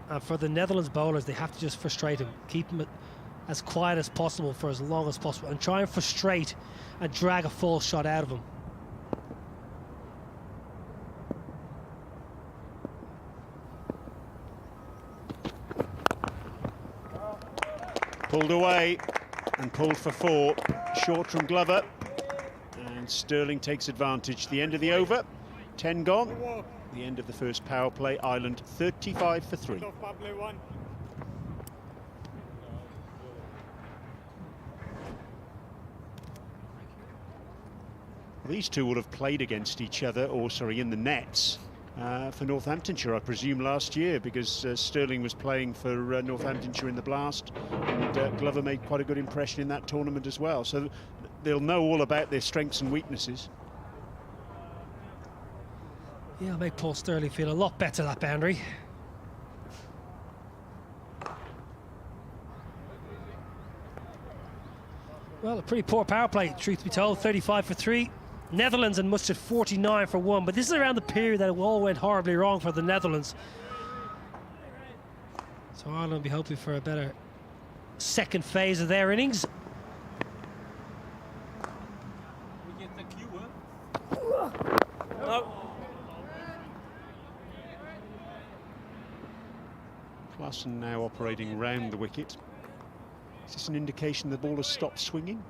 and for the Netherlands bowlers, they have to just frustrate him, keep him as quiet as possible for as long as possible, and try and frustrate and drag a false shot out of him. Pulled away and pulled for 4, short from Glover, and Sterling takes advantage. The end of the over, 10 gone. The end of the first power play. Ireland 35 for 3. These two will have played against each other, or sorry, in the nets for Northamptonshire, I presume, last year, because Sterling was playing for Northamptonshire in the Blast, and Glover made quite a good impression in that tournament as well. So they'll know all about their strengths and weaknesses. Yeah, it'll make Paul Sturley feel a lot better, that boundary. Well, a pretty poor power play, truth be told. 35 for 3. Netherlands and Mustard 49 for 1. But this is around the period that it all went horribly wrong for the Netherlands. So Ireland will be hoping for a better second phase of their innings. Klassen now operating round the wicket. Is this an indication the ball has stopped swinging?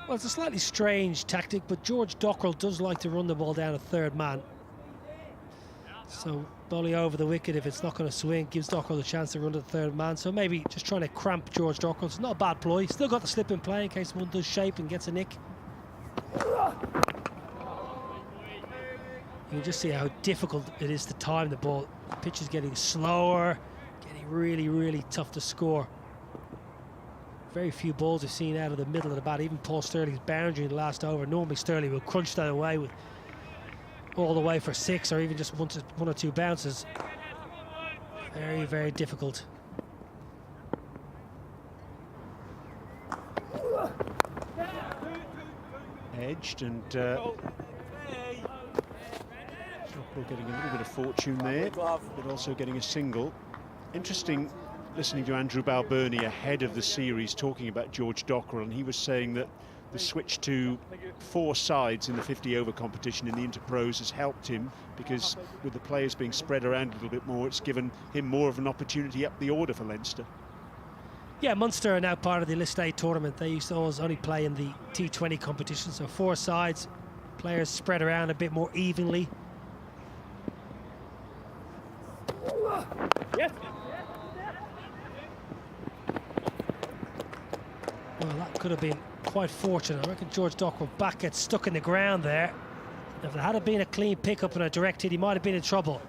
Well, it's a slightly strange tactic, but George Dockrell does like to run the ball down a third man. So bowling over the wicket, if it's not going to swing, gives Dockrell the chance to run to the third man. So maybe just trying to cramp George Dockrell. It's not a bad ploy. Still got the slip in play in case one does shape and gets a nick. You can just see how difficult it is to time the ball. The pitch is getting slower, getting really, really tough to score. Very few balls we've seen out of the middle of the bat. Even Paul Sturley's boundary in the last over. Normally Sturley will crunch that away with all the way for 6, or even just one or two bounces. Very, very difficult. Edged, and Dockrell getting a little bit of fortune there, but also getting a single. Interesting listening to Andrew Balbirnie ahead of the series talking about George Dockrell, and he was saying that the switch to 4 sides in the 50-over competition in the Interpros has helped him, because with the players being spread around a little bit more, it's given him more of an opportunity up the order for Leinster. Yeah, Munster are now part of the List A tournament. They used to always only play in the T20 competition, so 4 sides, players spread around a bit more evenly. Yes. Well, that could have been quite fortunate. I reckon George Dockrell back gets stuck in the ground there. If there had been a clean pickup and a direct hit, he might have been in trouble.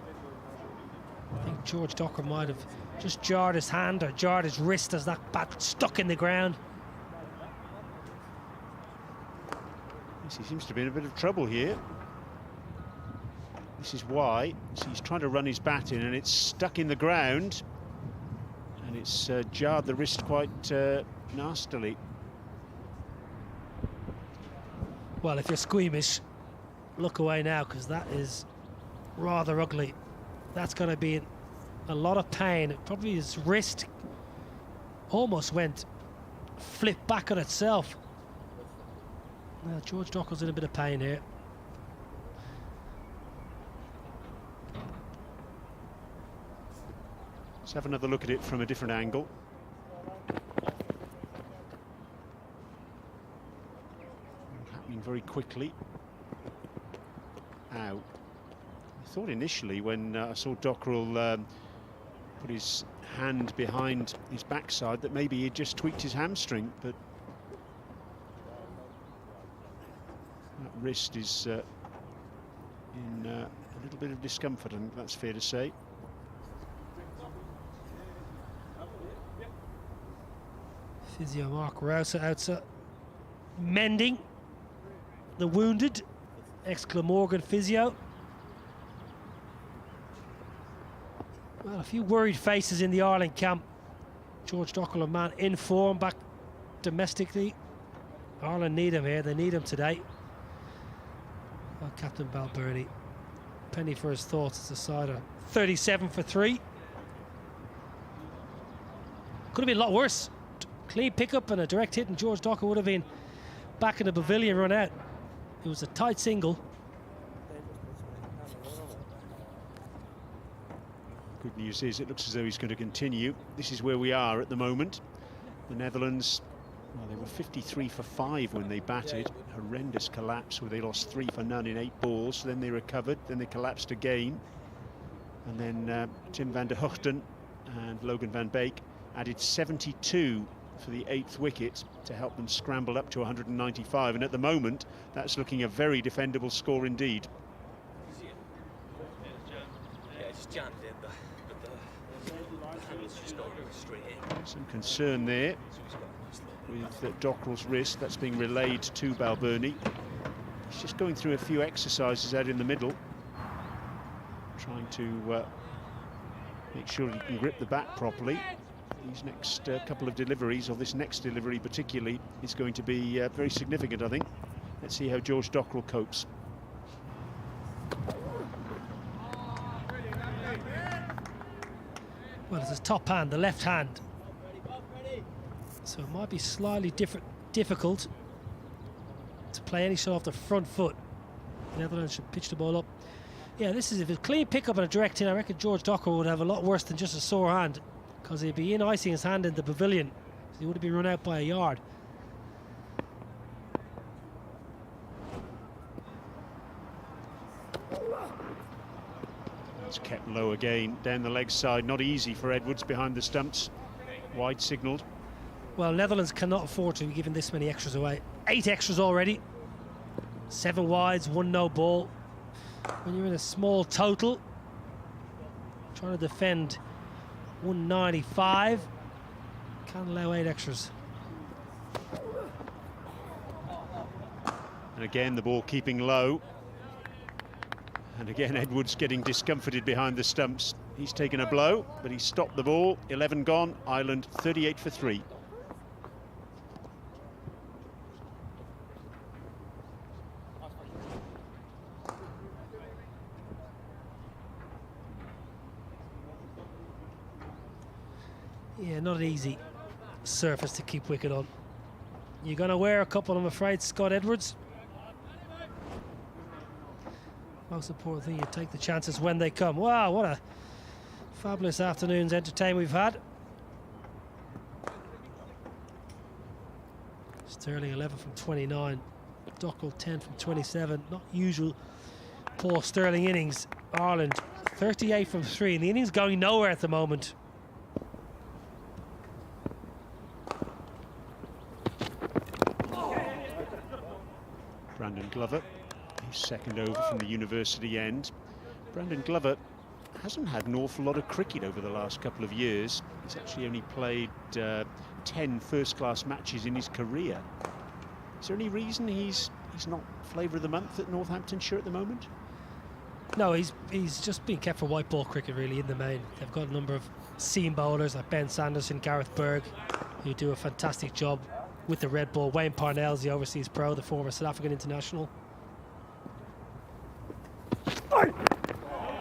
I think George Dockrell might have just jarred his hand or jarred his wrist as that bat stuck in the ground. Yes, he seems to be in a bit of trouble here. This is why. So he's trying to run his bat in and it's stuck in the ground. And it's jarred the wrist quite nastily. Well, if you're squeamish, look away now, because that is rather ugly. That's going to be a lot of pain. Probably his wrist almost went flipped back on itself. Now, George Dockrell's in a bit of pain here. Let's have another look at it from a different angle. Happening very quickly. Ow. I thought initially when I saw Dockrell put his hand behind his backside that maybe he'd just tweaked his hamstring, but that wrist is in a little bit of discomfort, I think that's fair to say. Physio Mark Rouser outside, mending the wounded. Ex-Glamorgan physio. Well, a few worried faces in the Ireland camp. George Dockrell, a man in form back domestically. Ireland need him here, they need him today. Well, Captain Balbirnie, penny for his thoughts as a sider. 37 for 3. Could have been a lot worse. Clean pickup and a direct hit and George Dockrell would have been back in the pavilion run out. It was a tight single. Good news is it looks as though he's going to continue. This is where we are at the moment. The Netherlands, well, they were 53 for 5 when they batted. Horrendous collapse where they lost 3 for none in 8 balls. Then they recovered, then they collapsed again. And then Tim van der Hoogten and Logan van Beek added 72 for the 8th wicket to help them scramble up to 195. And at the moment, that's looking a very defendable score indeed. Some concern there with Dockrell's wrist. That's being relayed to Balbirnie. He's just going through a few exercises out in the middle, trying to make sure he can grip the bat properly. These next couple of deliveries, or this next delivery particularly, is going to be very significant, I think. Let's see how George Dockrell copes. Well, it's his top hand, the left hand. So it might be slightly difficult to play any shot off the front foot. The Netherlands should pitch the ball up. Yeah, this is, if it's a clean pickup and a direct hit, I reckon George Dockrell would have a lot worse than just a sore hand, because he'd be in icing his hand in the pavilion. So he would have been run out by a yard. It's kept low again, down the leg side. Not easy for Edwards behind the stumps. Wide signalled. Well, Netherlands cannot afford to be giving this many extras away. 8 extras already. 7 wides, 1 no ball. When you're in a small total, trying to defend 195, can't allow 8 extras. And again, the ball keeping low. And again, Edwards getting discomforted behind the stumps. He's taken a blow, but he's stopped the ball. 11 gone, Ireland 38 for 3. Yeah, not an easy surface to keep wicket on. You're going to wear a couple, I'm afraid, Scott Edwards. Most important thing, you take the chances when they come. Wow, what a fabulous afternoon's entertainment we've had. Sterling 11 from 29. Dockrell 10 from 27. Not usual Paul Sterling innings. Ireland 38 from 3. And the innings going nowhere at the moment. Brandon Glover, his second over from the university end. Brandon Glover hasn't had an awful lot of cricket over the last couple of years. He's actually only played 10 first-class matches in his career. Is there any reason he's not flavour of the month at Northamptonshire at the moment? No, he's just being kept for white ball cricket really in the main. They've got a number of seam bowlers like Ben Sanderson, Gareth Berg, who do a fantastic job with the red ball. Wayne Parnell's the overseas pro, the former South African international. And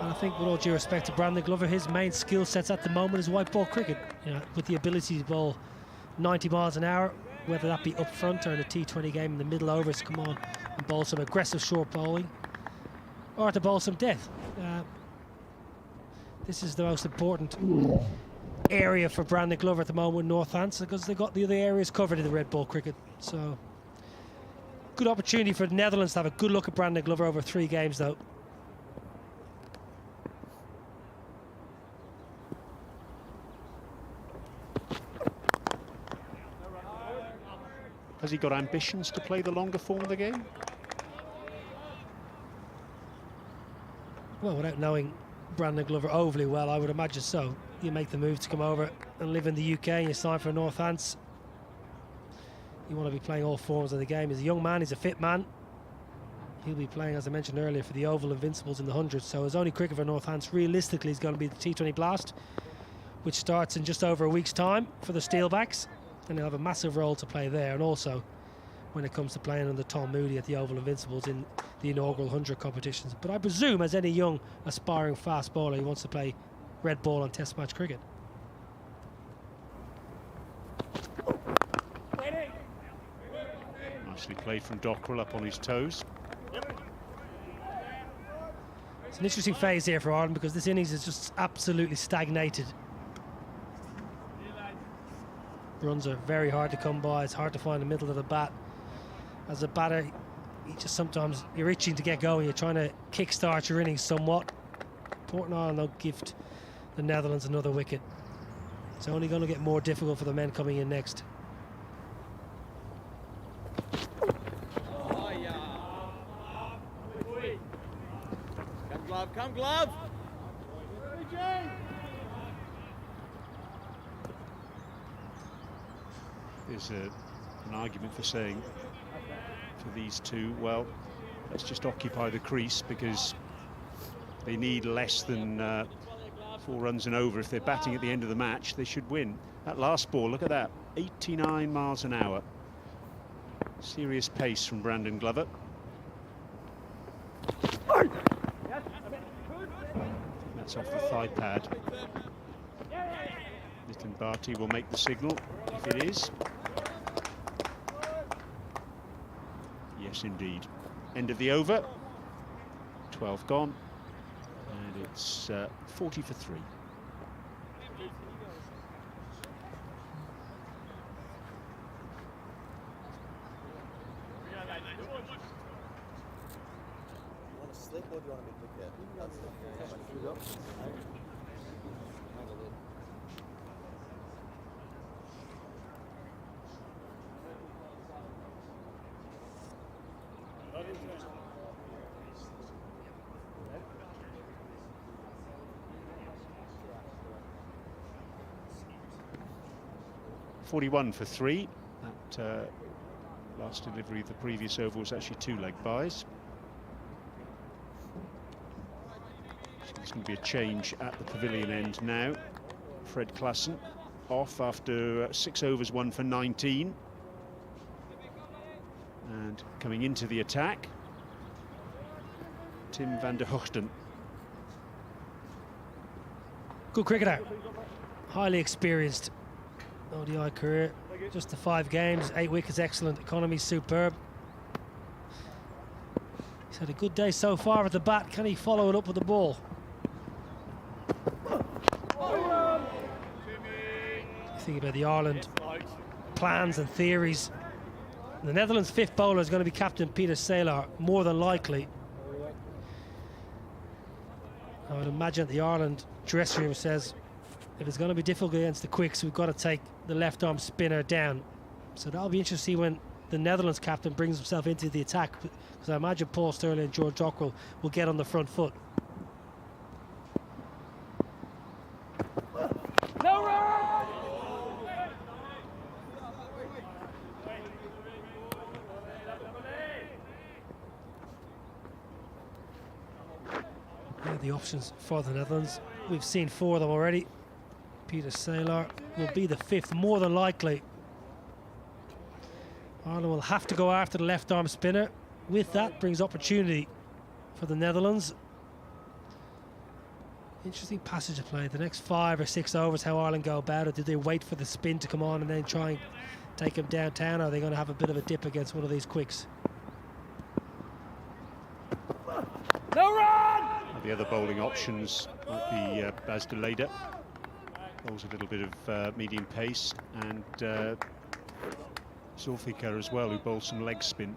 I think with all due respect to Brandon Glover, his main skill sets at the moment is white ball cricket. You know, with the ability to bowl 90 miles an hour, whether that be up front or in a T20 game in the middle overs, come on and bowl some aggressive short bowling, or to bowl some death. This is the most important area for Brandon Glover at the moment with Northants, because they've got the other areas covered in the red ball cricket. So good opportunity for the Netherlands to have a good look at Brandon Glover over 3 games though. Has he got ambitions to play the longer form of the game? Well, without knowing Brandon Glover overly well, I would imagine so. You make the move to come over and live in the UK and you sign for Northants. You want to be playing all forms of the game. He's a young man, he's a fit man. He'll be playing, as I mentioned earlier, for the Oval Invincibles in the 100s. So his only cricket for Northants realistically is going to be the T20 Blast, which starts in just over a week's time for the Steelbacks. And he'll have a massive role to play there, and also when it comes to playing under Tom Moody at the Oval Invincibles in the inaugural 100 competitions. But I presume, as any young aspiring fast bowler, he wants to play red ball and test match cricket. Nicely played from Dockrell, up on his toes. It's an interesting phase here for Ireland, because this innings is just absolutely stagnated. Runs are very hard to come by. It's hard to find the middle of the bat. As a batter, you just sometimes you're itching to get going. You're trying to kick-start your innings somewhat. Port Ireland will gift the Netherlands another wicket. It's only going to get more difficult for the men coming in next. Come glove! There's an argument for saying for these two, well, let's just occupy the crease, because they need less than 4 runs and over. If they're batting at the end of the match, they should win. That last ball, look at that, 89 miles an hour. Serious pace from Brandon Glover. That's off the thigh pad. Nitin Bharti will make the signal if it is. Yes, indeed. End of the over. 12 gone. And it's 40 for 3. You want to slip or do you want to make the kick? .41 for 3. That last delivery of the previous over was actually 2 leg byes. So there's going to be a change at the pavilion end now. Fred Klassen off after 6 overs, 1 for 19. And coming into the attack, Tim van der Hoogten. Good cricketer, highly experienced. ODI career, just the 5 games, 8 wickets, excellent, economy superb. He's had a good day so far at the bat. Can he follow it up with the ball? You think about the Ireland plans and theories The Netherlands' fifth bowler is going to be Captain Peter Saylor, more than likely. I would imagine the Ireland dressing room says if it's going to be difficult against the quicks, we've got to take the left arm spinner down. So that'll be interesting to see when the Netherlands captain brings himself into the attack, because I imagine Paul Stirling and George Dockrell will get on the front foot. No run! The options for the Netherlands, we've seen 4 of them already. Peter Saylor will be the 5th, more than likely. Ireland will have to go after the left arm spinner. With that brings opportunity for the Netherlands. Interesting passage of play. The next 5 or 6 overs, how Ireland go about it. Do they wait for the spin to come on and then try and take him downtown, or are they going to have a bit of a dip against one of these quicks? No run! The other bowling options might be Baz de Leyder, bowls a little bit of medium pace, and Zulfikar as well, who bowls some leg spin.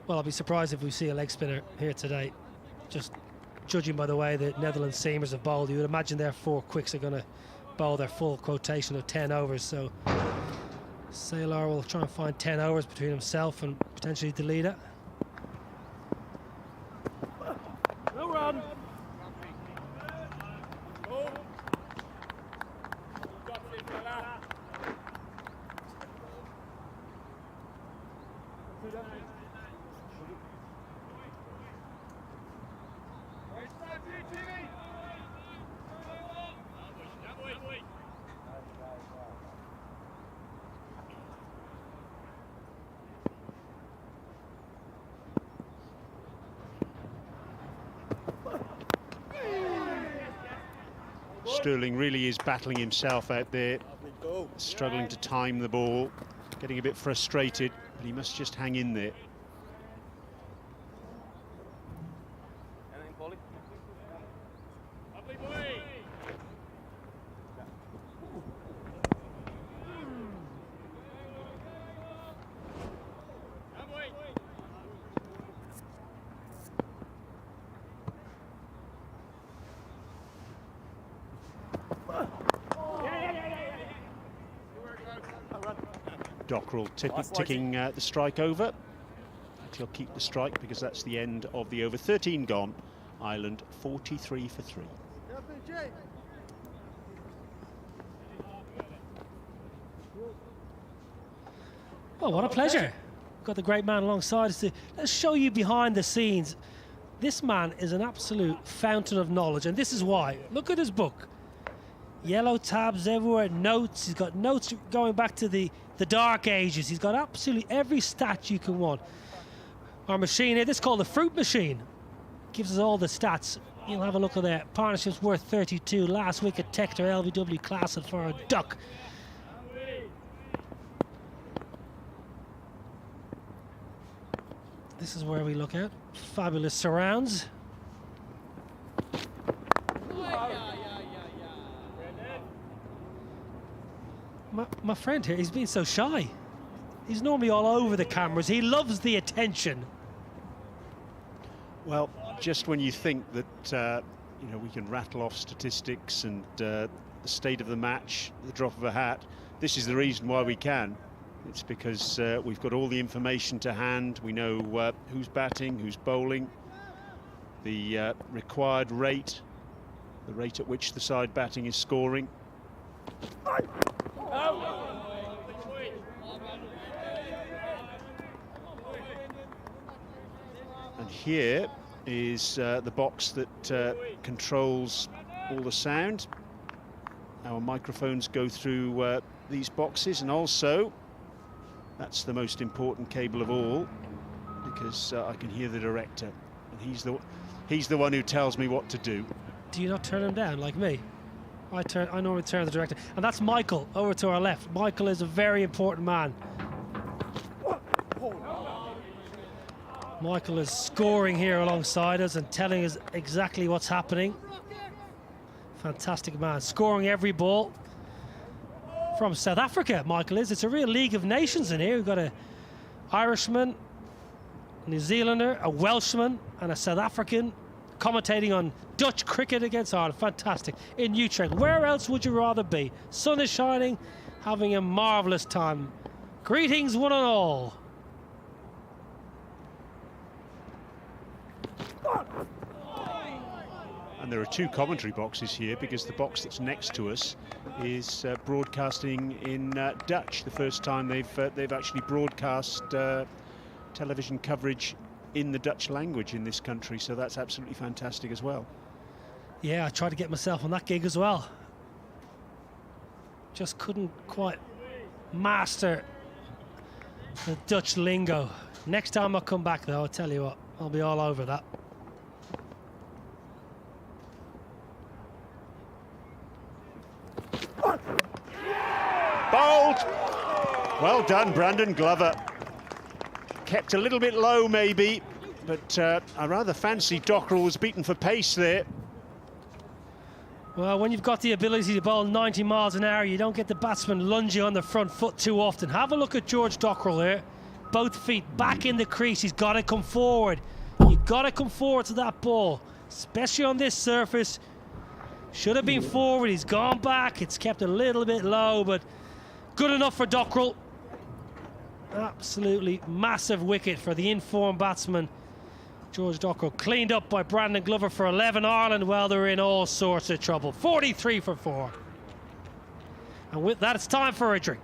Well, I'll be surprised if we see a leg spinner here today. Just judging by the way the Netherlands seamers have bowled, you would imagine their 4 quicks are going to bowl their full quotation of 10 overs. So Saylor will try and find 10 overs between himself and potentially de Leyder. No run! Stirling really is battling himself out there, struggling to time the ball, getting a bit frustrated, but he must just hang in there. Dockrell ticking the strike over. He'll keep the strike because that's the end of the over. 13 gone. Ireland 43 for 3. Oh, what a pleasure. Got the great man alongside us. Let's show you behind the scenes. This man is an absolute fountain of knowledge, and this is why. Look at his book. Yellow tabs everywhere, notes. He's got notes going back to the dark ages. He's got absolutely every stat you can want. Our machine here, this is called the fruit machine. Gives us all the stats. You'll have a look at that. Partnership's worth 32. Last week at Tector LVW Classic for a duck. This is where we look at. Fabulous surrounds. My friend here, he's been so shy. He's normally all over the cameras. He loves the attention. Well, just when you think that you know, we can rattle off statistics and the state of the match, the drop of a hat, this is the reason why we can. It's because we've got all the information to hand. We know who's batting, who's bowling, the required rate, the rate at which the side batting is scoring. And here is the box that controls all the sound. Our microphones go through these boxes, and also that's the most important cable of all, because I can hear the director, and he's the one who tells me what to do. Do you not turn him down like me? I normally turn the director, and that's Michael over to our left. Michael is a very important man. Michael is scoring here alongside us and telling us exactly what's happening. Fantastic man, scoring every ball. from South Africa, Michael is. It's a real League of Nations in here. We've got a Irishman, a New Zealander, a Welshman, and a South African commentating on Dutch cricket against Ireland. Fantastic. In Utrecht. Where else would you rather be? Sun is shining, having a marvellous time. Greetings, one and all. And there are two commentary boxes here because the box that's next to us is broadcasting in Dutch. The first time they've actually broadcast television coverage in the Dutch language in this country, so that's absolutely fantastic as well. Yeah, I tried to get myself on that gig as well. Just couldn't quite master the Dutch lingo. Next time I come back, though, I'll tell you what, I'll be all over that. Bowled! Well done, Brandon Glover. Kept a little bit low, maybe, but I rather fancy Dockrell was beaten for pace there. Well, when you've got the ability to bowl 90 miles an hour, you don't get the batsman lunging on the front foot too often. Have a look at George Dockrell here. Both feet back in the crease. He's got to come forward. You've got to come forward to that ball, especially on this surface. Should have been forward. He's gone back. It's kept a little bit low, but good enough for Dockrell. Absolutely massive wicket for the informed batsman. George Dockrell cleaned up by Brandon Glover for 11. Ireland, well, they're in all sorts of trouble. 43 for 4. And with that, it's time for a drink.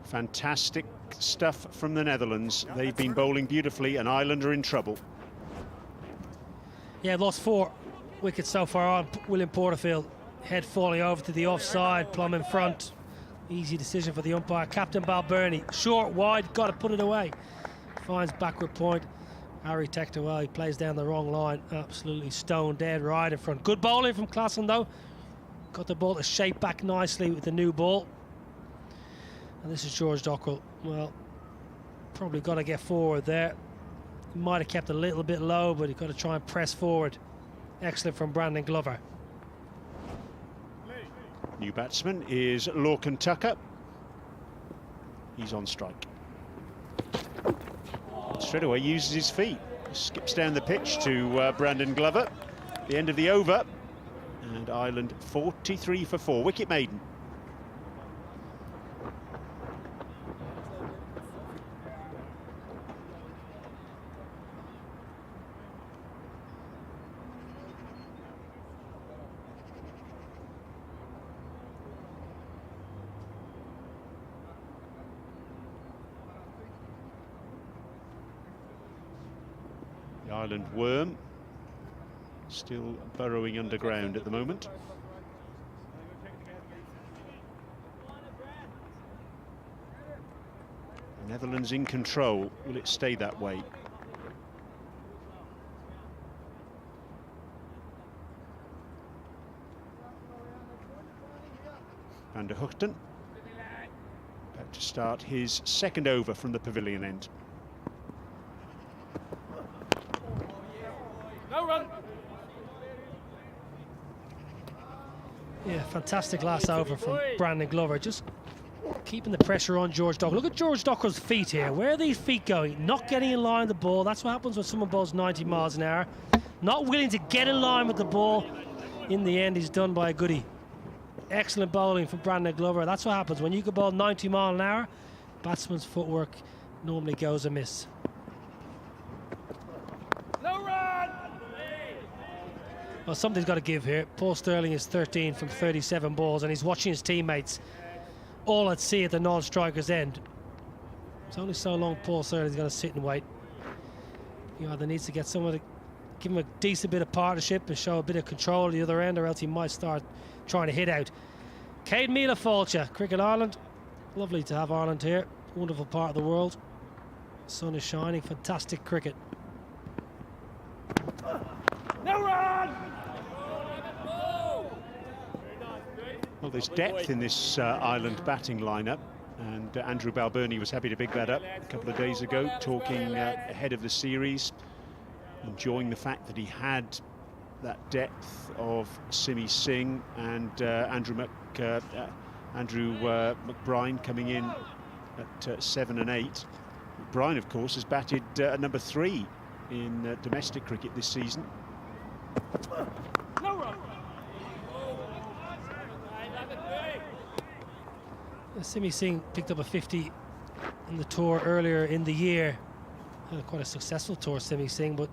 Fantastic stuff from the Netherlands. They've been bowling beautifully, and Ireland are in trouble. Yeah, lost 4 wickets so far on. William Porterfield, head falling over to the offside, plumb in front. Easy decision for the umpire. Captain Balbirnie, short, wide, got to put it away. Finds backward point. Harry Tector, well, he plays down the wrong line. Absolutely stone dead right in front. Good bowling from Klassen, though. Got the ball to shape back nicely with the new ball. And this is George Dockrell. Well, probably got to get forward there. He might have kept a little bit low, but he's got to try and press forward. Excellent from Brandon Glover. New batsman is Lorcan Tucker. He's on strike. Straight away uses his feet. Skips down the pitch to Brandon Glover. The end of the over. And Ireland 43 for 4. Wicket maiden. Ireland worm, still burrowing underground at the moment. The Netherlands in control. Will it stay that way? Van der Hoogten about to start his second over from the pavilion end. No run. Yeah, fantastic last over from Brandon Glover, just keeping the pressure on George Dockrell. Look at George Dockrell's feet here. Where are these feet going? Not getting in line with the ball. That's what happens when someone bowls 90 miles an hour. Not willing to get in line with the ball. In the end, he's done by a goodie. Excellent bowling from Brandon Glover. That's what happens when you can bowl 90 miles an hour. Batsman's footwork normally goes amiss. No run. Well, something's got to give here. Paul Stirling is 13 from 37 balls, and he's watching his teammates all at sea at the non-striker's end. It's only so long Paul Stirling's going to sit and wait. He either needs to get someone to give him a decent bit of partnership and show a bit of control at the other end, or else he might start trying to hit out. Cade Mila Fáilte, Cricket Ireland. Lovely to have Ireland here. Wonderful part of the world. Sun is shining. Fantastic cricket. No run. Well, there's depth in this Ireland batting lineup, and Andrew Balbirnie was happy to pick that up a couple of days ago, talking ahead of the series, enjoying the fact that he had that depth of Simi Singh and Andrew McBride coming in at 7 and 8. McBride, of course, has batted at number 3 in domestic cricket this season. No run. Simi Singh picked up a 50 on the tour earlier in the year. Quite a successful tour, Simi Singh, but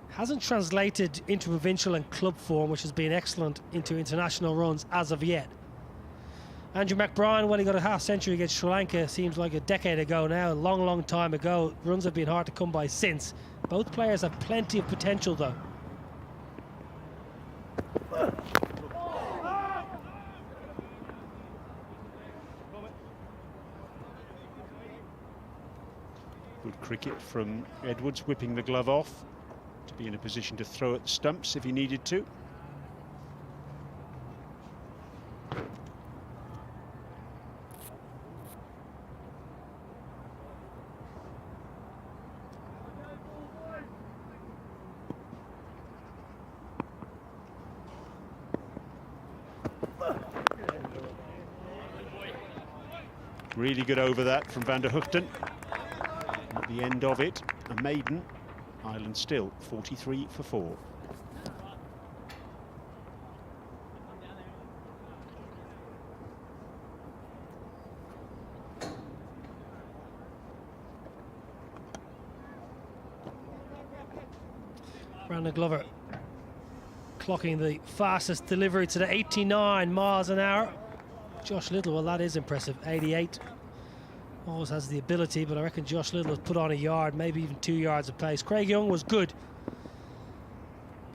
hasn't translated into provincial and club form, which has been excellent, into international runs as of yet. Andrew McBride, well, he got a half century against Sri Lanka, seems like a decade ago now, a long, long time ago. Runs have been hard to come by since. Both players have plenty of potential, though. Good cricket from Edwards, whipping the glove off to be in a position to throw at the stumps if he needed to. Really good over that from Van der Hoogten. At the end of it, a maiden. Ireland still 43 for 4. Brandon Glover clocking the fastest delivery to the 89 miles an hour. Josh Little, well, that is impressive, 88. Always has the ability, but I reckon Josh Little has put on a yard, maybe even 2 yards of pace. Craig Young was good.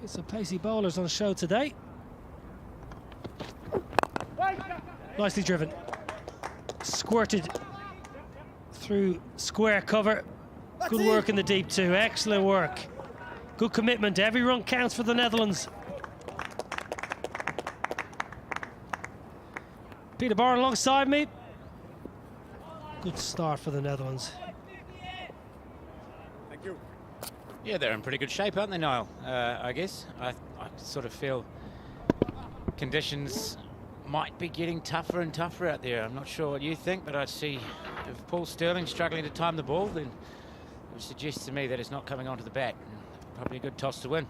Get some pacey bowlers on the show today. Nicely driven. Squirted through square cover. Good work in the deep too, excellent work. Good commitment, every run counts for the Netherlands. Peter Barn alongside me. Good start for the Netherlands. Thank you. Yeah, they're in pretty good shape, aren't they, Niall? I guess. I sort of feel conditions might be getting tougher and tougher out there. I'm not sure what you think, but I see if Paul Stirling struggling to time the ball, then it would suggest to me that it's not coming onto the bat. Probably a good toss to win.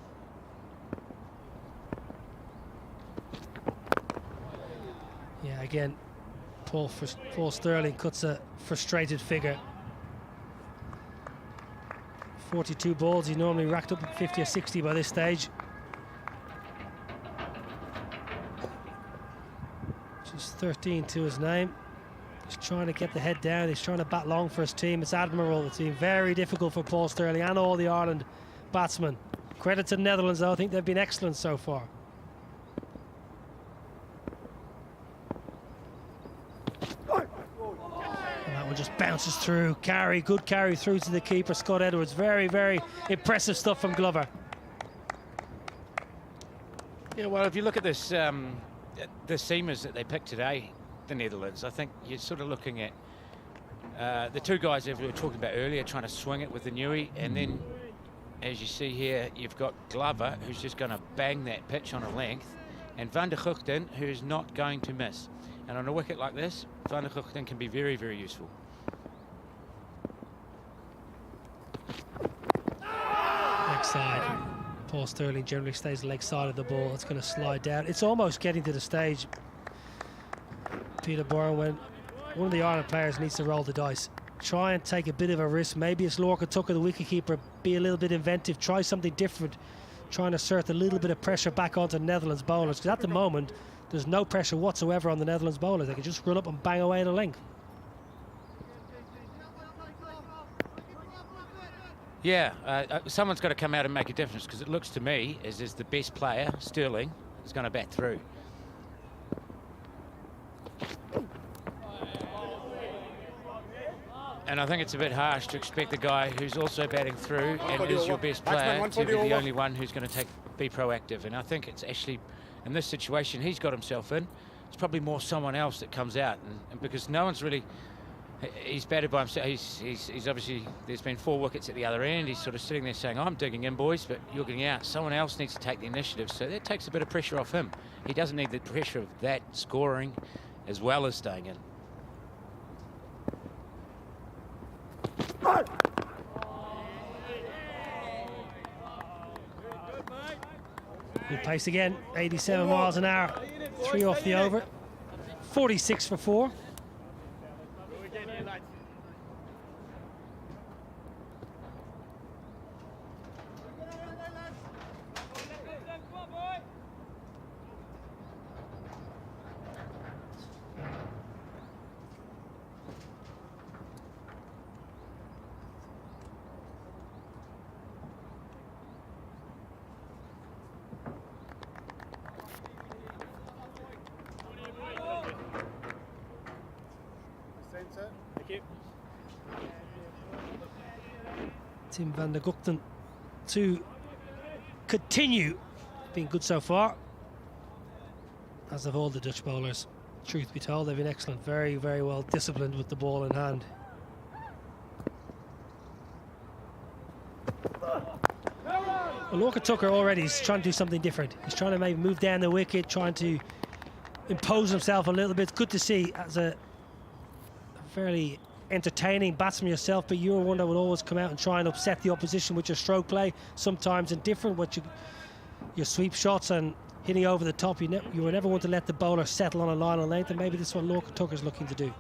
Yeah, again, Paul Stirling cuts a frustrated figure. 42 balls, he normally racked up at 50 or 60 by this stage. Just 13 to his name. He's trying to get the head down, he's trying to bat long for his team. It's admirable. It's been very difficult for Paul Stirling and all the Ireland batsmen. Credit to the Netherlands, though. I think they've been excellent so far. And that one just bounces through. Carry, good carry through to the keeper, Scott Edwards. Very, very impressive stuff from Glover. Yeah, well, if you look at this, the seamers that they picked today, the Netherlands, I think you're sort of looking at the two guys that we were talking about earlier, trying to swing it with the Nui, and then, as you see here, you've got Glover, who's just going to bang that pitch on a length, and Van der Guchten, who's not going to miss. And on a wicket like this, Van der Guchten can be very, very useful. Leg side. Paul Sterling generally stays leg side of the ball. It's going to slide down. It's almost getting to the stage, Peter Bourne, when one of the Ireland players needs to roll the dice. Try and take a bit of a risk. Maybe it's Lorcan Tucker, the wicketkeeper, be a little bit inventive, try something different, try and assert a little bit of pressure back onto the Netherlands bowlers, because at the moment there's no pressure whatsoever on the Netherlands bowlers. They can just run up and bang away at a length. Yeah, someone's got to come out and make a difference, because it looks to me as the best player, Sterling, is going to bat through. And I think it's a bit harsh to expect the guy who's also batting through and is your best player to be the only one who's going to be proactive. And I think it's actually, in this situation he's got himself in, it's probably more someone else that comes out. And because no one's really, he's batted by himself. He's obviously, there's been 4 wickets at the other end. He's sort of sitting there saying, I'm digging in, boys, but you're getting out. Someone else needs to take the initiative. So that takes a bit of pressure off him. He doesn't need the pressure of that scoring as well as staying in. Good pace again, 87 miles an hour. 3 off the over. 46 for 4. Tim van der Guchten to continue being good so far, as have all the Dutch bowlers. Truth be told, they've been excellent, very, very well disciplined with the ball in hand. Well, Lorcan Tucker already is trying to do something different. He's trying to maybe move down the wicket, trying to impose himself a little bit. Good to see as a fairly entertaining batsman yourself, but you're one that would always come out and try and upset the opposition with your stroke play, sometimes indifferent with your sweep shots and hitting over the top. You were never one to let the bowler settle on a line of length, and maybe this is what Lorcan Tucker's looking to do.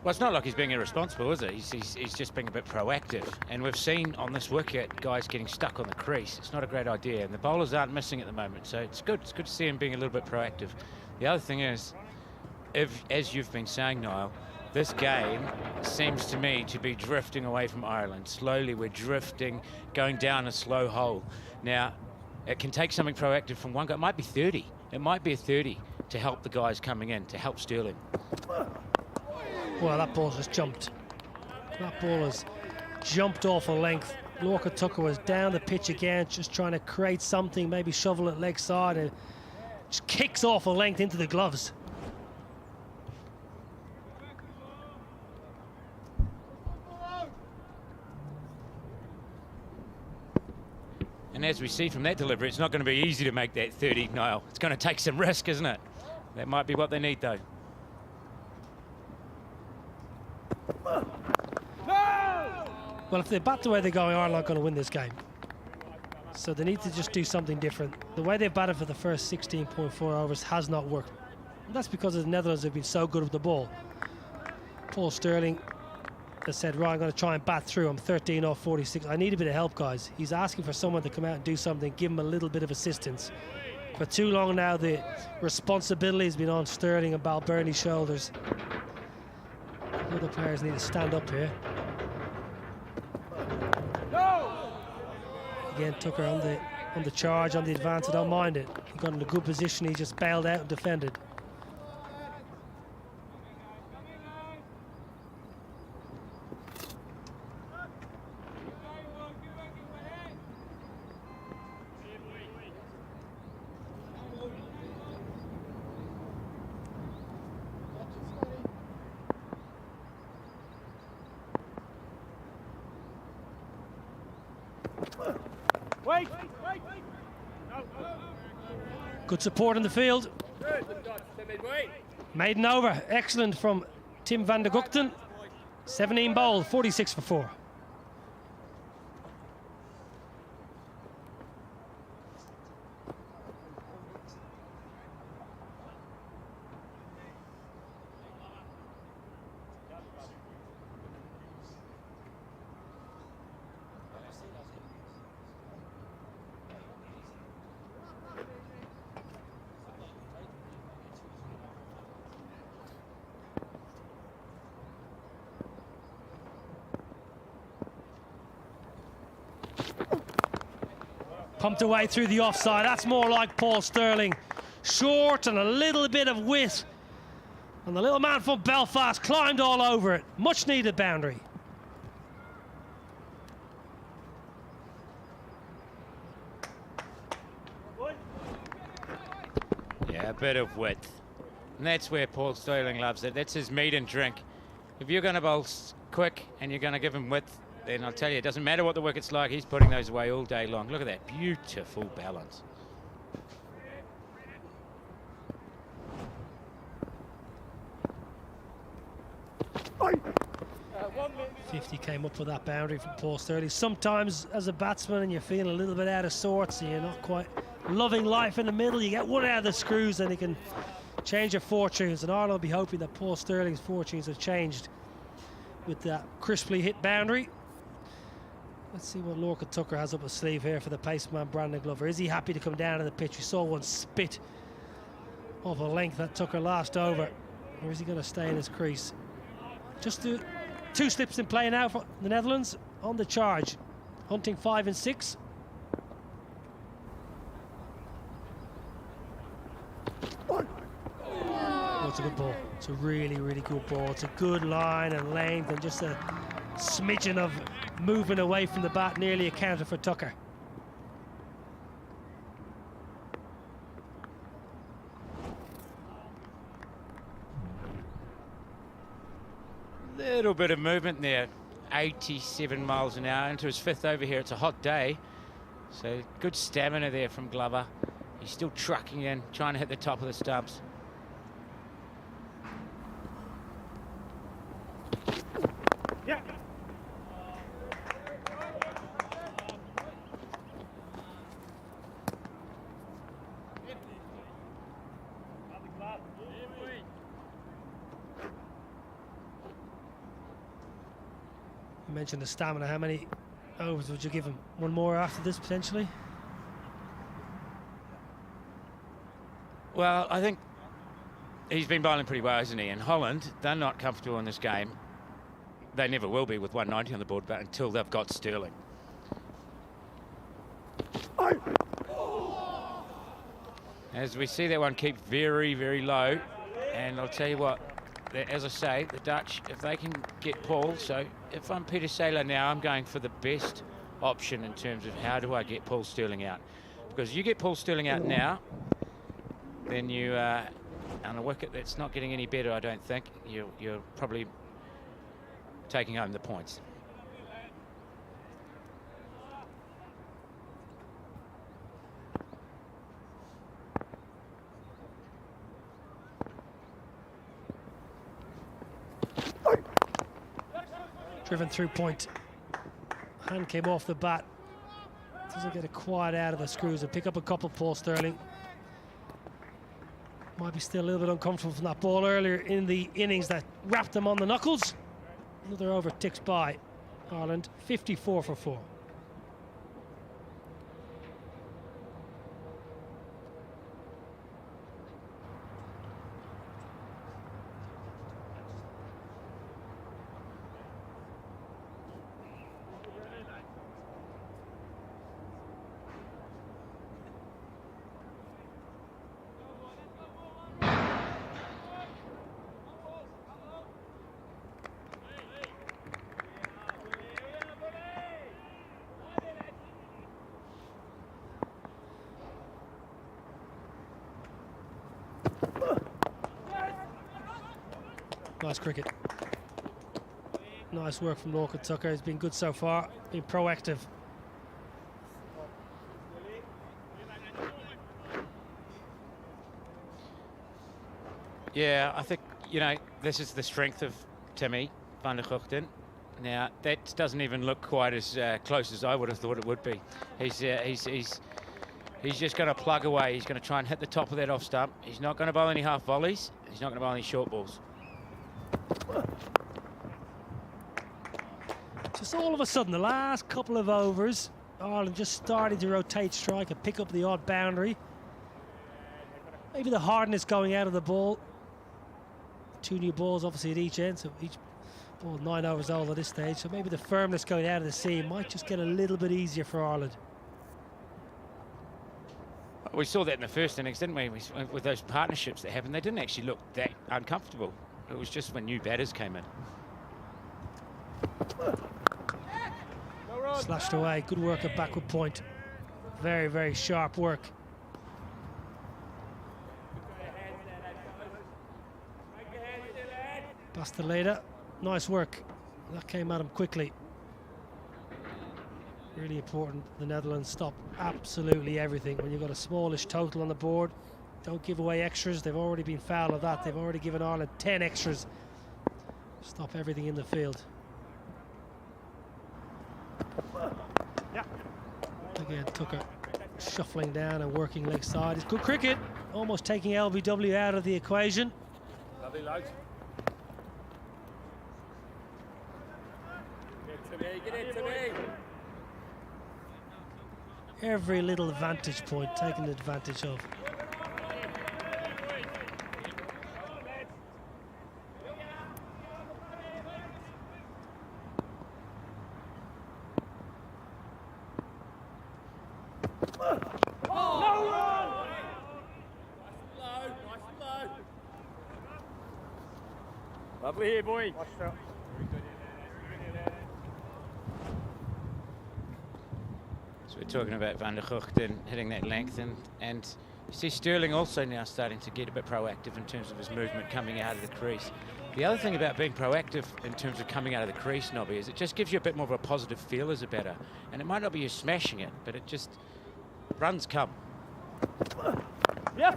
Well, it's not like he's being irresponsible, is it? He's just being a bit proactive. And we've seen on this wicket guys getting stuck on the crease. It's not a great idea. And the bowlers aren't missing at the moment. So it's good. It's good to see him being a little bit proactive. The other thing is, as you've been saying, Niall, this game seems to me to be drifting away from Ireland. Slowly we're drifting, going down a slow hole. Now, it can take something proactive from one guy. It might be 30. It might be a 30 to help the guys coming in, to help Sterling. Well, that ball just jumped. That ball has jumped off a length. Lorcan Tucker was down the pitch again, just trying to create something, maybe shovel it leg side, and just kicks off a length into the gloves. And as we see from that delivery, it's not going to be easy to make that 30, Niall. It's going to take some risk, isn't it? That might be what they need, though. Well, if they bat the way they're going, Ireland aren't going to win this game. So they need to just do something different. The way they've batted for the first 16.4 overs has not worked. And that's because the Netherlands have been so good with the ball. Paul Sterling has said, right, I'm going to try and bat through. I'm 13 off 46. I need a bit of help, guys. He's asking for someone to come out and do something, give him a little bit of assistance. For too long now, the responsibility has been on Sterling and Balbirnie's shoulders. The other players need to stand up here. Again, Tucker on the charge, on the advance. I don't mind it. He got in a good position. He just bailed out and defended. Wait! Good support in the field. Maiden over. Excellent from Tim van der Gugten. 17 bowled, 46 for 4. Pumped away through the offside. That's more like Paul Sterling. Short and a little bit of width. And the little man from Belfast climbed all over it. Much needed boundary. Yeah, a bit of width. And that's where Paul Sterling loves it. That's his meat and drink. If you're going to bowl quick and you're going to give him width, then I'll tell you, it doesn't matter what the wicket's like, he's putting those away all day long. Look at that beautiful balance. Oi. 50 came up with that boundary from Paul Sterling. Sometimes as a batsman and you're feeling a little bit out of sorts and you're not quite loving life in the middle, you get one out of the screws and it can change your fortunes. And Ireland will be hoping that Paul Sterling's fortunes have changed with that crisply hit boundary. Let's see what Lorcan Tucker has up his sleeve here for the paceman Brandon Glover. Is he happy to come down to the pitch? We saw one spit off a length that Tucker last over. Or is he going to stay in his crease? Just two slips in play now for the Netherlands on the charge. Hunting 5 and 6. Oh, it's a good ball. It's a really, really good ball. It's a good line and length and just a smidgen of moving away from the bat, nearly accounted for Tucker. Little bit of movement there. 87 miles an hour into his 5th over here. It's a hot day, so good stamina there from Glover. He's still trucking in, trying to hit the top of the stumps. Yeah. You mentioned the stamina. How many overs would you give him? One more after this, potentially? Well, I think he's been bowling pretty well, hasn't he? And Holland, they're not comfortable in this game. They never will be with 190 on the board, but until they've got Sterling. As we see that one keep very, very low. And I'll tell you what, as I say, the Dutch, if they can get Paul, so if I'm Peter Saylor now, I'm going for the best option in terms of how do I get Paul Sterling out. Because you get Paul Sterling out now, then you, on a wicket that's not getting any better, I don't think, you're probably taking home the points. Driven through point. Hand came off the bat. Doesn't get it quite out of the screws and pick up a couple, Paul Sterling. Might be still a little bit uncomfortable from that ball earlier in the innings that wrapped him on the knuckles. Another over ticks by Ireland, 54 for 4. Nice cricket. Nice work from Lorcan Tucker. He's been good so far, been proactive. Yeah, I think, you know, this is the strength of Timmy van der Guchten. Now, that doesn't even look quite as close as I would have thought it would be. He's just going to plug away. He's going to try and hit the top of that off stump. He's not going to bowl any half volleys. He's not going to bowl any short balls. Just all of a sudden, the last couple of overs, Ireland just starting to rotate strike and pick up the odd boundary. Maybe the hardness going out of the ball. 2 new balls obviously at each end, so each ball 9 overs old at this stage. So maybe the firmness going out of the seam might just get a little bit easier for Ireland. We saw that in the first innings, didn't we? With those partnerships that happened, they didn't actually look that uncomfortable. It was just when new batters came in. Slashed away, good work at backward point. Very, very sharp work. Basteleda, nice work. That came at him quickly. Really important the Netherlands stop absolutely everything. When you've got a smallish total on the board, don't give away extras. They've already been foul of that. They've already given Ireland 10 extras. Stop everything in the field. Again, Tucker shuffling down and working leg side. It's good cricket, almost taking LBW out of the equation. Lovely lads. Get it to me. Every little vantage point taken advantage of. Lovely here, boy. So we're talking about van der Guchten hitting that length, and you see Sterling also now starting to get a bit proactive in terms of his movement coming out of the crease. The other thing about being proactive in terms of coming out of the crease, Nobby, is it just gives you a bit more of a positive feel as a batter. And it might not be you smashing it, but it just, runs come. Yeah.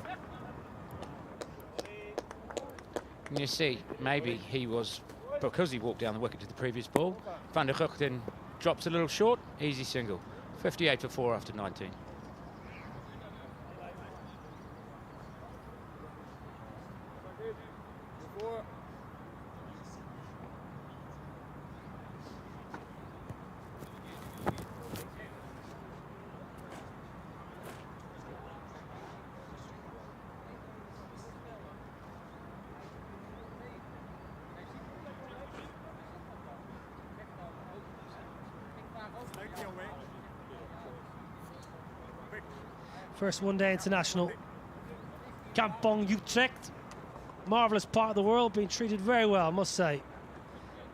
And you see, maybe he was, because he walked down the wicket to the previous ball, van der Guchten drops a little short, easy single. 58 for 4 after 19. First one-day international. Kampong Utrecht. Marvellous part of the world, being treated very well, I must say.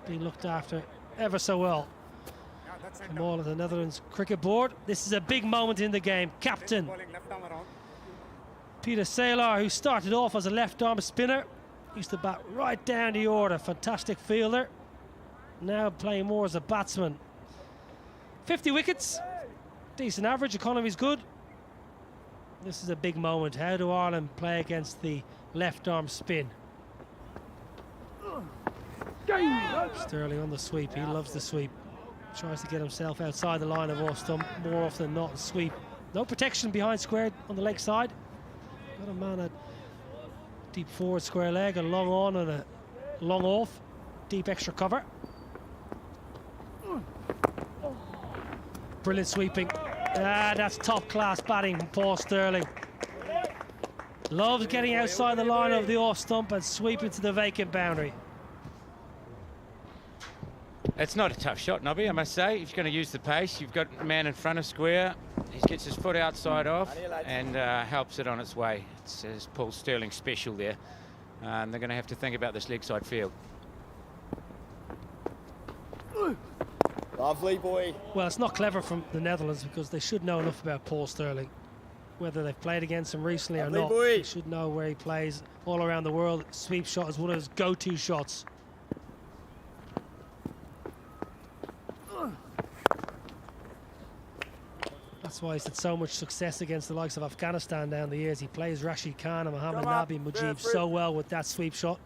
Being looked after ever so well. From all of the Netherlands cricket board. This is a big moment in the game. Captain Peter Saylor, who started off as a left-arm spinner, used to bat right down the order. Fantastic fielder. Now playing more as a batsman. 50 wickets. Decent average, economy's good. This is a big moment. How do Ireland play against the left-arm spin? Sterling on the sweep. He loves the sweep. Tries to get himself outside the line of off stump more often than not and sweep. No protection behind square on the leg side. Got a man at deep forward square leg, a long on and a long off. Deep extra cover. Brilliant sweeping. That's top-class batting from Paul Sterling. Loves getting outside the line of the off stump and sweeping to the vacant boundary. It's not a tough shot, Nobby, I must say. If you're going to use the pace, you've got a man in front of square. He gets his foot outside off and helps it on its way. It's Paul Sterling special there. They're going to have to think about this leg side field. Lovely, boy. Well, it's not clever from the Netherlands because they should know enough about Paul Sterling. whether they've played against him recently or Lovely not. boy. He should know where he plays all around the world. Sweep shot is one of his go-to shots. That's why he's had so much success against the likes of Afghanistan down the years. He plays Rashid Khan and Mohammad Come on, Nabi Mujib Fair so well with that sweep shot.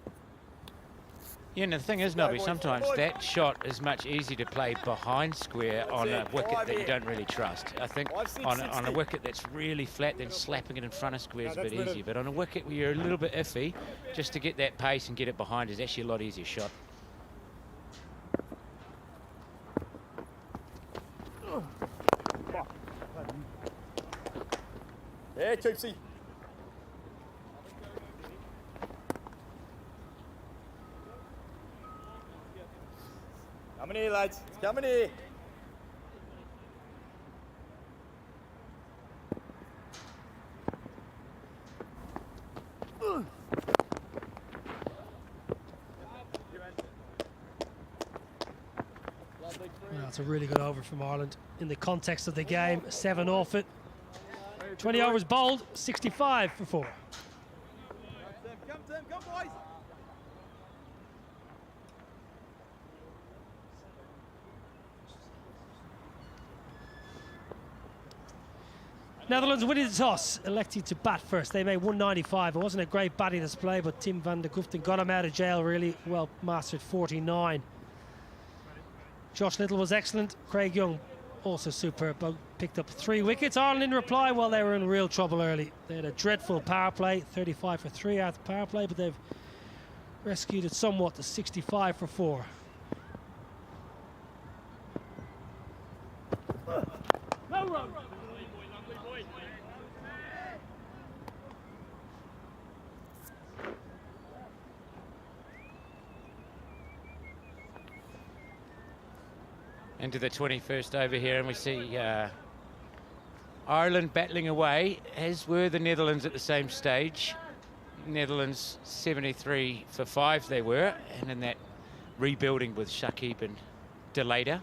Yeah, and the thing is, Nobby, sometimes that shot is much easier to play behind square on a wicket that you don't really trust. I think on a wicket that's really flat, then slapping it in front of square is a bit easier. But on a wicket where you're a little bit iffy, just to get that pace and get it behind is actually a lot easier shot. Hey, Chipsy. Coming here, lads. It's coming here. Well, that's a really good over from Ireland in the context of the game. 7 off it. 20 overs bowled, 65 for 4. Come, Tim, come, boys. Netherlands winning the toss, elected to bat first. They made 195. It wasn't a great batting display, but Tim van der Guften got him out of jail really well, mastered 49. Josh Little was excellent. Craig Young also superb, but picked up 3 wickets. Ireland in reply, well, they were in real trouble early. They had a dreadful power play, 35 for 3 out of the power play, but they've rescued it somewhat to 65 for 4. No run. Into the 21st over here, and we see Ireland battling away, as were the Netherlands at the same stage. Netherlands 73 for 5 they were, and in that rebuilding with Shakib and De Lader.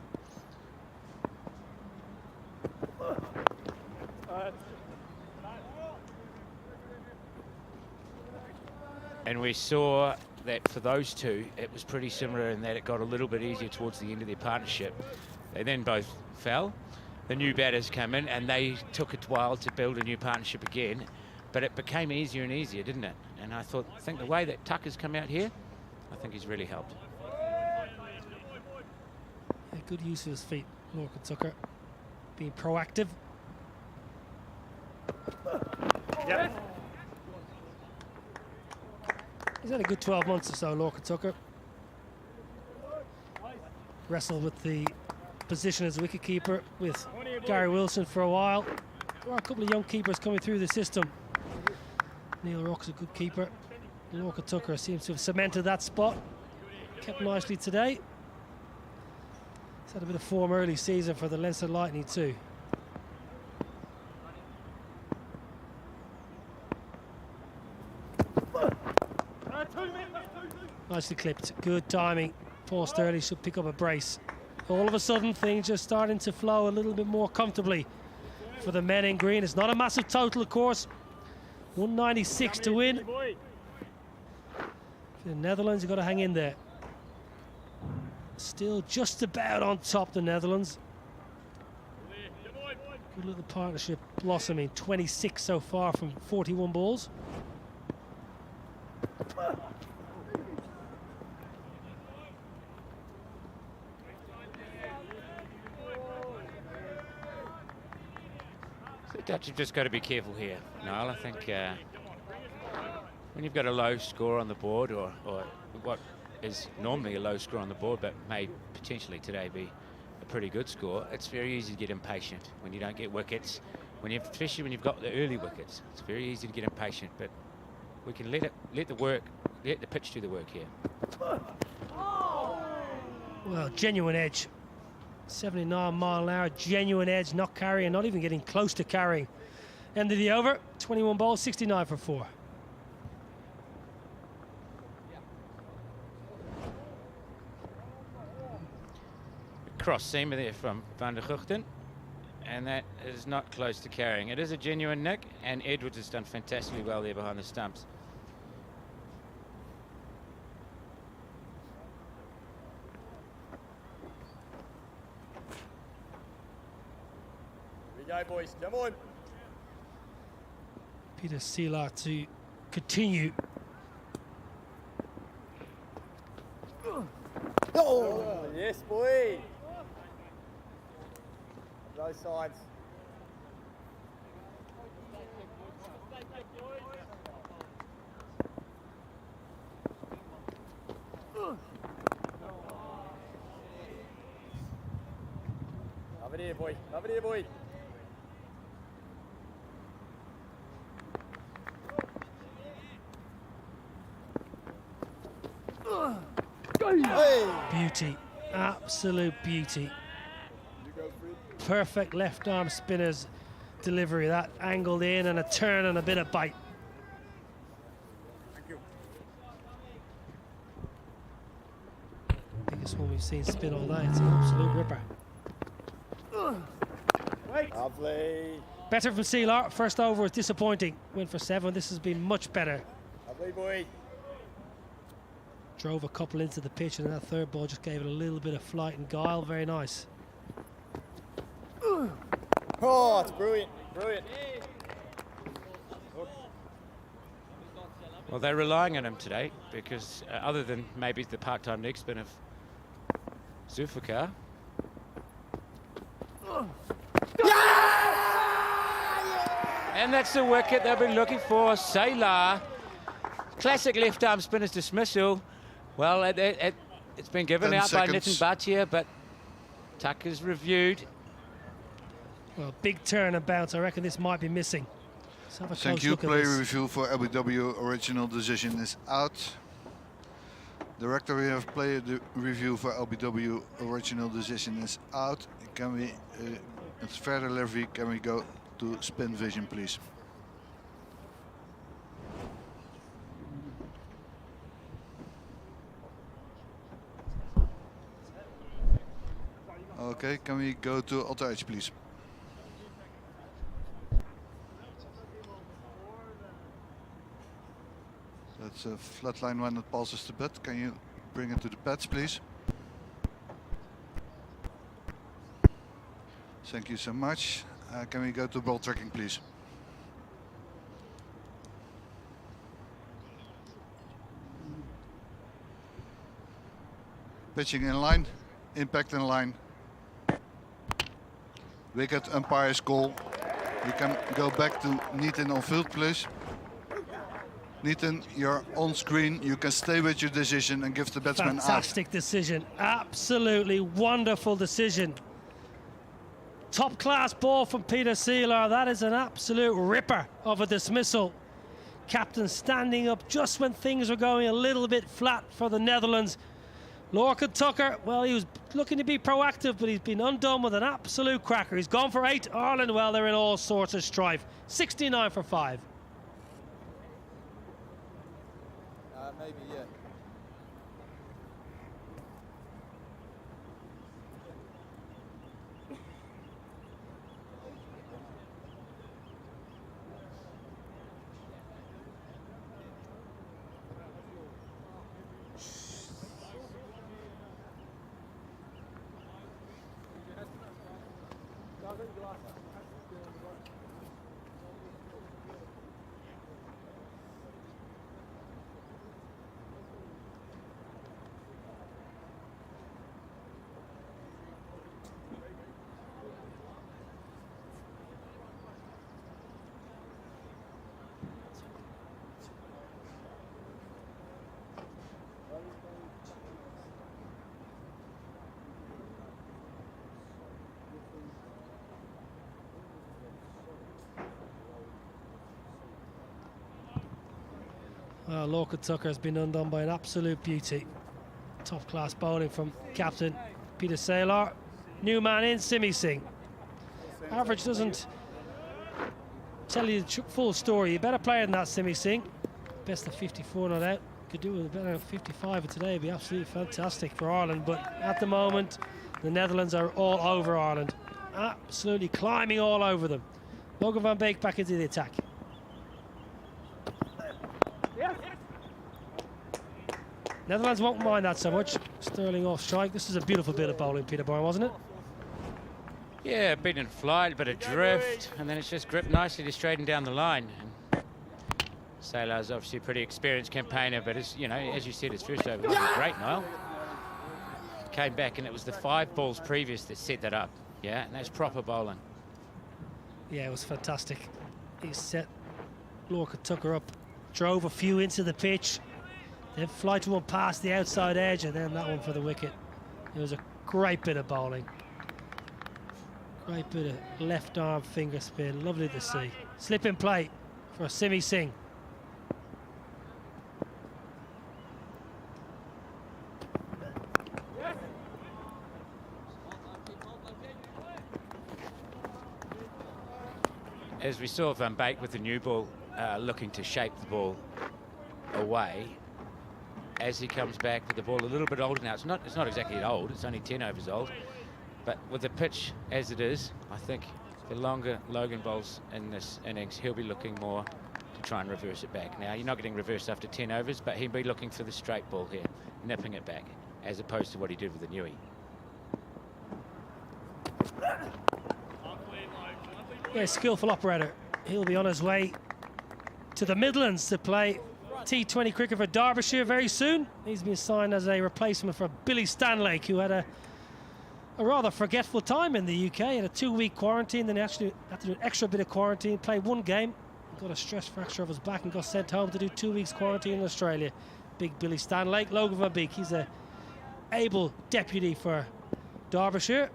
And we saw that for those two, it was pretty similar in that it got a little bit easier towards the end of their partnership. They then both fell. The new batters come in, and they took a while to build a new partnership again, but it became easier and easier, didn't it? And I think the way that Tucker's come out here, I think he's really helped. Yeah, good use of his feet, Lorcan Tucker, being proactive. Yep. He's had a good 12 months or so, Lorcan Tucker. Wrestled with the position as wicketkeeper with Gary Wilson for a while. There are a couple of young keepers coming through the system. Neil Rock's a good keeper. Lorcan Tucker seems to have cemented that spot. Kept nicely today. He's had a bit of form early season for the Leinster Lightning too. Nicely clipped, good timing. Paul Sturley should pick up a brace. All of a sudden, things are starting to flow a little bit more comfortably for the men in green. It's not a massive total, of course. 196 to win. For the Netherlands, you've got to hang in there. Still just about on top, the Netherlands. Good little partnership blossoming. 26 so far from 41 balls. Dutch have just got to be careful here, Niall. I think when you've got a low score on the board, or what is normally a low score on the board, but may potentially today be a pretty good score, it's very easy to get impatient when you don't get wickets. Especially when you've got the early wickets, it's very easy to get impatient. But we can let the pitch do the work here. Well, genuine edge. 79 mile an hour, genuine edge, not carrying, not even getting close to carrying. End of the over, 21 balls, 69 for 4. Cross seamer there from Van der Gugten. and that is not close to carrying. It is a genuine nick, and Edwards has done fantastically well there behind the stumps. Here we go, boys. Come on. Peter Seeler to continue. Oh, yes, boy. No sides. Have it here, boy. Have it here, boy. Beauty, absolute beauty. Perfect left arm spinner's delivery. That angled in and a turn and a bit of bite. Thank you. Biggest one we've seen spin all day. It's an absolute ripper. Lovely. Better from Seeler. First over was disappointing. Went for 7. This has been much better. Lovely, boy. Drove a couple into the pitch, and that third ball just gave it a little bit of flight and guile. Very nice. Oh, it's brilliant. Brilliant. Well, they're relying on him today because other than maybe the part-time leg spin of Zulfikar. And that's the wicket they've been looking for. Seeler, classic left arm spinner's dismissal. Well, it's been given 10 out by seconds. Nitin Bhatia, but Tucker's reviewed. Well, big turn and bounce. I reckon this might be missing. Let's have a Thank close you. look at Player this. review for LBW. Original decision is out. Director, we have player review for LBW. Original decision is out. Can we, it's fair delivery. Can we go to spin vision, please? Okay, can we go to Alter Edge, please? That's a flat line when it passes the bed. Can you bring it to the pads, please? Thank you so much. Can we go to ball tracking, please? Pitching in line, impact in line. Wicket, umpire's call. You can go back to Nitin on field, please. Nitin, you're on screen. You can stay with your decision and give the batsman out. Fantastic decision. Absolutely wonderful decision. Top class ball from Peter Seeler. That is an absolute ripper of a dismissal. Captain standing up just when things were going a little bit flat for the Netherlands. Lorcan Tucker, well, he was looking to be proactive, but he's been undone with an absolute cracker. He's gone for 8. Ireland, well, they're in all sorts of strife. 69 for 5. Maybe, yeah. Well, Lorcan Tucker has been undone by an absolute beauty. Top class bowling from captain Peter Seeler. New man in, Simi Singh. Average doesn't tell you the full story. You're better player than that, Simi Singh. Best of 54 not out. Could do with a better 55 today. It'd be absolutely fantastic for Ireland. But at the moment, the Netherlands are all over Ireland. absolutely climbing all over them. Logan van Beek back into the attack. Netherlands won't mind that so much. Sterling off strike. This is a beautiful bit of bowling, Peter Bourne, wasn't it? Yeah, a bit in flight, a bit of drift, and then it's just gripped nicely to straighten down the line. And Sailor's obviously a pretty experienced campaigner, but as you know, as you said, his first over wasn't great, Niall. Came back, and it was the 5 balls previous that set that up. Yeah, and that's proper bowling. Yeah, it was fantastic. He set Lorca Tucker up, drove a few into the pitch, then flighted one past the outside edge, and then that one for the wicket. It was a great bit of bowling. Great bit of left arm finger spin, lovely to see. Slip in play for Simi Singh. As we saw Van Beek with the new ball, looking to shape the ball away. As he comes back with the ball a little bit older now, it's not exactly old, it's only 10 overs old, but with the pitch as it is, I think the longer Logan bowls in this innings, he'll be looking more to try and reverse it back. Now, you're not getting reversed after 10 overs, but he'll be looking for the straight ball here, nipping it back, as opposed to what he did with the Newey. Yeah, skillful operator. He'll be on his way to the Midlands to play T20 cricket for Derbyshire very soon. He's been signed as a replacement for Billy Stanlake, who had a rather forgetful time in the UK. He had a 2-week quarantine, then actually had to do an extra bit of quarantine, played 1 game, got a stress fracture of his back and got sent home to do 2 weeks quarantine in Australia. Big Billy Stanlake. Logan van Beek, he's a able deputy for Derbyshire.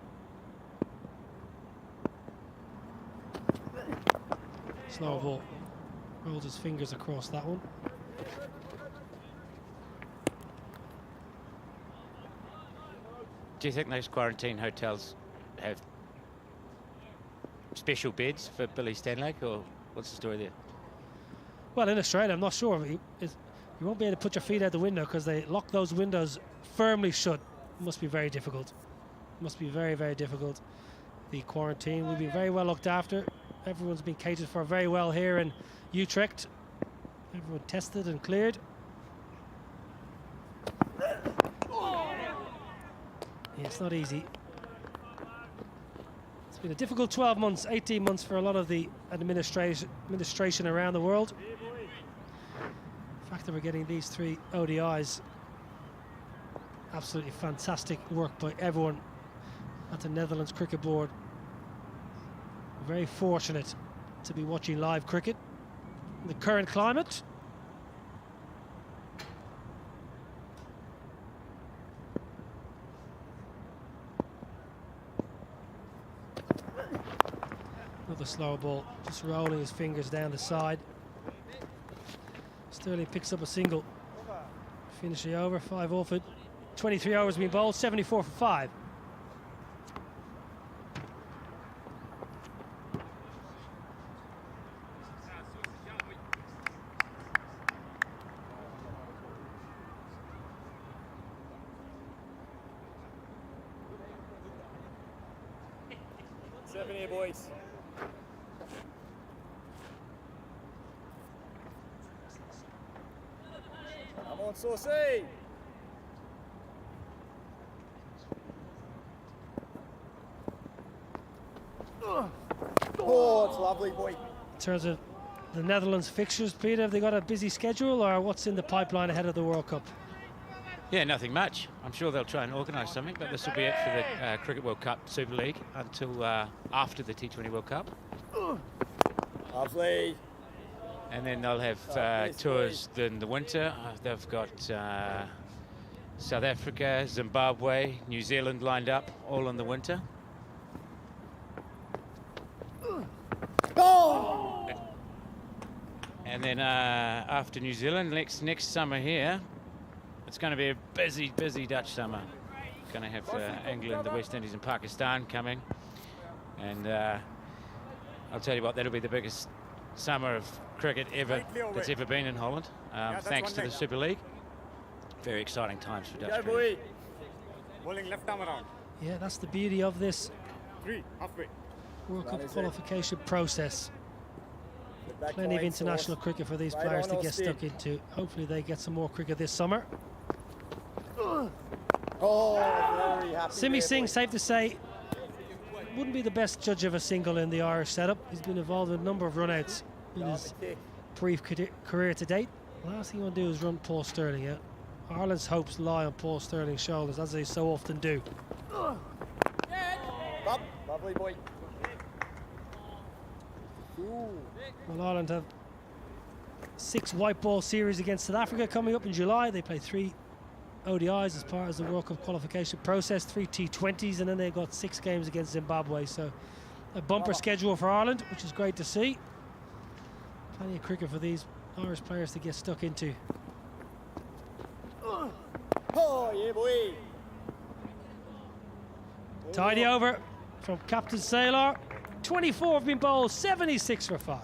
Slow ball. Rolls his fingers across that one. Do you think those quarantine hotels have special beds for Billy Stanlake, or what's the story there? Well, in Australia, I'm not sure. You won't be able to put your feet out the window because they lock those windows firmly shut. It must be very difficult. It must be very, very difficult. The quarantine will be very well looked after. Everyone's been catered for very well here in Utrecht. Everyone tested and cleared. Yeah, it's not easy. It's been a difficult 12 months, 18 months for a lot of the administration around the world. The fact that we're getting these 3 ODIs, absolutely fantastic work by everyone at the Netherlands Cricket Board. Very fortunate to be watching live cricket in the current climate. Another slower ball, just rolling his fingers down the side. Sterling picks up a single. Finish the over, 5 off it. 23 overs being bowled, 74 for 5. Here, boys. Come on, Saucy. Oh, it's lovely, boy. In terms of the Netherlands fixtures, Peter, have they got a busy schedule, or what's in the pipeline ahead of the World Cup? Yeah, nothing much. I'm sure they'll try and organise something, but this will be it for the Cricket World Cup Super League until after the T20 World Cup. Lovely. And then they'll have tours in the winter. They've got South Africa, Zimbabwe, New Zealand lined up, all in the winter. And then after New Zealand, next summer here, it's going to be a busy Dutch summer. Going to have England, the West Indies and Pakistan coming. And I'll tell you what, that'll be the biggest summer of cricket that's ever been in Holland, thanks to the Super League. Very exciting times for Dutch cricket. Bowling left arm around. Yeah, that's the beauty of this 3, halfway. World Cup qualification process. Plenty of international cricket for these players to get stuck into. Hopefully they get some more cricket this summer. Oh, very happy. Simi Singh, safe to say, wouldn't be the best judge of a single in the Irish setup. He's been involved in a number of run-outs in his brief career to date. The last thing you want to do is run Paul Stirling out. Ireland's hopes lie on Paul Stirling's shoulders, as they so often do. Bob, lovely boy. Well, Ireland have 6 white ball series against South Africa coming up in July. They play 3 ODIs as part of the World Cup qualification process, 3 T20s, and then they've got 6 games against Zimbabwe. So a bumper schedule for Ireland, which is great to see. Plenty of cricket for these Irish players to get stuck into. Oh, yeah, boy. Tidy over from Captain Saylor. 24 have been bowled, 76 for 5.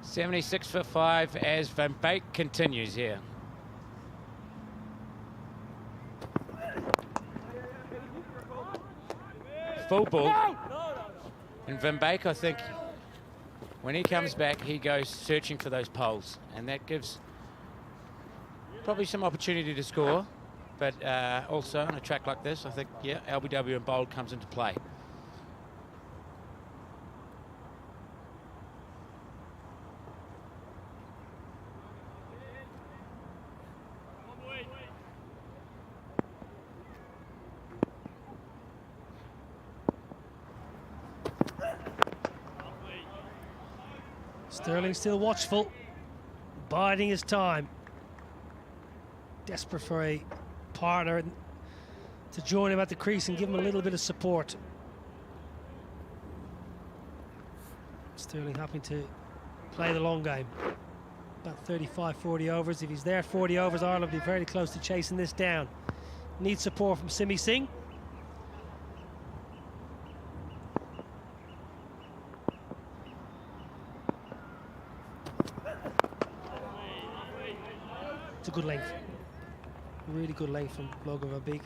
.76 for 5 as Van Beek continues here. Full ball. And Van Beek, I think, when he comes back, he goes searching for those poles, and that gives probably some opportunity to score. But also on a track like this, I think, yeah, LBW and bold comes into play. Stirling still watchful, biding his time. Desperate for a partner to join him at the crease and give him a little bit of support. Stirling happy to play the long game. About 35, 40 overs. If he's there 40 overs, Ireland will be very close to chasing this down. Needs support from Simi Singh. It's a good length. Really good length from Logan Van Beek.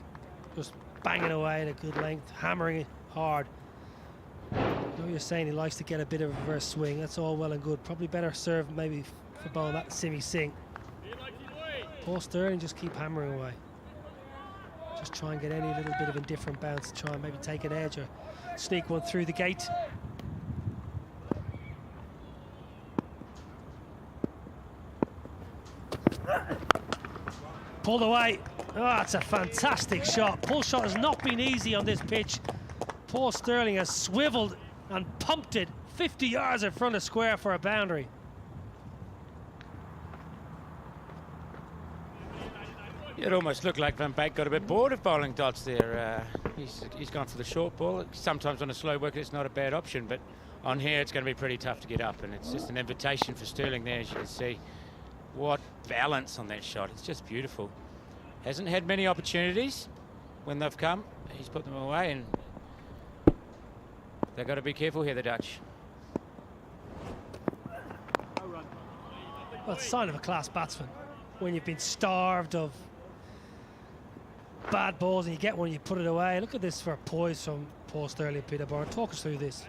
Just banging away at a good length, hammering it hard. I know you're saying he likes to get a bit of a reverse swing. That's all well and good. Probably better serve maybe for bowling that Simi Singh. Paul Stirling just keep hammering away. Just try and get any little bit of indifferent bounce to try and maybe take an edge or sneak one through the gate. Pulled away. Oh, that's a fantastic shot. Pull shot has not been easy on this pitch. Paul Stirling has swiveled and pumped it 50 yards in front of square for a boundary. It almost looked like Van Beek got a bit bored of bowling dots there. He's gone for the short ball. Sometimes on a slow worker it's not a bad option, but on here it's going to be pretty tough to get up, and it's just an invitation for Stirling there, as you can see. What balance on that shot. It's just beautiful. Hasn't had many opportunities. When they've come, he's put them away, and they've got to be careful here, the Dutch. Well, it's a sign of a class batsman. When you've been starved of bad balls and you get one, you put it away. Look at this for poise from Paul Stirling and Peter Bourne. Talk us through this.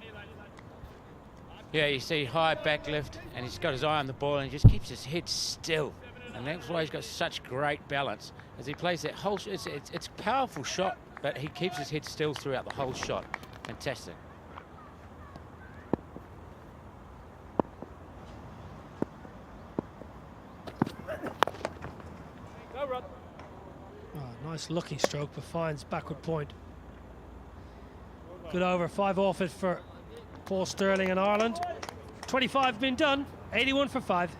Yeah, you see high back lift, and he's got his eye on the ball, and he just keeps his head still. And that's why he's got such great balance as he plays that whole. It's a powerful shot, but he keeps his head still throughout the whole shot. Fantastic. Oh, nice lucky stroke, but finds backward point. Good over, 5 off it for Paul Stirling and Ireland. 25 been done, 81 for 5.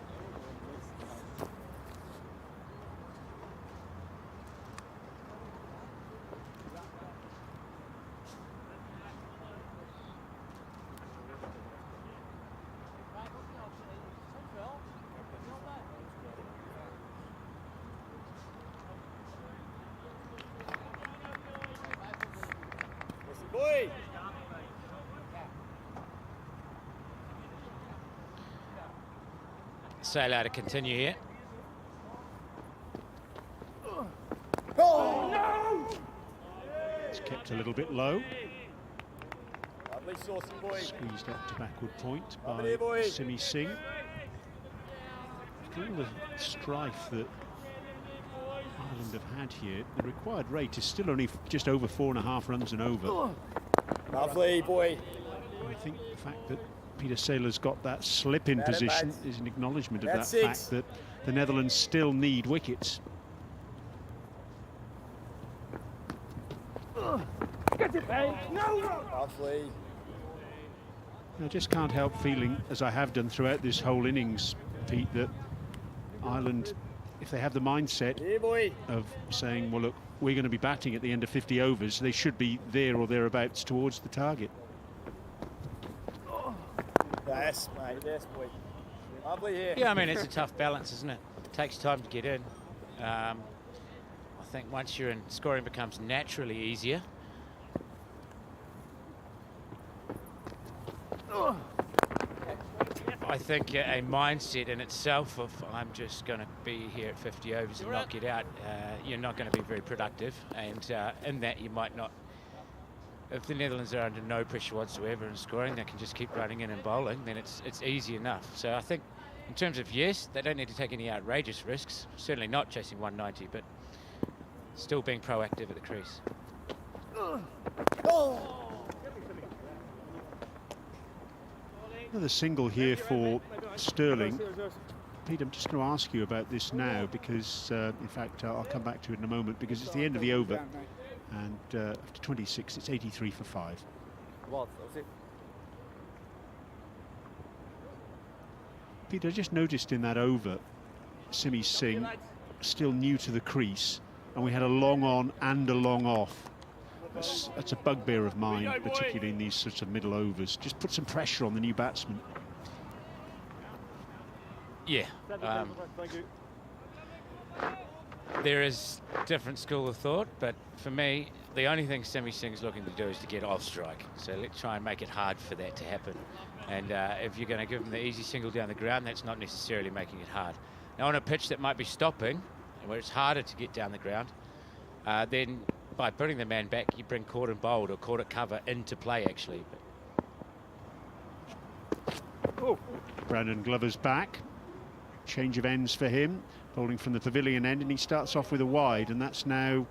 sail-out to continue here. It's kept a little bit low. Lovely saucy boy. Squeezed up to backward point by Lovely boy. Simi Singh. After all the strife that Ireland have had here, the required rate is still only just over 4.5 runs and over. Lovely boy. I think the fact that Peter Saylor's got that slip in Better position bats. is an acknowledgement of That's that 6. fact that the Netherlands still need wickets. Lovely. I just can't help feeling, as I have done throughout this whole innings, Pete, that Ireland, if they have the mindset Here, boy. of saying, well, look, we're going to be batting at the end of 50 overs, they should be there or thereabouts towards the target. Yes, mate. Yes, boy. Lovely here. Yeah, I mean, it's a tough balance, isn't it? It takes time to get in. I think once you're in, scoring becomes naturally easier. I think a mindset in itself of I'm just going to be here at 50 overs and not get out, you're not going to be very productive. And in that you might not, if the Netherlands are under no pressure whatsoever in scoring, they can just keep running in and bowling, then it's easy enough. So I think in terms of, yes, they don't need to take any outrageous risks, certainly not chasing 190, but still being proactive at the crease. Another single here for Sterling. Pete, I'm just going to ask you about this now because, in fact, I'll come back to it in a moment because it's the end of the over. And after 26, it's 83 for 5. Pete, I just noticed in that over, Simi Singh still new to the crease, and we had a long on and a long off. That's a bugbear of mine, particularly in these sorts of middle overs. Just put some pressure on the new batsman. Yeah. There is different school of thought, but for me, the only thing Simi Singh's looking to do is to get off strike. So let's try and make it hard for that to happen. And if you're going to give him the easy single down the ground, that's not necessarily making it hard. Now, on a pitch that might be stopping, where it's harder to get down the ground, then by putting the man back, you bring caught and bowled or caught at cover into play, actually. Brandon Glover's back. Change of ends for him. Bowling from the pavilion end, and he starts off with a wide, and that's now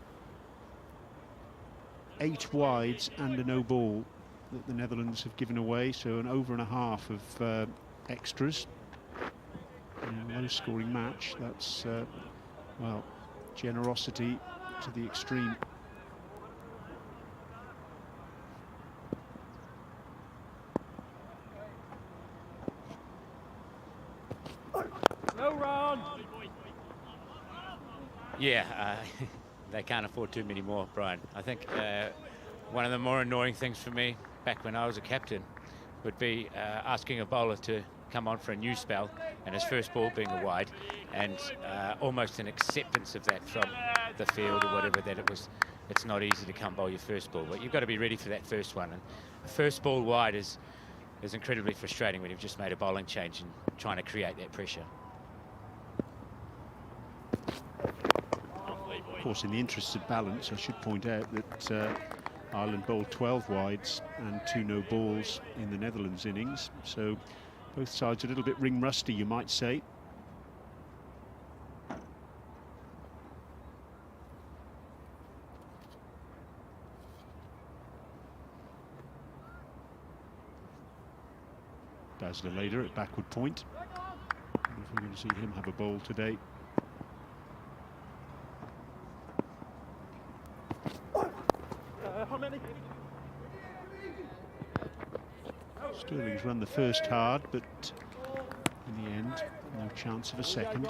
8 wides and a no ball that the Netherlands have given away, so an over and a half of extras. In a low-scoring match, that's, well, generosity to the extreme. No run. Yeah, they can't afford too many more, Brian. I think one of the more annoying things for me back when I was a captain would be asking a bowler to come on for a new spell and his first ball being a wide, and almost an acceptance of that from the field or whatever, that it's not easy to come bowl your first ball, but you've got to be ready for that first one. And the first ball wide is incredibly frustrating when you've just made a bowling change and trying to create that pressure. Of course, in the interest of balance, I should point out that Ireland bowled 12 wides and 2 no balls in the Netherlands innings, so both sides a little bit ring rusty, you might say. Basler later at backward point. I don't know if we're going to see him have a bowl today. Sterling's run the first hard, but in the end, no chance of a second.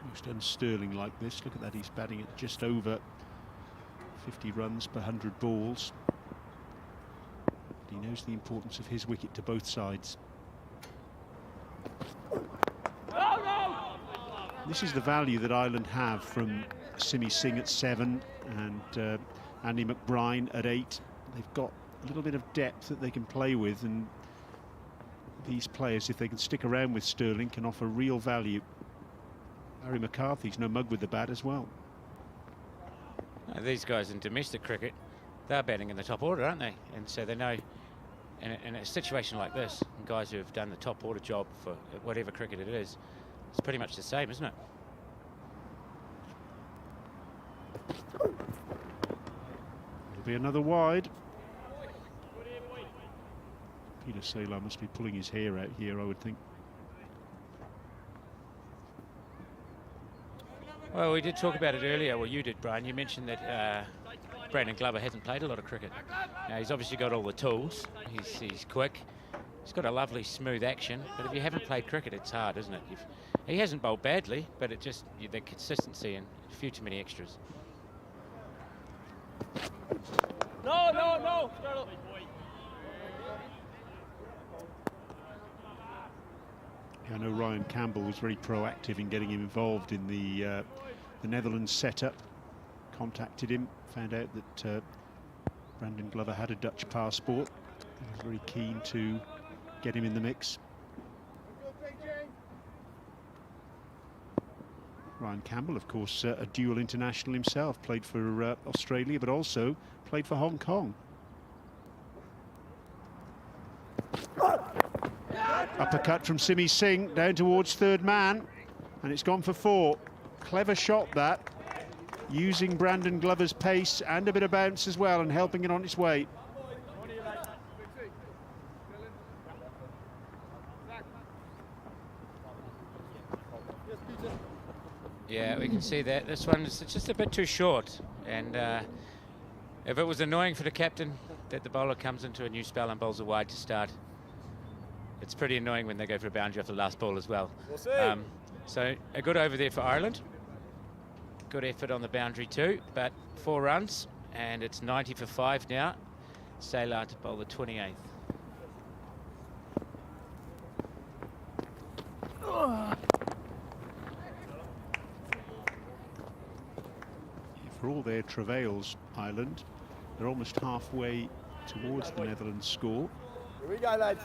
Most un-Sterling like this. Look at that, he's batting at just over 50 runs per 100 balls. But he knows the importance of his wicket to both sides. This is the value that Ireland have from Simi Singh at 7 and Andy McBride at 8. They've got a little bit of depth that they can play with, and these players, if they can stick around with Sterling, can offer real value. Barry McCarthy's no mug with the bat as well. These guys in domestic cricket, they're batting in the top order, aren't they? And so they know, in a situation like this, guys who have done the top order job for whatever cricket it is, it's pretty much the same, isn't it? It'll be another wide. Peter Saylor must be pulling his hair out here, I would think. Well, we did talk about it earlier. Well, you did, Brian. You mentioned that Brandon Glover hasn't played a lot of cricket. Now, he's obviously got all the tools. He's quick. He's got a lovely, smooth action. But if you haven't played cricket, it's hard, isn't it? He hasn't bowled badly, but it just, the consistency and a few too many extras. No. I know Ryan Campbell was very proactive in getting him involved in the Netherlands setup. Contacted him, found out that Brandon Glover had a Dutch passport. He was very keen to get him in the mix. Ryan Campbell, of course, a dual international himself, played for Australia, but also played for Hong Kong. Uppercut from Simi Singh down towards third man, and it's gone for 4. Clever shot that, using Brandon Glover's pace and a bit of bounce as well, and helping it on its way. Yeah, we can see that. This one is just a bit too short, and if it was annoying for the captain that the bowler comes into a new spell and bowls a wide to start, it's pretty annoying when they go for a boundary off the last ball as well. So a good over there for Ireland. Good effort on the boundary too, but 4 runs, and it's 90 for 5 now. Saylor to bowl the 28th. For all their travails, Ireland, they're almost halfway towards the Netherlands score. Here we go, lads.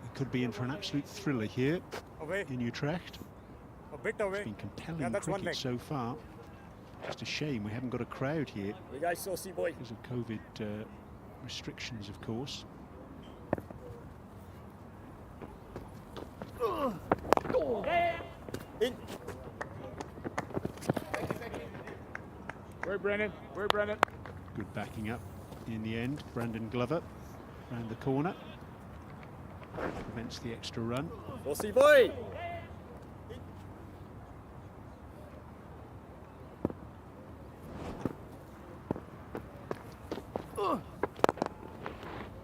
We could be in for an absolute thriller here Away. in Utrecht. A bit away. It's been compelling Yeah, that's one cricket leg. so far. Just a shame we haven't got a crowd here We guys saucy boy. because of COVID restrictions, of course. In. Where Brennan? Good backing up in the end. Brandon Glover round the corner. Prevents the extra run. Saucy boy.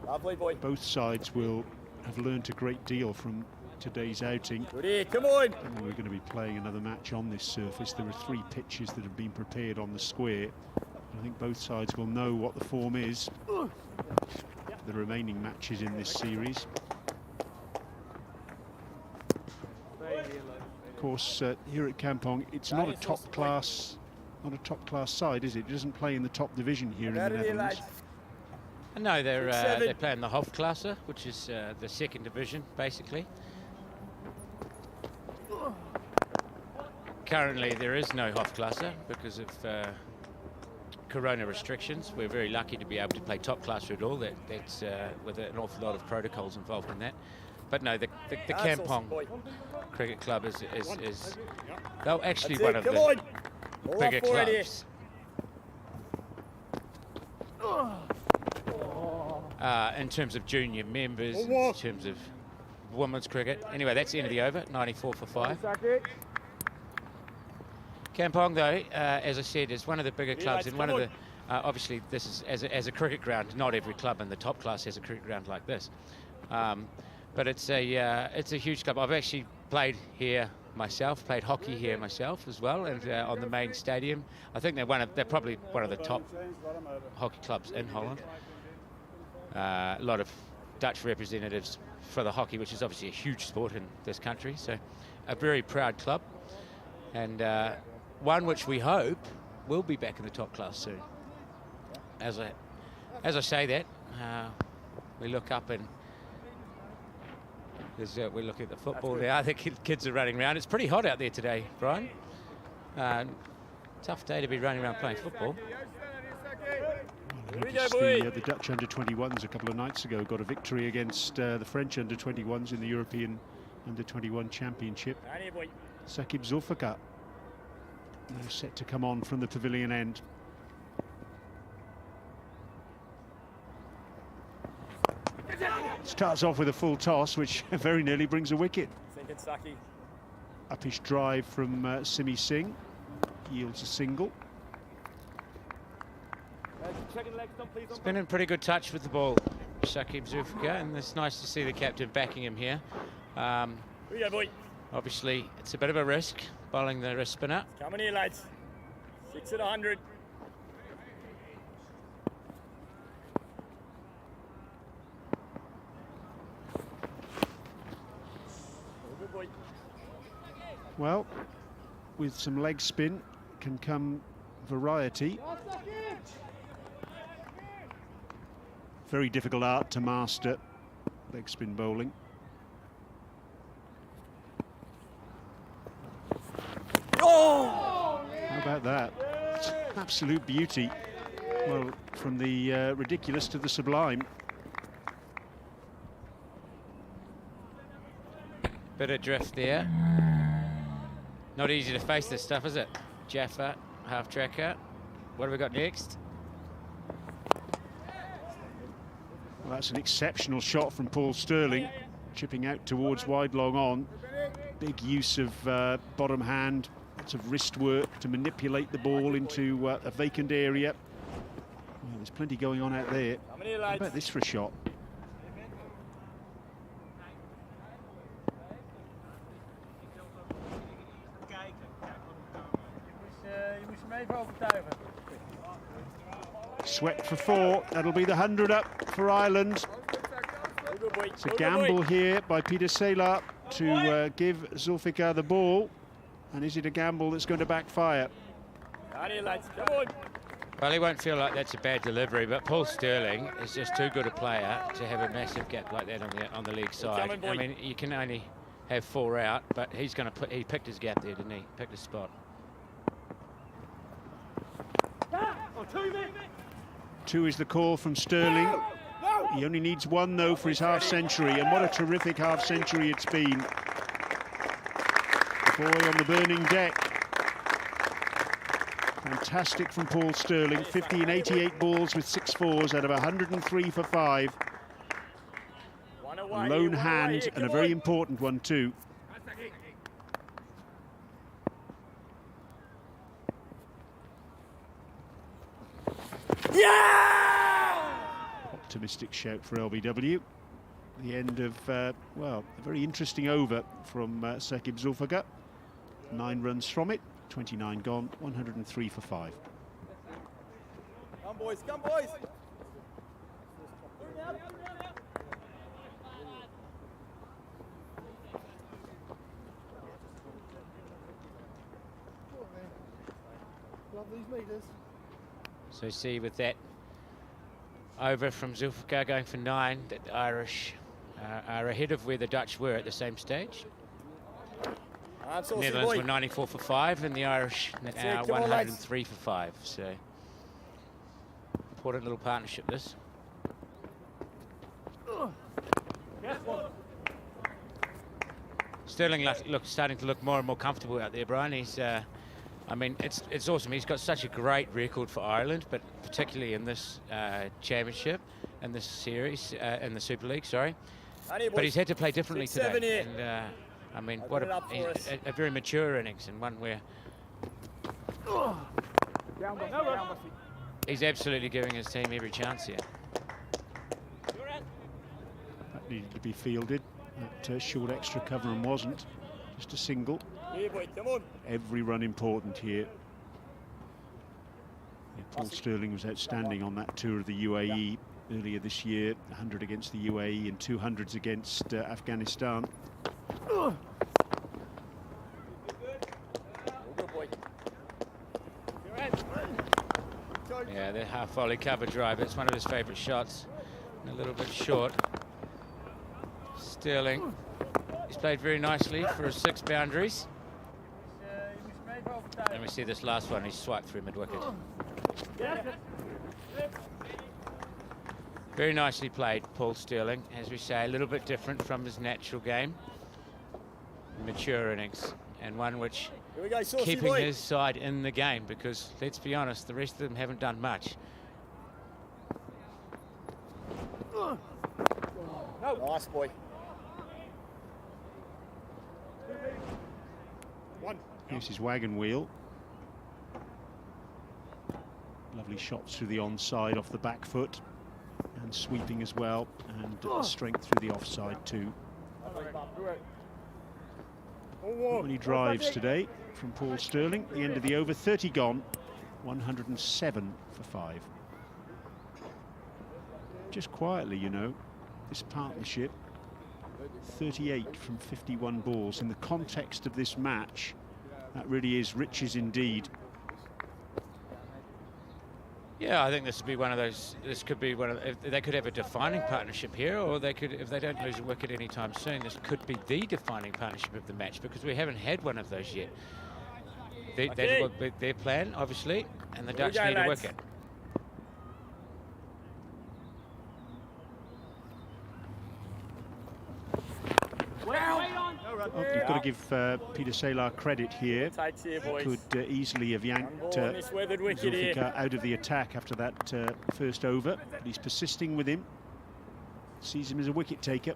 Lovely boy. Both sides will have learnt a great deal from today's outing. Goody, come on. And we're going to be playing another match on this surface. There are 3 pitches that have been prepared on the square. I think both sides will know what the form is for the remaining matches in this series. Of course, here at Kampong, it's not a top class side, is it? It doesn't play in the top division here in the Netherlands. No, they play in the Hoofdklasse, which is the 2nd division, basically. Currently, there is no Hoofdklasse because of Corona restrictions. We're very lucky to be able to play top class at all. That's with an awful lot of protocols involved in that. But no, the Kampong Cricket Club is they're actually one of the bigger clubs. In terms of junior members, in terms of women's cricket. Anyway, that's the end of the over, 94 for 5. Kampong, though, as I said, is one of the bigger clubs, and one of the obviously this is as a cricket ground. Not every club in the top class has a cricket ground like this, but it's a huge club. I've actually played here myself, played hockey here myself as well, and on the main stadium. I think they're probably one of the top hockey clubs in Holland. A lot of Dutch representatives for the hockey, which is obviously a huge sport in this country. So a very proud club, and one which we hope will be back in the top class soon. As I say that, we look up and we look at the football now. The kids are running around. It's pretty hot out there today, Brian. Tough day to be running around playing football. The Dutch under-21s a couple of nights ago got a victory against the French under-21s in the European under-21 Championship. Sakib Zulfikar now set to come on from the pavilion end. Starts off with a full toss, which very nearly brings a wicket. Uppish drive from Simi Singh, yields a single. He's been in pretty good touch with the ball, Sakib Zulfikar, and it's nice to see the captain backing him here. Obviously, it's a bit of a risk, bowling the wrist spinner. Coming here, lads. 6 at 100. Well, with some leg spin can come variety. Very difficult art to master, leg spin bowling. Oh! How about that? It's absolute beauty. Well, from the ridiculous to the sublime. Bit of drift there. Not easy to face this stuff, is it? Jaffa, half tracker. What have we got next? Well, that's an exceptional shot from Paul Sterling, chipping out towards wide long on. Big use of bottom hand, lots of wrist work to manipulate the ball into a vacant area. Well, there's plenty going on out there. How about this for a shot? Swept for 4, that'll be the 100 up for Ireland. It's a gamble here by Peter Saylor to give Zulfikar the ball. And is it a gamble that's going to backfire? Well, he won't feel like that's a bad delivery, but Paul Sterling is just too good a player to have a massive gap like that on the leg side. I mean, you can only have 4 out, but he picked his gap there, didn't he? Picked his spot. 2 is the call from Sterling. He only needs 1 though for his half century, and what a terrific half century it's been. The boy on the burning deck. Fantastic from Paul Sterling. 50 and 88 balls with 6 fours out of 103 for 5. A lone hand, and a very important one too. Yeah! Optimistic shout for LBW. The end of, well, a very interesting over from Sakib Zulfikar. 9 runs from it, 29 gone, 103 for 5. Come boys, come boys! Love these meters. So see with that over from Zulfikar going for 9, that the Irish are ahead of where the Dutch were at the same stage. Netherlands were 94 for 5 and the Irish 103 for 5. So important little partnership this. Sterling starting to look more and more comfortable out there, Brian. He's I mean, it's awesome. He's got such a great record for Ireland, but particularly in this championship, in this series, in the Super League, sorry. But he's had to play differently today. And, I mean, what a very mature innings, and one where he's absolutely giving his team every chance here. That needed to be fielded. That short extra cover and wasn't. Just a single. Every run important here. Yeah, Paul Sterling was outstanding on that tour of the UAE earlier this year, 100 against the UAE and 200s against Afghanistan. Yeah, the half volley cover drive, it's one of his favourite shots. A little bit short. Sterling, he's played very nicely for his 6 boundaries. And we see this last one, he's swiped through mid-wicket. Very nicely played, Paul Sterling. As we say, a little bit different from his natural game. Mature innings, and one which keeping his side in the game, because let's be honest, the rest of them haven't done much. Nice boy. Here's his wagon wheel. Lovely shots through the onside off the back foot, and sweeping as well, and strength through the offside too. Not many drives today from Paul Sterling. The end of the over, 30 gone, 107 for 5. Just quietly, you know, this partnership, 38 from 51 balls. In the context of this match, that really is riches indeed. Yeah, I think this would be one of those. This could be one of. They could have a defining partnership here, or they could, if they don't lose a wicket anytime soon, this could be the defining partnership of the match, because we haven't had one of those yet. That will be their plan, obviously, and the Dutch need a wicket. Oh, you've got to give Peter Salar credit here. He could easily have yanked Zulfikar out of the attack after that first over, but he's persisting with him. Sees him as a wicket taker.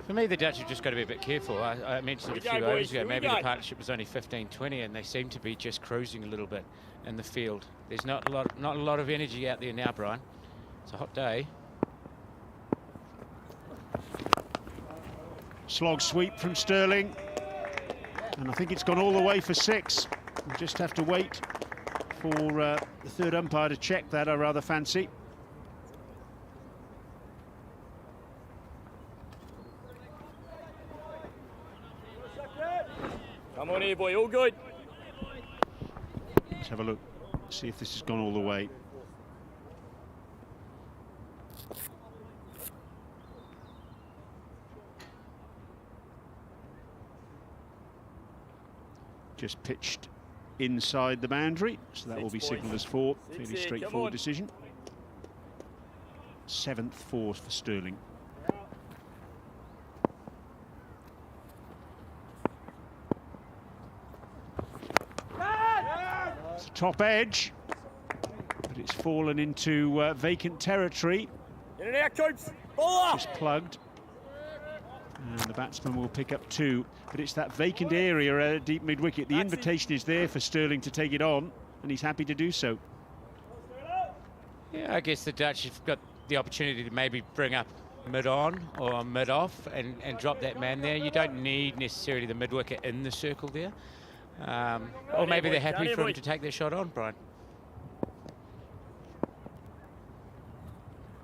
For me, the Dutch have just got to be a bit careful. I mentioned a few overs ago, maybe the partnership was only 15-20, and they seem to be just cruising a little bit in the field. There's not a lot of energy out there now, Brian. It's a hot day. Slog sweep from Sterling, and I think it's gone all the way for 6. We'll just have to wait for the third umpire to check that, I rather fancy. Come on here, boy, all good. Let's have a look, see if this has gone all the way. Just pitched inside the boundary, so that will be signalled as 4. Fairly straightforward decision. 7th four for Sterling. It's top edge, but it's fallen into vacant territory. In and out, Coops. Bowler. Just plugged. And the batsman will pick up 2, but it's that vacant area at deep mid-wicket. The invitation is there for Sterling to take it on, and he's happy to do so. Yeah, I guess the Dutch have got the opportunity to maybe bring up mid-on or mid-off and drop that man there. You don't need necessarily the mid-wicket in the circle there. Or maybe they're happy for him to take their shot on, Brian.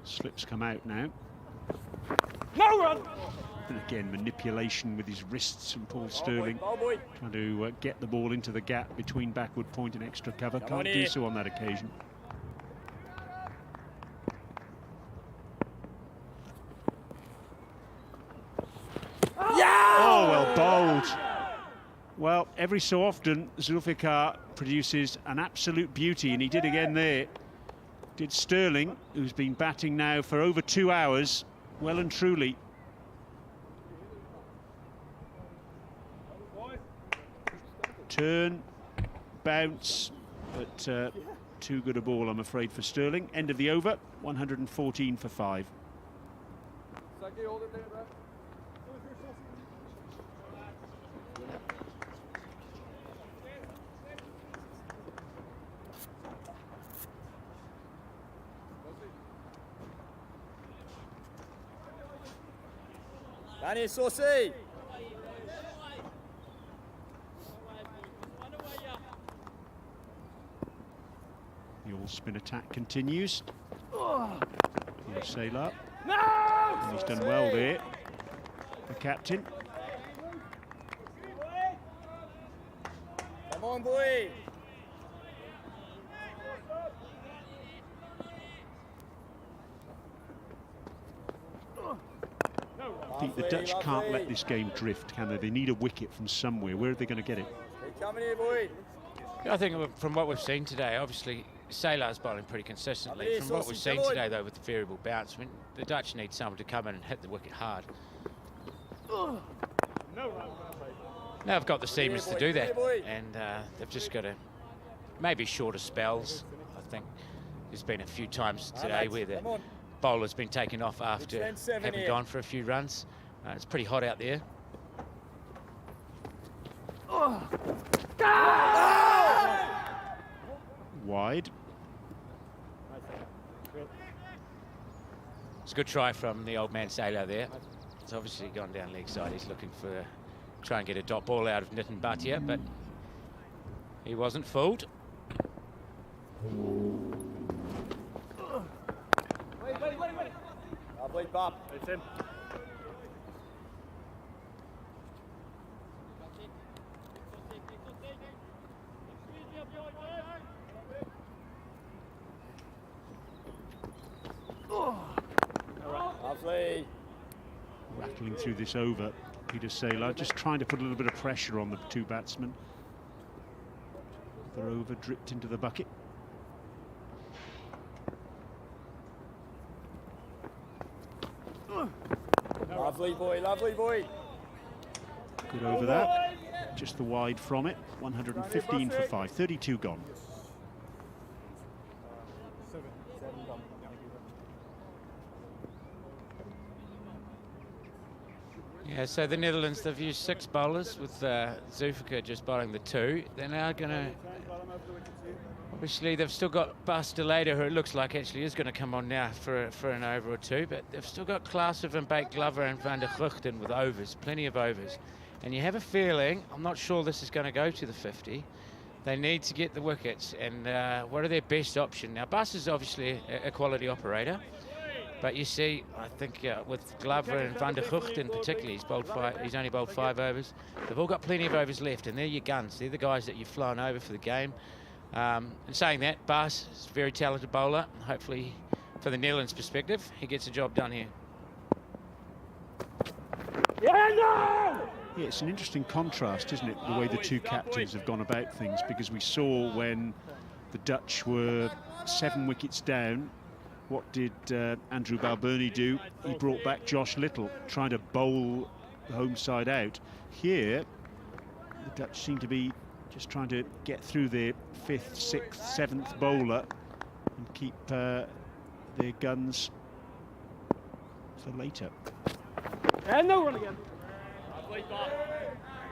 Slips come out now. No run. And again, manipulation with his wrists from Paul Sterling. Trying to get the ball into the gap between backward point and extra cover. Can't do so on that occasion. Oh, well bowled. Well, every so often, Zulfikar produces an absolute beauty, and he did again there. Did Sterling, who's been batting now for over 2 hours, well and truly. Turn, bounce, but too good a ball, I'm afraid, for Sterling. End of the over, 114 for 5. Danny Saucy. The all-spin attack continues. Here's Sailor. And he's done well there, the captain. Come on, boy. Pete, the Dutch can't let this game drift, can they? They need a wicket from somewhere. Where are they going to get it? Hey, coming here, boy. I think from what we've seen today, obviously Sailor's bowling pretty consistently. From what we've seen today, though, with the variable bounce, I mean, the Dutch need someone to come in and hit the wicket hard. Now they've got the seamers to do that, and they've just got to maybe shorter spells. I think there's been a few times today where the bowler's been taken off after having gone for a few runs. It's pretty hot out there. Wide. It's a good try from the old man Sailor there. It's obviously gone down leg side. He's looking for try and get a dot ball out of Nitin Bhatia, but he wasn't fooled. Lovely pop. It's him. Lovely. Rattling through this over, Peter Sailor, just trying to put a little bit of pressure on the two batsmen. They're over, dripped into the bucket. Lovely boy, lovely boy. Good over that. Just the wide from it. 115 for 5, 32 gone. Yeah, so the Netherlands, they've used 6 bowlers with Zulfikar just bowling the 2. They're now going to... Obviously, they've still got Bas de Leede, who it looks like actually is going to come on now for an over or 2, but they've still got Klaassen, Van Beek, Glover and Van der Guchten with overs, plenty of overs. And you have a feeling, I'm not sure this is going to go to the 50. They need to get the wickets, and what are their best options? Now, Bas is obviously a quality operator, but you see, I think with Glover and Van der Guchten particularly, he's only bowled 5 overs. They've all got plenty of overs left, and they're your guns. They're the guys that you've flown over for the game. And saying that, Bas is a very talented bowler. Hopefully, for the Netherlands' perspective, he gets a job done here. Yeah, it's an interesting contrast, isn't it, the way the two captains have gone about things, because we saw when the Dutch were 7 wickets down, what did Andrew Balbirnie do? He brought back Josh Little, trying to bowl the home side out. Here, the Dutch seem to be just trying to get through their 5th, 6th, 7th bowler and keep their guns for later. And no run again.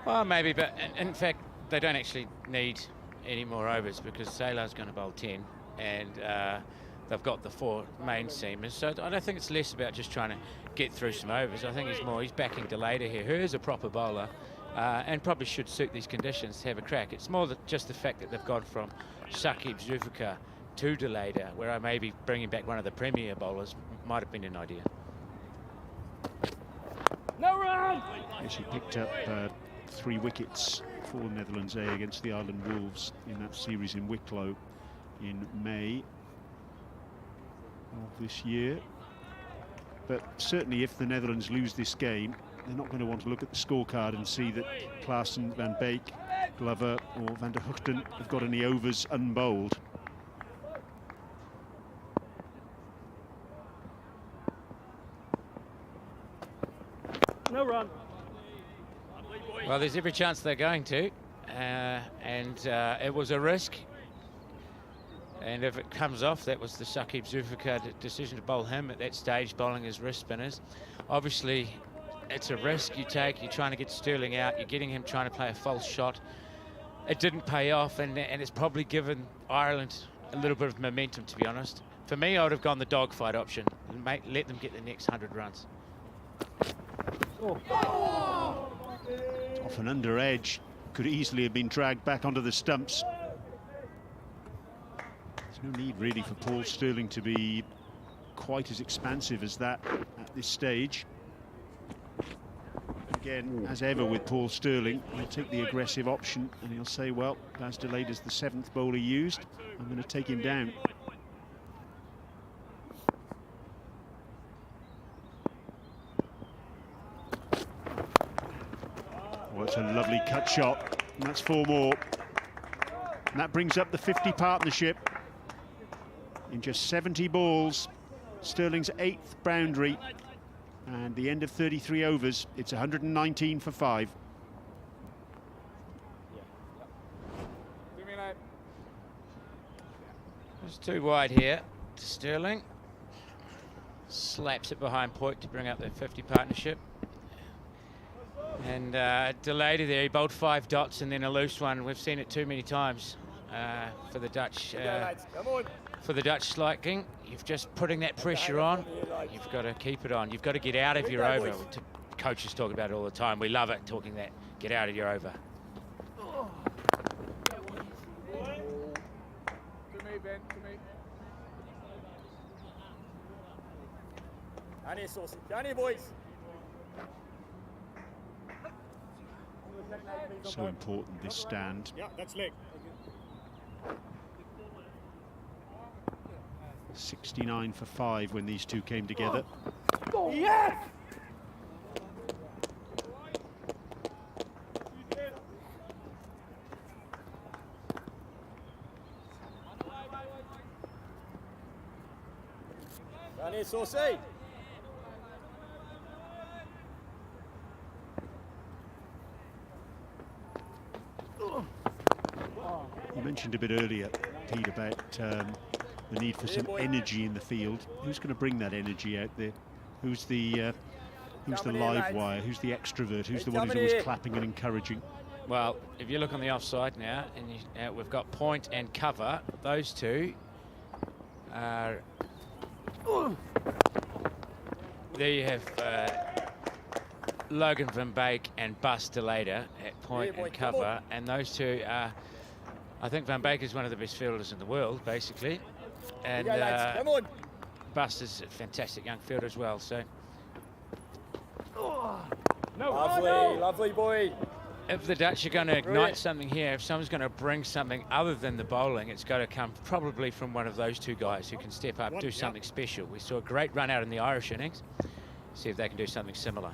Well, maybe, but in fact, they don't actually need any more overs because Sailor's going to bowl 10 and they've got the 4 main seamers. So I don't think it's less about just trying to get through some overs. I think he's backing de Leede here, who is a proper bowler and probably should suit these conditions to have a crack. It's more just the fact that they've gone from Shakib Zulfikar to de Leede, where I maybe bringing back one of the premier bowlers might have been an idea. No run! Yes, he picked up 3 wickets for Netherlands A against the Ireland Wolves in that series in Wicklow in May of this year. But certainly if the Netherlands lose this game, they're not going to want to look at the scorecard and see that Klaassen, Van Beek, Glover or Van der Guchten have got any overs unbowled. No run. Well, there's every chance they're going to, and it was a risk. And if it comes off, that was the Shakib Zulfikar decision to bowl him at that stage, bowling his wrist spinners. Obviously, it's a risk you take. You're trying to get Sterling out. You're getting him trying to play a false shot. It didn't pay off, and it's probably given Ireland a little bit of momentum, to be honest. For me, I would have gone the dogfight option. Let them get the next 100 runs. Off an under edge, could easily have been dragged back onto the stumps. There's no need really for Paul Sterling to be quite as expansive as that at this stage. Again, as ever with Paul Sterling, he'll take the aggressive option and he'll say, well, Bas Delayed is the 7th bowler used. I'm going to take him down. Well, it's a lovely cut shot. And that's 4 more. And that brings up the 50 partnership. In just 70 balls, Sterling's 8th boundary. And the end of 33 overs, it's 119 for 5. It's too wide here to Sterling. Slaps it behind point to bring up the 50 partnership. And Delayed there, he bowled 5 dots and then a loose one. We've seen it too many times for the Dutch. For the Dutch liking, you've just putting that pressure on. You've got to keep it on. You've got to get out of your over. Coaches talk about it all the time. We love it, talking that. Get out of your over. To me, Ben, to me. Johnny, Saucy. Johnny, boys. So important, this stand. Yeah, that's leg. 69 for 5 when these two came together. Yes! Johnny, Saucy. You mentioned a bit earlier, Pete, about the need for some energy in the field. Who's going to bring that energy out there? Who's the live wire? Who's the extrovert? Who's the one who's always clapping and encouraging? Well, if you look on the offside now, and we've got point and cover. Those two are. There you have Logan van Beek and Bas Delayed at point and cover, and those two are. I think Van Beek is one of the best fielders in the world, basically. And Bas is a fantastic young fielder as well. So, Lovely boy. if the Dutch are going to ignite something here, if someone's going to bring something other than the bowling, it's got to come probably from one of those two guys who can step up, do something special. We saw a great run out in the Irish innings. See if they can do something similar.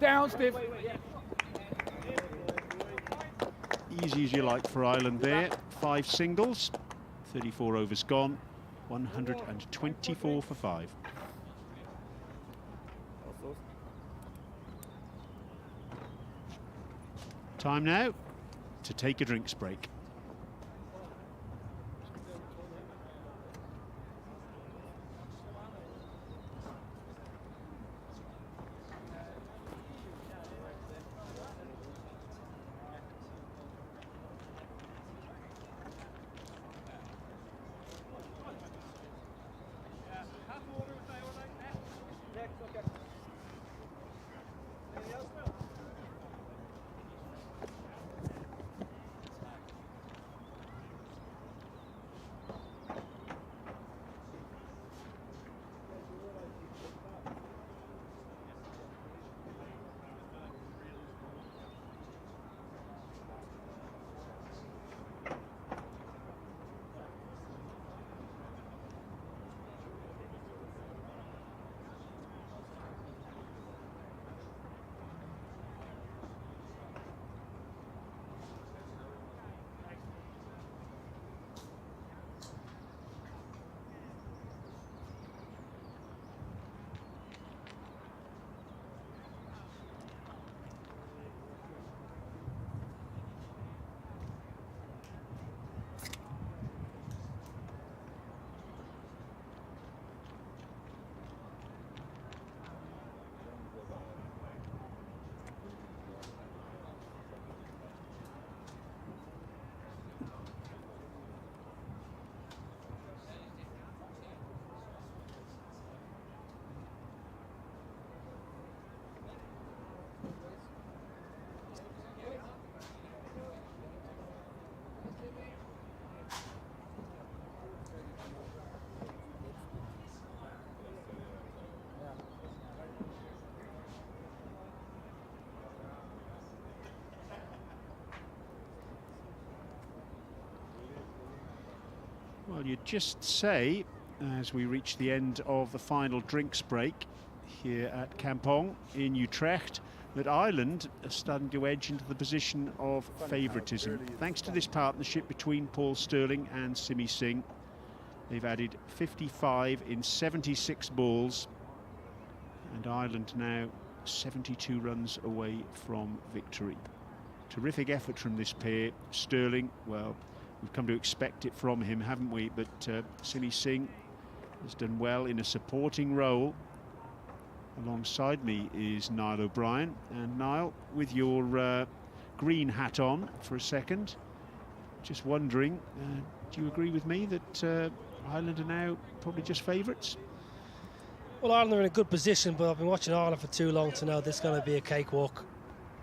Down, Steve. Easy as you like for Ireland there. 5 singles, 34 overs gone, 124 for 5. Time now to take a drinks break. Well, you'd just say, as we reach the end of the final drinks break here at Kampong in Utrecht, that Ireland are starting to edge into the position of favouritism. Thanks to this partnership between Paul Stirling and Simi Singh, they've added 55 in 76 balls, and Ireland now 72 runs away from victory. Terrific effort from this pair. Stirling, well, we've come to expect it from him, haven't we? But Simi Singh has done well in a supporting role. Alongside me is Niall O'Brien. And Niall, with your green hat on for a second, just wondering, do you agree with me that Ireland are now probably just favourites? Well, Ireland are in a good position, but I've been watching Ireland for too long to know this is going to be a cakewalk.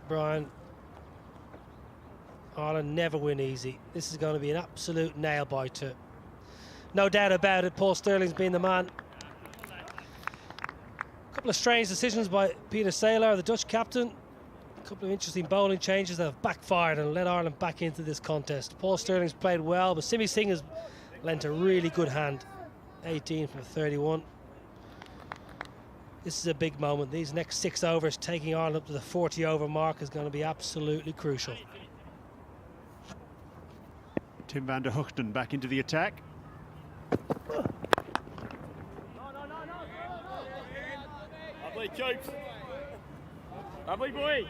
Brian, Ireland never win easy. This is going to be an absolute nail-biter. No doubt about it, Paul Stirling's been the man. A couple of strange decisions by Peter Saylor, the Dutch captain. A couple of interesting bowling changes that have backfired and led Ireland back into this contest. Paul Stirling's played well, but Simi Singh has lent a really good hand. 18 from 31. This is a big moment. These next 6 overs, taking Ireland up to the 40-over mark, is going to be absolutely crucial. Tim van der Hoogten back into the attack. Lovely, Coops. Lovely boy.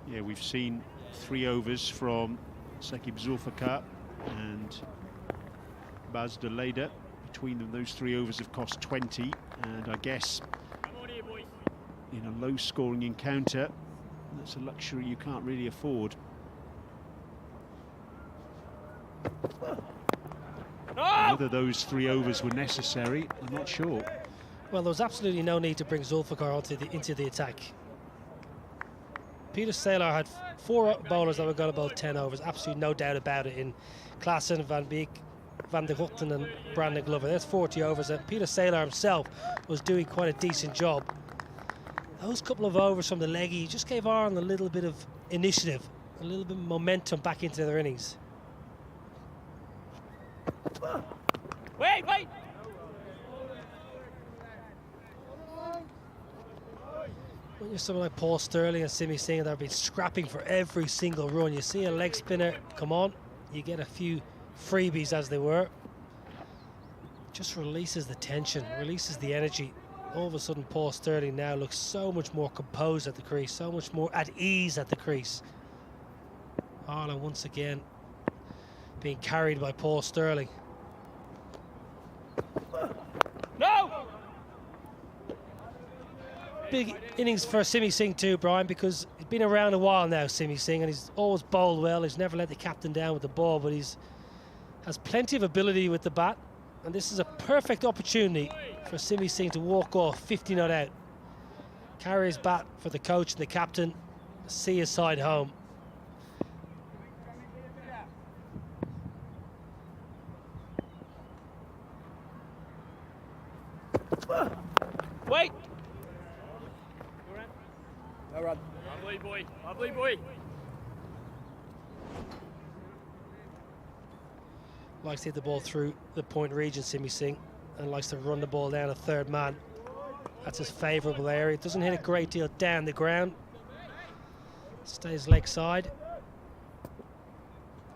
Yeah, we've seen 3 overs from Sakib Zulfikar and Baz de Leyder. Between them, those 3 overs have cost 20, and I guess in a low-scoring encounter, that's a luxury you can't really afford. Whether those 3 overs were necessary, I'm not sure. Well, there was absolutely no need to bring Zulfikar into the attack. Peter Saylor had 4 bowlers that were going to bowl 10 overs, absolutely no doubt about it, in Klaassen, Van Beek, Van der Hoogten and Brandon Glover. There's 40 overs, and Peter Saylor himself was doing quite a decent job. Those couple of overs from the leggy just gave Ireland a little bit of initiative, a little bit of momentum back into their innings. Wait! When you're someone like Paul Stirling and Simi Singh that have been scrapping for every single run, you see a leg spinner come on, you get a few freebies, as they were. Just releases the tension, releases the energy. All of a sudden, Paul Stirling now looks so much more composed at the crease, so much more at ease at the crease. Ireland once again being carried by Paul Stirling. No! Big innings for Simi Singh too, Brian, because he's been around a while now, Simi Singh, and he's always bowled well. He's never let the captain down with the ball, but has plenty of ability with the bat, and this is a perfect opportunity for Simi Singh to walk off 50 not out, carry his bat for the coach and the captain, see his side home. Wait! No run. Lovely boy. Likes to hit the ball through the point region, Simi Singh, and likes to run the ball down a 3rd man. That's his favourable area. It doesn't hit a great deal down the ground. Stays leg side.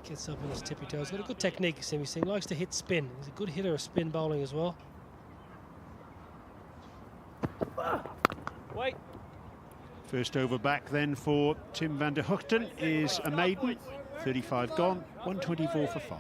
Gets up on his tippy toes. Got a good technique, Simi Singh. Likes to hit spin. He's a good hitter of spin bowling as well. Wait. First over back then for Tim van der Hoogten is a maiden. 35 gone, 124 for 5.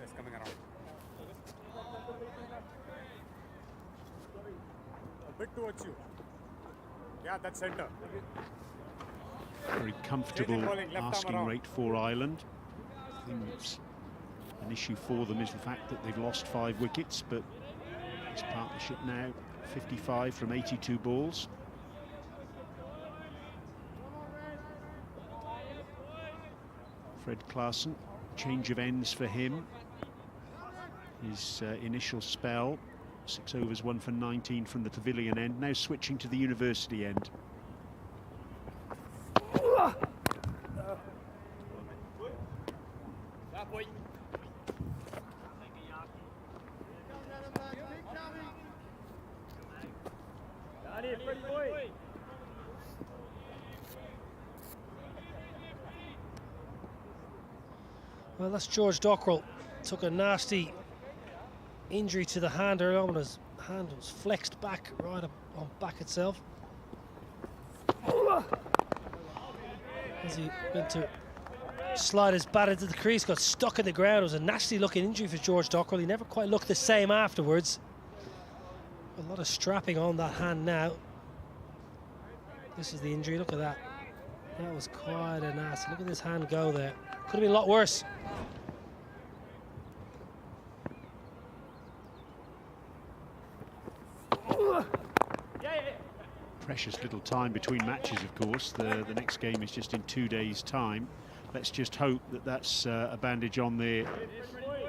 It's coming around. A bit towards you. Yeah, that's center. Very comfortable asking rate for Ireland. I think it's an issue for them is the fact that they've lost 5 wickets, but His partnership now 55 from 82 balls. Fred Klaassen, change of ends for him. His initial spell, 6 overs, 1 for 19 from the Pavilion end, now switching to the University end. Well, that's George Dockrell. Took a nasty injury to the hand earlier on when his hand was flexed back right up on back itself. As he went to slide his bat into the crease, got stuck in the ground. It was a nasty looking injury for George Dockrell. He never quite looked the same afterwards. A lot of strapping on that hand now. This is the injury, look at that. That was quite a nasty. Look at this hand go there. Could have been a lot worse. Precious little time between matches, of course. The next game is just in 2 days' time. Let's just hope that that's a bandage on there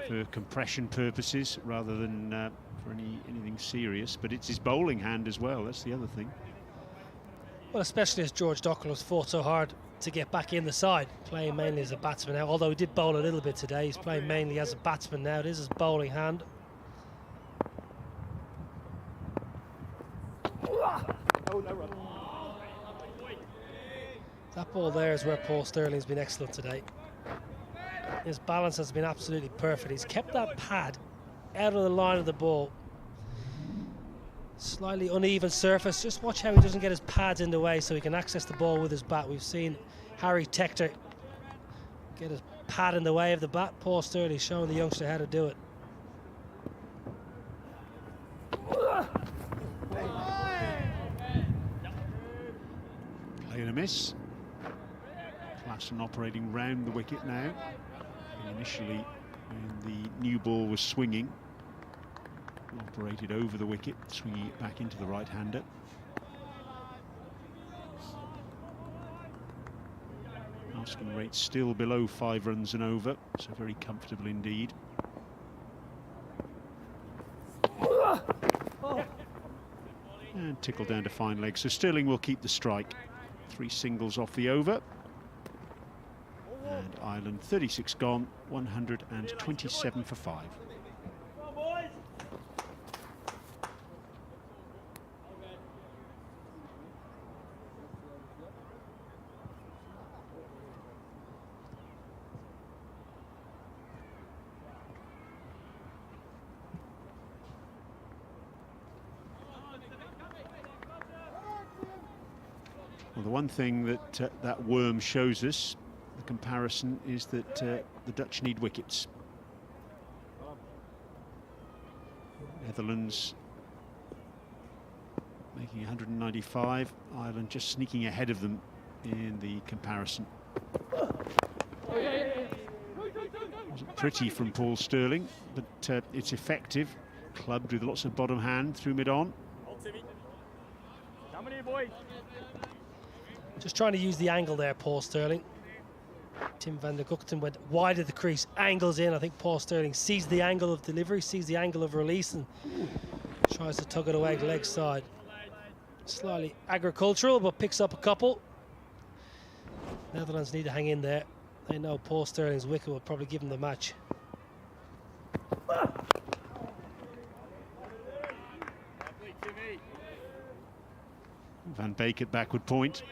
for compression purposes rather than for anything serious. But it's his bowling hand as well, that's the other thing. Well, especially as George Dockrell has fought so hard to get back in the side, playing mainly as a batsman now. Although he did bowl a little bit today, he's playing mainly as a batsman now. It is his bowling hand. That ball there is where Paul Sterling's been excellent today. His balance has been absolutely perfect. He's kept that pad out of the line of the ball. Slightly uneven surface. Just watch how he doesn't get his pads in the way so he can access the ball with his bat. We've seen Harry Tector get his pad in the way of the bat. Paul Sterling showing the youngster how to do it. Play and a miss. Klaassen operating round the wicket now. Initially, when the new ball was swinging, operated over the wicket, swinging it back into the right-hander. Asking rate still below 5 runs and over, so very comfortable indeed. And tickled down to fine leg, so Sterling will keep the strike. 3 singles off the over. And Ireland 36 gone, 127 for 5. Well, the one thing that that worm shows us, the comparison, is that the Dutch need wickets. Netherlands making 195, Ireland just sneaking ahead of them in the comparison. Wasn't pretty from Paul Sterling, but it's effective. Clubbed with lots of bottom hand through mid-on. Just trying to use the angle there, Paul Sterling. Tim van der Gugten went wide of the crease, angles in. I think Paul Sterling sees the angle of delivery, sees the angle of release, and tries to tug it away leg side. Slightly agricultural, but picks up a couple. Netherlands need to hang in there. They know Paul Sterling's wicket will probably give them the match. Van Beek at backward point.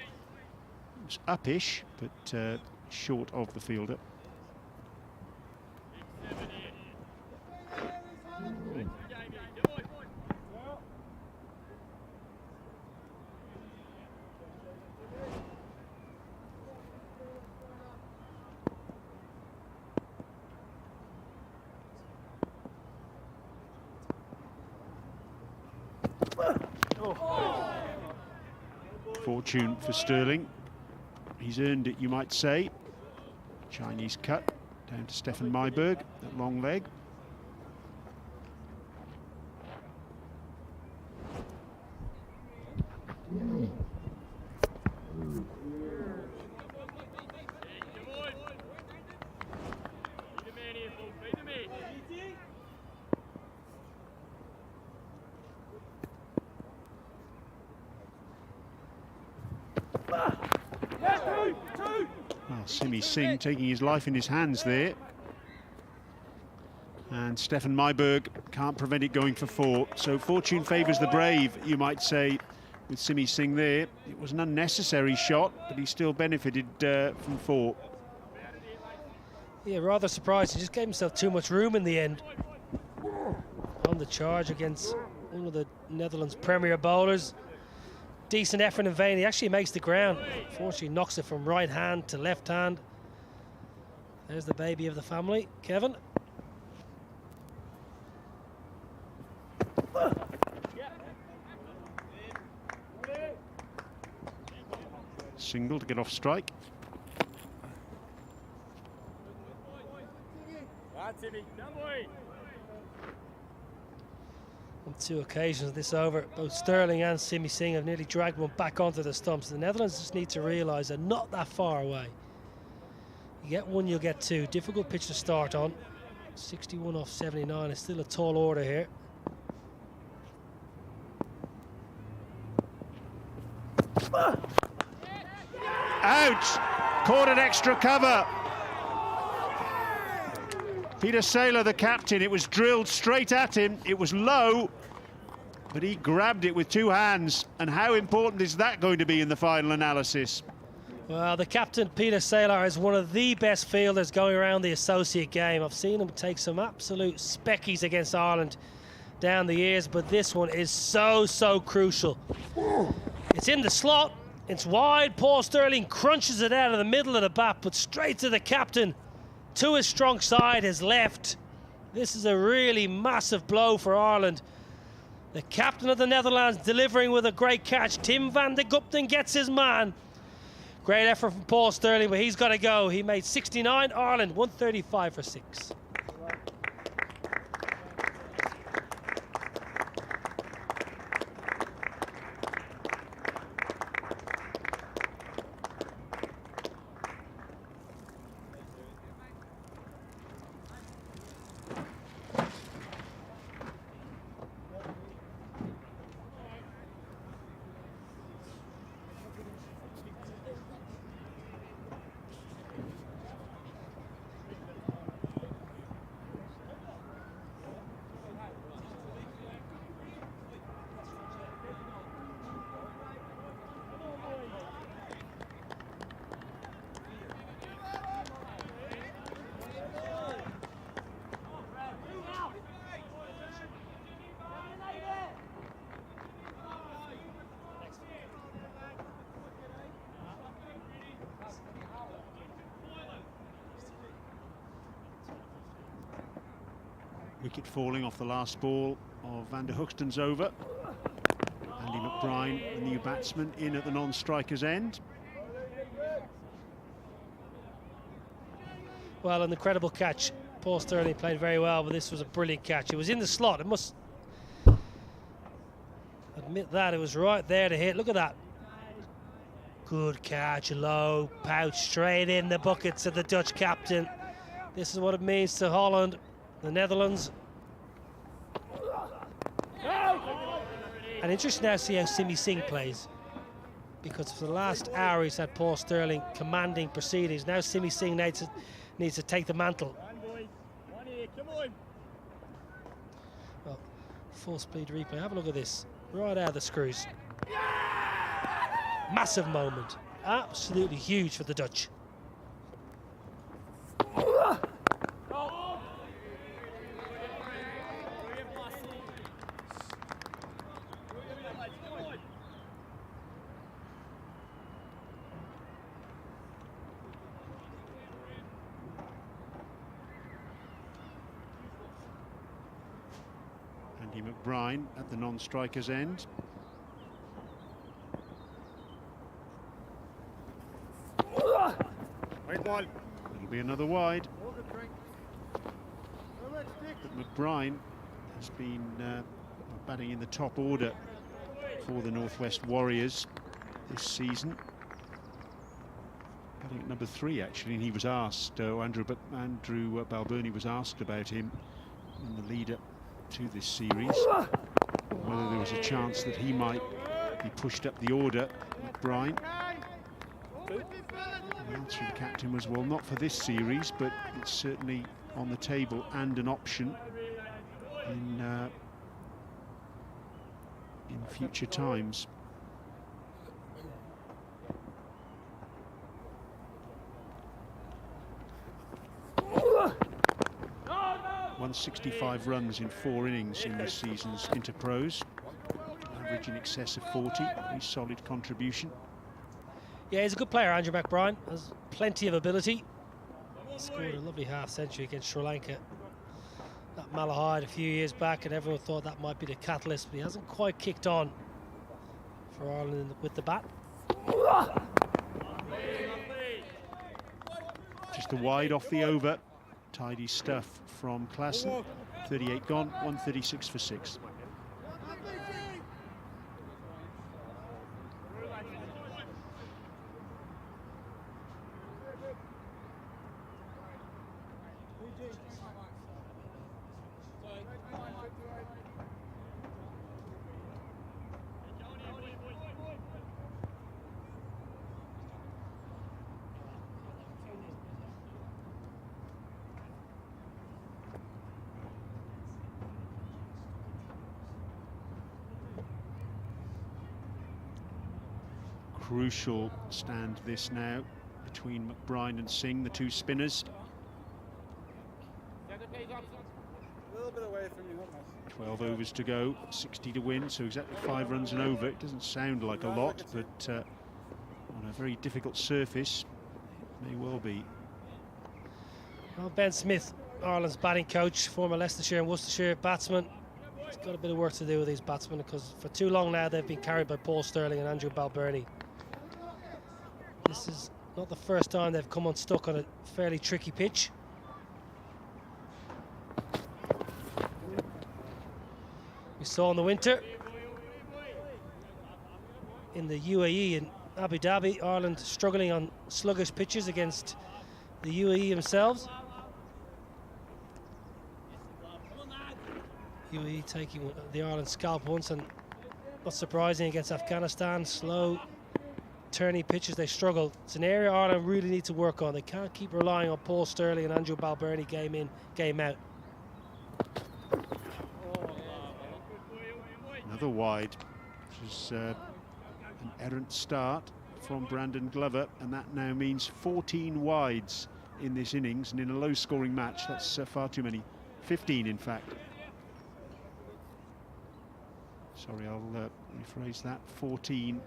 It's upish, but short of the fielder. Fortune for Sterling. He's earned it, you might say. Chinese cut down to Stefan Myberg, that long leg. Well, Simi Singh taking his life in his hands there. And Stefan Myberg can't prevent it going for 4. So fortune favours the brave, you might say, with Simi Singh there. It was an unnecessary shot, but he still benefited from 4. Yeah, rather surprised. He just gave himself too much room in the end. On the charge against one of the Netherlands' premier bowlers. Decent effort in vain. He actually makes the ground. Fortunately, knocks it from right hand to left hand. There's the baby of the family, Kevin. Single to get off strike. On 2 occasions this over, both Sterling and Simi Singh have nearly dragged one back onto the stumps. The Netherlands just need to realise they're not that far away. You get 1, you'll get 2. Difficult pitch to start on. 61 off 79 is still a tall order here. Out! Caught an extra cover. Peter Saylor, the captain, it was drilled straight at him. It was low, but he grabbed it with 2 hands. And how important is that going to be in the final analysis? Well, the captain, Peter Saylor, is one of the best fielders going around the associate game. I've seen him take some absolute speckies against Ireland down the years, but this one is so crucial. It's in the slot, it's wide. Paul Sterling crunches it out of the middle of the bat, but straight to the captain, to his strong side, his left. This is a really massive blow for Ireland. The captain of the Netherlands delivering with a great catch. Tim van de Gupten gets his man. Great effort from Paul Sterling, but he's got to go. He made 69, Ireland 135 for 6. Wicket falling off the last ball of Van der Hoogsten's over. Andy McBride, the new batsman, in at the non-striker's end. Well, an incredible catch. Paul Sterling played very well, but this was a brilliant catch. It was in the slot. It must admit that. It was right there to hit. Look at that. Good catch, low, pouch, straight in the buckets of the Dutch captain. This is what it means to Holland, the Netherlands. And interesting now to see how Simi Singh plays, because for the last hour he's had Paul Sterling commanding proceedings. Now Simi Singh needs to take the mantle. Well, full speed replay. Have a look at this. Right out of the screws. Massive moment. Absolutely huge for the Dutch. Andy McBride at the non-striker's end. Ball. It'll be another wide. But McBride has been batting in the top order for the Northwest Warriors this season. Batting at number 3 actually, and he was asked, Andrew Balbirnie was asked about him in the lead up to this series, whether there was a chance that he might be pushed up the order. McBride The answer of the captain was, well, not for this series, but it's certainly on the table and an option in future times. 165 runs in 4 innings in this season's Interpros, average in excess of 40. A solid contribution. Yeah, he's a good player, Andrew McBride. Has plenty of ability. Scored a lovely half-century against Sri Lanka at Malahide a few years back, and everyone thought that might be the catalyst, but he hasn't quite kicked on for Ireland with the bat. Just a wide off the over. Tidy stuff from Klassen. 38 gone, 136 for 6. Crucial stand this now between McBride and Singh, the 2 spinners. A little bit away from you, not much. 12 overs to go, 60 to win, so exactly 5 runs and over. It doesn't sound like a lot, but on a very difficult surface, it may well be. Well, Ben Smith, Ireland's batting coach, former Leicestershire and Worcestershire batsman. He's got a bit of work to do with these batsmen, because for too long now they've been carried by Paul Stirling and Andrew Balbirnie. This is not the first time they've come unstuck on a fairly tricky pitch. We saw in the winter in the UAE in Abu Dhabi, Ireland struggling on sluggish pitches against the UAE themselves. UAE taking the Ireland scalp once, and not surprising against Afghanistan. Slow, turny pitches, they struggle. It's an area Ireland really need to work on. They can't keep relying on Paul Stirling and Andrew Balbirnie game in, game out. Another wide, which is an errant start from Brandon Glover, and that now means 14 wides in this innings, and in a low-scoring match, that's far too many. 15, in fact. Sorry, I'll rephrase that. 14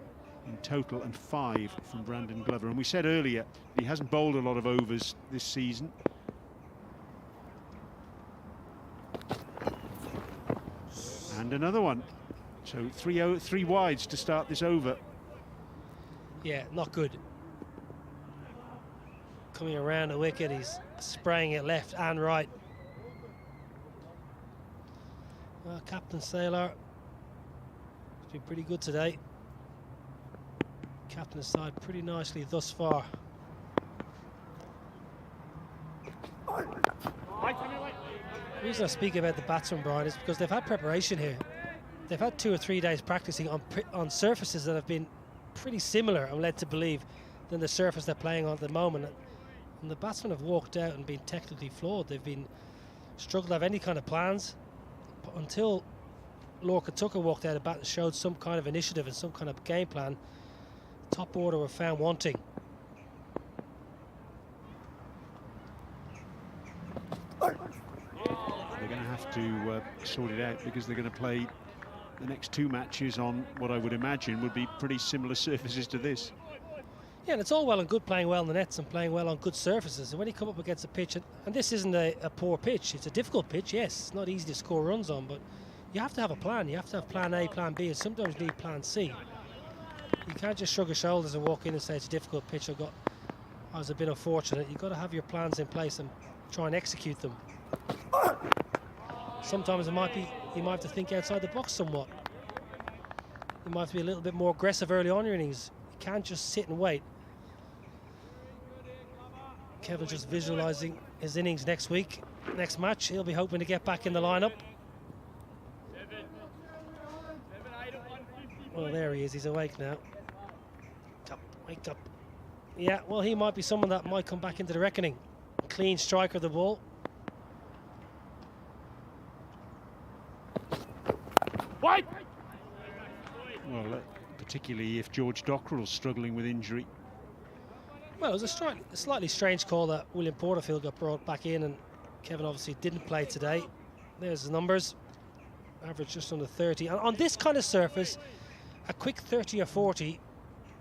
in total and 5 from Brandon Glover. And we said earlier he hasn't bowled a lot of overs this season. And another one. So 3 wides to start this over. Yeah, not good. Coming around the wicket, he's spraying it left and right. Well, Captain Saylor has been pretty good today. Captain aside pretty nicely thus far. The reason I speak about the batsman, Brian, is because they've had preparation here. They've had 2 or 3 days practicing on surfaces that have been pretty similar, I'm led to believe, than the surface they're playing on at the moment. And the batsmen have walked out and been technically flawed. They've been struggled to have any kind of plans. But until Lorca Tucker walked out of bat and showed some kind of initiative and some kind of game plan, top order were found wanting. They're going to have to sort it out, because they're going to play the next 2 matches on what I would imagine would be pretty similar surfaces to this. Yeah, and it's all well and good playing well in the nets and playing well on good surfaces. And when you come up against a pitch, and this isn't a poor pitch, it's a difficult pitch, yes, it's not easy to score runs on, but you have to have a plan. You have to have plan A, plan B, and sometimes you need plan C. You can't just shrug your shoulders and walk in and say it's a difficult pitch. I was a bit unfortunate. You've got to have your plans in place and try and execute them. Sometimes you might have to think outside the box somewhat. You might have to be a little bit more aggressive early on in your innings. You can't just sit and wait. Kevin's just visualising his innings next week, next match. He'll be hoping to get back in the lineup. Well, there he is. He's awake now. Wake up. Yeah, well, he might be someone that might come back into the reckoning. Clean striker of the ball. Well, particularly if George Dockrell's struggling with injury. Well, it was a slightly strange call that William Porterfield got brought back in, and Kevin obviously didn't play today. There's the numbers. Average just under 30. And on this kind of surface, a quick 30 or 40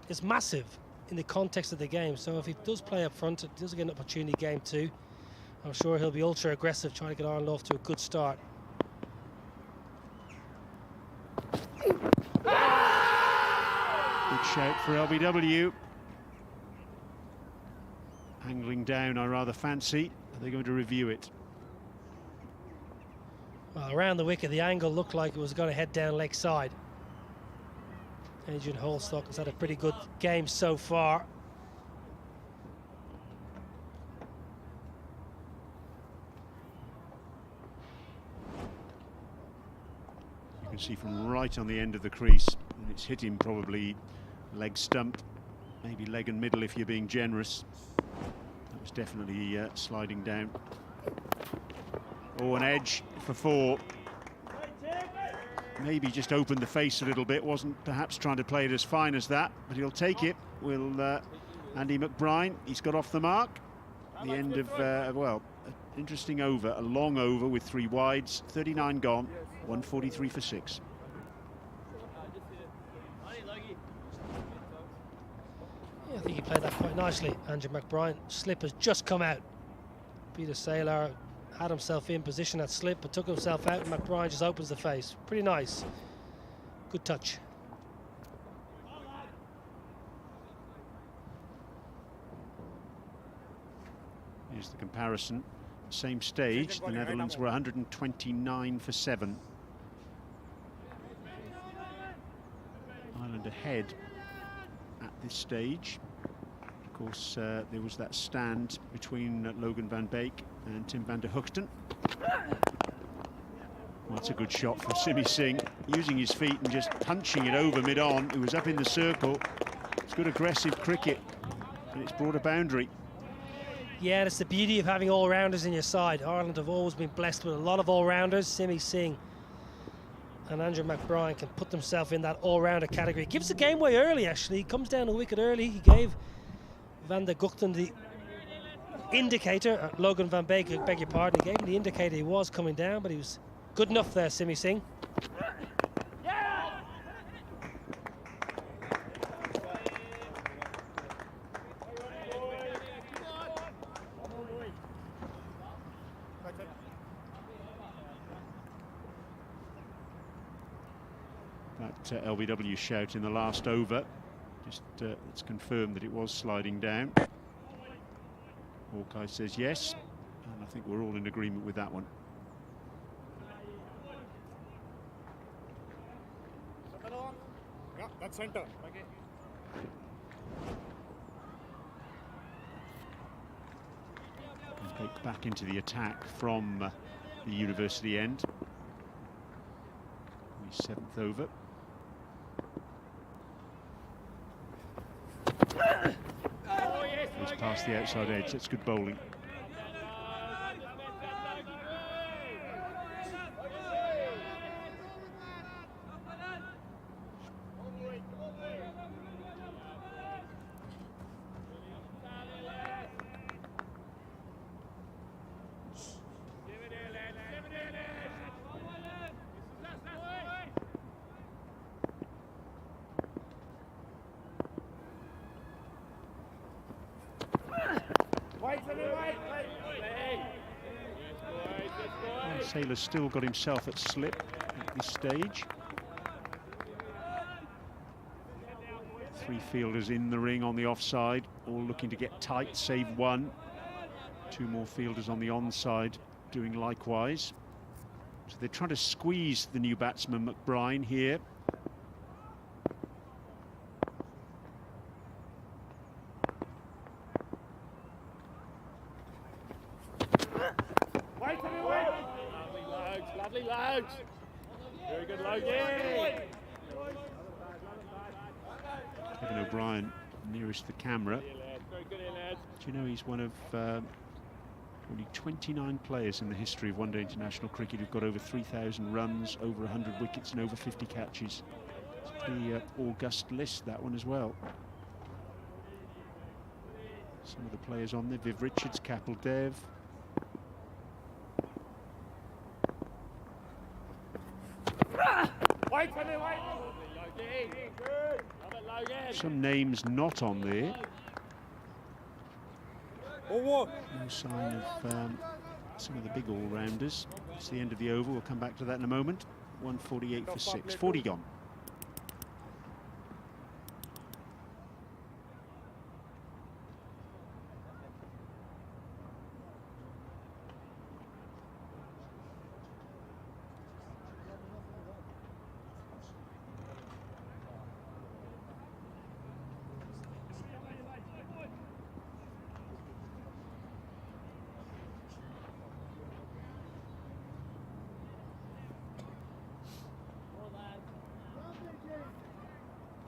is massive in the context of the game. So if he does play up front, it does get an opportunity game 2. I'm sure he'll be ultra aggressive, trying to get Ireland off to a good start. Good shout for LBW. Angling down, I rather fancy. Are they going to review it? Well, around the wicket, the angle looked like it was going to head down leg side. Adrian Holstock has had a pretty good game so far. You can see from right on the end of the crease, and it's hit him probably leg stump, maybe leg and middle if you're being generous. That was definitely sliding down. Oh, an edge for 4. Maybe just opened the face a little bit, wasn't perhaps trying to play it as fine as that, but he'll take it. Will Andy McBride, he's got off the mark. The end of, well, an interesting over, a long over with 3 wides, 39 gone, 143 for 6. Yeah, I think he played that quite nicely, Andrew McBride. Slip has just come out. Peter Saylor had himself in position at slip, but took himself out, and McBride just opens the face. Pretty nice. Good touch. Here's the comparison. Same stage, the Netherlands were 129 for 7. Ireland ahead at this stage. Of course, there was that stand between Logan van Beek and Tim van der Hoogten. Well, that's a good shot from Simi Singh, using his feet and just punching it over mid-on. It was up in the circle. It's good aggressive cricket, and it's brought a boundary. Yeah, that's the beauty of having all-rounders in your side. Ireland have always been blessed with a lot of all-rounders. Simi Singh and Andrew McBride can put themselves in that all-rounder category. Gives the game away early, actually. He comes down the wicket early. He gave Van der Hoogten the indicator, Logan van Beek, I beg your pardon, he gave him the indicator he was coming down, but he was good enough there, Simi Singh. That LBW shout in the last over, just it's confirmed that it was sliding down. Hawkeye says yes, and I think we're all in agreement with that one. Yeah, that's center. Okay. Take back into the attack from the university end. The 7th over. He's past the outside edge. That's good bowling. Saylor's still got himself at slip at this stage. 3 fielders in the ring on the offside, all looking to get tight, save 1. 2 more fielders on the onside doing likewise. So they're trying to squeeze the new batsman McBride here. Lovely loads. Very good, Logie. Kevin O'Brien nearest the camera. Do you know he's one of only 29 players in the history of one-day international cricket who've got over 3,000 runs, over 100 wickets and over 50 catches. It's a pretty august list, that one as well. Some of the players on there: Viv Richards, Kapil Dev. Some names not on there. No sign of some of the big all-rounders. It's the end of the over. We'll come back to that in a moment. 148 for 6. 40 gone.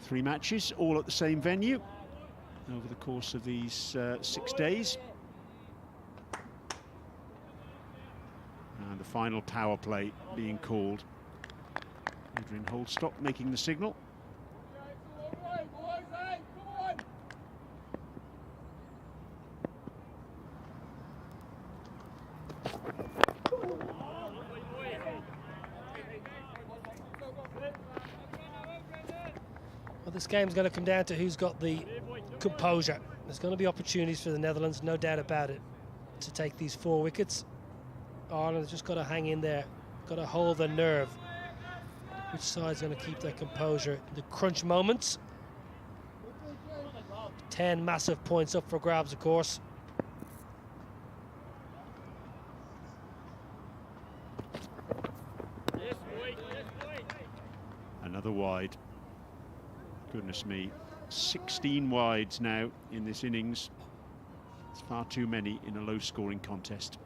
Three matches, all at the same venue over the course of these 6 days. And the final power play being called. Adrian Holdstock making the signal. This game's going to come down to who's got the composure. There's going to be opportunities for the Netherlands, no doubt about it, to take these 4 wickets. Ireland has just got to hang in there, got to hold their nerve. Which side's going to keep their composure in the crunch moments? 10 massive points up for grabs, of course. Another wide. Goodness me, 16 wides now in this innings. It's far too many in a low-scoring contest.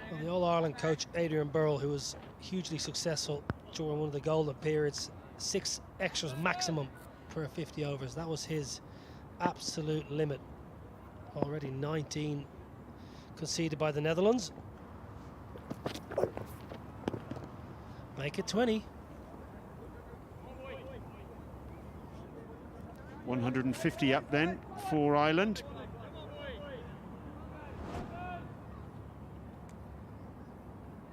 Well, the All-Ireland coach, Adrian Burrell, who was hugely successful during one of the golden periods, 6 extras maximum per 50 overs. That was his absolute limit. Already 19 conceded by the Netherlands. Make it 20. 150 up then for Ireland.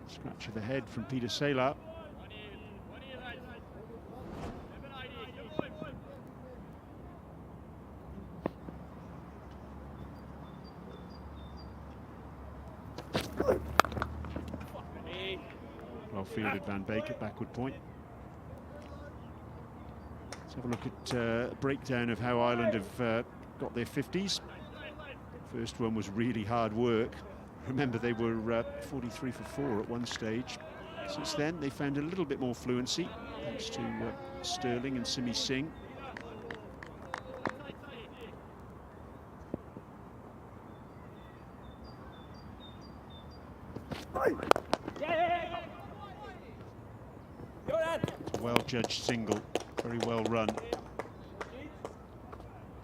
Scratch of the head from Peter Saylor. Well fielded Van Beek at backward point. Let's have a look at a breakdown of how Ireland have got their 50s. First one was really hard work. Remember, they were 43 for 4 at one stage. Since then, they found a little bit more fluency, thanks to Sterling and Simi Singh. It's a well-judged single. Very well run.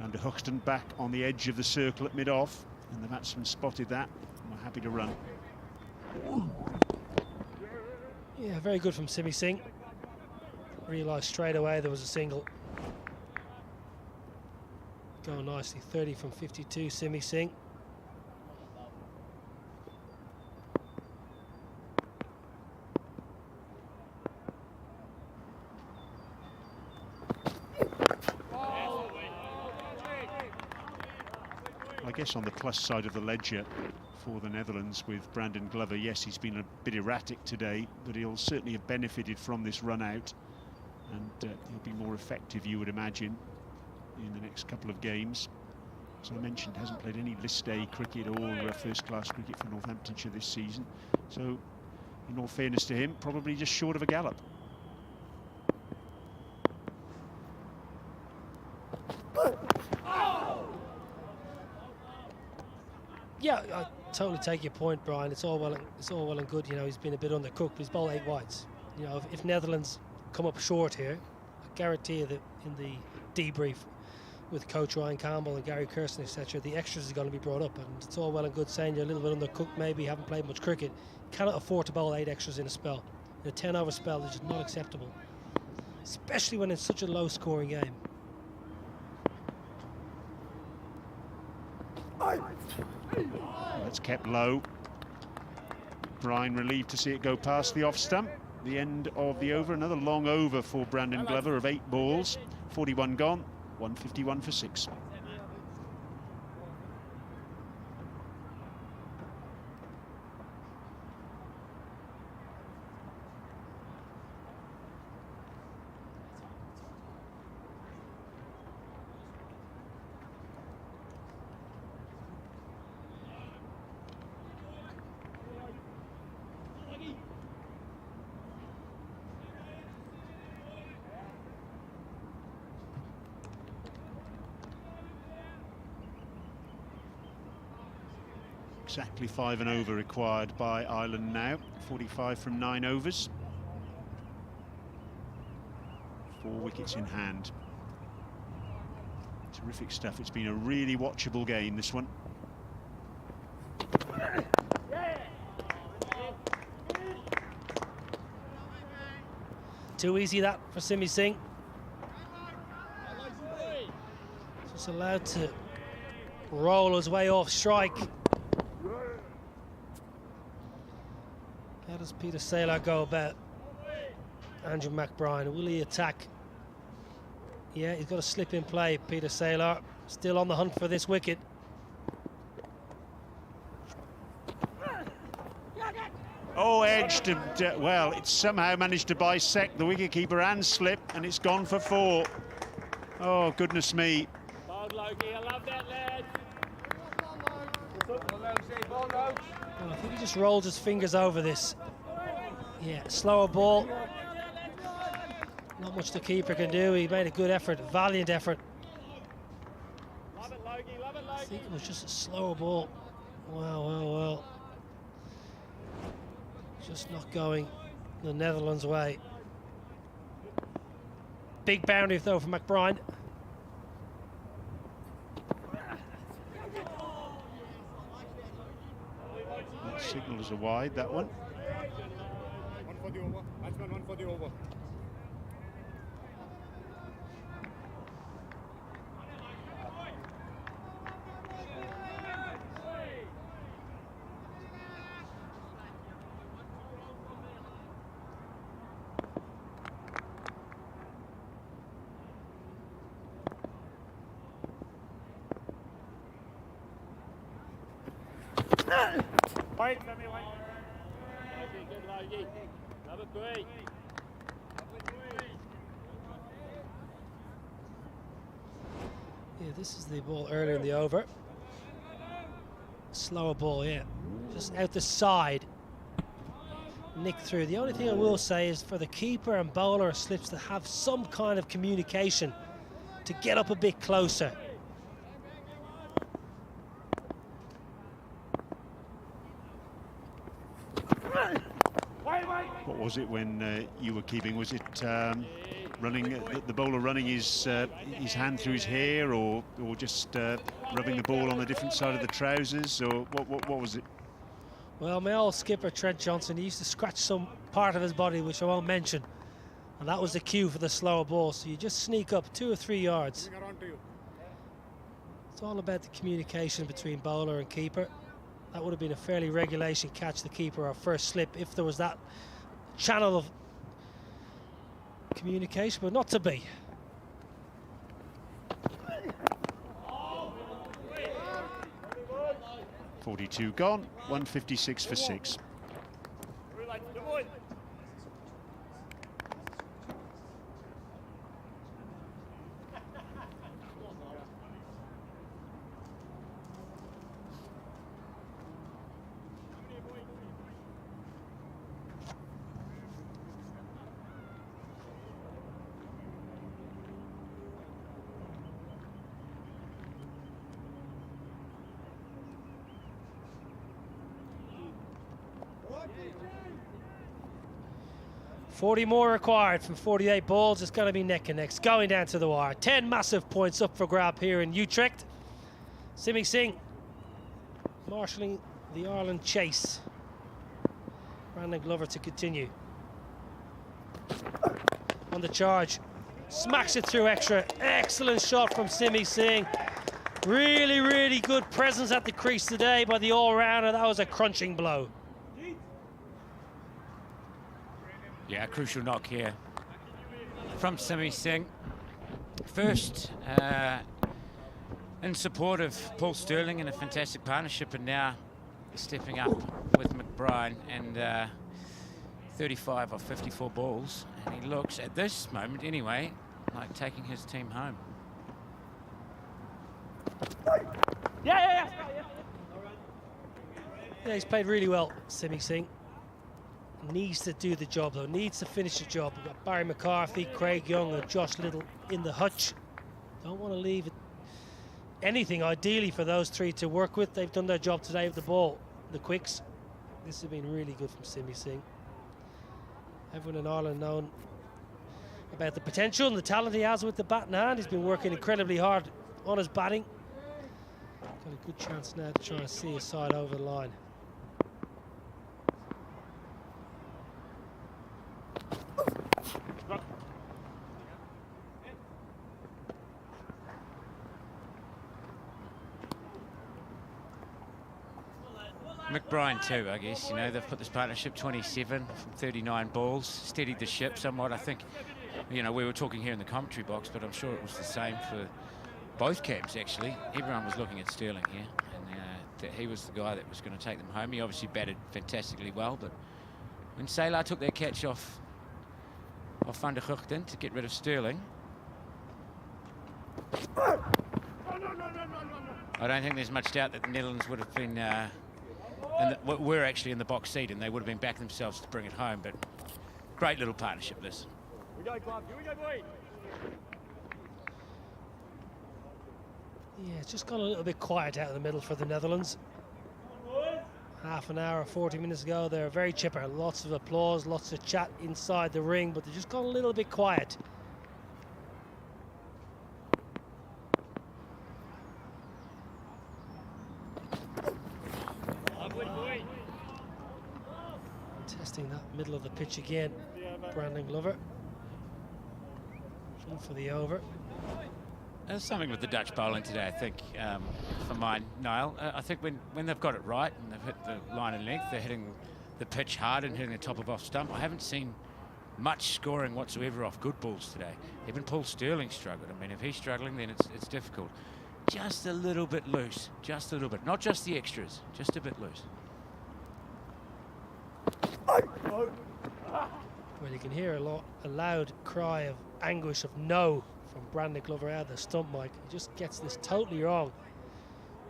And Huxton back on the edge of the circle at mid-off, and the batsman spotted that and were happy to run. Yeah, very good from Simi Singh. Realised straight away there was a single. Going nicely, 30 from 52, Simi Singh. I guess on the plus side of the ledger for the Netherlands with Brandon Glover, yes, he's been a bit erratic today, but he'll certainly have benefited from this run out, and he'll be more effective, you would imagine, in the next couple of games. As I mentioned, hasn't played any list day cricket or first-class cricket for Northamptonshire this season, so in all fairness to him, probably just short of a gallop. Yeah, I totally take your point, Brian. It's all well and good. You know, he's been a bit undercooked, but he's bowled 8 wides. You know, if Netherlands come up short here, I guarantee you that in the debrief, with Coach Ryan Campbell and Gary Kirsten, etc., the extras are going to be brought up, and it's all well and good saying you're a little bit undercooked, maybe haven't played much cricket. You cannot afford to bowl 8 extras in a spell. In a 10-over spell, it's just not acceptable, especially when it's such a low-scoring game. That's kept low. Bryan relieved to see it go past the off stump. The end of the over, another long over for Brandon Glover of 8 balls. 41 gone, 151 for 6. Exactly 5 and over required by Ireland now. 45 from 9 overs. 4 wickets in hand. Terrific stuff. It's been a really watchable game, this one. Too easy that for Simi Singh. Just allowed to roll his way off strike. How does Peter Saylor go about Andrew McBride? Will he attack? Yeah, he's got a slip in play, Peter Saylor. Still on the hunt for this wicket. Oh, edged, and well, it's somehow managed to bisect the wicketkeeper and slip, and it's gone for 4. Oh, goodness me. Bold, Logie, I love that, lad. Well, I think he just rolled his fingers over this. Yeah, slower ball. Not much the keeper can do. He made a good effort, valiant effort. Love it, Logie, love it, I Logie. think it was just a slower ball. Well. Just not going the Netherlands' way. Big boundary though for McBride. Signal as a wide, that one. 1 for the over. Batsman 1 for the over. Wait, let me wait. Logie, good, Logie. Love it, boy. Yeah, this is the ball earlier in the over. Slower ball, yeah. Just out the side. Nick through. The only thing I will say is for the keeper and bowler slips to have some kind of communication to get up a bit closer. What was it when you were keeping? Was it running the bowler running his hand through his hair, or just rubbing the ball on a different side of the trousers, or what was it? Well, my old skipper Trent Johnson, he used to scratch some part of his body, which I won't mention, and that was the cue for the slower ball. So you just sneak up 2 or 3 yards. It's all about the communication between bowler and keeper. That would have been a fairly regulation catch, the keeper, or first slip, if there was that channel of communication, but not to be. .42 gone, 156 for 6. 40 more required from 48 balls. It's going to be neck and neck, going down to the wire. 10 massive points up for grab here in Utrecht. Simi Singh marshalling the Ireland chase. Brandon Glover to continue. On the charge, smacks it through extra. Excellent shot from Simi Singh. Really, really good presence at the crease today by the all-rounder. That was a crunching blow. Yeah, crucial knock here from Simi Singh. First in support of Paul Sterling in a fantastic partnership, and now stepping up with McBride and 35 of 54 balls. And he looks, at this moment anyway, like taking his team home. Yeah, he's played really well, Simi Singh. Needs to do the job though, needs to finish the job. We've got Barry McCarthy, Craig Young and Josh Little in the hutch. Don't want to leave it anything ideally for those three to work with. They've done their job today with the ball, the quicks. This has been really good from Simi Singh. Everyone in Ireland known about the potential and the talent he has with the bat in hand. He's been working incredibly hard on his batting. Got a good chance now to try and see his side over the line. McBride too, I guess. You know, they've put this partnership 27 from 39 balls, steadied the ship somewhat. I think, you know, we were talking here in the commentary box, but I'm sure it was the same for both camps, actually. Everyone was looking at Sterling here, and that he was the guy that was going to take them home. He obviously batted fantastically well, but when Saylor took that catch off Van der Guchten to get rid of Sterling, I don't think there's much doubt that the Netherlands would have been we're actually in the box seat, and they would have been back themselves to bring it home. But great little partnership, this. Yeah, it's just gone a little bit quiet out in the middle for the Netherlands. Half an hour, 40 minutes ago, they're very chipper. Lots of applause, lots of chat inside the ring, but they're just gone a little bit quiet. Testing that middle of the pitch again, Brandon Glover. Looking for the over. There's something with the Dutch bowling today, I think, for mine, Niall. I think when they've got it right and they've hit the line and length, they're hitting the pitch hard and hitting the top of off stump. I haven't seen much scoring whatsoever off good balls today. Even Paul Sterling struggled. I mean, if he's struggling, then it's difficult. Just a little bit loose, just a little bit. Not just the extras, just a bit loose. Well, you can hear a loud cry of anguish of no from Brandon Glover out of the stump mic. He just gets this totally wrong.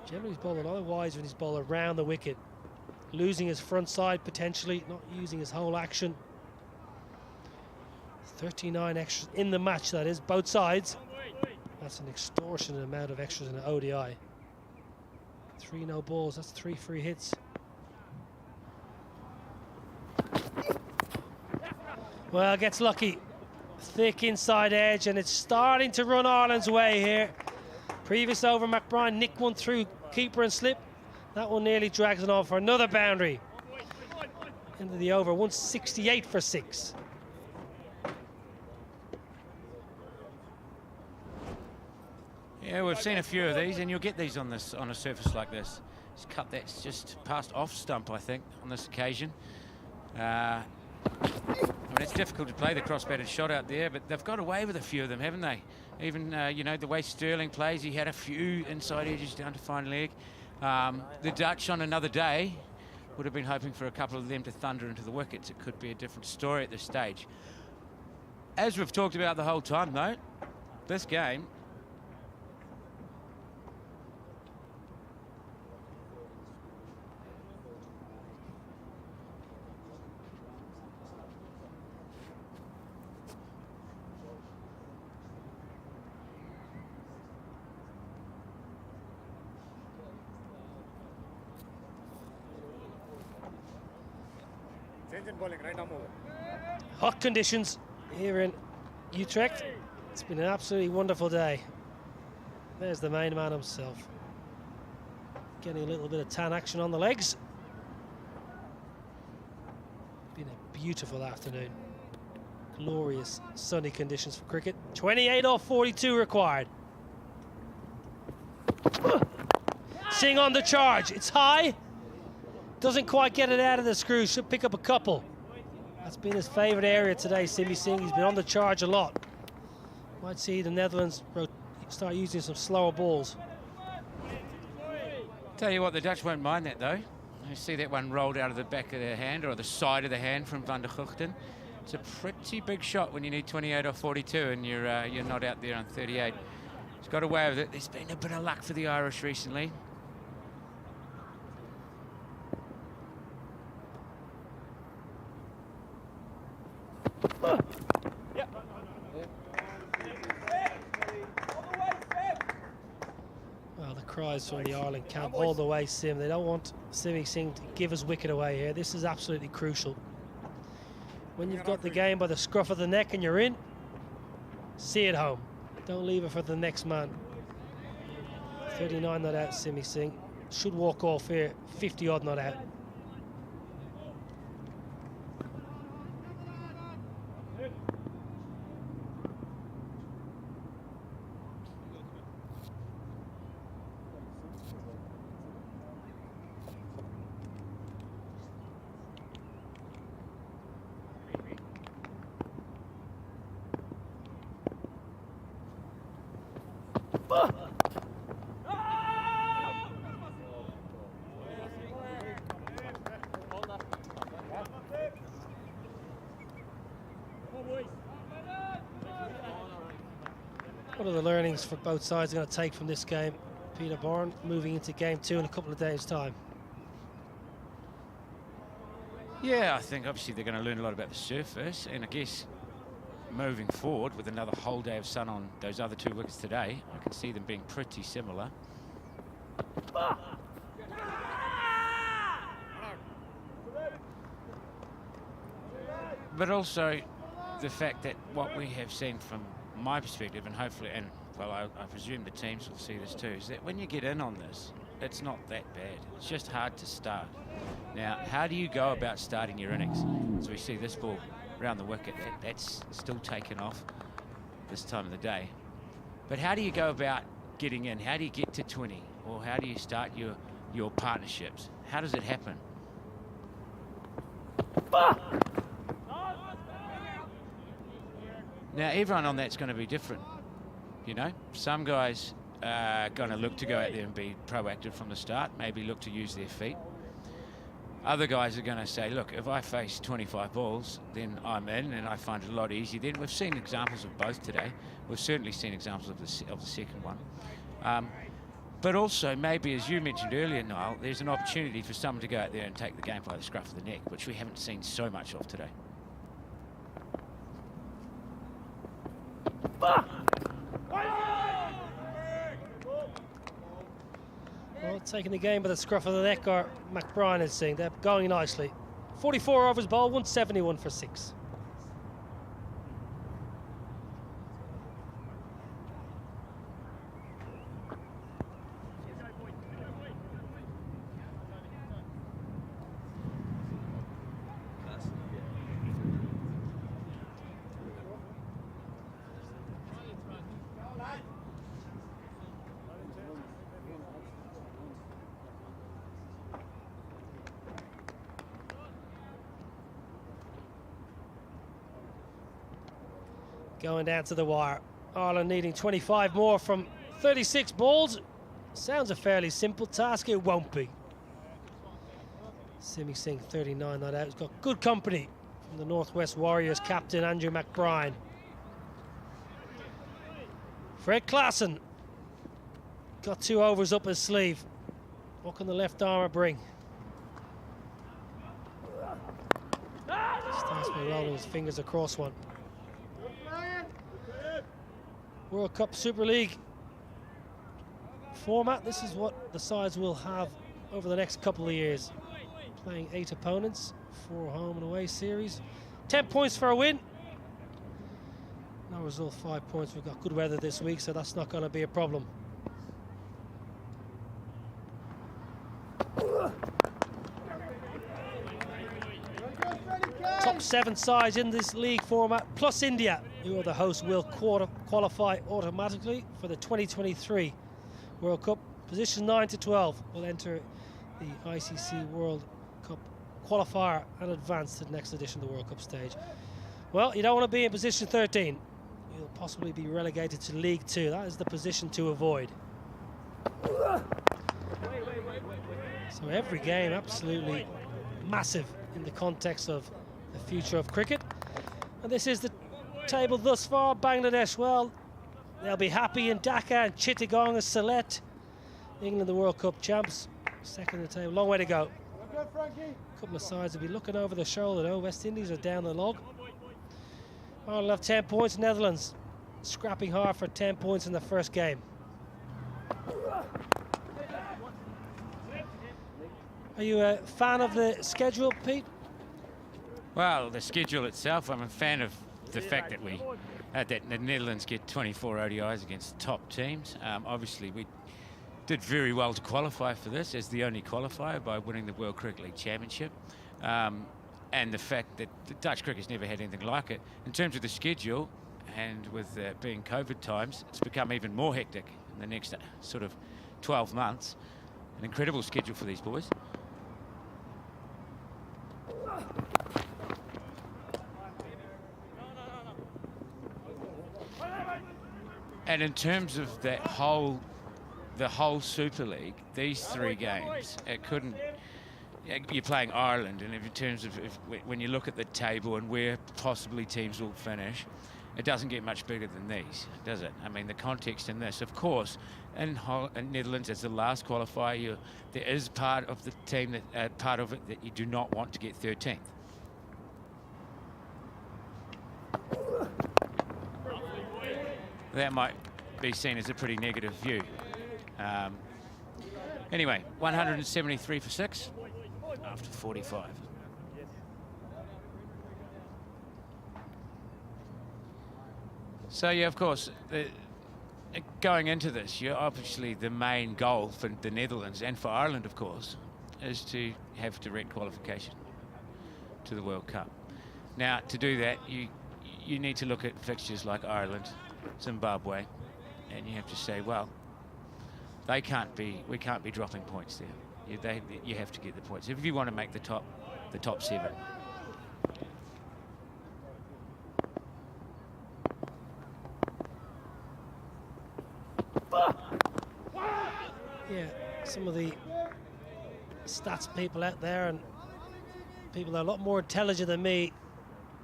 Generally he's bowling otherwise when he's bowling around the wicket, losing his front side potentially, not using his whole action. 39 extras in the match, that is, both sides. That's an extortionate amount of extras in an ODI. 3 no balls, that's 3 free hits. Well, gets lucky. Thick inside edge, and it's starting to run Ireland's way here. Previous over, McBride nicked one through keeper and slip. That one nearly drags it on for another boundary. End of the over, 168 for 6. Yeah, we've seen a few of these, and you'll get these on a surface like this. He's cut that just past off stump, I think, on this occasion. I mean, it's difficult to play the cross-batted shot out there, but they've got away with a few of them, haven't they? Even, you know, the way Sterling plays, he had a few inside edges down to fine leg. The Dutch on another day would have been hoping for a couple of them to thunder into the wickets. It could be a different story at this stage. As we've talked about the whole time, though, this game, Change in bowling, right arm over. Hot conditions here in Utrecht. It's been an absolutely wonderful day. There's the main man himself. Getting a little bit of tan action on the legs. Been a beautiful afternoon. Glorious sunny conditions for cricket. 28 off 42 required. Singh on the charge. It's high. Doesn't quite get it out of the screw. Should pick up a couple. That's been his favourite area today, Simi Singh. He's been on the charge a lot. Might see the Netherlands start using some slower balls. Tell you what, the Dutch won't mind that though. You see that one rolled out of the back of their hand or the side of the hand from Van der Guchten. It's a pretty big shot when you need 28 or 42 and you're not out there on 38. He's got away with it. There's been a bit of luck for the Irish recently. Well, the cries from the Ireland camp all the way, Sim. They don't want Simi Singh to give his wicket away here. This is absolutely crucial. When you've got the game by the scruff of the neck and you're in, see it home. Don't leave it for the next man. 39 not out, Simi Singh. Should walk off here, 50 odd not out. What are the learnings for both sides going to take from this game? Peter Bourne moving into game 2 in a couple of days' time. Yeah, I think obviously they're going to learn a lot about the surface, and I guess moving forward with another whole day of sun on those other 2 wickets today, I can see them being pretty similar. But also the fact that what we have seen from my perspective, and hopefully, and well, I presume the teams will see this too, is that when you get in on this, it's not that bad. It's just hard to start. Now, how do you go about starting your innings? So we see this ball around the wicket, that's still taken off this time of the day. But how do you go about getting in? How do you get to 20? Or how do you start your partnerships? How does it happen? Now, everyone on that's going to be different, you know. Some guys are going to look to go out there and be proactive from the start, maybe look to use their feet. Other guys are going to say, look, if I face 25 balls, then I'm in, and I find it a lot easier. Then we've seen examples of both today. We've certainly seen examples of the second one. But also, maybe, as you mentioned earlier, Niall, there's an opportunity for someone to go out there and take the game by the scruff of the neck, which we haven't seen so much of today. Well, taking the game by the scruff of the neck are McBride and Singh. They're going nicely. 44 overs ball, 171 for 6. Going down to the wire. Ireland needing 25 more from 36 balls. Sounds a fairly simple task. It won't be. Simi Singh, 39 not out. He's got good company from the Northwest Warriors captain Andrew McBride. Fred Klaassen got 2 overs up his sleeve. What can the left armour bring? Starts by rolling his fingers across one. World Cup Super League format. This is what the sides will have over the next couple of years. Playing 8 opponents, 4 home and away series. 10 points for a win. No result, 5 points. We've got good weather this week, so that's not going to be a problem. Top 7 sides in this league format, plus India, who are the hosts, will qualify automatically for the 2023 World Cup. Position 9 to 12 will enter the ICC World Cup qualifier and advance to the next edition of the World Cup stage. Well, you don't want to be in position 13. You'll possibly be relegated to League 2. That is the position to avoid. So every game absolutely massive in the context of the future of cricket. And this is the table thus far. Bangladesh, well, they'll be happy in Dhaka and Chittagong and Sylhet. England, the World Cup champs, second in the table. Long way to go. A couple of sides will be looking over the shoulder though. West Indies are down the log. Ireland have 10 points. Netherlands scrapping hard for 10 points in the first game. Are you a fan of the schedule, Pete? Well, the schedule itself, I'm a fan of the fact that that the Netherlands get 24 ODIs against top teams. Obviously, we did very well to qualify for this as the only qualifier by winning the World Cricket League Championship. And the fact that the Dutch cricket's never had anything like it. In terms of the schedule, and with being COVID times, it's become even more hectic in the next sort of 12 months. An incredible schedule for these boys. And in terms of the whole Super League, these 3 games, it couldn't. You're playing Ireland, and in terms of when you look at the table and where possibly teams will finish, it doesn't get much bigger than these, does it? I mean, the context in this, of course, in Netherlands as the last qualifier, there is part of the team that part of it that you do not want to get 13th. That might be seen as a pretty negative view. Anyway, 173 for 6 after 45. So, yeah, of course, going into this, you're obviously the main goal for the Netherlands and for Ireland, of course, is to have direct qualification to the World Cup. Now, to do that, you need to look at fixtures like Ireland, Zimbabwe, and you have to say, well, we can't be dropping points there. You have to get the points if you want to make the top 7. Yeah, some of the stats people out there and people that are a lot more intelligent than me,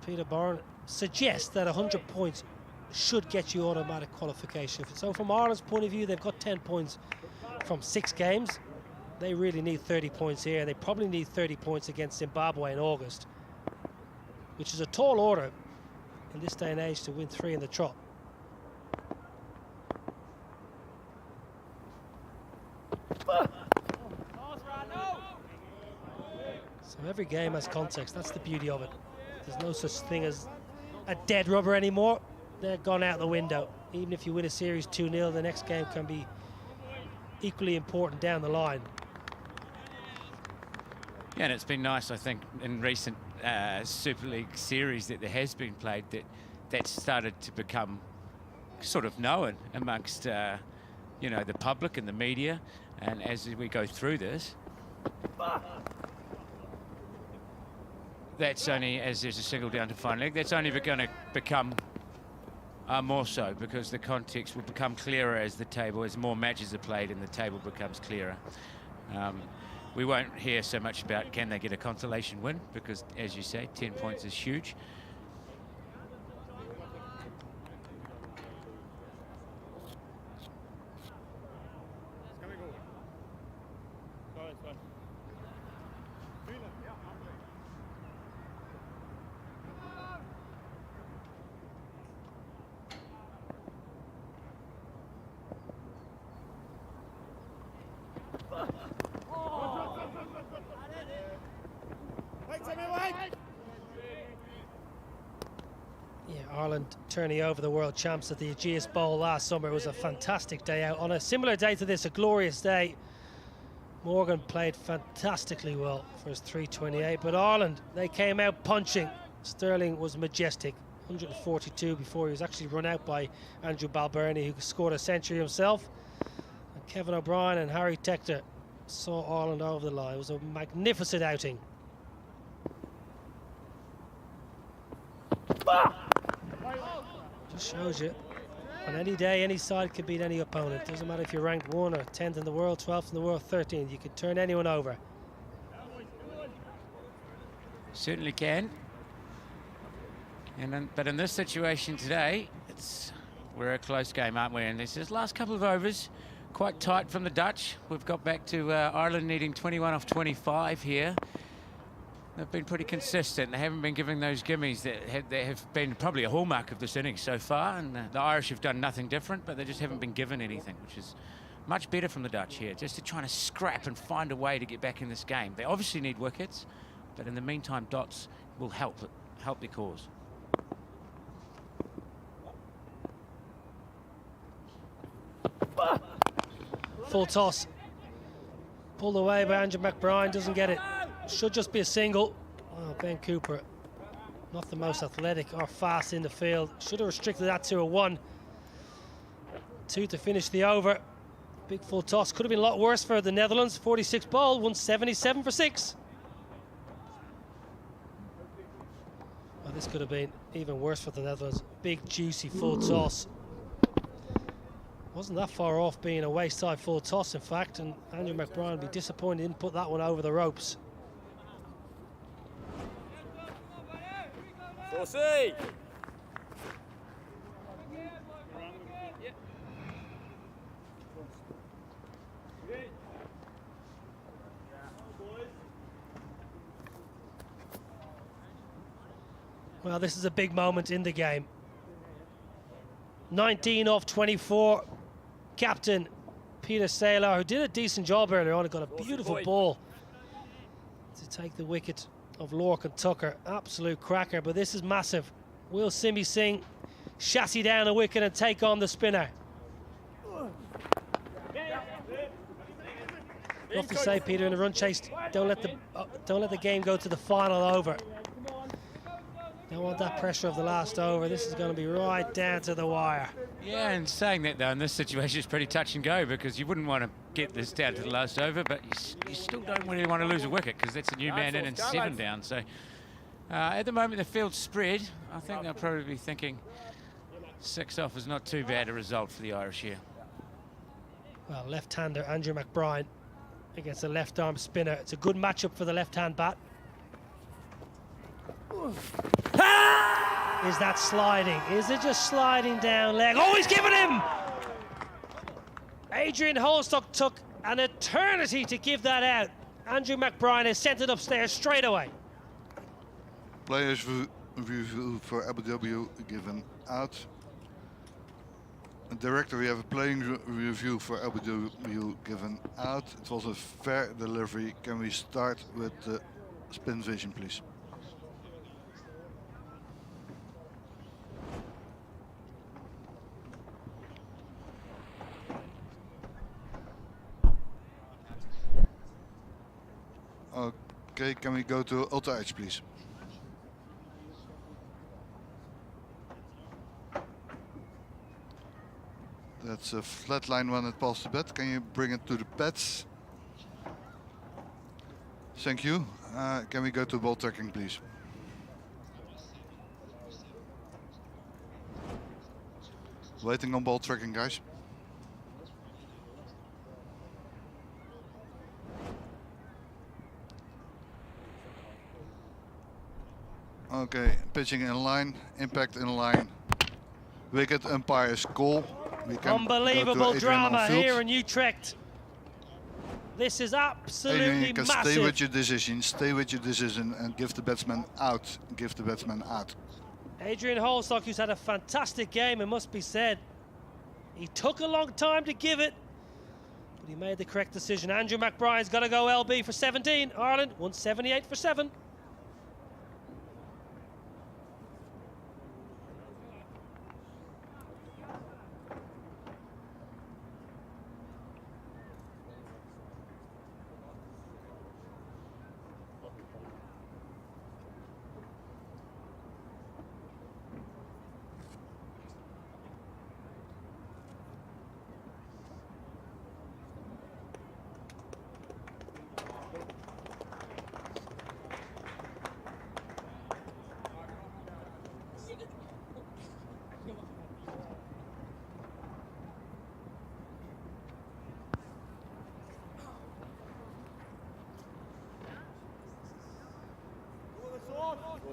Peter Byrne, suggest that 100 points should get you automatic qualification. So from Ireland's point of view, they've got 10 points from 6 games. They really need 30 points here. They probably need 30 points against Zimbabwe in August, which is a tall order in this day and age to win 3 in the trot. So every game has context. That's the beauty of it. There's no such thing as a dead rubber anymore. They're gone out the window. Even if you win a series 2-0, the next game can be equally important down the line. Yeah, and it's been nice, I think, in recent Super League series that there has been played, that's started to become sort of known amongst you know, the public and the media. And as we go through this, that's only, as there's a single down to final leg, that's only going to become more so, because the context will become clearer as the table, as more matches are played and the table becomes clearer. We won't hear so much about can they get a consolation win, because as you say, 10 points is huge. Ireland turning over the world champs at the Ageas Bowl last summer. It was a fantastic day out. On a similar day to this, a glorious day, Morgan played fantastically well for his 328, but Ireland, they came out punching. Sterling was majestic, 142 before he was actually run out by Andrew Balbirnie, who scored a century himself. And Kevin O'Brien and Harry Tector saw Ireland over the line. It was a magnificent outing. Just shows you, on any day, any side can beat any opponent. Doesn't matter if you're ranked 1 or 10th in the world, 12th in the world, 13th. You can turn anyone over. Certainly can. But in this situation today, we're a close game, aren't we? And this last couple of overs, quite tight from the Dutch. We've got back to Ireland needing 21 off 25 here. They've been pretty consistent. They haven't been giving those gimmies that have been probably a hallmark of this innings so far. And the Irish have done nothing different, but they just haven't been given anything, which is much better from the Dutch here. Just to try to scrap and find a way to get back in this game. They obviously need wickets, but in the meantime, dots will help the cause. Full toss. Pulled away by Andrew McBride, doesn't get it. Should just be a single. Oh, Ben Cooper, not the most athletic or fast in the field. Should have restricted that to a 1. 2 to finish the over. Big full toss. Could have been a lot worse for the Netherlands. 46 ball, 177 for 6. Well, this could have been even worse for the Netherlands. Big, juicy full toss. Wasn't that far off being a waist-side full toss, in fact, and Andrew McBride would be disappointed he didn't put that one over the ropes. Well, this is a big moment in the game. 19 off 24. Captain Peter Saylor, who did a decent job earlier on, got a beautiful ball to take the wicket of Lorcan Tucker. Absolute cracker, but this is massive. Will Simi Singh chassis down a wicket and take on the spinner? Enough to say, Peter, in a run chase, don't let the game go to the final over. Don't want that pressure of the last over. This is going to be right down to the wire. Yeah, and saying that, though, in this situation, it's pretty touch and go, because you wouldn't want to get this down to the last over, but you still don't really want to lose a wicket, because that's a new man in and 7 down. So at the moment, the field's spread. I think they'll probably be thinking 6 off is not too bad a result for the Irish here. Well, left-hander Andrew McBride against a left-arm spinner. It's a good matchup for the left-hand bat. Is that sliding? Is it just sliding down leg? Oh, he's given him! Adrian Holstock took an eternity to give that out. Andrew McBride has sent it upstairs straight away. Players review for Abu Dhabi given out. Director, we have a playing review for Abu Dhabi given out. It was a fair delivery. Can we start with the spin vision, please? Okay, can we go to Ultra Edge, please? That's a flat line when it passes the bat. Can you bring it to the pads? Thank you. Can we go to ball tracking, please? Waiting on ball tracking, guys. Okay, pitching in line, impact in line. Wicket umpire's call. We can unbelievable drama here in Utrecht. This is absolutely Adrian, you can massive. Stay with your decision. Stay with your decision and give the batsman out. Give the batsman out. Adrian Holstock, who's had a fantastic game, it must be said. He took a long time to give it, but he made the correct decision. Andrew McBride's got to go LB for 17. Ireland 178 for 7.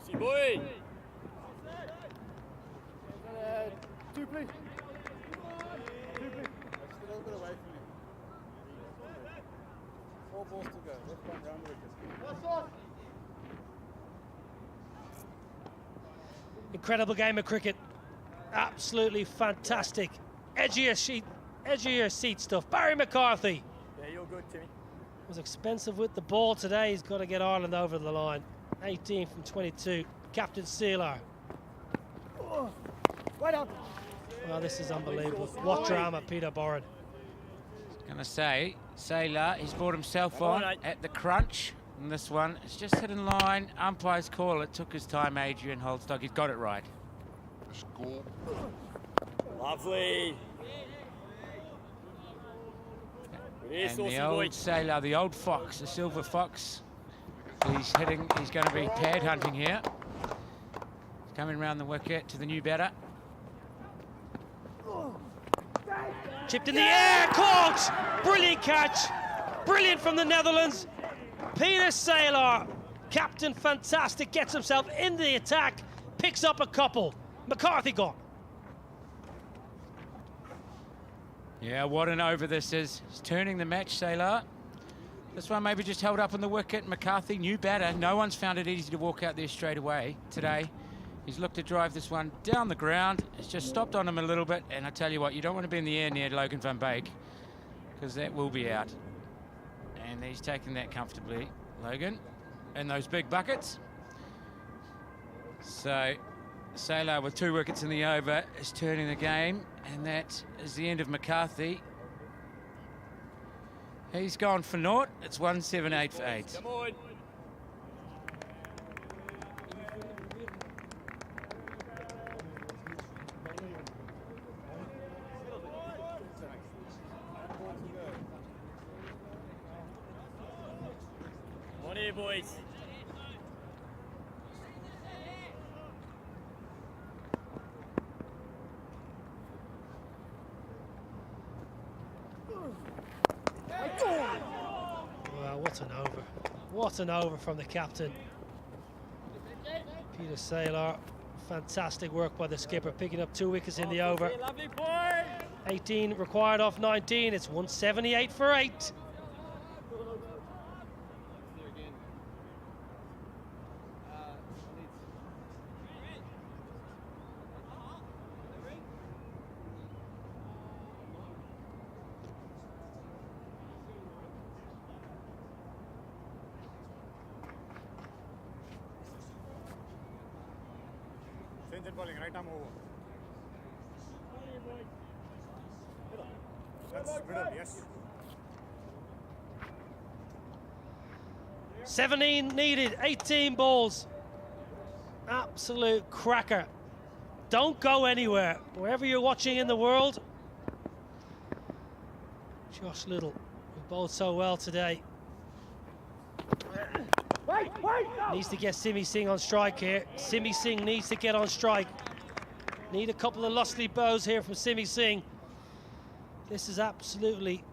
Aussie boy. Two, please. Two, please. Just a little bit away from you. 4 balls to go. Let's come round the wicket. Incredible game of cricket. Absolutely fantastic. Edge of your seat stuff. Barry McCarthy Yeah, you're good, Timmy. was expensive with the ball today. He's got to get Ireland over the line. 18 from 22. Captain Sealer. Right on. Well, this is unbelievable. What drama, Peter Boren. Gonna say, Sailor, he's brought himself Come on, on mate. at the crunch. And this one, it's just hit in line. Umpire's call. It took his time, Adrian Holdstock. He's got it right. Score. Lovely. It is And the Aussie boy. old Sailor, the old fox, the silver fox. He's hitting, he's going to be pad hunting here. He's coming round the wicket to the new batter. Chipped in the air, caught! Brilliant catch. Brilliant from the Netherlands. Peter Saylor, captain fantastic, gets himself in the attack, picks up a couple. McCarthy gone. Yeah, what an over this is. He's turning the match, Sailor. This one maybe just held up on the wicket. McCarthy, new batter. No one's found it easy to walk out there straight away today. He's looked to drive this one down the ground. It's just stopped on him a little bit. And I tell you what, you don't want to be in the air near Logan van Beek, because that will be out. And he's taking that comfortably, Logan, in those big buckets. So Sailor with 2 wickets in the over is turning the game, and that is the end of McCarthy. He's gone for naught. It's 178 for 8. Come on. On here, boys. Well, what an over. What an over from the captain. Peter Saylor, fantastic work by the skipper, picking up 2 wickets in the over. Lovely boy. 18 required off 19. It's 178 for 8. Change and bowling, right arm over. That's middle, yes. 17 needed, 18 balls. Absolute cracker. Don't go anywhere. Wherever you're watching in the world. Josh Little, who bowled so well today. Needs to get Simi Singh on strike here. Simi Singh needs to get on strike. Need a couple of lustly bows here from Simi Singh. This is absolutely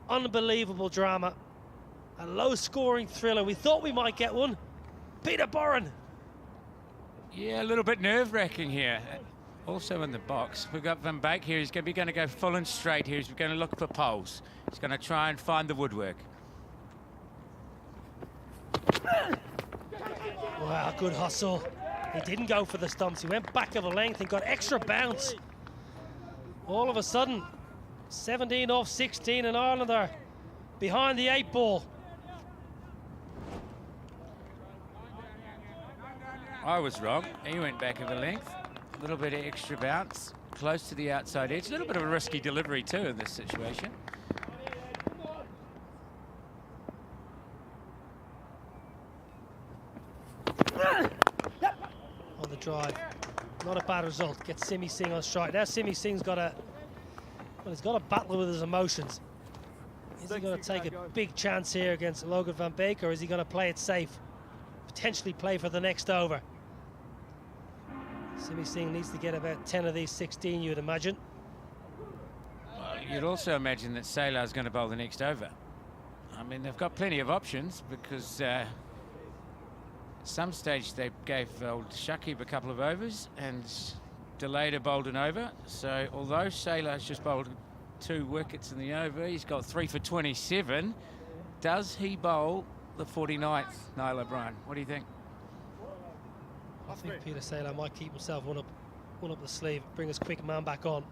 unbelievable drama. A low-scoring thriller. We thought we might get one. Peter Boren. Yeah, a little bit nerve-wracking here. Also in the box, we've got Van Beek here. He's going to go full and straight here. He's going to look for poles. He's going to try and find the woodwork. Wow, good hustle. He didn't go for the stumps. He went back of a length and got extra bounce. All of a sudden, 17 off 16, and Ireland are behind the 8 ball. I was wrong. He went back of a length. A little bit of extra bounce, close to the outside edge. A little bit of a risky delivery too in this situation. On the drive. Not a bad result. Gets Simi Singh on strike. Now Simi Singh's got a... Well, he's got to battle with his emotions. Is he going to take a big chance here against Logan van Beek, or is he going to play it safe? Potentially play for the next over. Simi Singh needs to get about 10 of these 16, you would imagine. Well, you'd also imagine that Saylor's going to bowl the next over. I mean, they've got plenty of options because some stage they gave old Shakib a couple of overs and Deleda bowled an over. So although Saylor's just bowled 2 wickets in the over, he's got 3 for 27. Does he bowl the 49th, Niall O'Brien? What do you think? I think Peter Saylor might keep himself one up the sleeve, bring his quick man back on.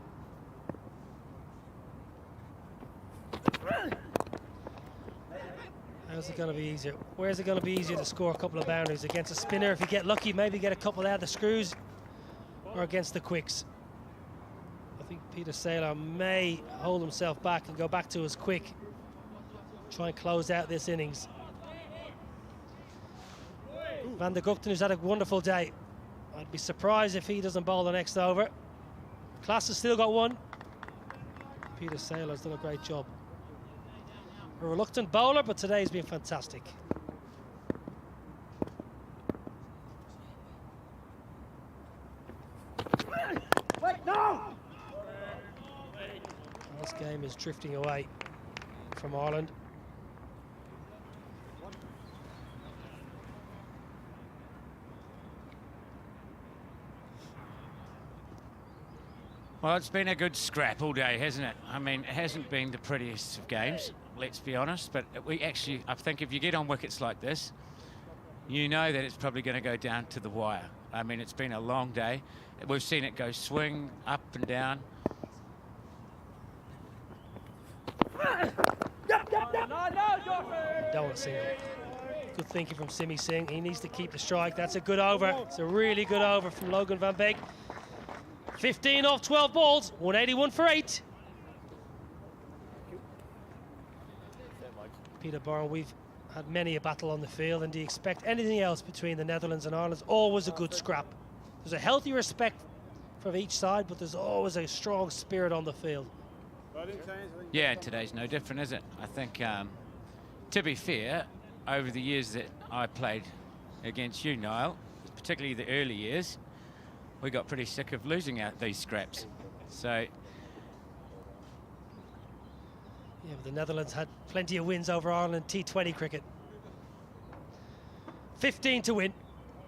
How's it going to be easier? Where's it going to be easier to score a couple of boundaries? Against a spinner, if you get lucky, maybe get a couple out of the screws, or against the quicks? I think Peter Saylor may hold himself back and go back to his quick, try and close out this innings. Van der Gugten, who's had a wonderful day. I'd be surprised if he doesn't bowl the next over. Klaas has still got 1. Peter Saylor's done a great job. A reluctant bowler, but today's been fantastic. Wait, no! And this game is drifting away from Ireland. Well, it's been a good scrap all day, hasn't it? I mean, it hasn't been the prettiest of games, let's be honest, but we actually, I think if you get on wickets like this, you know that it's probably going to go down to the wire. I mean, it's been a long day. We've seen it go swing, up and down. Don't want a single. Good thinking from Simi Singh. He needs to keep the strike. That's a good over. It's a really good over from Logan van Beek. 15 off 12 balls, 181 for 8. Peter Barron, we've had many a battle on the field, and do you expect anything else between the Netherlands and Ireland? Always a good scrap. There's a healthy respect from each side, but there's always a strong spirit on the field. Yeah, today's no different, is it? I think, to be fair, over the years that I played against you, Niall, particularly the early years, we got pretty sick of losing out these scraps. So yeah, but the Netherlands had plenty of wins over Ireland in T20 cricket. 15 to win,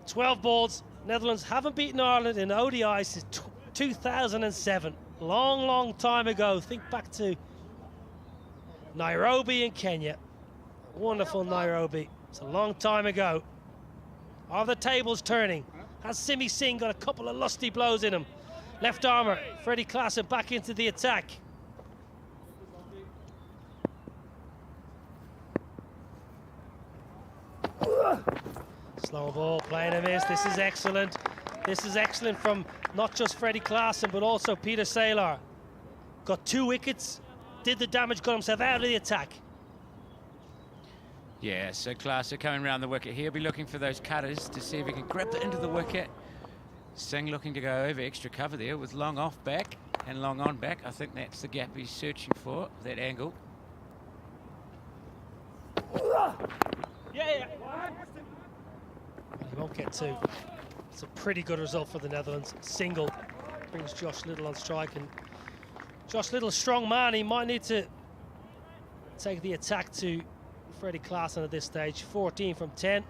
12 balls. Netherlands haven't beaten Ireland in ODI since 2007. Long, long time ago. Think back to Nairobi in Kenya. Wonderful Nairobi. It's a long time ago. Are the tables turning? Has Simi Singh got a couple of lusty blows in him? Left armour, Freddie Klaassen back into the attack. Slow ball, playing a miss. This is excellent. This is excellent from not just Freddie Klaassen, but also Peter Saylor. Got 2 wickets, did the damage, got himself out of the attack. yeah, so Klaassen coming around the wicket. He'll be looking for those cutters to see if he can grip it into the wicket. Singh looking to go over extra cover there with long off back and long on back. I think that's the gap he's searching for, that angle. Yeah. He won't get 2. It's a pretty good result for the Netherlands. Single brings Josh Little on strike, and Josh Little's strong man. He might need to take the attack to Freddie Klaassen at this stage. 14 from 10.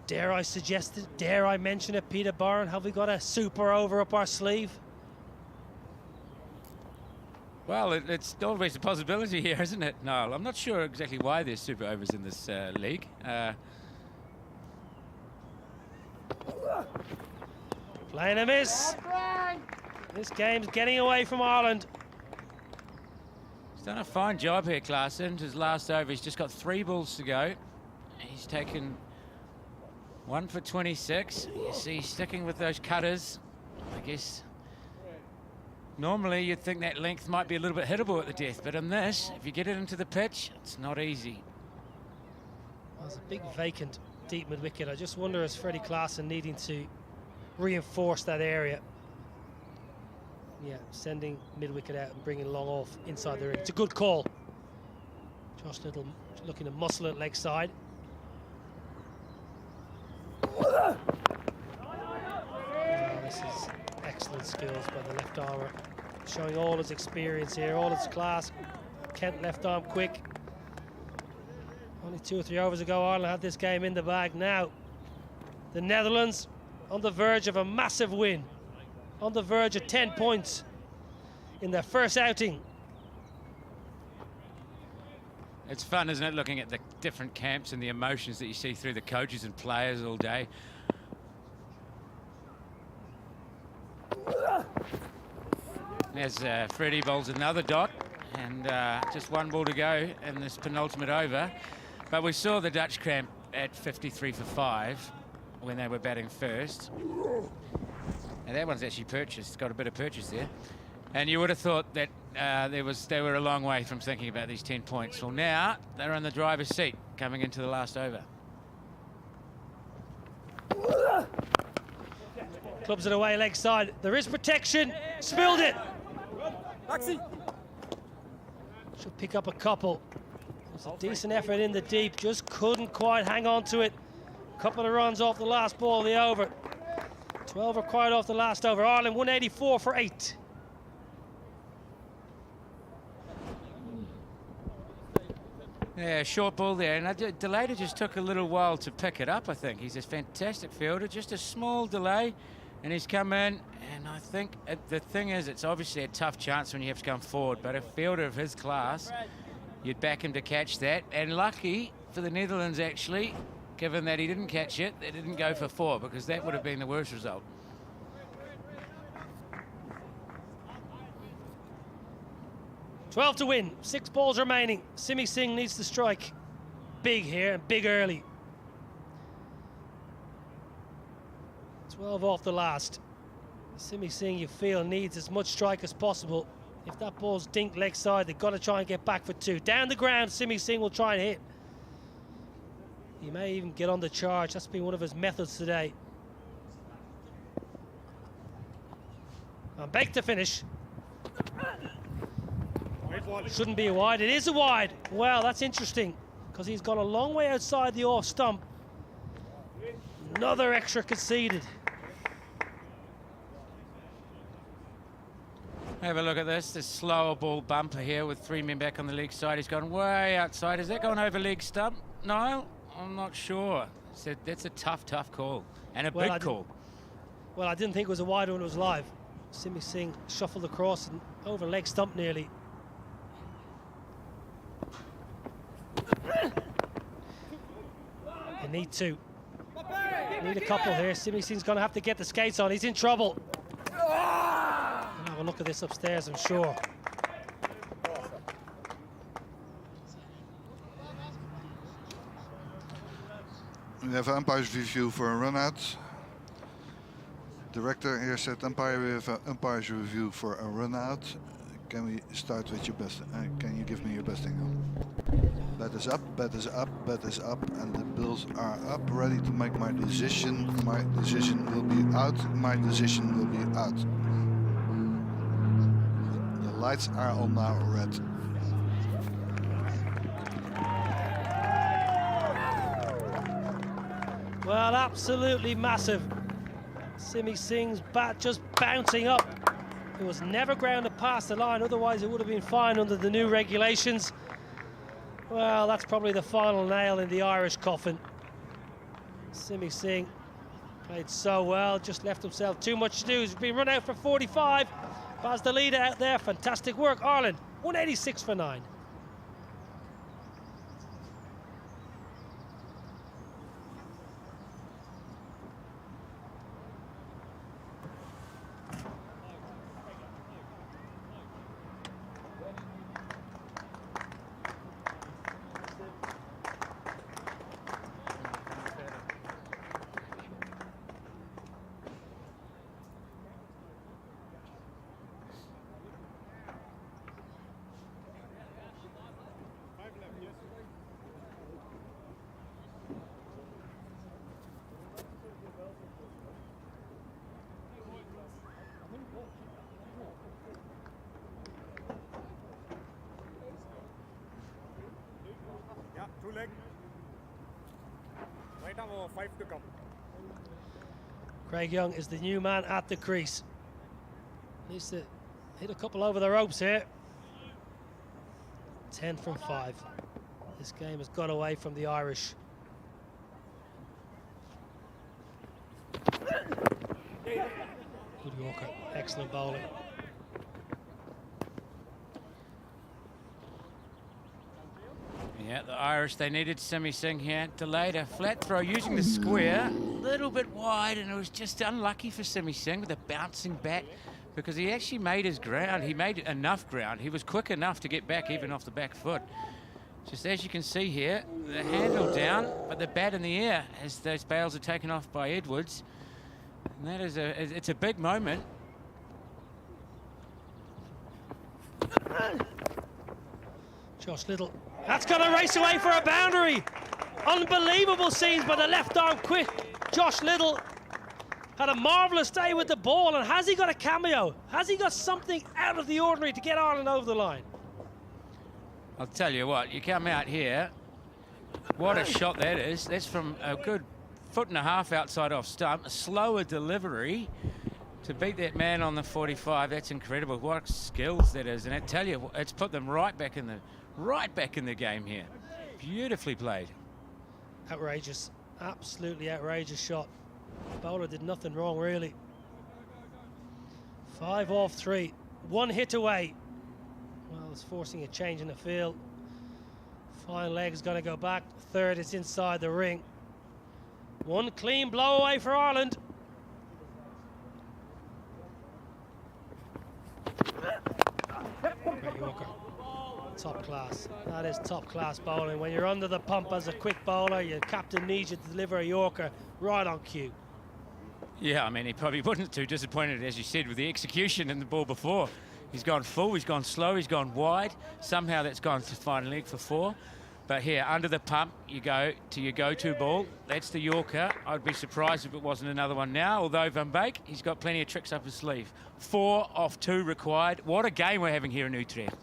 Dare I suggest it? Dare I mention it, Peter Barron? Have we got a super over up our sleeve? Well, it's always a possibility here, isn't it, Niall? I'm not sure exactly why there's super overs in this league. Playing a miss. This game's getting away from Ireland. He's done a fine job here, Klaassen. His last over, he's just got 3 balls to go. He's taken 1 for 26. You see, he's sticking with those cutters. I guess normally you'd think that length might be a little bit hittable at the death, but in this, if you get it into the pitch, it's not easy. There's a big vacant deep mid-wicket. I just wonder, is Freddie Klaassen needing to reinforce that area? Yeah, sending mid-wicket out and bringing long off inside the ring. It's a good call. Josh Little looking to muscle it leg side. Oh, this is excellent skills by the left armour, showing all his experience here, all his class. Kent left arm quick. 2 or 3 overs ago, Ireland had this game in the bag. Now, the Netherlands on the verge of a massive win, on the verge of 10 points in their first outing. It's fun, isn't it, looking at the different camps and the emotions that you see through the coaches and players all day. As Freddie bowls another dot, and just 1 ball to go in this penultimate over. But we saw the Dutch camp at 53 for 5 when they were batting first. And that one's actually purchased, got a bit of purchase there. And you would have thought that they were a long way from thinking about these 10 points. Well, now they're in the driver's seat coming into the last over. Clubs it away, leg side. There is protection. Spilled it. Should pick up a couple. It's a decent effort in the deep. Just couldn't quite hang on to it. Couple of runs off the last ball of the over. 12 required off the last over. Ireland 184 for 8. Yeah, short ball there, and Delader just took a little while to pick it up, I think. He's a fantastic fielder, just a small delay, and he's come in, and I think the thing is, it's obviously a tough chance when you have to come forward, but a fielder of his class, you'd back him to catch that, and lucky for the Netherlands, actually, given that he didn't catch it, they didn't go for 4, because that would have been the worst result. $12 to win, 6 balls remaining. Simi Singh needs to strike big here, and big early. 12 off the last. Simi Singh, you feel, needs as much strike as possible. If that ball's dinked leg side, they've got to try and get back for 2. Down the ground, Simi Singh will try and hit. He may even get on the charge. That's been one of his methods today. And Bake to finish. Shouldn't be a wide. It is a wide. Well, that's interesting, because he's gone a long way outside the off stump. Another extra conceded. Have a look at this slower ball bumper here with 3 men back on the leg side. He's gone way outside. Is that going over leg stump? No, I'm not sure. So that's a tough call, and a big call. Well, I didn't think it was a wide when it was live. Simi Singh shuffled across and over leg stump nearly. They need 2. Need a couple here. Simi Singh's going to have to get the skates on. He's in trouble. We'll have a look at this upstairs, I'm sure. We have an umpire's review for a run out. Director here said, umpire, we have an umpire's review for a run out. Can we start with your best? Can you give me your best angle? Bat is up, bat is up, bat is up, and the bills are up, ready to make my decision. My decision will be out, my decision will be out. The lights are on now, red. Well, absolutely massive. Simi Singh's bat just bouncing up. It was never grounded past the line, otherwise it would have been fine under the new regulations. Well, that's probably the final nail in the Irish coffin. Simi Singh played so well, just left himself too much to do. He's been run out for 45. Baz the leader out there, fantastic work. Ireland, 186 for 9. Yeah, 2 leg. Right arm over 5 to come. Craig Young is the new man at the crease. Needs to hit a couple over the ropes here. 10 from 5. This game has got away from the Irish. Good Yorker, excellent bowling. Yeah, the Irish, they needed Simi Singh here. Delayed a flat throw using the square. A little bit wide, and it was just unlucky for Simi Singh with a bouncing bat because he actually made his ground. He made enough ground. He was quick enough to get back even off the back foot. Just as you can see here, the handle down, but the bat in the air as those bails are taken off by Edwards. And that is it's a big moment. Josh Little, that's going to race away for a boundary. Unbelievable scenes by the left arm quick. Josh Little had a marvellous day with the ball, and has he got a cameo? Has he got something out of the ordinary to get Ireland over the line? I'll tell you what, you come out here, what a shot that is. That's from a good 1.5 foot outside off stump, a slower delivery to beat that man on the 45. That's incredible. What skills that is, and I tell you, it's put them right back in the game here. Beautifully played. Outrageous, absolutely outrageous shot. The bowler did nothing wrong really. 5 off 3, 1 hit away. Well, it's forcing a change in the field. Fine leg is going to go back. Third is inside the ring. 1 clean blow away for Ireland. Great Yorker. Top class. That is top class bowling. When you're under the pump as a quick bowler, your captain needs you to deliver a Yorker right on cue. Yeah, I mean, he probably wasn't too disappointed, as you said, with the execution in the ball before. He's gone full, he's gone slow, he's gone wide. Somehow that's gone to final leg for 4. But here, under the pump, you go to your go-to ball. That's the Yorker. I'd be surprised if it wasn't another one now, although Van Beek, he's got plenty of tricks up his sleeve. 4 off 2 required. What a game we're having here in Utrecht.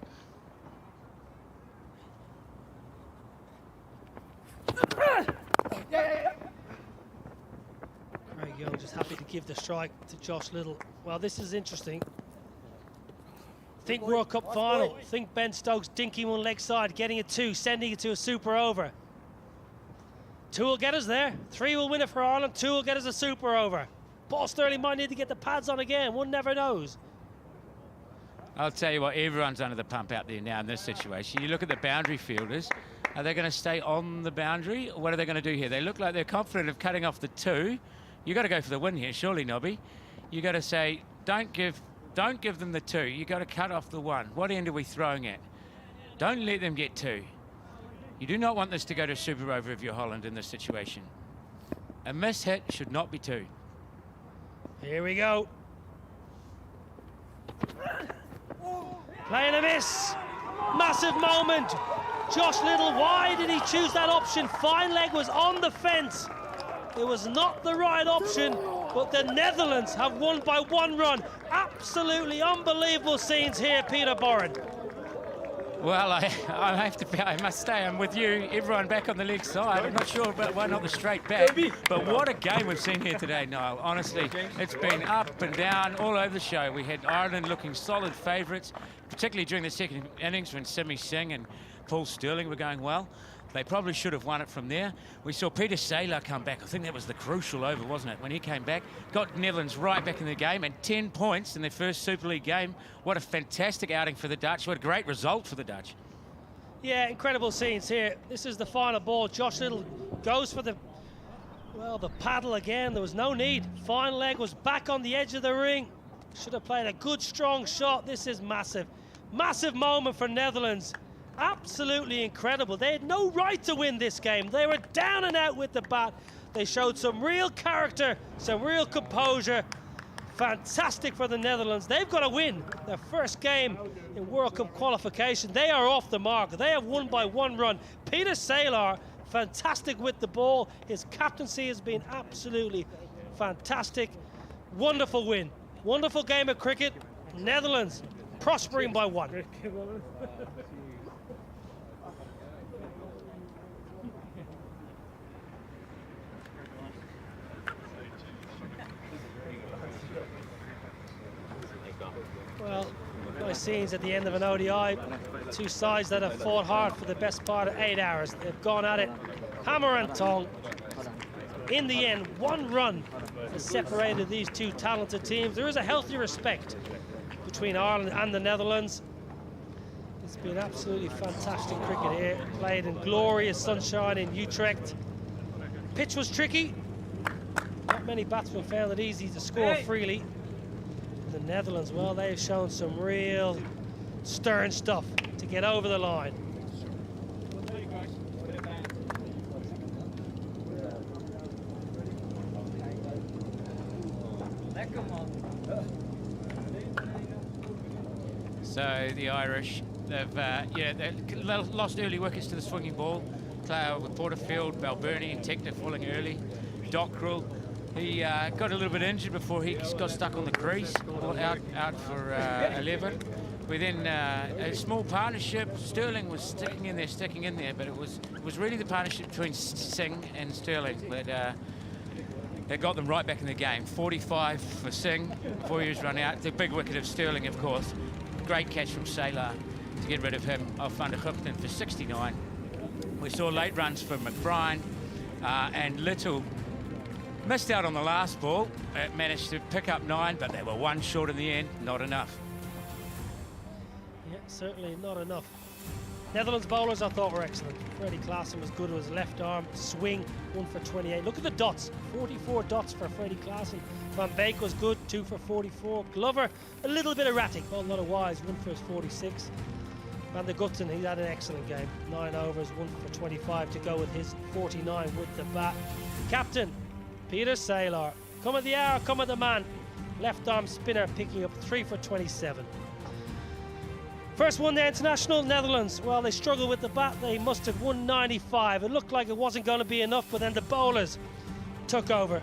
Craig Young just happy to give the strike to Josh Little. Well, this is interesting. Think World Cup final. Think Ben Stokes dinking one leg side, getting a 2, sending it to a super over. 2 will get us there. 3 will win it for Ireland. 2 will get us a super over. Paul Sterling might need to get the pads on again. One never knows. I'll tell you what, everyone's under the pump out there now in this situation. You look at the boundary fielders. Are they going to stay on the boundary? Or what are they going to do here? They look like they're confident of cutting off the 2. You've got to go for the win here, surely, Nobby. You've got to say, don't give them the 2. You've got to cut off the 1. What end are we throwing at? Don't let them get 2. You do not want this to go to a super over if you're Holland in this situation. A miss hit should not be 2. Here we go. Playing a miss. Massive moment. Josh Little, why did he choose that option? Fine leg was on the fence. It was not the right option, but the Netherlands have won by 1 run. Absolutely unbelievable scenes here, Peter Boren. Well, I must say, I'm with you. Everyone back on the leg side. I'm not sure about why not the straight back. But what a game we've seen here today, Niall. Honestly, it's been up and down all over the show. We had Ireland looking solid favourites, particularly during the second innings when Simi Singh and Paul Sterling were going well. They probably should have won it from there. We saw Peter Saylor come back. I think that was the crucial over, wasn't it? When he came back, got Netherlands right back in the game, and 10 points in their first Super League game. What a fantastic outing for the Dutch. What a great result for the Dutch. Yeah, incredible scenes here. This is the final ball. Josh Little goes for the paddle again. There was no need. Fine leg was back on the edge of the ring. Should have played a good, strong shot. This is massive. Massive moment for Netherlands. Absolutely incredible. They had no right to win this game. They were down and out with the bat. They showed some real character, some real composure. Fantastic for the Netherlands. They've got to win their first game in World Cup qualification. They are off the mark. They have won by 1 run. Peter Saylor, fantastic with the ball. His captaincy has been absolutely fantastic. Wonderful win. Wonderful game of cricket. Netherlands prospering by 1. Well, Nice scenes at the end of an ODI. Two sides that have fought hard for the best part of 8 hours. They've gone at it hammer and tong. In the end, one run has separated these two talented teams. There is a healthy respect between Ireland and the Netherlands. It's been absolutely fantastic cricket here, played in glorious sunshine in Utrecht. Pitch was tricky. Not many batsmen found it easy to score freely. The Netherlands, well, they've shown some real stern stuff to get over the line. So the Irish, they've lost early wickets to the swinging ball. With Porterfield, Balbirnie and Tector falling early. Dockrell, he got a little bit injured before he got stuck on the crease, out for 11. We then a small partnership. Sterling was sticking in there, but it was really the partnership between Singh and Sterling that got them right back in the game. 45 for Singh before he was run out. The big wicket of Sterling, of course. Great catch from Saylor to get rid of him off Van der Gupten for 69. We saw late runs from McBride and Little missed out on the last ball. Managed to pick up 9, but they were one short in the end. Not enough. Yeah, certainly not enough. Netherlands bowlers I thought were excellent. Freddie Klaassen was good with his left arm swing, 1 for 28. Look at the dots, 44 dots for Freddie Klaassen. Van Beek was good, 2 for 44. Glover, a little bit erratic, but not a wise, 1 for his 46. Van der Gupten, he had an excellent game. 9 overs, 1 for 25 to go with his 49 with the bat. Captain, Peter Saylor. Come at the hour, come at the man. Left arm spinner picking up 3 for 27. First one day international, Netherlands. Well, they struggled with the bat. They mustered 195. It looked like it wasn't going to be enough, but then the bowlers took over.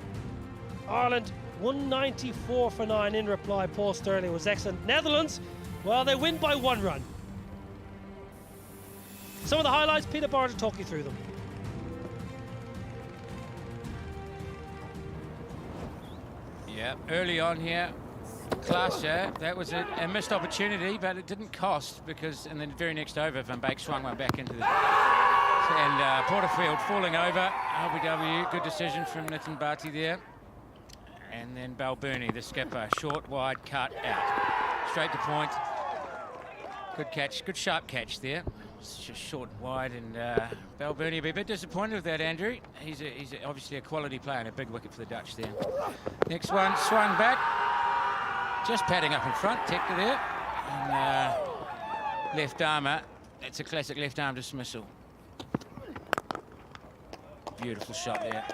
Ireland, 194 for 9 in reply. Paul Sterling was excellent. Netherlands, well, they win by 1 run. Some of the highlights, Peter Barnes will talk you through them. Yeah, early on here, Klaassen, that was a missed opportunity, but it didn't cost because in the very next over, Van Beek swung one back into the... And Porterfield falling over. RBW, good decision from Nitin Bhati there. And then Balbirnie, the skipper, short, wide, cut, out. Straight to point. Good catch, good sharp catch there. It's just short and wide, and Balbirnie will be a bit disappointed with that, Andrew. He's obviously a quality player and a big wicket for the Dutch there. Next one, swung back. Just padding up in front, Tector there. And left armour, it's a classic left arm dismissal. Beautiful shot there.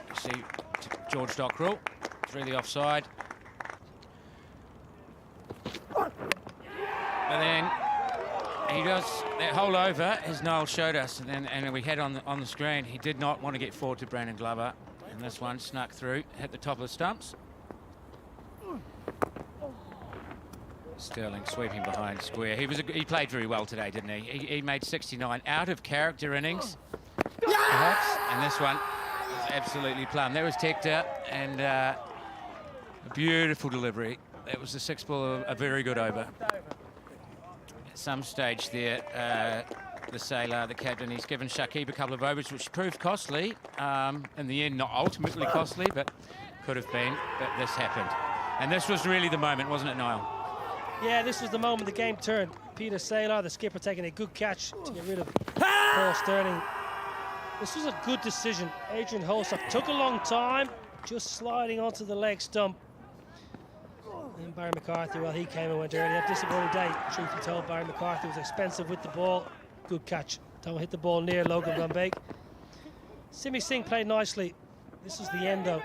You see George Dockrell through the offside. But then he does that whole over, as Noel showed us, and we had on the screen, he did not want to get forward to Brandon Glover. And this one snuck through, hit the top of the stumps. Sterling sweeping behind square. He played very well today, didn't he? He made 69 out of character innings, perhaps, and this one was absolutely plumb. There was Tector, and a beautiful delivery. That was the 6th ball, a very good over. At some stage there, the Saylor, the captain, he's given Shakib a couple of overs, which proved costly. In the end, not ultimately costly, but could have been. But this happened, and this was really the moment, wasn't it, Niall? Yeah, this was the moment the game turned. Peter Saylor, the skipper, taking a good catch to get rid of Paul Sterling. This was a good decision. Adrian Holsop took a long time, just sliding onto the leg stump. And Barry McCarthy, well, he came and went early. A disappointing day, truth be told. Barry McCarthy was expensive with the ball. Good catch. Don't hit the ball near Logan Van Beek. Simi Singh played nicely. This was the end, though.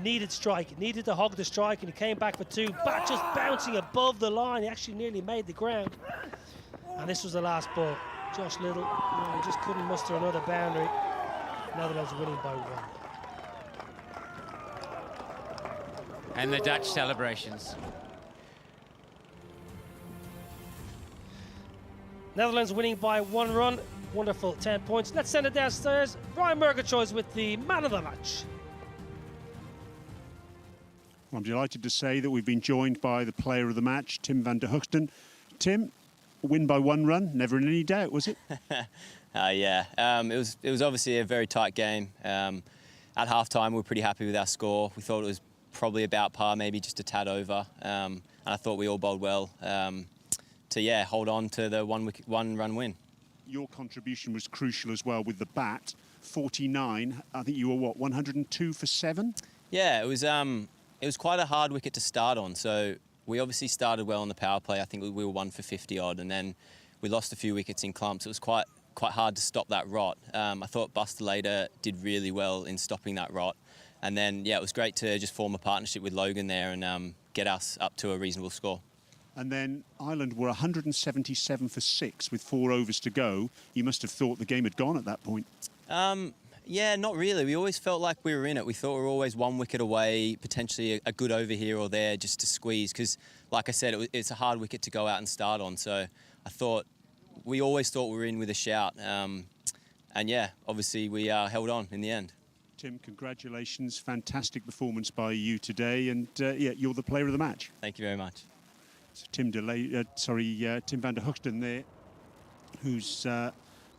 Needed strike, needed to hog the strike, and he came back for 2. Bat just bouncing above the line. He actually nearly made the ground. And this was the last ball. Josh Little, he just couldn't muster another boundary. Netherlands winning by 1. And the Dutch celebrations. Netherlands winning by 1 run. Wonderful 10 points. Let's send it downstairs. Brian Murgatroyd's with the man of the match. Well, I'm delighted to say that we've been joined by the player of the match, Tim van der Hugsten. Tim, a win by 1 run, never in any doubt, was it? Yeah, it was obviously a very tight game. At half-time, we were pretty happy with our score. We thought it was probably about par, maybe just a tad over. And I thought we all bowled well to hold on to the one-run win. Your contribution was crucial as well with the bat. 49, I think you were, what, 102 for 7? Yeah, it was quite a hard wicket to start on. So we obviously started well on the power play. I think we were 1 for 50 odd, and then we lost a few wickets in clumps. It was quite hard to stop that rot. I thought Buster Later did really well in stopping that rot. And then, yeah, it was great to just form a partnership with Logan there and get us up to a reasonable score. And then Ireland were 177 for 6 with 4 overs to go. You must have thought the game had gone at that point. Yeah, not really. We always felt like we were in it. We thought we were always 1 wicket away, potentially a good over here or there just to squeeze. Because, like I said, it's a hard wicket to go out and start on. So we always thought we were in with a shout. And yeah, obviously we held on in the end. Tim, congratulations. Fantastic performance by you today. And you're the player of the match. Thank you very much. So Tim van der Hoogten there, who's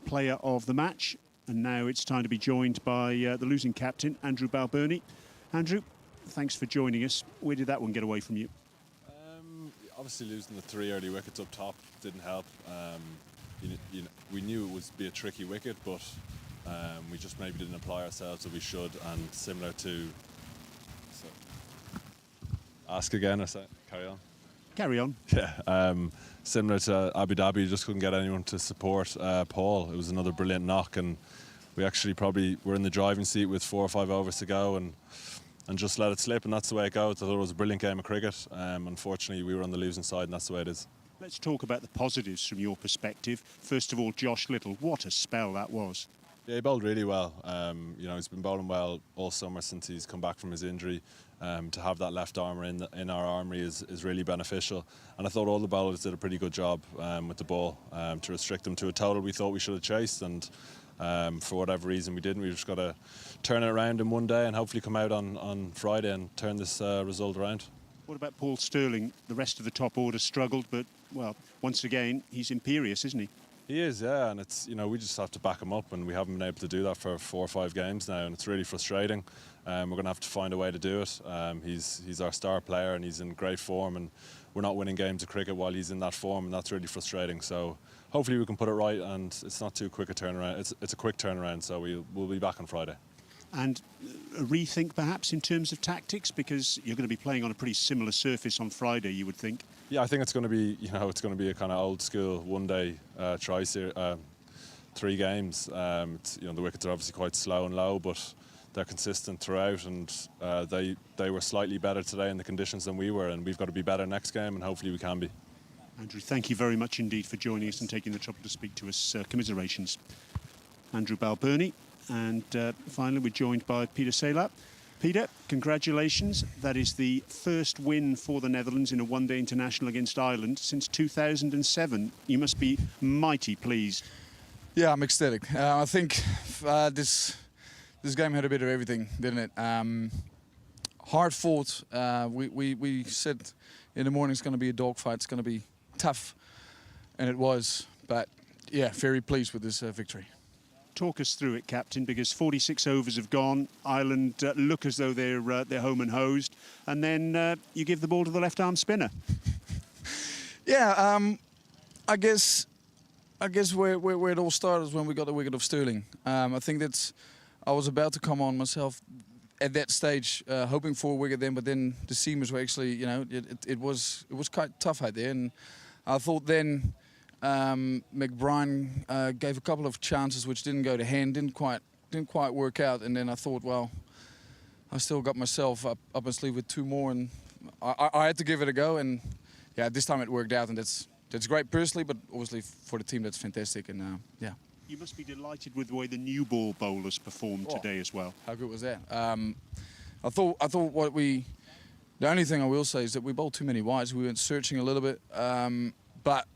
player of the match. And now it's time to be joined by the losing captain, Andrew Balbirnie. Andrew, thanks for joining us. Where did that one get away from you? Obviously losing the 3 early wickets up top didn't help. We knew it would be a tricky wicket, but we just maybe didn't apply ourselves as we should. And similar to... ask again or say, carry on? Carry on. Yeah, similar to Abu Dhabi, you just couldn't get anyone to support Paul. It was another brilliant knock, and we actually probably were in the driving seat with 4 or 5 overs to go and just let it slip, and that's the way it goes. I thought it was a brilliant game of cricket. Unfortunately, we were on the losing side, and that's the way it is. Let's talk about the positives from your perspective. First of all, Josh Little, what a spell that was. Yeah, he bowled really well. He's been bowling well all summer since he's come back from his injury. To have that left armour in our armoury is really beneficial. And I thought all the bowlers did a pretty good job with the ball to restrict them to a total we thought we should have chased. And for whatever reason we didn't. We just got to turn it around in one day and hopefully come out on Friday and turn this result around. What about Paul Stirling? The rest of the top order struggled, but, well, once again, he's imperious, isn't he? He is, yeah, and it's we just have to back him up, and we haven't been able to do that for 4 or 5 games now, and it's really frustrating. We're going to have to find a way to do it. He's our star player, and he's in great form, and we're not winning games of cricket while he's in that form, and that's really frustrating. So hopefully we can put it right, and it's not too quick a turnaround. It's a quick turnaround, so we'll be back on Friday. And a rethink perhaps in terms of tactics, because you're going to be playing on a pretty similar surface on Friday, you would think. Yeah, I think it's going to be a kind of old school one-day tri-series, 3 games. The wickets are obviously quite slow and low, but they're consistent throughout, and they were slightly better today in the conditions than we were, and we've got to be better next game, and hopefully we can be. Andrew, thank you very much indeed for joining us and taking the trouble to speak to us. Commiserations. Andrew Balbirnie. And finally, we're joined by Peter Saylap. Peter, congratulations. That is the first win for the Netherlands in a one-day international against Ireland since 2007. You must be mighty pleased. Yeah, I'm ecstatic. I think this game had a bit of everything, didn't it? Hard fought. We said in the morning it's going to be a dogfight. It's going to be tough, and it was. But yeah, very pleased with this victory. Talk us through it, Captain, because 46 overs have gone. Ireland look as though they're home and hosed, and then you give the ball to the left-arm spinner. Yeah, I guess where it all started was when we got the wicket of Stirling. I think I was about to come on myself at that stage, hoping for a wicket then, but then the seamers were actually, it was quite tough out there, and I thought then. McBride gave a couple of chances which didn't go to hand, didn't quite work out, and then I thought, well, I still got myself up my sleeve with 2 more, and I had to give it a go, and yeah, this time it worked out, and that's great personally, but obviously for the team that's fantastic, and yeah. You must be delighted with the way the new ball bowlers performed today as well. How good was that? I thought the only thing I will say is that we bowled too many wides. We went searching a little bit, but.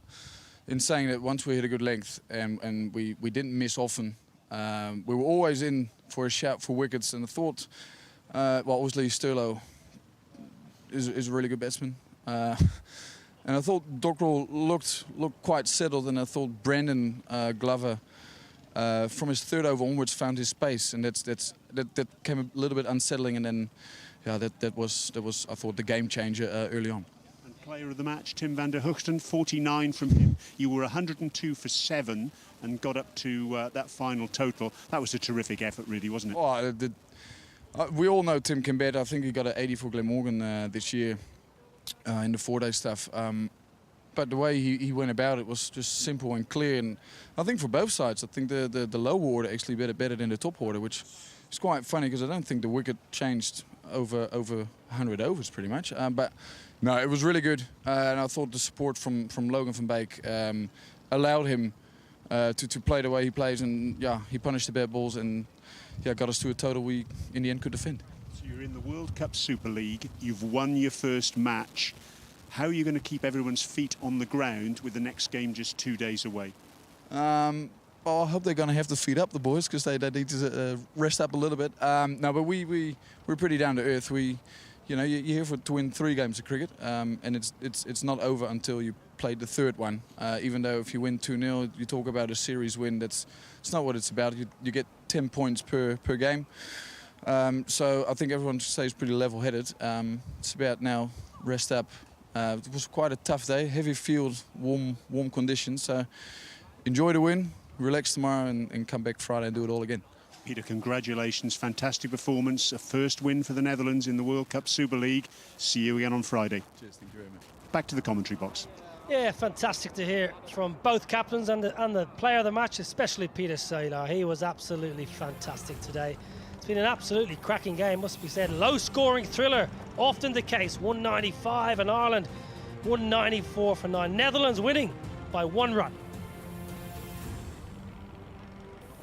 In saying that, once we hit a good length and we didn't miss often, we were always in for a shout for wickets. And I thought, obviously Stirlo is a really good batsman, And I thought Dockrell looked quite settled, and I thought Brandon Glover, from his third over onwards, found his space, and that came a little bit unsettling. And then, yeah, that was I thought the game changer early on. And player of the match, Tim van der Hoogten, 49 from him. You were 102 for 7 and got up to that final total. That was a terrific effort, really, wasn't it? Oh, we all know Tim can bet. I think he got an 80 for Glenmorgan this year. In the 4-day stuff, but the way he went about it was just simple and clear, and I think for both sides, I think the low order actually better than the top order, which is quite funny because I don't think the wicket changed over 100 overs pretty much, but no, it was really good, and I thought the support from Logan van Beek allowed him to play the way he plays, and yeah, he punished the bad balls and yeah, got us to a total we in the end could defend. You're in the World Cup Super League, you've won your first match. How are you going to keep everyone's feet on the ground with the next game just 2 days away? Well, I hope they're going to have to feed up the boys because they need to rest up a little bit. No, but we're pretty down to earth. You're here to win 3 games of cricket, and it's not over until you play the third one. Even though if you win 2-0, you talk about a series win. It's not what it's about. You get 10 points per game. So I think everyone stays pretty level-headed. It's about now rest up. It was quite a tough day, heavy field, warm conditions. So enjoy the win, relax tomorrow, and come back Friday and do it all again. Peter, congratulations, fantastic performance, a first win for the Netherlands in the World Cup Super League. See you again on Friday. Cheers, thank you very much. Back to the commentary box. Yeah, fantastic to hear from both captains and the player of the match, especially Peter Saylor. He was absolutely fantastic today. It's been an absolutely cracking game, must be said. Low-scoring thriller, often the case. 195 and Ireland 194 for 9. Netherlands winning by 1 run.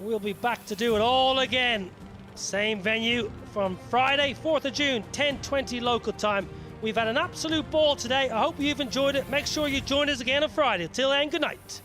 We'll be back to do it all again. Same venue from Friday, 4th of June, 10:20 local time. We've had an absolute ball today. I hope you've enjoyed it. Make sure you join us again on Friday. Till then, good night.